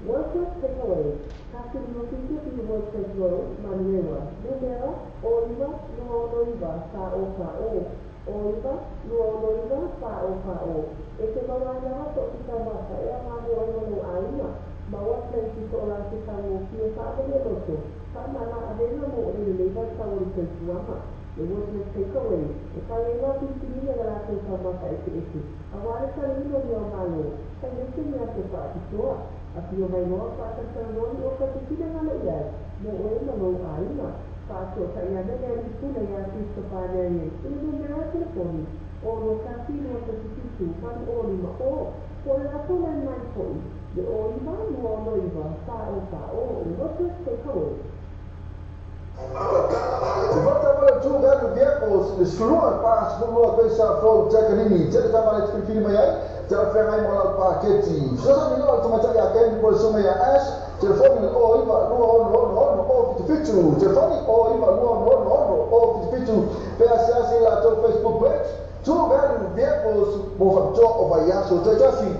Workers takeaway. Hasil noticia di Workers Road, Manuela. Numera, Oliva, Nuonoiva, K-O-K-O. Oliva, Nuonoiva, K-O-K-O. Ese mawala to kita masa, ya mahu ono aina. Bawa senti seorang kita mungkin tak ada loto. Sama nak ada nama orang lepas tahun ke-2. The workers takeaway. Kalau yang pilih adalah sama itu. Awalnya kali ini dia malu. Kan itu yang cepat itu. Api yang mahu apa terserah ni orang tidak malu ya. Orang malu aina. Pasal saya ada yang itu yang sih kepadanya. Ini berapa pun. Orang kasih waktu itu kan orang Po le atuna mai foi, le o iwa mua loiwa, wha o rotu te koe. Te two velho vehicles, is fluent pass fluent pesa flow Jacqueline, te tava le filme mai ai, te la ferma ai mola paquete. Só sabe não, tu mata ya quem depois soma ya ash, telefone o iva no o fitu, telefone o iva no o fitu, PSS lá to Facebook page. Two velho vehicles, bo factor over ya so te assim.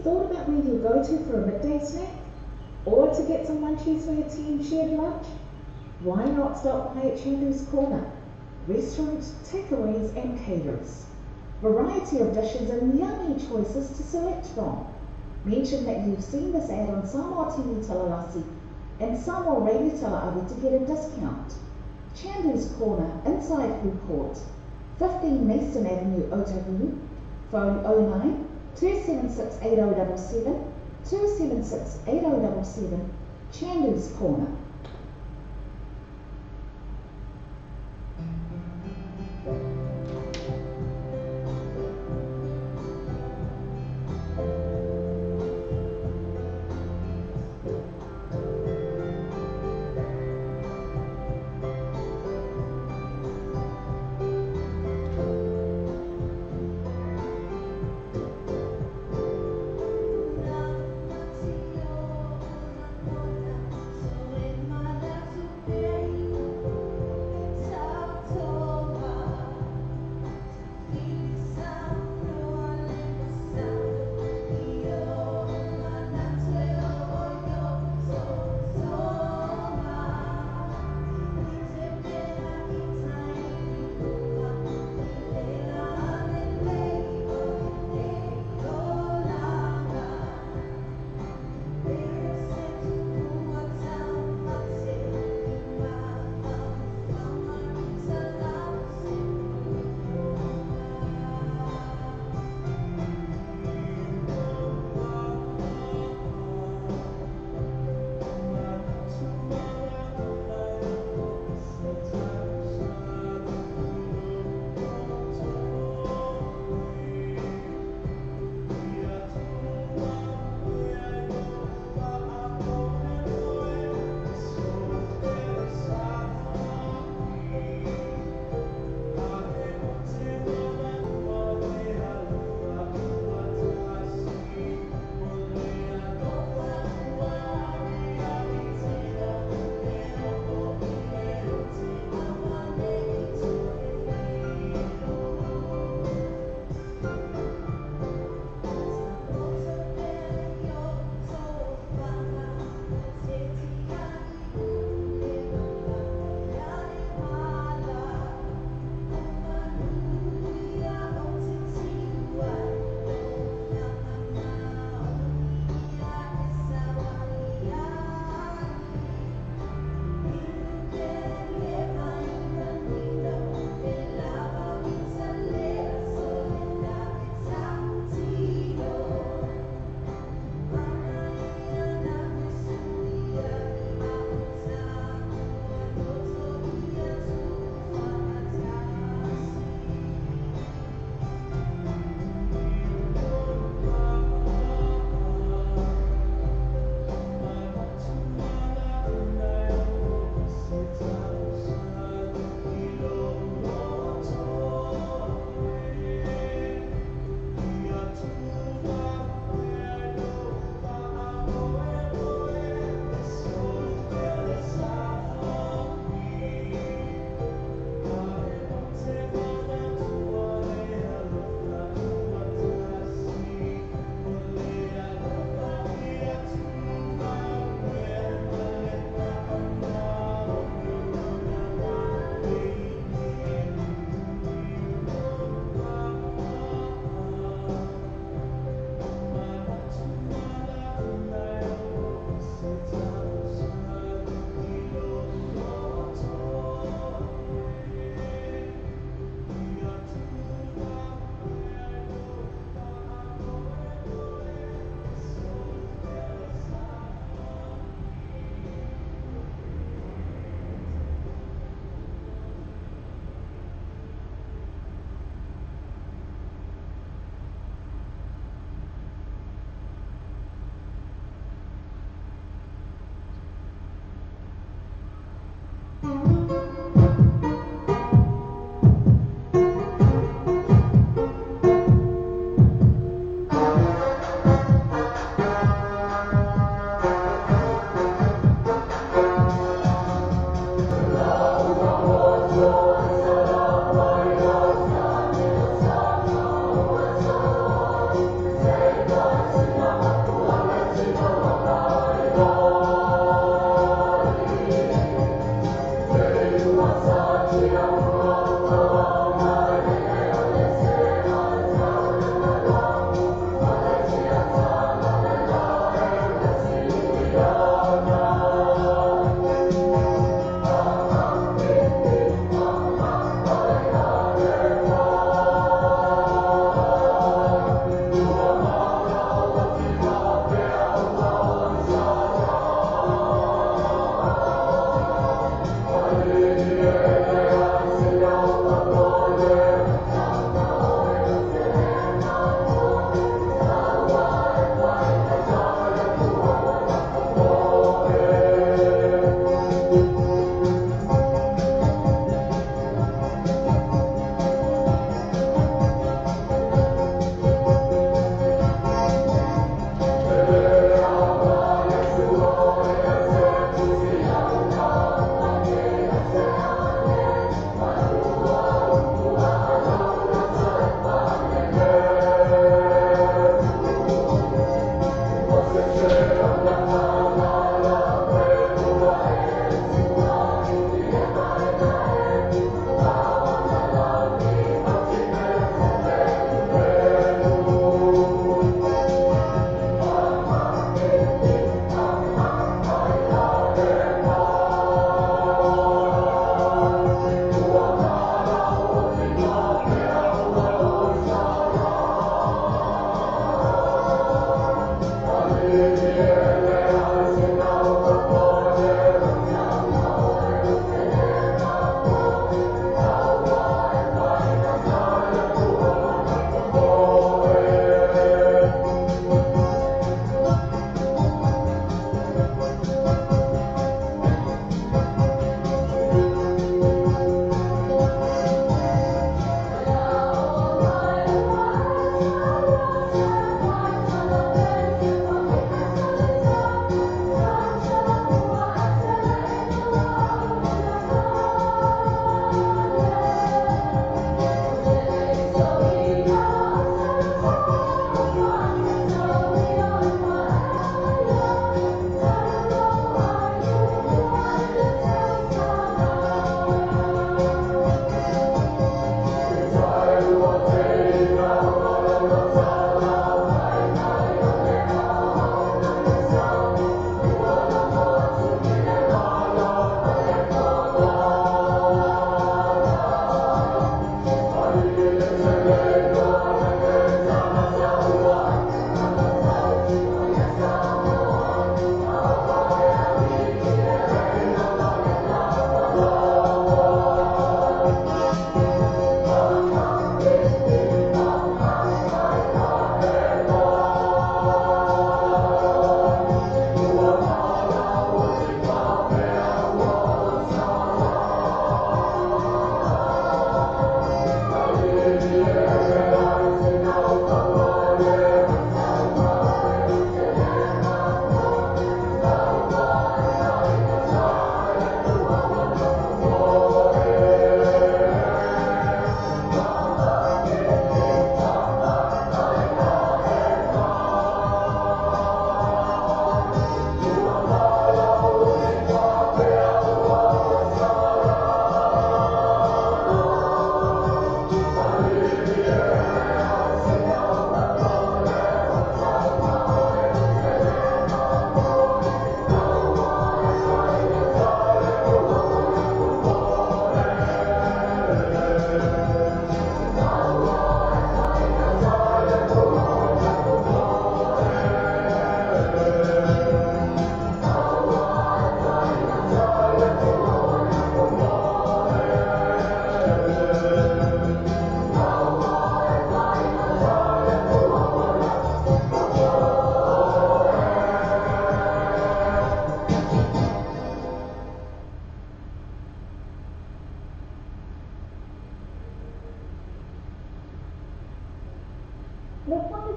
Thought about where you go to for a midday snack? Or to get some munchies for your team shared lunch? Why not stop by at Chandu's Corner? Restaurants, takeaways and caterers. Variety of dishes and yummy choices to select from. Mention that you've seen this ad on Samoa TV Talalasi and Samoa Radio Talaawi to get a discount. Chandu's Corner, inside Food Court, 15 Mason Avenue, Otahuhu. Phone 09 276 8077, 276 8077 Chandu's Corner. When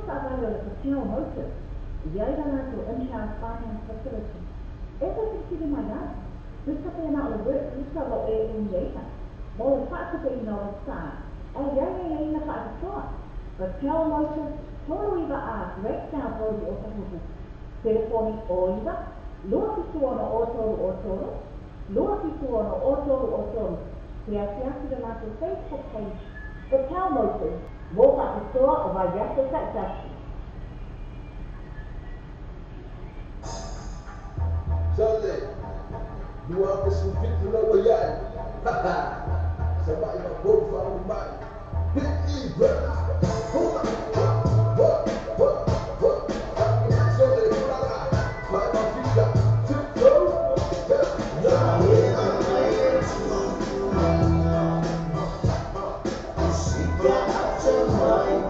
whakaawala le Casino Motors, iai rana to in-house finance facility. Eka kisiri mai ai, wika pe na o work wika lo e unjeina. Mo le whakape ina o sa, ai iai na whaakatoa. Casino Motors, tolo iwa a breakdown road o tahuhu. Telefoni o iwa, lua kitu ono o tolo, lua kitu ono o tolo. Te asiasi le lato Facebook page, Casino Motors, mo whaakatoa o vai yako taitashi. Sunday, you are the sweet to know where you are. Somebody got both from the mind. Hit me, brother. Hold on. What? Sunday, brother. My feet tiptoe. She got out your mind.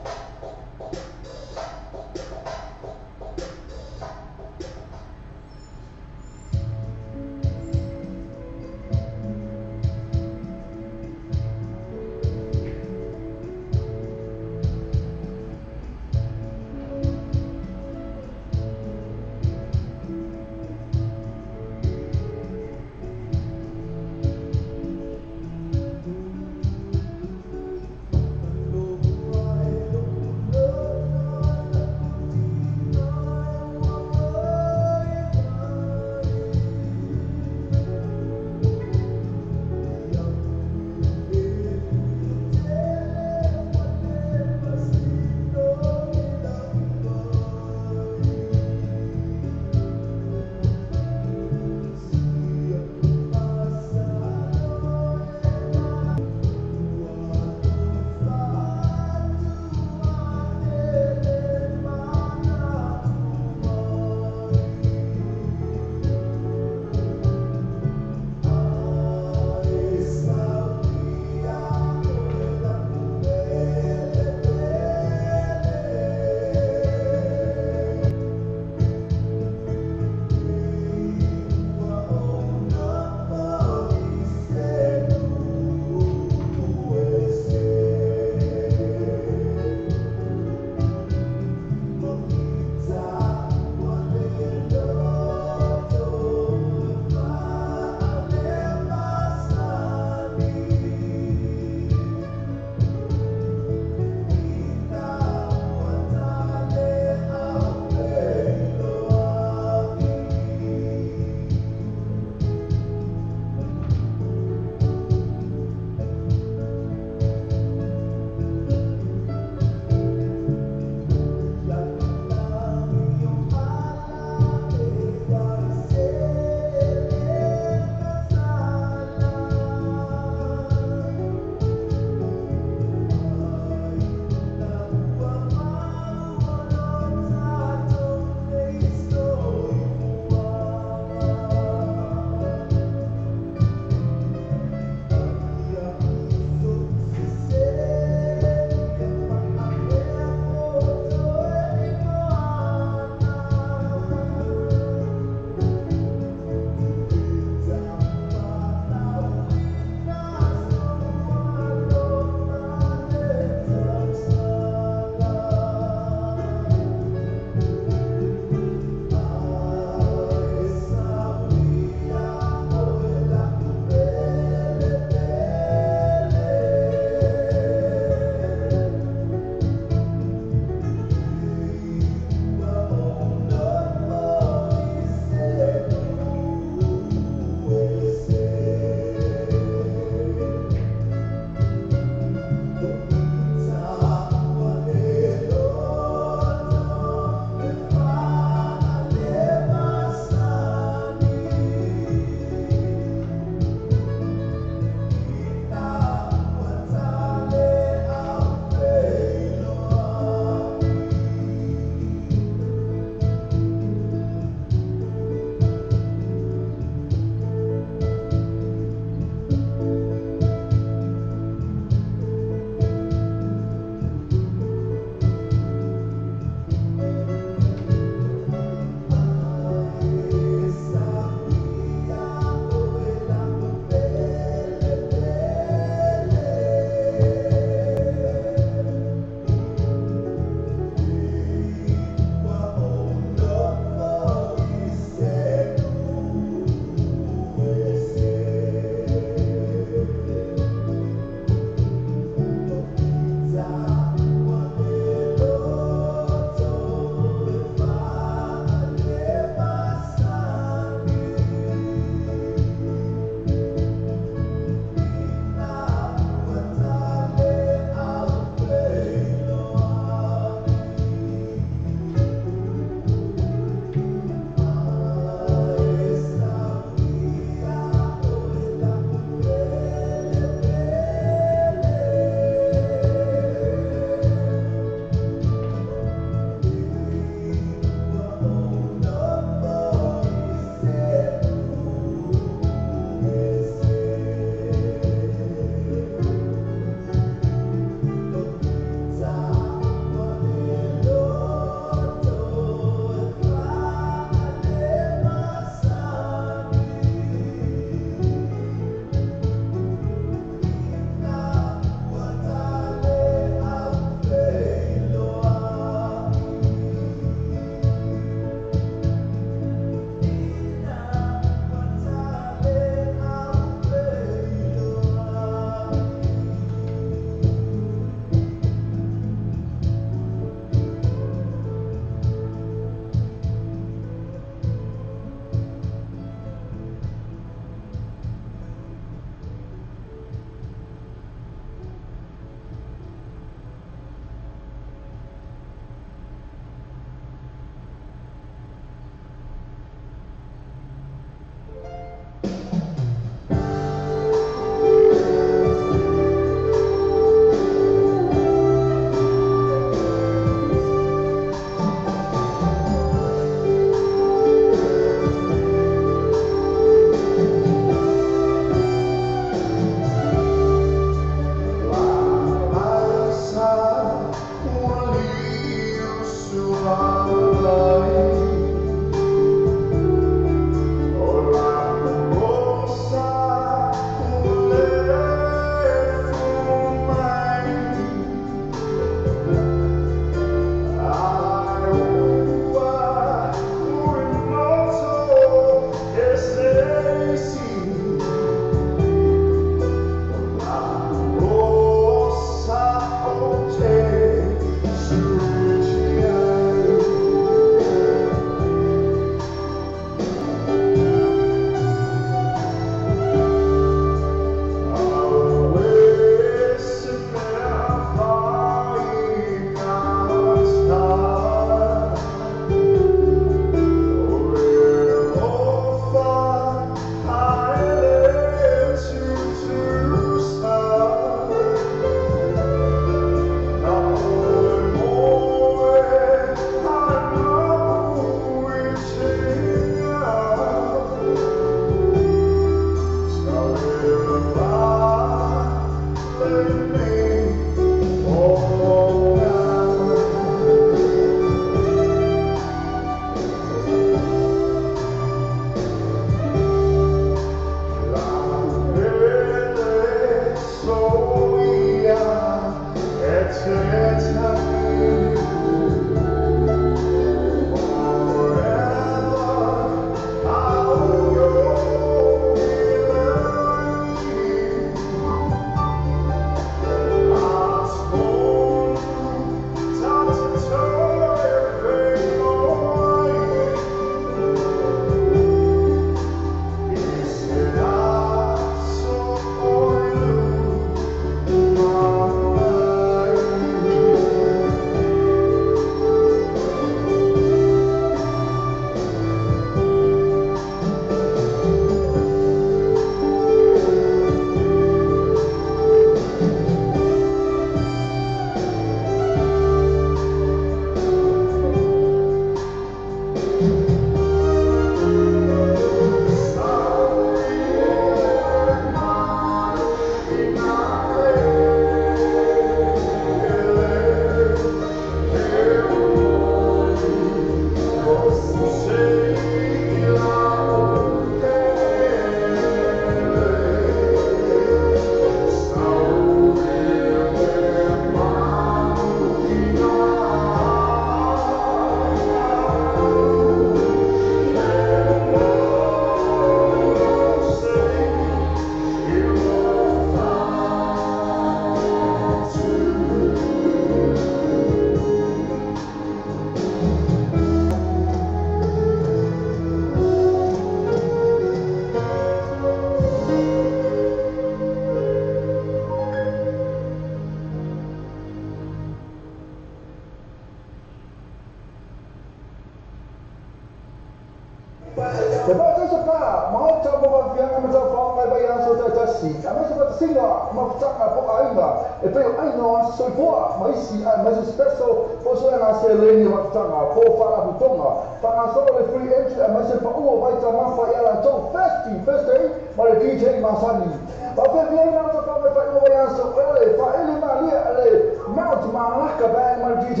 si, a mai se pata singa, ma fatanga po ainga, e peo ainga o ansa soifua, ma isi, ma se spesso, po so ena se leni ma fatanga, po whala putonga, whanga solo le free entry, a mai se pa ua waita mawha i ala tau first day, ma le DJ Masani. Pa pe via ina o tau me whai ua yansa, ele, pa ele ma lia, ele, Mount Malaka band ma DJ,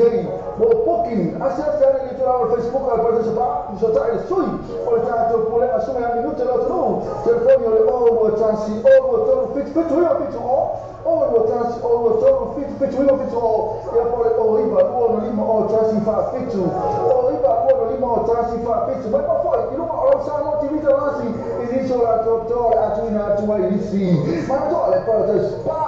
mo booking, ase ane li tura o Facebook, al participa, mi so tae sui, o le tātou pule, a sume a minute lo tunu, telefoni o le o tansi, o tonu fitu iwa fitu o tansi, o tonu fitu iwa fitu o, ia pole o iwa, uono lima o tansi fa fitu, o iwa, uono lima o tansi fa fitu, mai pa foi, iluma o lau sa moti vita lasi, iniso la toptore atuina atua inisi, ma tole para spa,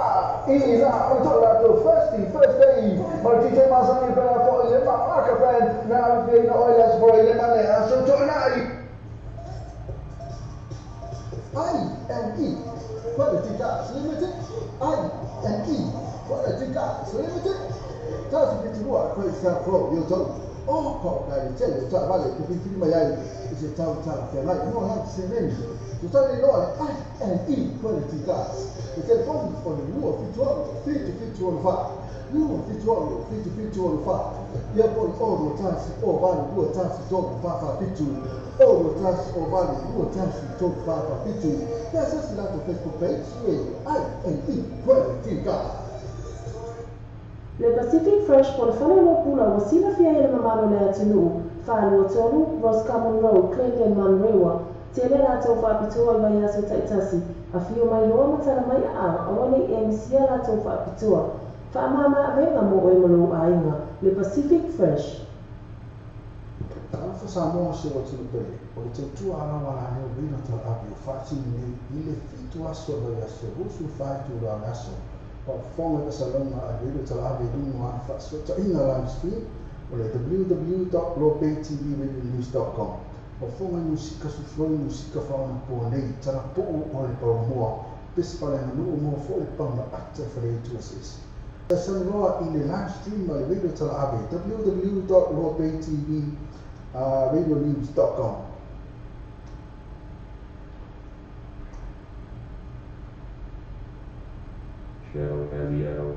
ina, ma tole la to first day, ma DJ Masani per la foi, le ma marca band, na vi no oilas for le mane, aso to nai. I&E Quality Cars Limited, I&E Quality Cars Limited. Tasu pitua kwa isa pro yoto. O kwa gari tele ta vale kupitili mayai ise tau tala kia nai no ha seneni. Tutali loa I&E Quality Cars. The telephone on the Luo Fitualo 50 Luo Fitualo 50 ia poi oro tansi o vale Luo tansi toka fafa fitu. Oro tansi o vale Luo tansi toka fafa fitu. There's a lot of Facebook page with I&E Quality Cars. Le Pacific Fresh po le whale no pula wa sina fia ele mamano le atinu, whālua tonu, Roscommon Road, Clinton, Manrewa, te le rātou whaapitua i mai aso taitasi, a whio mai loa matara mai a awane e misia rātou whaapitua, whaamama venga mo e malo a inga, Le Pacific Fresh. Alfa Samoa se o tunu pele, o te tua ala wala ne o vina ta api o whaati ni ile fitu aso vai aso, rusu whaitu la aso, o whonga ka salonga a vina ta api dunga a whaasota ina live stream, o le www.lopaytvradionews.com. O whonga musika sufloi musika whaona po nei, tana po o le paramoa, pispale na nuu mo fo le pamba ata whare tu asis. Sanroa i le live stream a le radio ta api, www.lopaytvradionews.com. Show Elio.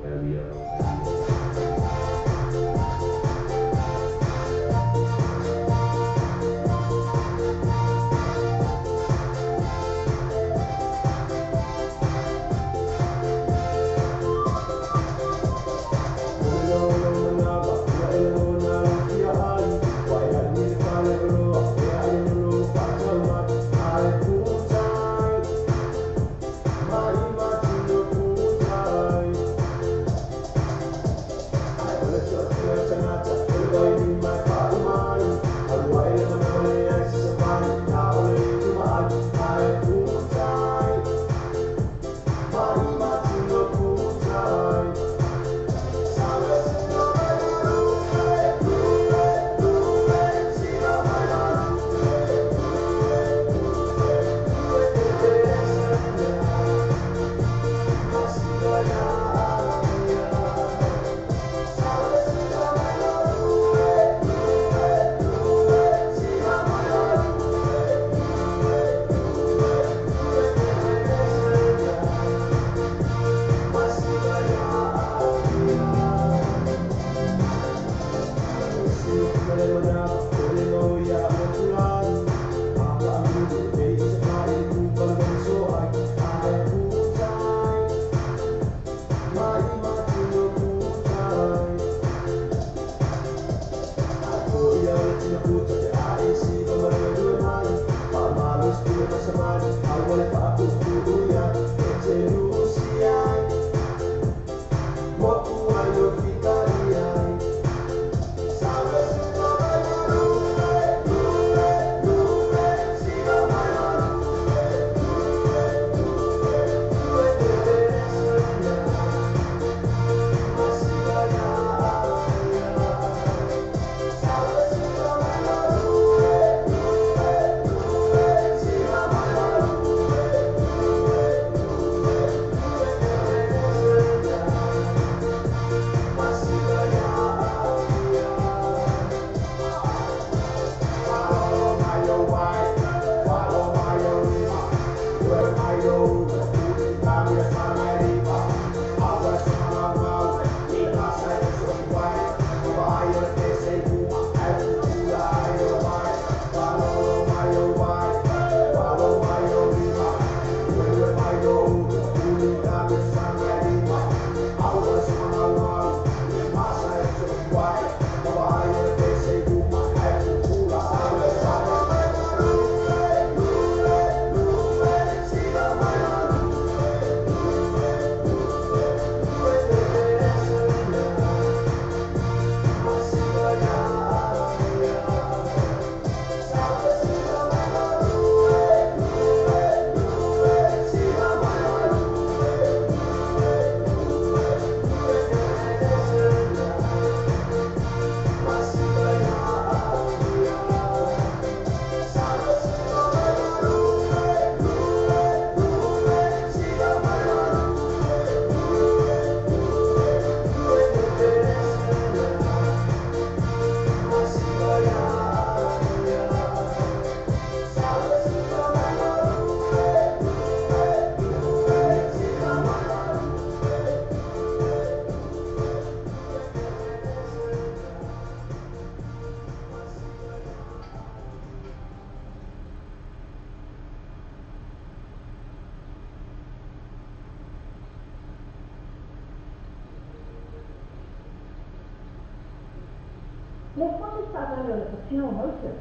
Let's want to start out with a fuel motive.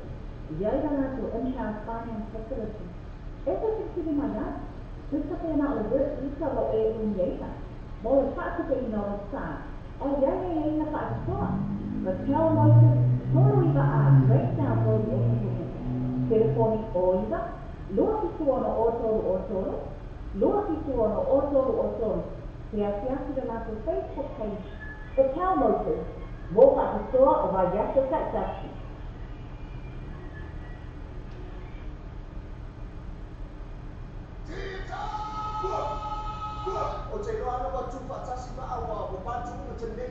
Yaidana to in-house finance facility. Ito siksi my dad. Gusto kaya na ulit isa lo yaida. Mo sa ka ino sa. Ay yaya na pa ito. But fuel motive solo iba breakdown for the telephonic oiva. Lua kituono otoro. Lua kituono otoro. Kaya sila na sa Facebook page. The fuel motive. Mo pa ito o vayasa sa taxi. O te roa ana watu whatasi ma awa o patu ma te ne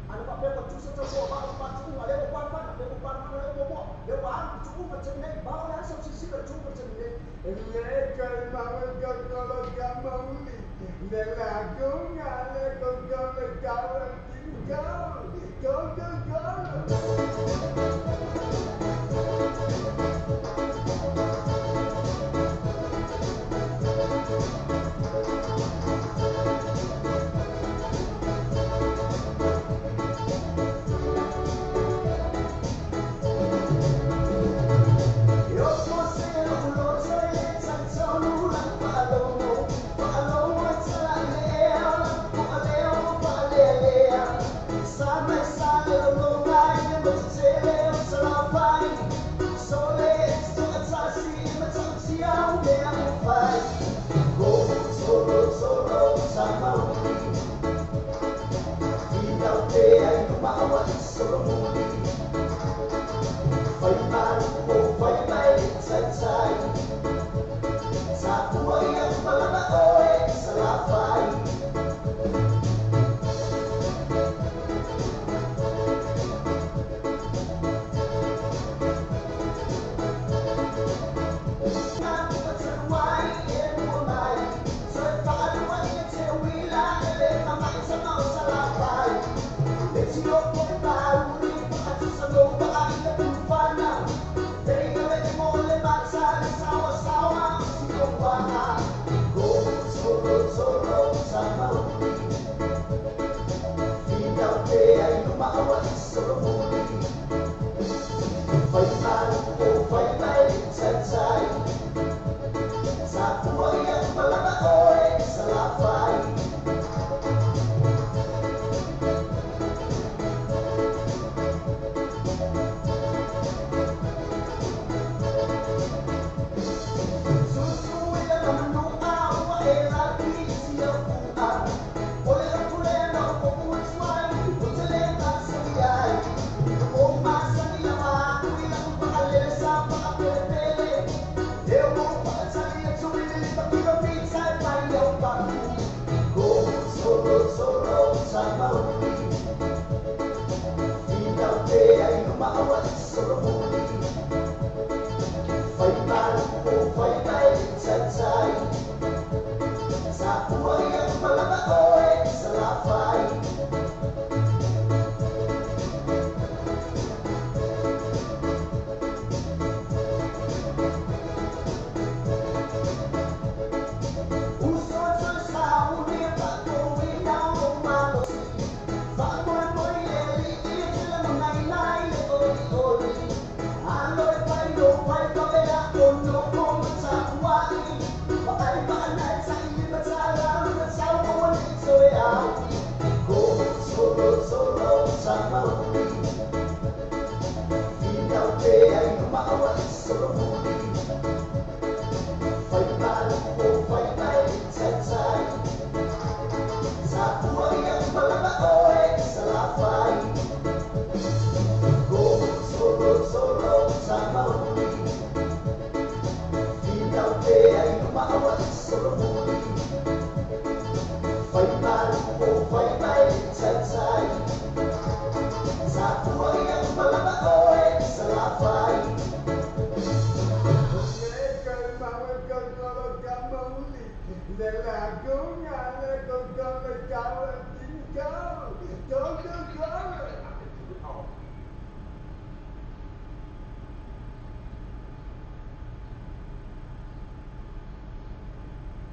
ana pa pe watu sa tau o ba patu ma le o pa pa pe o pa ma le o mo le wa an tu ma te ne ba o la sa si ka tu ma te ne le ka ma we ka ka lo ka ma uli le la go nga le go go le ka le go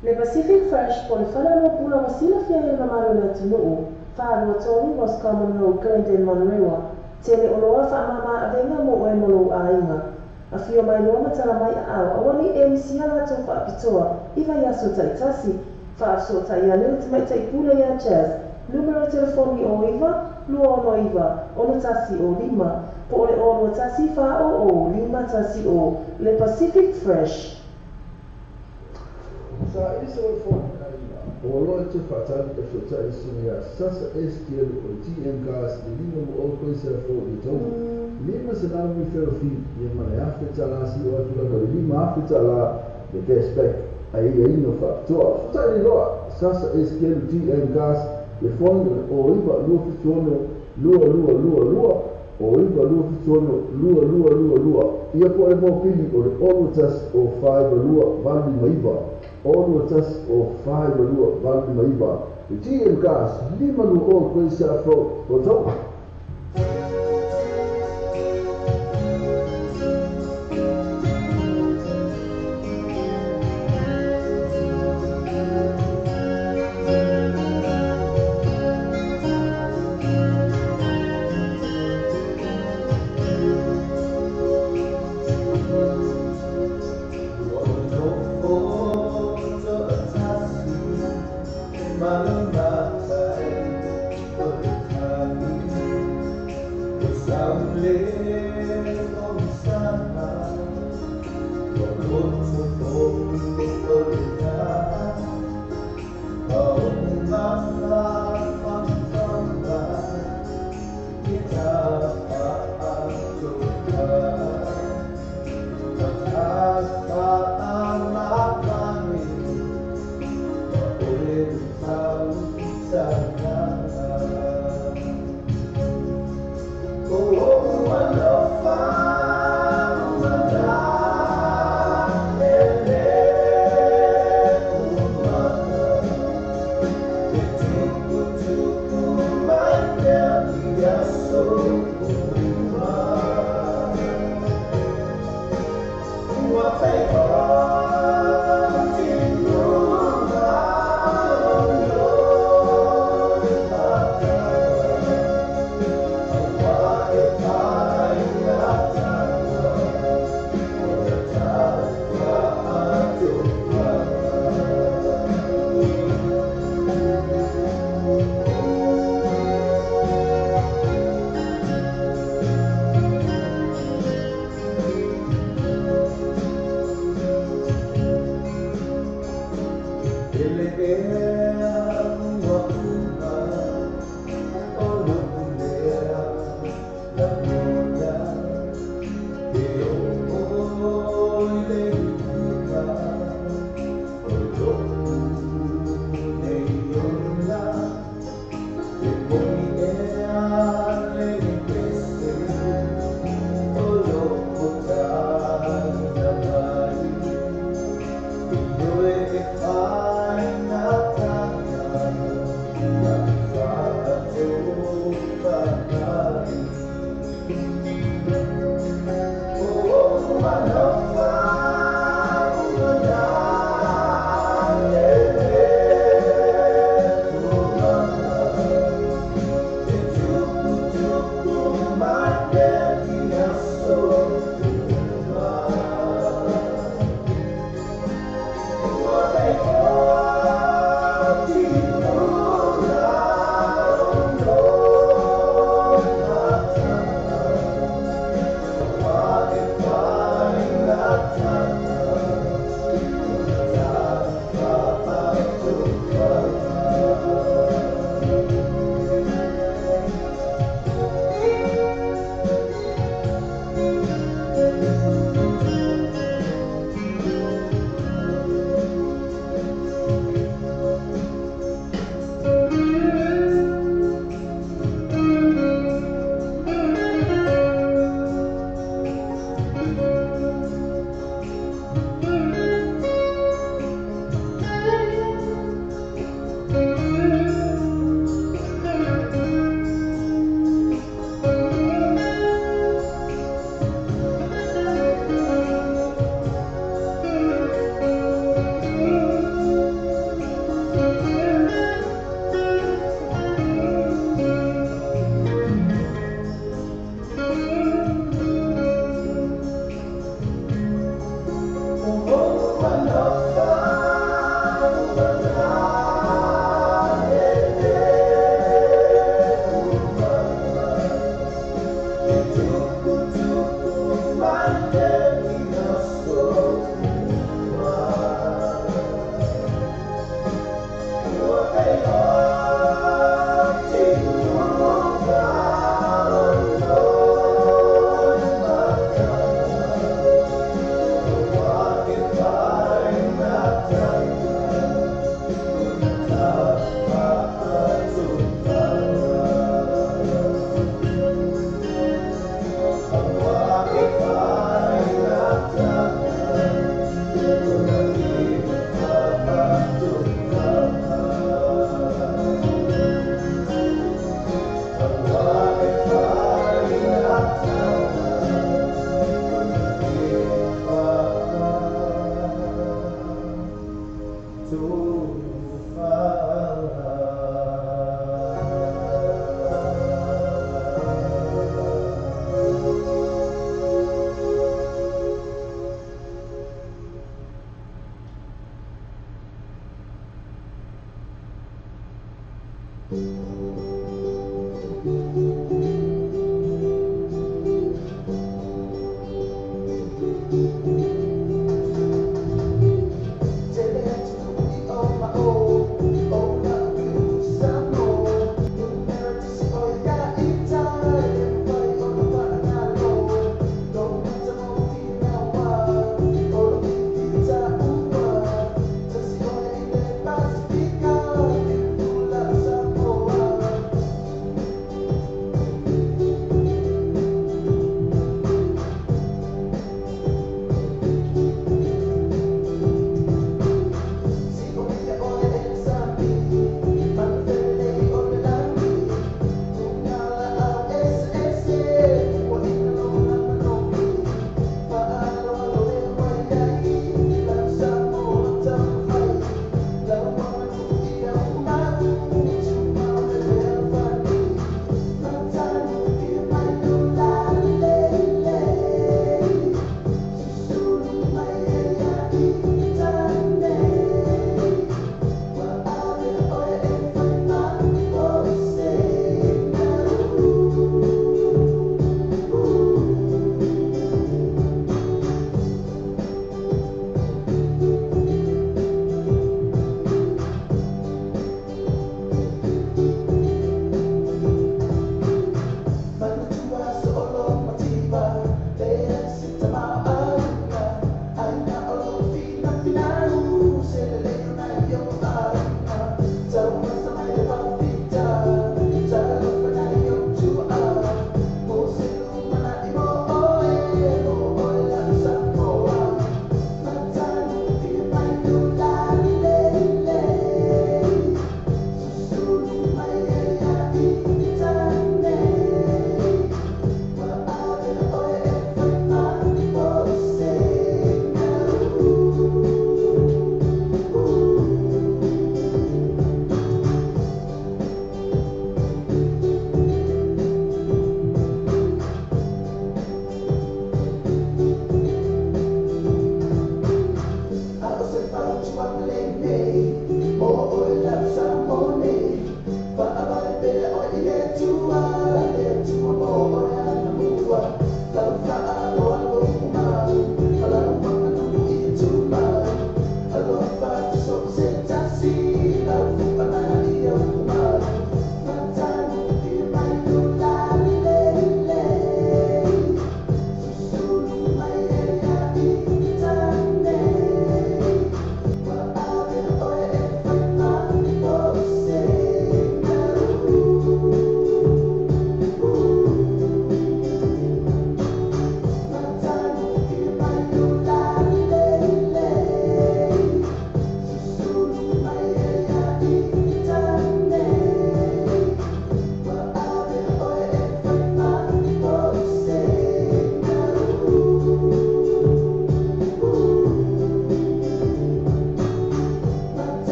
Le Pacific Fresh po le whanau pula wasila fia e na maru le tunuu, whaarua tori was Common Road, Glendale, Monrewa, Tele o loa whaamama a venga mo oe molo a inga. A whio mai loa matara mai a au, awani e misia lato whaapitoa, iwa yaso taitasi, whaafso tai anu te mai tai pule ya jazz. Numero telefoni o iwa, lua ono iwa, ono tasi o lima, po ole ono tasi wha o lima tasi o, le Pacific Fresh. Sa isa o fōna iwa, o loa te whatari ka whiotai singa sasa STL o TM Gas i lima mo o koe sa fō i tōna. Lima sa nana mi wherofi, i mana e awhita la si o atula ka lima awhita la the cashback a ia ino whakatoa. Whatai roa, sasa STL TM Gas e whonga o iwa lua whituono lua o iwa lua whituono lua. Ia po e mō pili o le olu tas o whaiva lua vali maiva. Olu tas o whaiva lua vali maiva. E TM Gas, lima lua o koe sa fo o tau. Malam batai bertani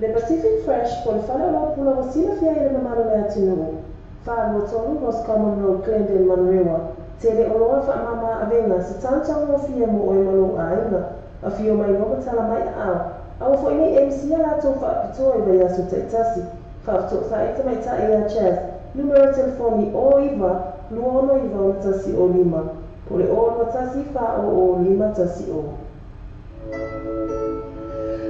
Le Pacific Fresh po le whale o pula wa sila fia i le mamaro le atinungu. Whaanua tonu Ross Common Road, Glendale, Manrewa. Te le oloa wha mama avenga se tāntanga o fia mo oi malo a inga. A fio mai roka tala mai a Au fo ini MC ala to fa pito e ya so tetasi. Fa to sa ita mai ta ia chess. Numero telefoni o iva, luono iva o tasi o lima. Pole o tasi fa o lima tasi o.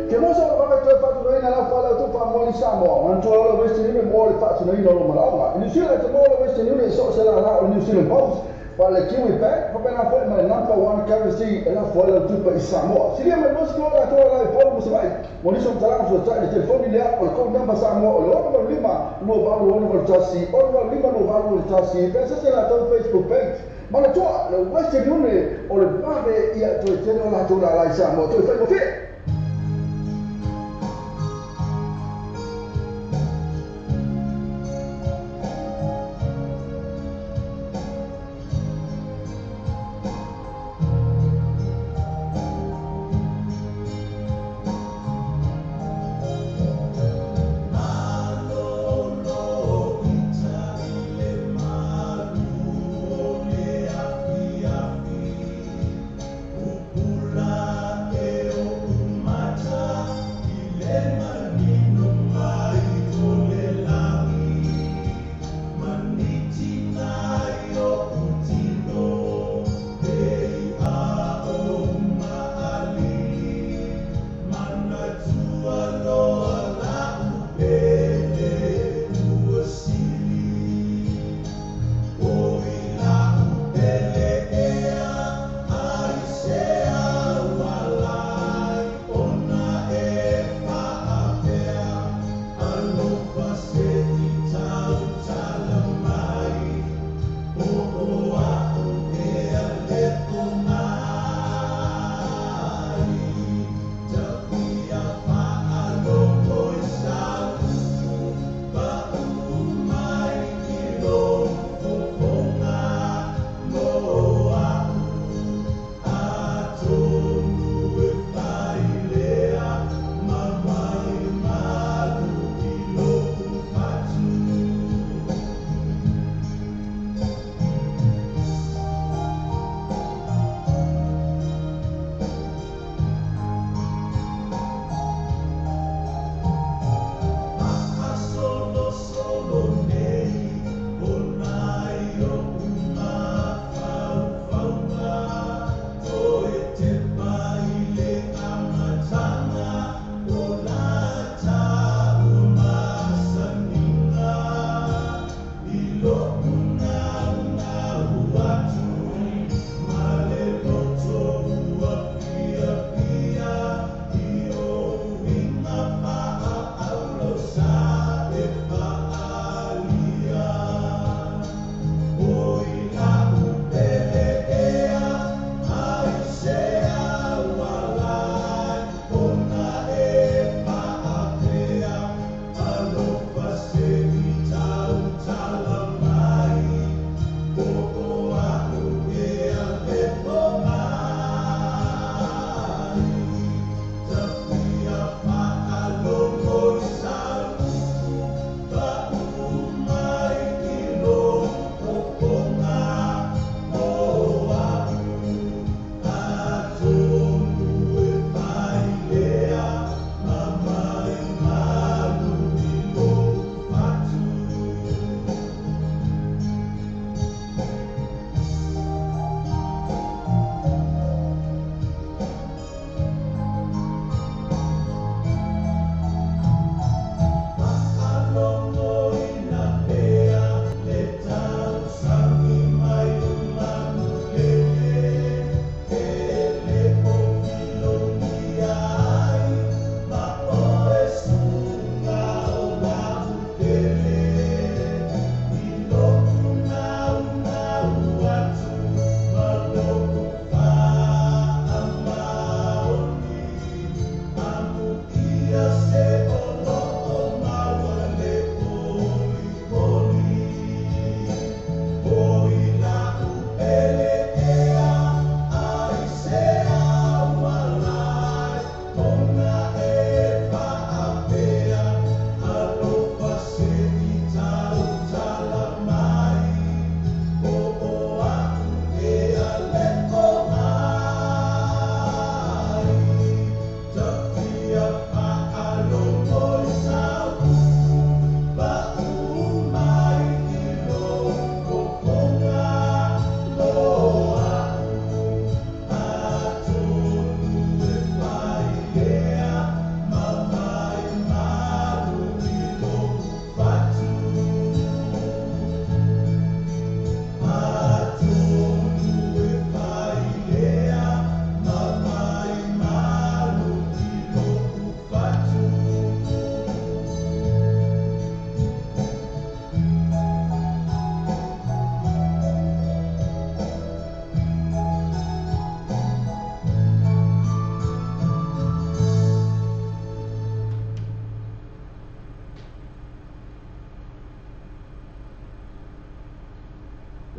Ke mo so ba to fa to ina la fa la to fa mo li samo. Man to lo westi ni mo li fa to ina lo mala. Ni sila to mo lo westi ni so se la la o New Zealand Post. Wala kiwi pa, pa na foi ma number 1 currency ela foi la tu pa Samoa. Silia ma nos ko la to la foi mo sai. Mo ni som tala so ta de telefone le o ko number Samoa lo no lima no va lo no tasi, o no lima no va lo tasi. Pensa se la to Facebook page. Ma la to le weste ni o le brave ia to teno la to la Samoa. To fa mo fe. Upula e o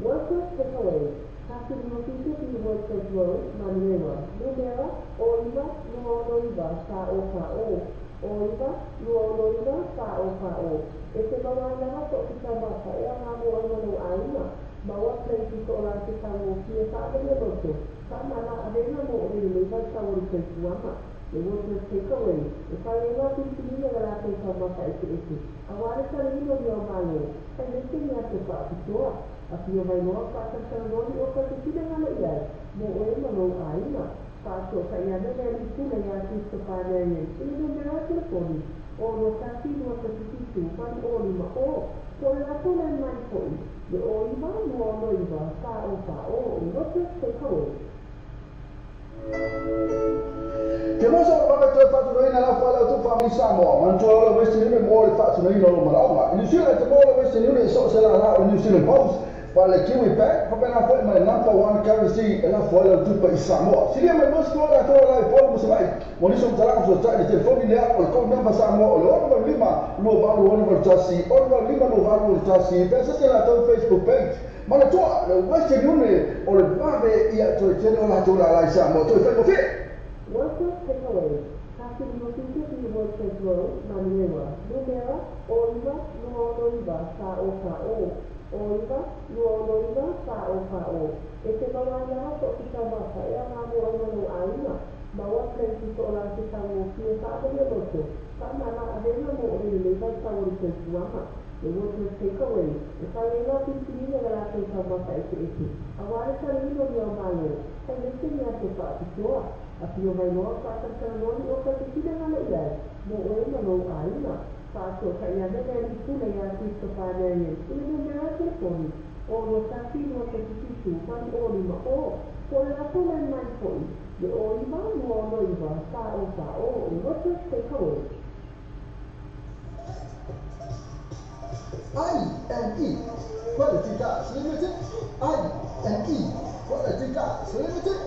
Workers takeaway. Happy Mofito to the Workers Road, Manuela. Numera, Oliva, Nuonoiva, Sa O Ka O. Oliva, Nuonoiva, Sa O Ka O. Ese mawala nga po kita mata, e ang amo ang manu aina. Bawa play ko lang si Tango, siya sa akin na loto. Sama na adena mo ulit sa uri kay Suama. The workers takeaway. If I am not in the lalaki sa mata iti-iti. Awari sa rin mo niyo malo. Ay nito niya sa paapitoa. At iyo may mga pasasanoni o kasisina nga na iyan. Buoy manu aina. Paso sa iyan na nalito na yasi sa panayan. Inumera telefoni. O no kasi no kasisitu. Pari o lima o. Kung ato na may po. The o lima no no iba. Sao sao. Workers takeaway. Che non sono come te faccio noi nella fala tu fammi samo, ma non c'ho la questione muore faccio noi non ma il sile che muore questione so se la il sile post falla kiwi back fa bene fa ma number one currency e la fala tu per samo si ma non sto la tora la forma se vai mo sono talaga so sta il telefono ne ha con number samo lo non lima lo va lo non tassi o non lima lo va lo tassi pensa che la tua Facebook page ma la tua questione o le vabe ia to c'è la tora la samo tu fai così. Workers takeaway. Happy Mofito to the Workers Road, Manuela. Numera, Oliva, Nuonoiva, Sa O Ka O. Oliva, Nuonoiva, Sa O Ka O. Ese mawala nga po kita mata, e ang amo ang manu aina. Bawa play ko lang si Tango, siya sa akin na loto. Sama na adena mo ulit sa uri kay Suama. The workers takeaway. If I am not in the lalaki sa mata iti-iti. Awari sa rin mo niyo malo. Ay nito niya sa paapitoa. At iyo may mga pasasanoni o kasisina nga na iyan. Buoy manu aina. Paso sa iyan na nalito na yasi sa panayan. Inumera telefoni. O no kasi no kasisitu. Pari o lima o. Kung ato na may po. The o lima no no iba. Sao sao. Workers takeaway. I&E Quality Gas Limited. I&E Quality Gas Limited.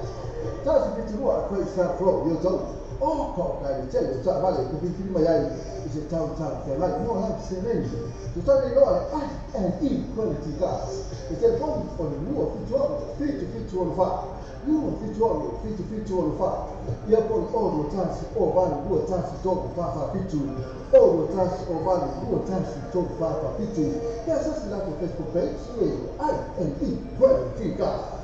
Tasi piturua questa flow io so oh porca di cielo sa vale che vi film mai se ciao che mai no non si vende tutto di noi I&E Quality Gas e c'è poi con il nuovo feature fa nuovo feature fa io poi oro tansi o vale due tansi dopo fa feature oro tansi o vale due tansi dopo fa feature e adesso la Facebook page I&E Quality Gas.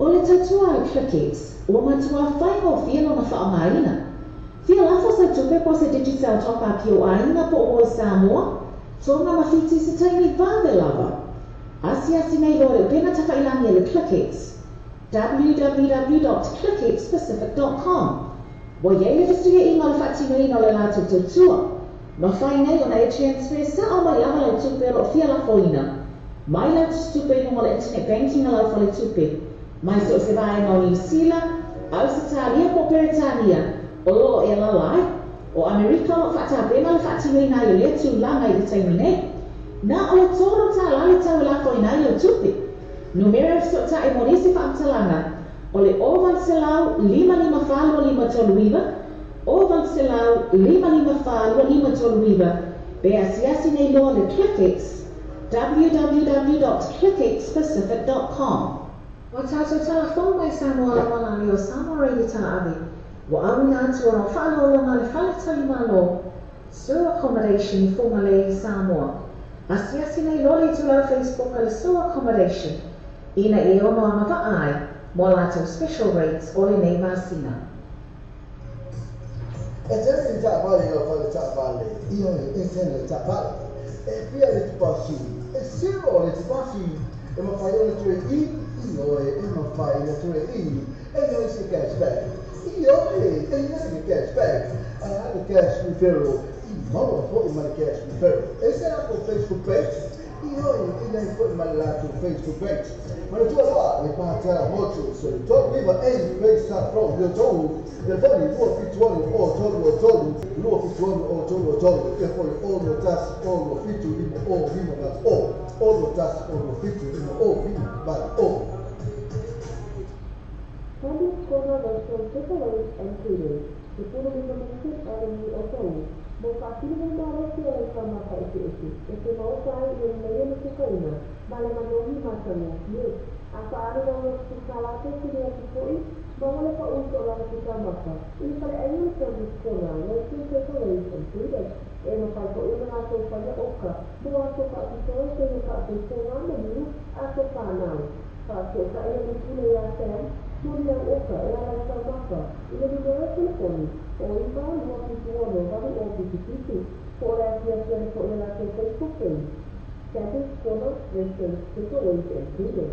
O le tautua le Clickix, ua matua whaingo fia no na whaongaina. Fia lafa sa tupe po se digital top-up o aina po o Samoa, tonga mawhiti se taimi vāde lava. Asi nei lore pena tawhailangi le Clickix. www.clickxpacific.com. Wa yei le studia inga le whatino ino le lato tutua. Ma whai nei o na e transfer sa o mai ama lau tupe lo fia la foina. Mai lau tupe ino le internet banking a lau fale tupe. Mai se o se vai no New Zealand, Australia po Peritania, o lo e lalai, o Amerika lo whata pena le whatino ina i le tu langa i le taimi nei. Na o le tōro tā lali tau la foina i o tupe. Numero so ta e monisi whaamtalanga, o le oval selau 555 toluiva, oval selau 555 toluiva, be asiasi nei loa le Clickix, www.clickxpacific.com. Wa tātou telefon mai Samoa la malani o Samoa Reidi tā avi. Wa awina atu ono whanolonga le whaletali malo. Sewer accommodation I Fumale Samoa. Asiasi nei loli tu la Facebook le sewer accommodation. Ina I ono ama ai, mo lato special rates o le nei masina. E tēnei tā pale o whale tā pale, I o e tēnei tā pale. E pia le tupasi, e siro le tupasi, e ma whai o le tue I noi e ma fai la tua e noi si cashback. Io e noi cashback. I had a cash referral. Mama put my cash referral. E se la Facebook page, io e lei put my lato Facebook page. Ma la tua là le parta molto so to viva e questa from the tool. The body was fit one or total lo fit one or total e poi all the task all of it to all viva but all the task all of it to all viva but all. Candice Corner Restaurant takeaways and catering. The food is on the 5th Avenue of Seoul. Mo kakili mo si ay sama ka iti-iti. Ito mo sa yung mayon si Kaina. Malamanohi masamo. Yes. Ang paano daw ng salate sila si Koi, mawala pa uso lang si Kamaka. Ini pala ayun sa Corner Restaurant takeaways and catering. E mapay ko ina nga sa pala oka. Buwa ko pa ito sa yung ka-apisungan na niyo ato panaw. Kasi sa iyo ng kulay yasen, Mulia oka e ala sa maka, ina di mga telefoni, o iba mga pituano, baru o pitipiti, o ala siya po ina sa Facebook page. Candice Corner Restaurant takeaways and catering.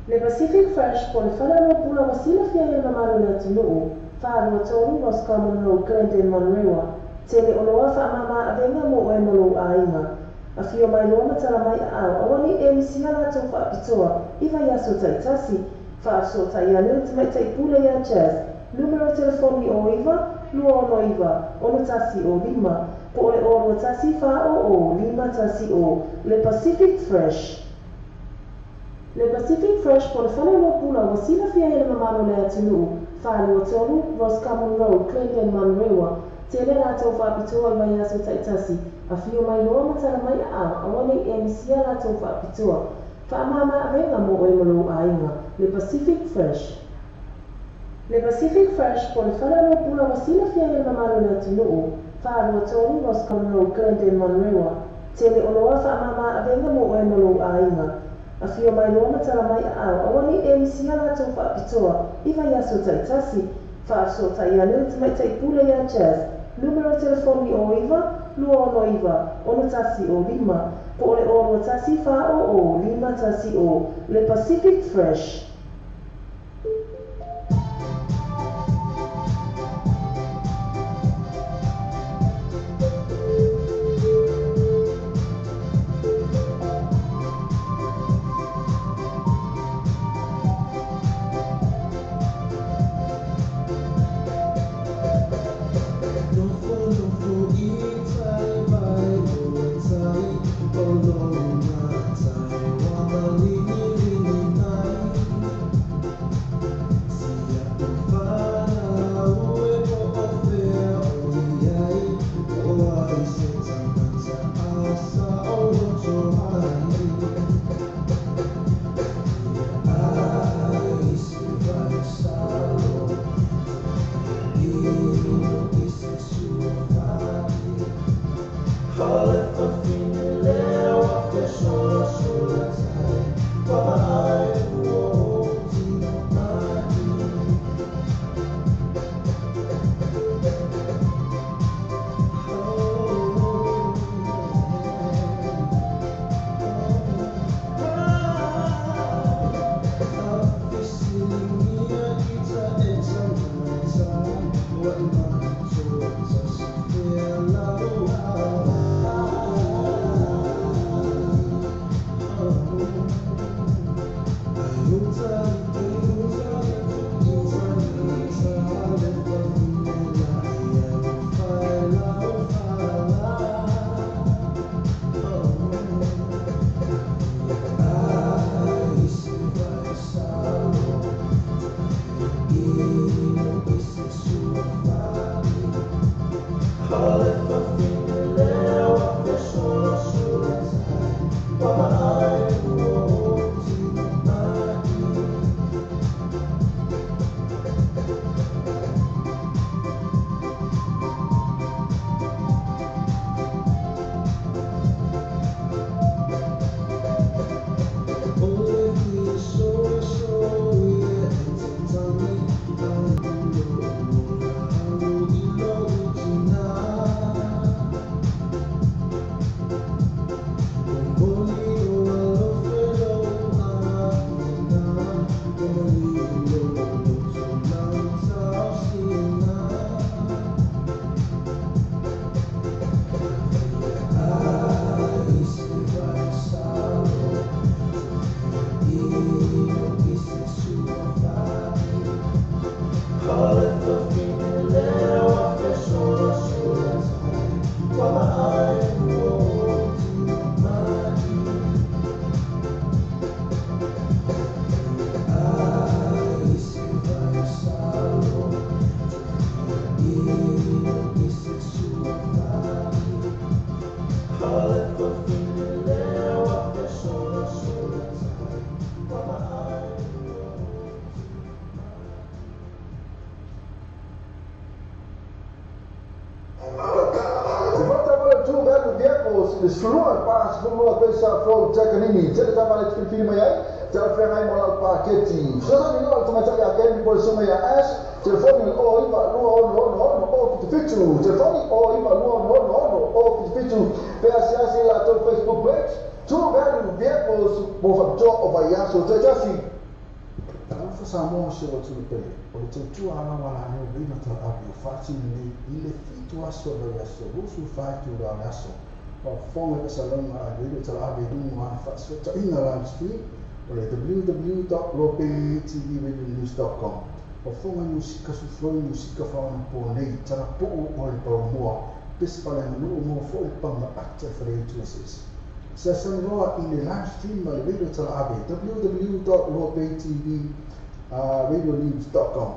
Le Pacific Fresh po le whanaro pula wasila fia ia na maru le atunuu, whaarua tonu was Common Road Glendale Manrewa, te le oloa wha mama avenga mo oe molo a inga. A fio mai loa matara mai a au, awani e misia lato wha apitoa, iwa yaso taitasi, wha aso ta ia nil tamai taipule ia chaz, numero telefoni o iwa, lua ono iwa, ono tasi o lima, po le ono tasi wha o lima tasi o, le Pacific Fresh. Le Pacific Fresh po le whanaro pula wasila fia ia na mamano le atunuu, whaarua tonu, was Common Road, Glendale Manrewa, te le rātou whaapitoa i mai aso taitasi, a fio mai loa matara mai a au, awani e misia rātou whaapitoa. Whaamama avenga mo oe malo a inga, le Pacific Fresh. Le Pacific Fresh po le whanaro pula wasila fia ia na mamano le atunuu, whaarua tonu, was Common Road, Glendale Manrewa, te le oloa whaamama avenga mo oe malo a inga. A fio mai loa matara mai a au, awani e misia rātou whaapitoa, iwa yaso taitasi, whaaso ta ia nil tamai taipule ia chaz, numero telefoni o iwa, lua ono iwa, ono tasi o lima, po ole ono tasi wha o lima tasi o, le Pacific Fresh. Semua pas semua pesa flow Jakarini. Jadi sama ada film ya. Jadi filmai mola paketi. Sudah ni orang macam ya kan boleh semua ya as. Telefon oh iba luar oh fitu. Telefon oh iba luar oh fitu. Persiasi lah tu Facebook page. Tu baru dia pos buat job of ya so jadi fa sa mo se o tu pe o le tu ala wala ne o vino ta abu fati ni ile fitu aso da aso rusu fatu da aso o fonga ka salama a vino ta abu du ma fa so ta ina la street o le www.lopetvradionews.com o fonga musika su floi musika fa ona po nei tara po o le po mo pes pa le no mo fo le pa ma ata fa le tu sis sa san roa in the live stream ma le video ta abu www.lopetvradionews.com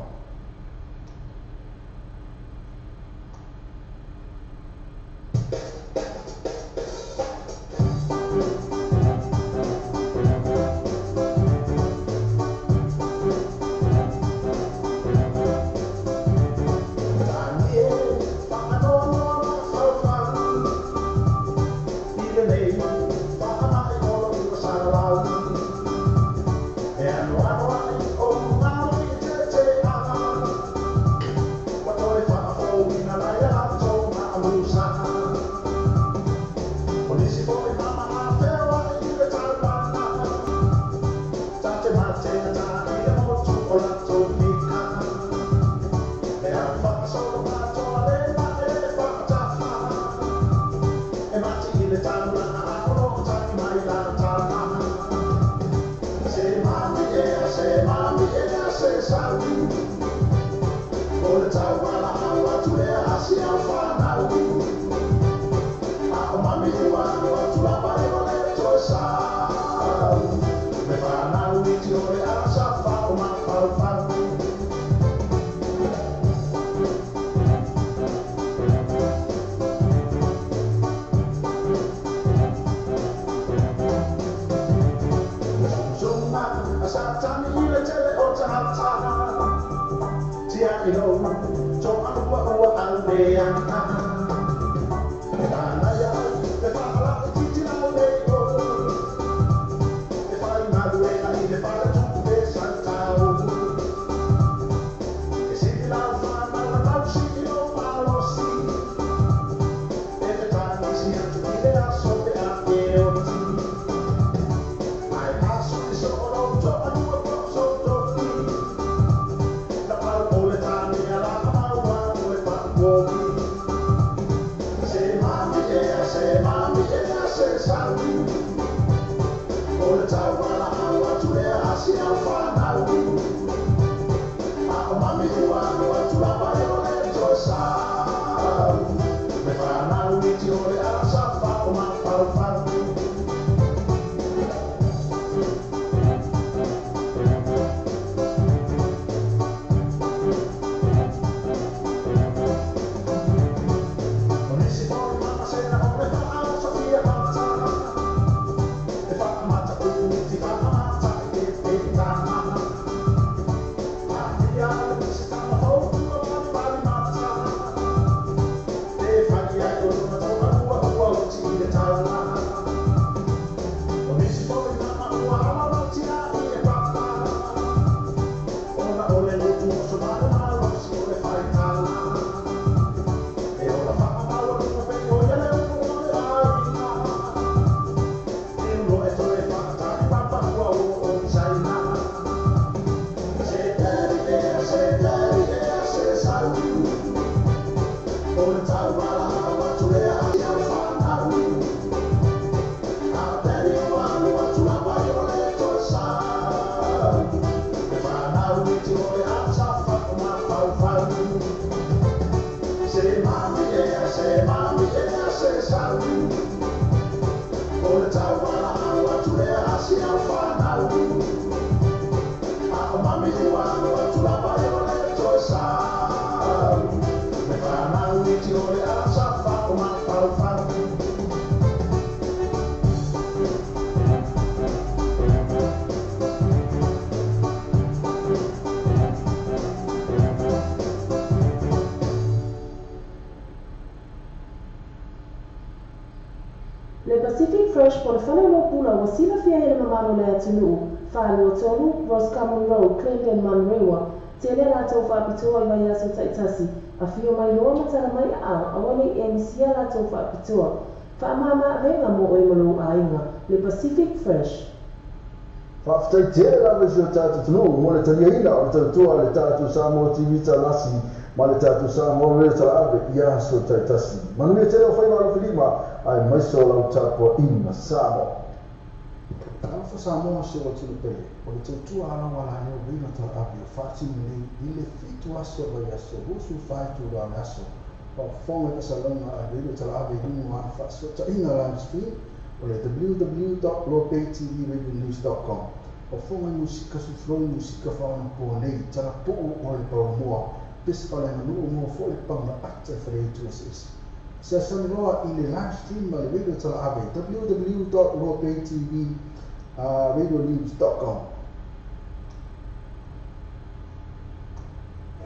Le Pacific Fresh po le whana no pula wa sila fia hele mamano le atunu, whaelua tolu, Roscommon Road, Clinton, Manrewa, te le rātou whaapitoa i mai aso taitasi, a whio mai loa matara mai a wani e misia rātou whaapitoa, whaamama venga mo e malu a inga, Le Pacific Fresh. Whaftai te la wesi o tātou tunu, mo le talia ina o tātua le tātou Samoa TV talasi, ma le tātou Samoa Reo tala ave, ia so taitasi. Manumia te leo whai maro whilima, ai maiso lau tāpua ina Samoa. Alfa Samoa se o tunu pele, o le tautua ala wala leo rina tala ave, o whātini nei, i le fitu aso vai aso, rusu whaitu la aso, o whonga ka salonga a reo tala ave, inu a whaasota ina live stream, o le www.lopaytvradionews.com. O whonga musika sufroi musika whaana pō nei, tala pō o le paramoa, pesa wale manu o mua fōi panga ata whare tu SS. Sia saniroa i le live stream ma le radio tala ave, www.lopaytvradionews.com.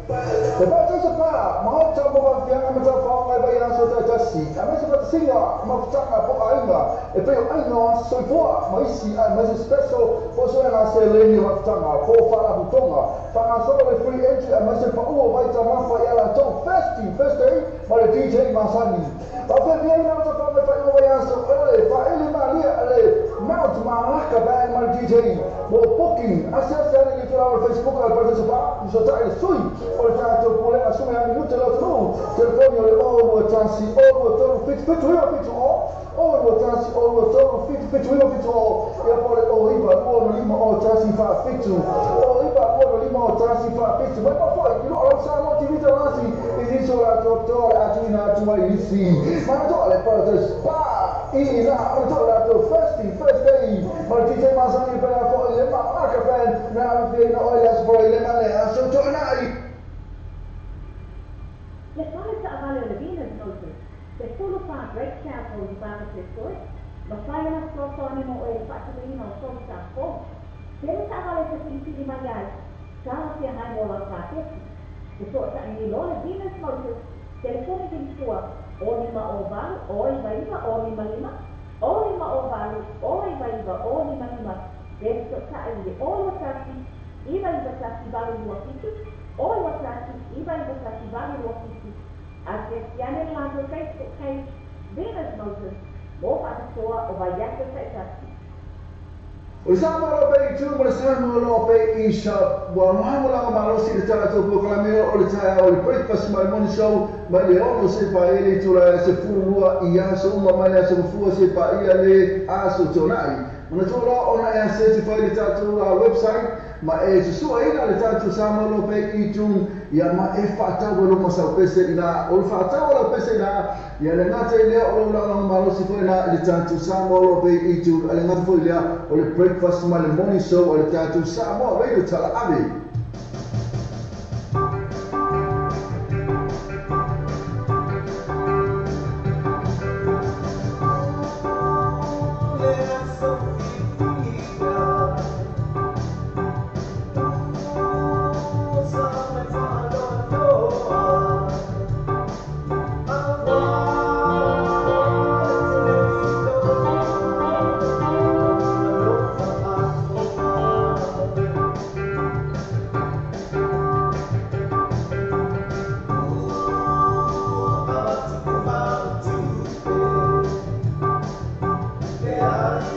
Te pata sa pa, mau ta mo fianga ma ta fa mai bai aso ta tasi. A me se pata singa ma tanga po ainga. E pe ai no so poa, ma isi a me se special po so na se leni ma tanga po fala butonga. Tanga so le free entry a me se pa o mai ta ma fa ela to first day ma le DJ Masani. Pa pe bien na ta fa mai fa no bai aso ele fa ele ma lia ele Mount Malaka band ma DJ. Mo booking asasa ni tu la Facebook al participa, so ta il sui. Portanto, il problema assume a minuto lo tru, telefonio le oro tansi, oro toro fit oro tansi, oro toro fit e poi oriva, oro lima, oro tansi fa fitu, oriva, oro lima, oro tansi fa fitu, ma poi, non sa ti vita nasi, esistono la dottore, a tu mai isi, ma non le porte spa, ina, non la to first day, ma ti sei masani per la foglia, ma che ben, na viene olha as foglie, ma ne a sottonai. Le fale sa avale le vine note, se solo fa break down o di base se soi, ma fai una strofa animo o il fatto di non so sa po. Se le sa avale se finti di magari, sa sia hai mola fate. Se so sa in lo le vine note, telefoni di sua, o ni ma o val, o i vaiva, o ni ma lima, o ni ma o val, o i vaiva, o ni ma lima. Se so sa in o lo tasti, i vaiva tasti vale lo fitu. O lo tratti, i vai votati vari uffici, a gestione la Facebook page, Venus Moses, o fate sua o vai a tratti. O Samoa pe tu mo Samoa pe isha wa mahala ma lo si tala to ko la meo o le tala o le breakfast my morning show ma le ono se pa ele tu la se furua i aso ma ma se furua se pa ia le aso tonai. Ona tola ona e certified le tatu la website ma e se sua ina le tatu Samoa pe i tu ia ma e fata wo lo sa pese ina o fata wo lo pese ina ia le ngate le o la ma lo si foi na le tatu Samoa pe i tu le ngate foi le o le breakfast ma le morning show o le tatu Samoa radio tala ave. Yeah.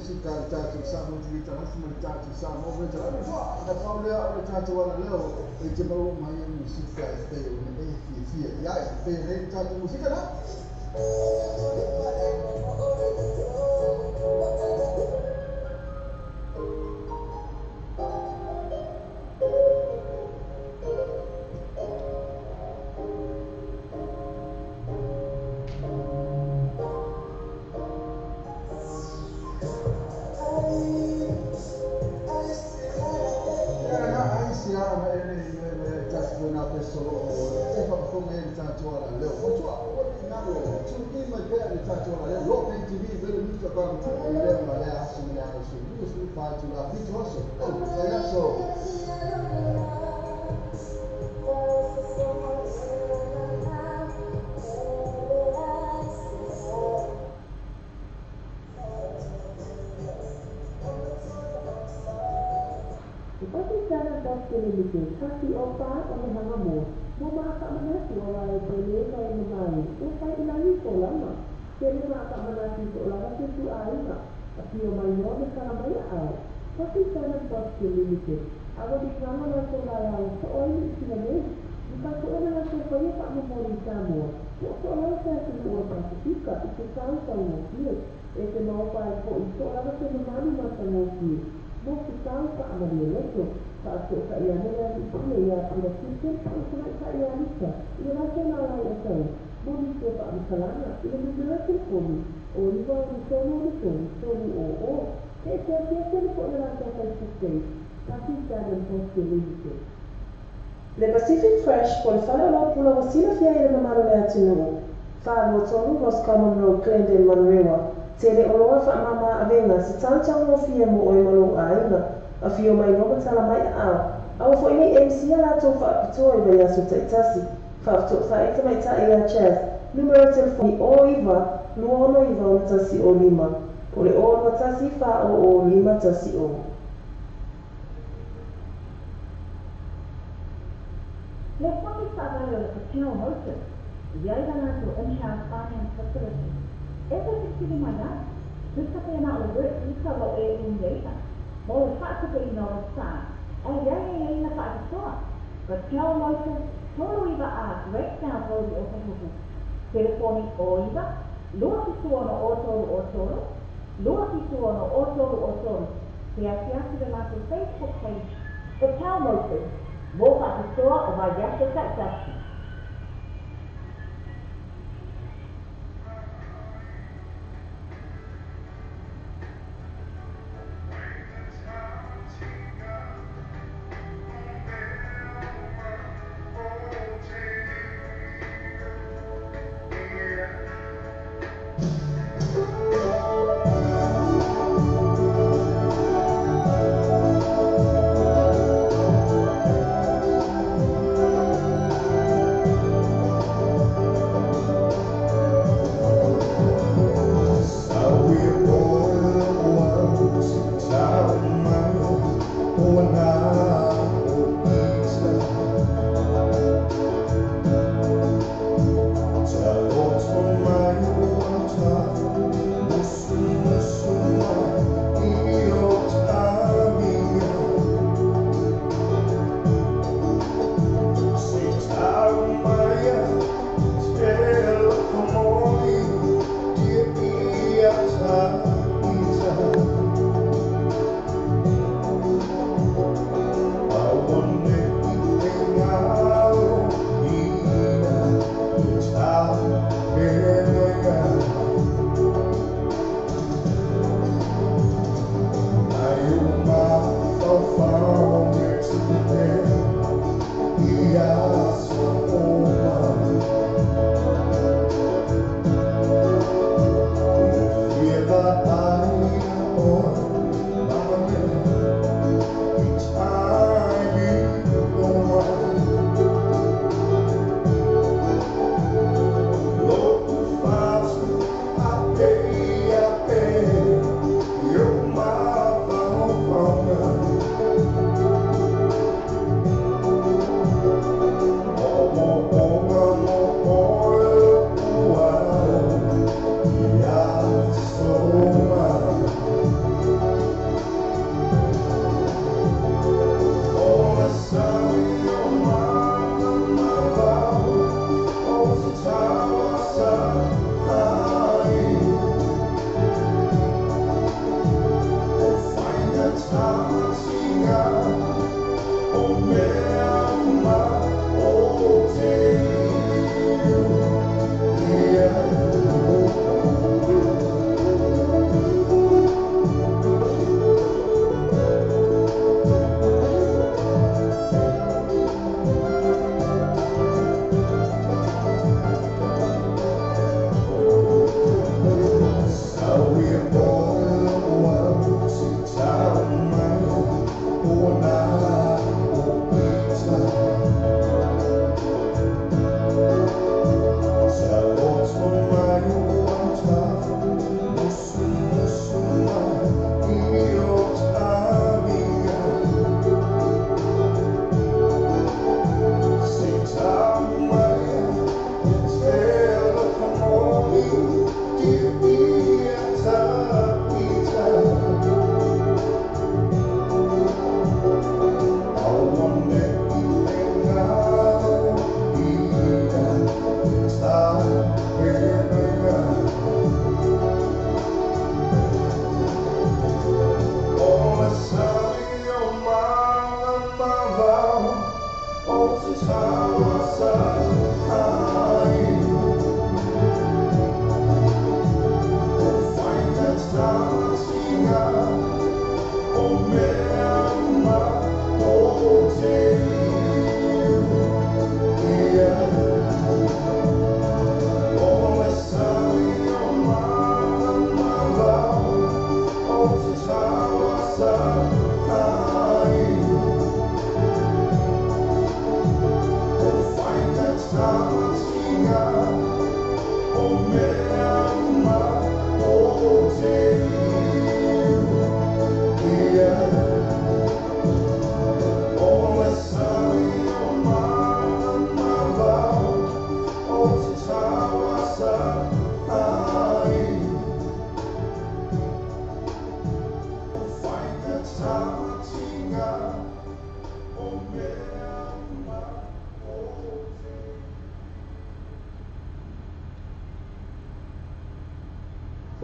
sika le tātou sa mo te ta hasi mo le tātou sa mo me ta le fa na pa le o tātou ala leo e te mau mai mo sika e te o ne fia ya e te re tātou musika na Kasi opa o mga mo, mumakamanasi o ay pwede kayo naman. Upay ilangin ko lama. Pwede makamanasi ko lama kasi ay na. At yung may mo na karamayaan. Kasi sana pas limited. Ako di kama na sa lalaw sa oil sinabay. Ipasuon na sa pwede pa mo sa mo. Kung lang sa sinuwa pasifika, isusaw sa mo. Ito mga pa po ito. Alam sa naman sa mo. Mo isusaw sa amalilito. Saat saya dengan itu ya tidak fikir kalau saya bisa ia rasa nalai asal boleh cepat berkelana ia bergerak pun orang bersama bersama saya pun merasakan sukses tapi jangan positif. Le Pacific Fresh por fala lo pulo wasila fia ile mamaro le atinu fa lo tolu was common road Glendale Manrewa tele oloa fa mama avenga si tanta mo fia mo oi malo aina a fio mai no tala mai au fo ini MC ala to fa to e ya so taitasi fa to fa ita mai ta ia chess numero telefoni o iva no iva o tasi o lima o le o tasi fa o lima tasi o le poti sa le Casino Motors ia na to in-house finance facility esa tikini mana tusa pe na o work tusa lo e unyeita mo fa ko pe no sa ai ai na fa so Casino Motors tolo iba a breakdown for the open hook telefoni o iba lua ki suono o tolo lua ki suono o tolo se asiasi de la Facebook page Casino Motors mo fa so o va ya se sa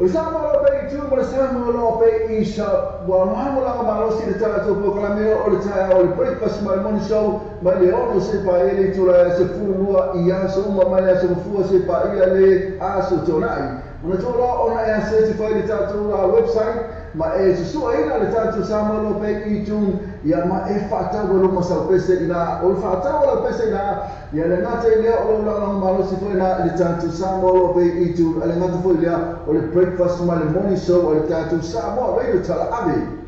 O sa malo pe tu mo sa malo pe isa wa mo la malo si de tala to proclameo o le tala o le breakfast my morning show ma le ono se pa ele tu la se fulua ia so ma ma se fu se pa ia le aso tonai ona to la ona e se fa le tatu la website ma e se so ina le tatu sa malo pe I tu ia ma e fata wo mo sa pese ina o fata o pese ina ia le nata ile o la malo si fa ina le tatu sa malo pe I tu ale nata fo ile o le breakfast my morning show o le tatu sa mo radio tala abi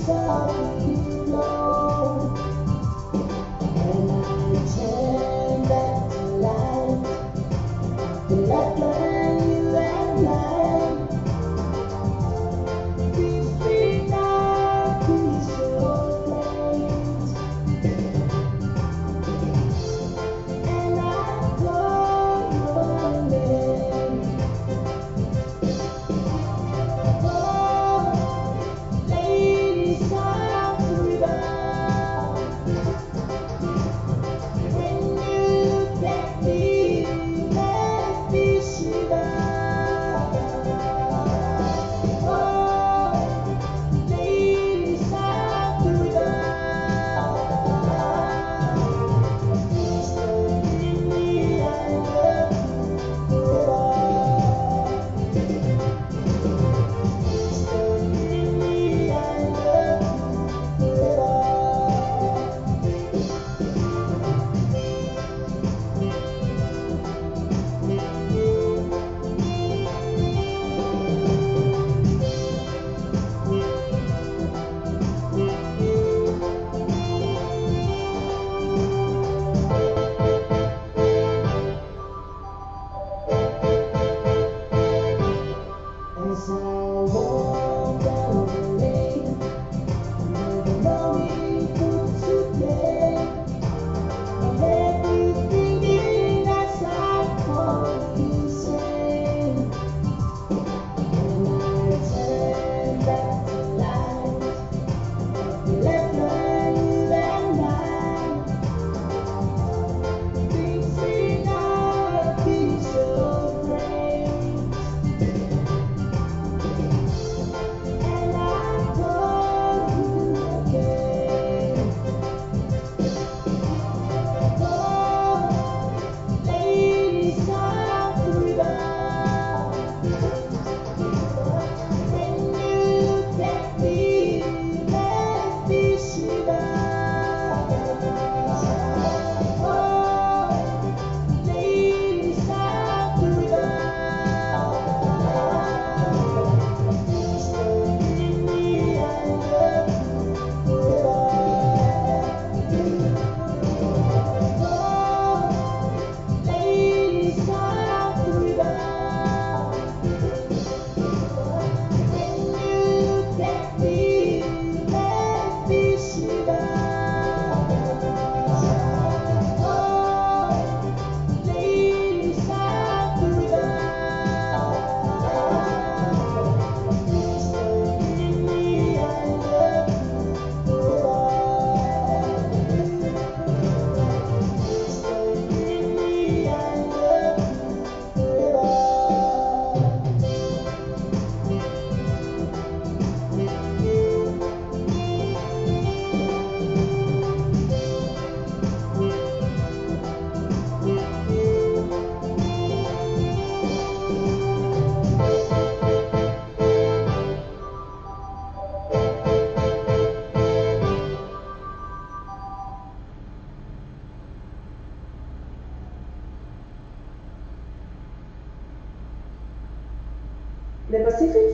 Sorry.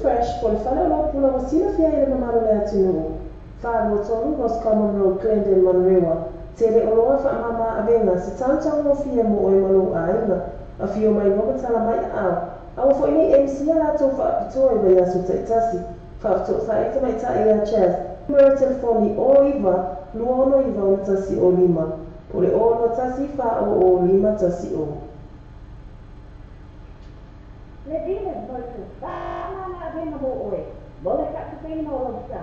Fresh po le whare lo pula wa sila fia e le mamaro le atunuu. Whālua tonu Ross Common Road, Glendale, Manrewa. Te le oloa wha mama avenga se tāntau no fia mo oi malu a inga. A fio mai roka tala mai au. Awa fo ini MC ala tau wha apitoa iwa ia su taitasi. Wha apitoa sa eita mai ta ia chaz. Numero telefoni o iwa, luono iwa o tasi o lima. Po le o tasi wha o lima tasi o. Le dina voices, mama avenga mo oi. Mole kakapena o lobsa.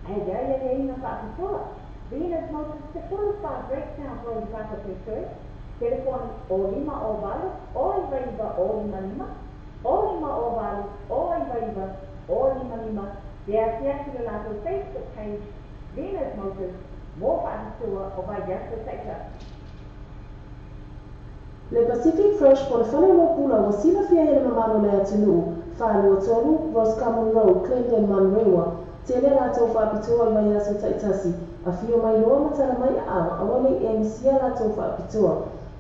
Ai gaya e ina wha apitoa. Venus Moses te purify breakdown for the Pacific telefone o lima o vale, o iva o lima lima, o lima o vale, o iva o lima lima. Te asiasi le lato Facebook page, Venus Moses, mo whahisua o vai yasta sector. Le Pacific Fresh po le whale mo pula wa sila fia hele mamaro le atunuu, whālua tonu, Ross Common Road, Glendale, Manrewa. Te le rātou whaapitoa i mai aso taitasi, a fio mai loa matara mai au, awale e misia rātou whaapitoa.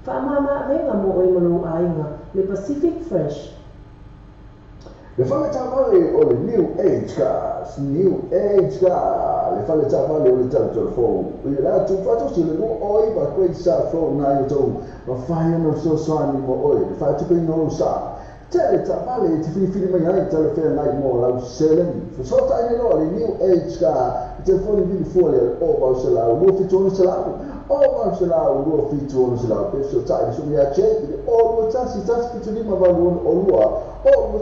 Whaamama avenga mo oi malu a inga, le Pacific Fresh. Le whale tāwale o le New Age Cars, le whale tāwale o le tautolofou. I le rātou whatosi le lua oi wa Great South Road nai o tau, ma whai ana so soani mo oi, le whaatupe ino sa. Tele tāwale te whiwhiri mai ai tala whea nai mo lau seleni. Whasota aina loa le New Age Car, te whoni vini fuale o wau se lau, lua whitona se lau. O wau se lau, lua whitona se lau. Peso tai sumi a cheki, o lua tasi pitu lima waluona o lua. O lua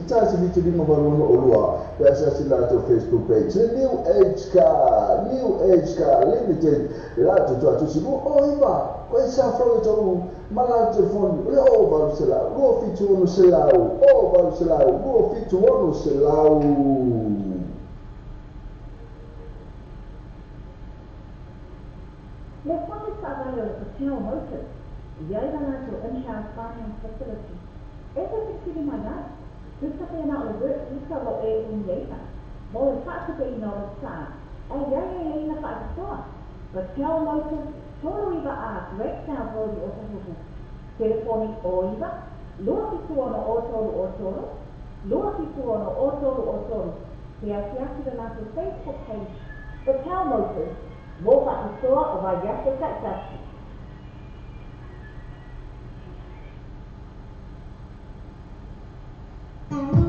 tasi pitu lima waluona o lua. Pea sasi lato Facebook page. Le New Age Car Limited. Le lato tua tusi lua o iwa. Koe sa froe tau malau telefoni. Le o wau se lau, lua whitona se lau. O wau se lau, lua whitona se lau. Le whare whaavale o le Patel Motors, iai rana to in-house finance facility. E te whitiri mai ai, tuka pēna o le work tuka lo e unyeina, mo le whaatupe ina o le sā, e iai e ina whaakatoa. Patel Motors, toro iwa a breakdown rodi o tahuhu. Telefoni o iwa, lua fitu ono o toro, lua fitu ono o toro. Te asiaki le nato Facebook page, Patel Motors, mo whahisua o vai yasta taitasi. Bye.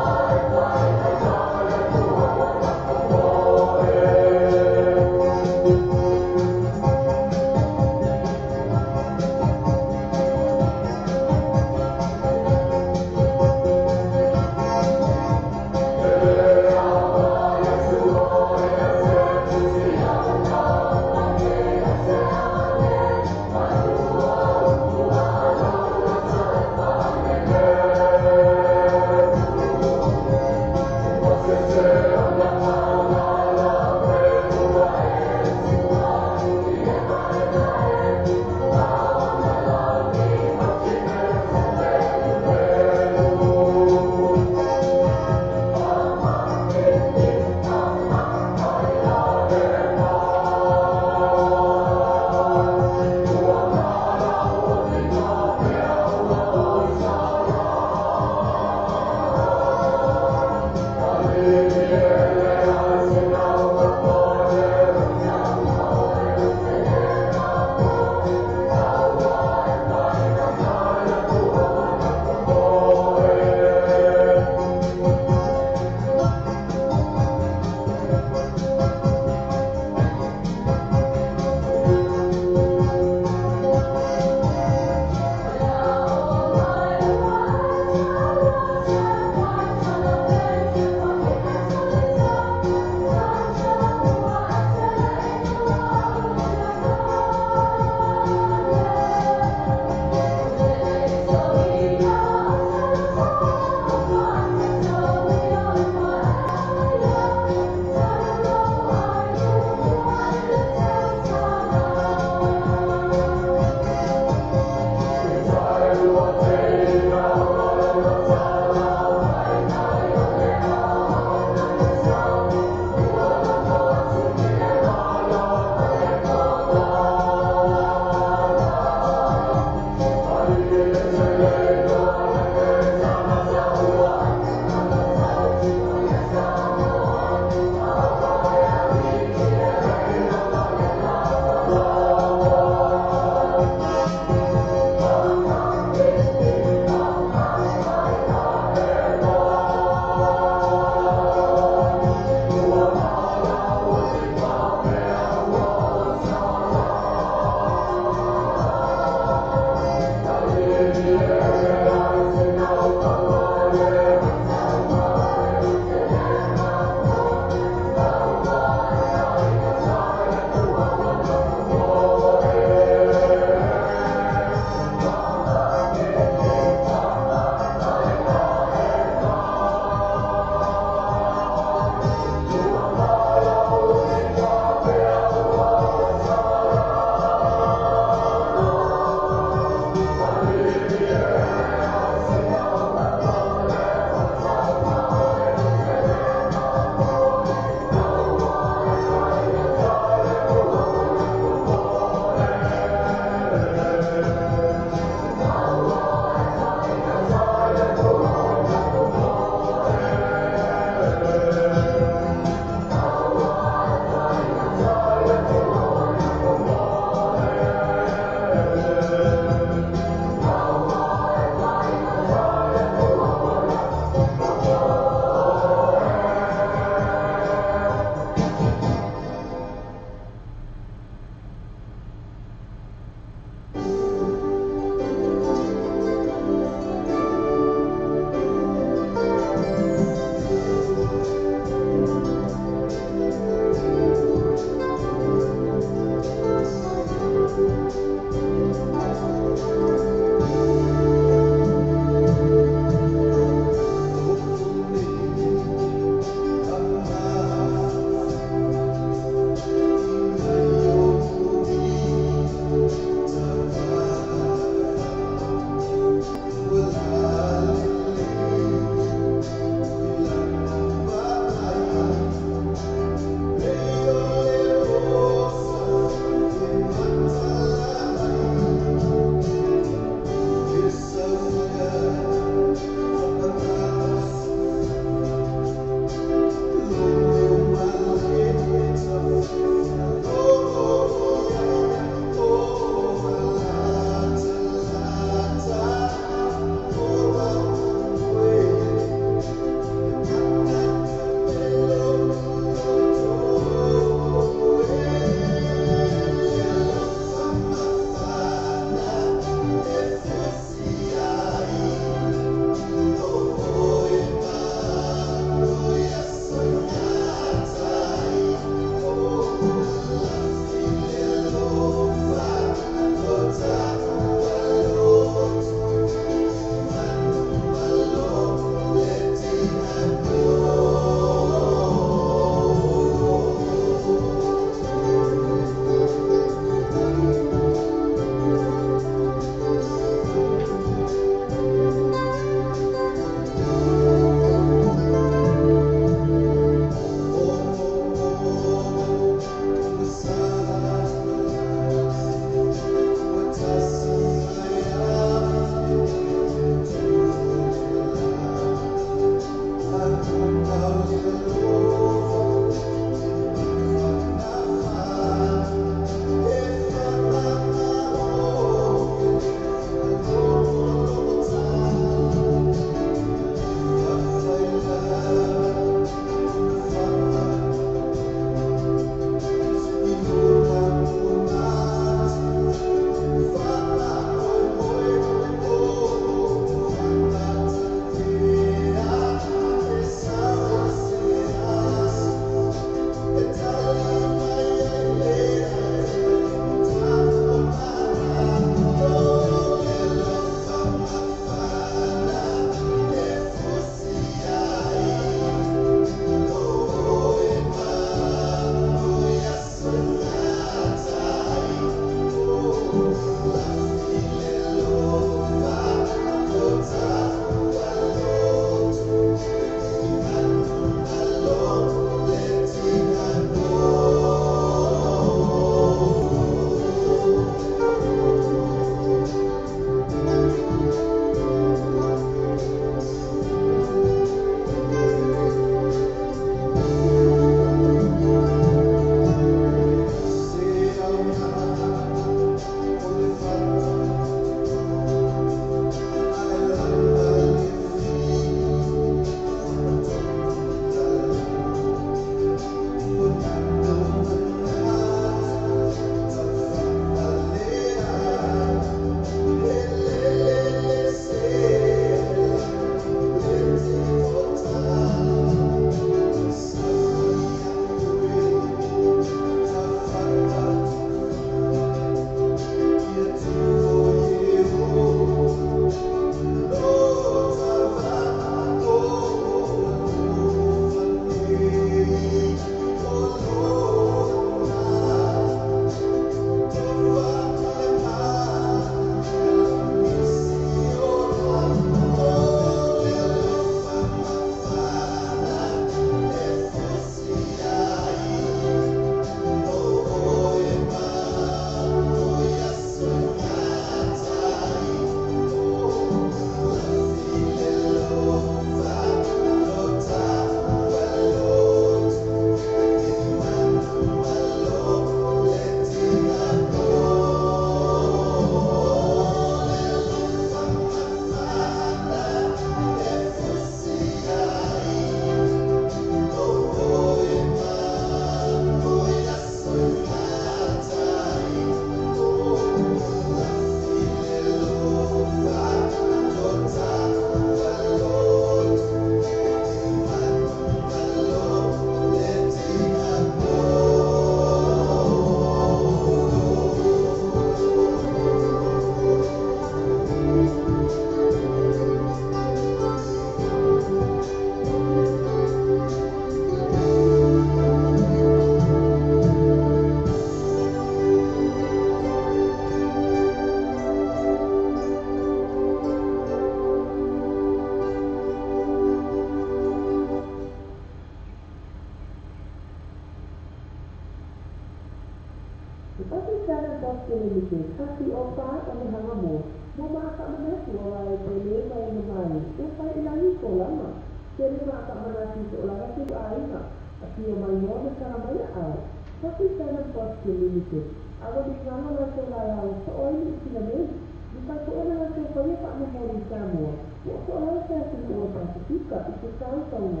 possibility kasi opa o hanga mo maka manasi olay pele may namay upay ilangi ko lama kaya maka manasi sa olay sa aina at yung mayo na karamaya ay kasi sana possibility ako di nga na sa olay sa oil sinabay di pa ko na sa kaya pa mo sa mo so olay sa sinuwa pasifika ito sa mo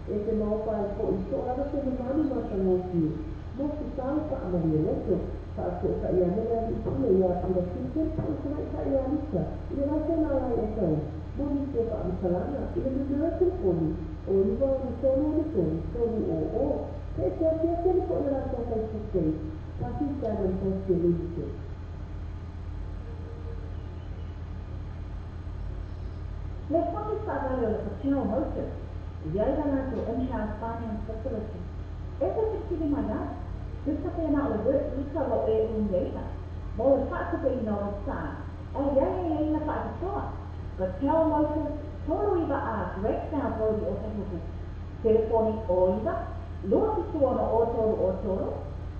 esse mau pai ko ito ala sa mani masa mo mo sa pa amaliento sa ko sa iya na ito ya ang sister sa sa iya nisa ila sa na ay ito mo ni ko pa misalana ila na sa ko ni o iba ni so o kaya ko na sa sa sister kasi sa ang possibility Les fondos para la educación hoy y hay ganas de entrar a España en facility. Esa efectividad, esta pena o de esta lo es un data. Mo el facto que no está, hay alguien en la factura. Pero tell motion solo iba a breakdown por el otro telefónico o iba, luego que tuvo no otro,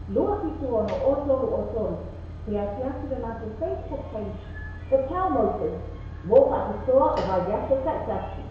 luego que tuvo no otro, que hacía de la Facebook page. Pero tell motion, mo factura o vaya a ser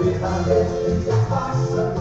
Behind it,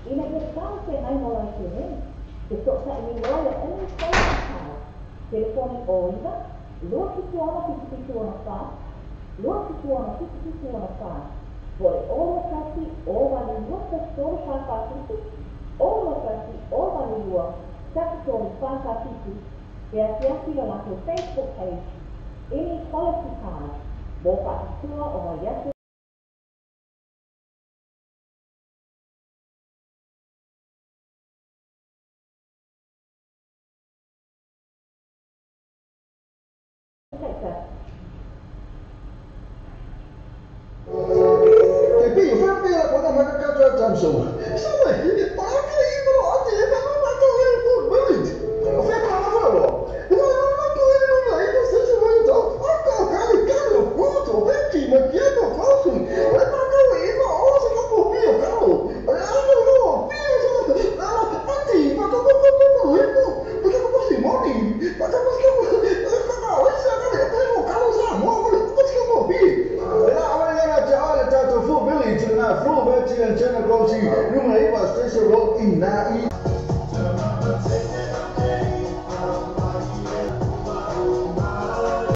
Ina ia tau ke nai mo lai ke nei. Te tok sa ini loya any phone card. Telefoni o iwa, lua kitu ona pitu ona wha, lua kitu ona pitu ona wha. Pore olo kasi o wali lua ka soro wha ka pitu, olo kasi o wali lua kasi soro wha ka pitu. Te ati la lako Facebook page, inequality card, mo ka atua o mai atu. Tapi apa yang kau nak makan kacau jam semua? Sama, pakai ibu aja yang nak makan ibu beli. Apa yang kau nak buat? Kalau nak makan ibu beli, itu sesuatu tu. Aku kalau foto, beki macam tu kau. Orang makan ibu, orang semua kopi kau. Aku piu sama. Nanti, macam ibu, macam masih moni, macam Full Betty and Jenna Grossi, numero 1 station road in Nai.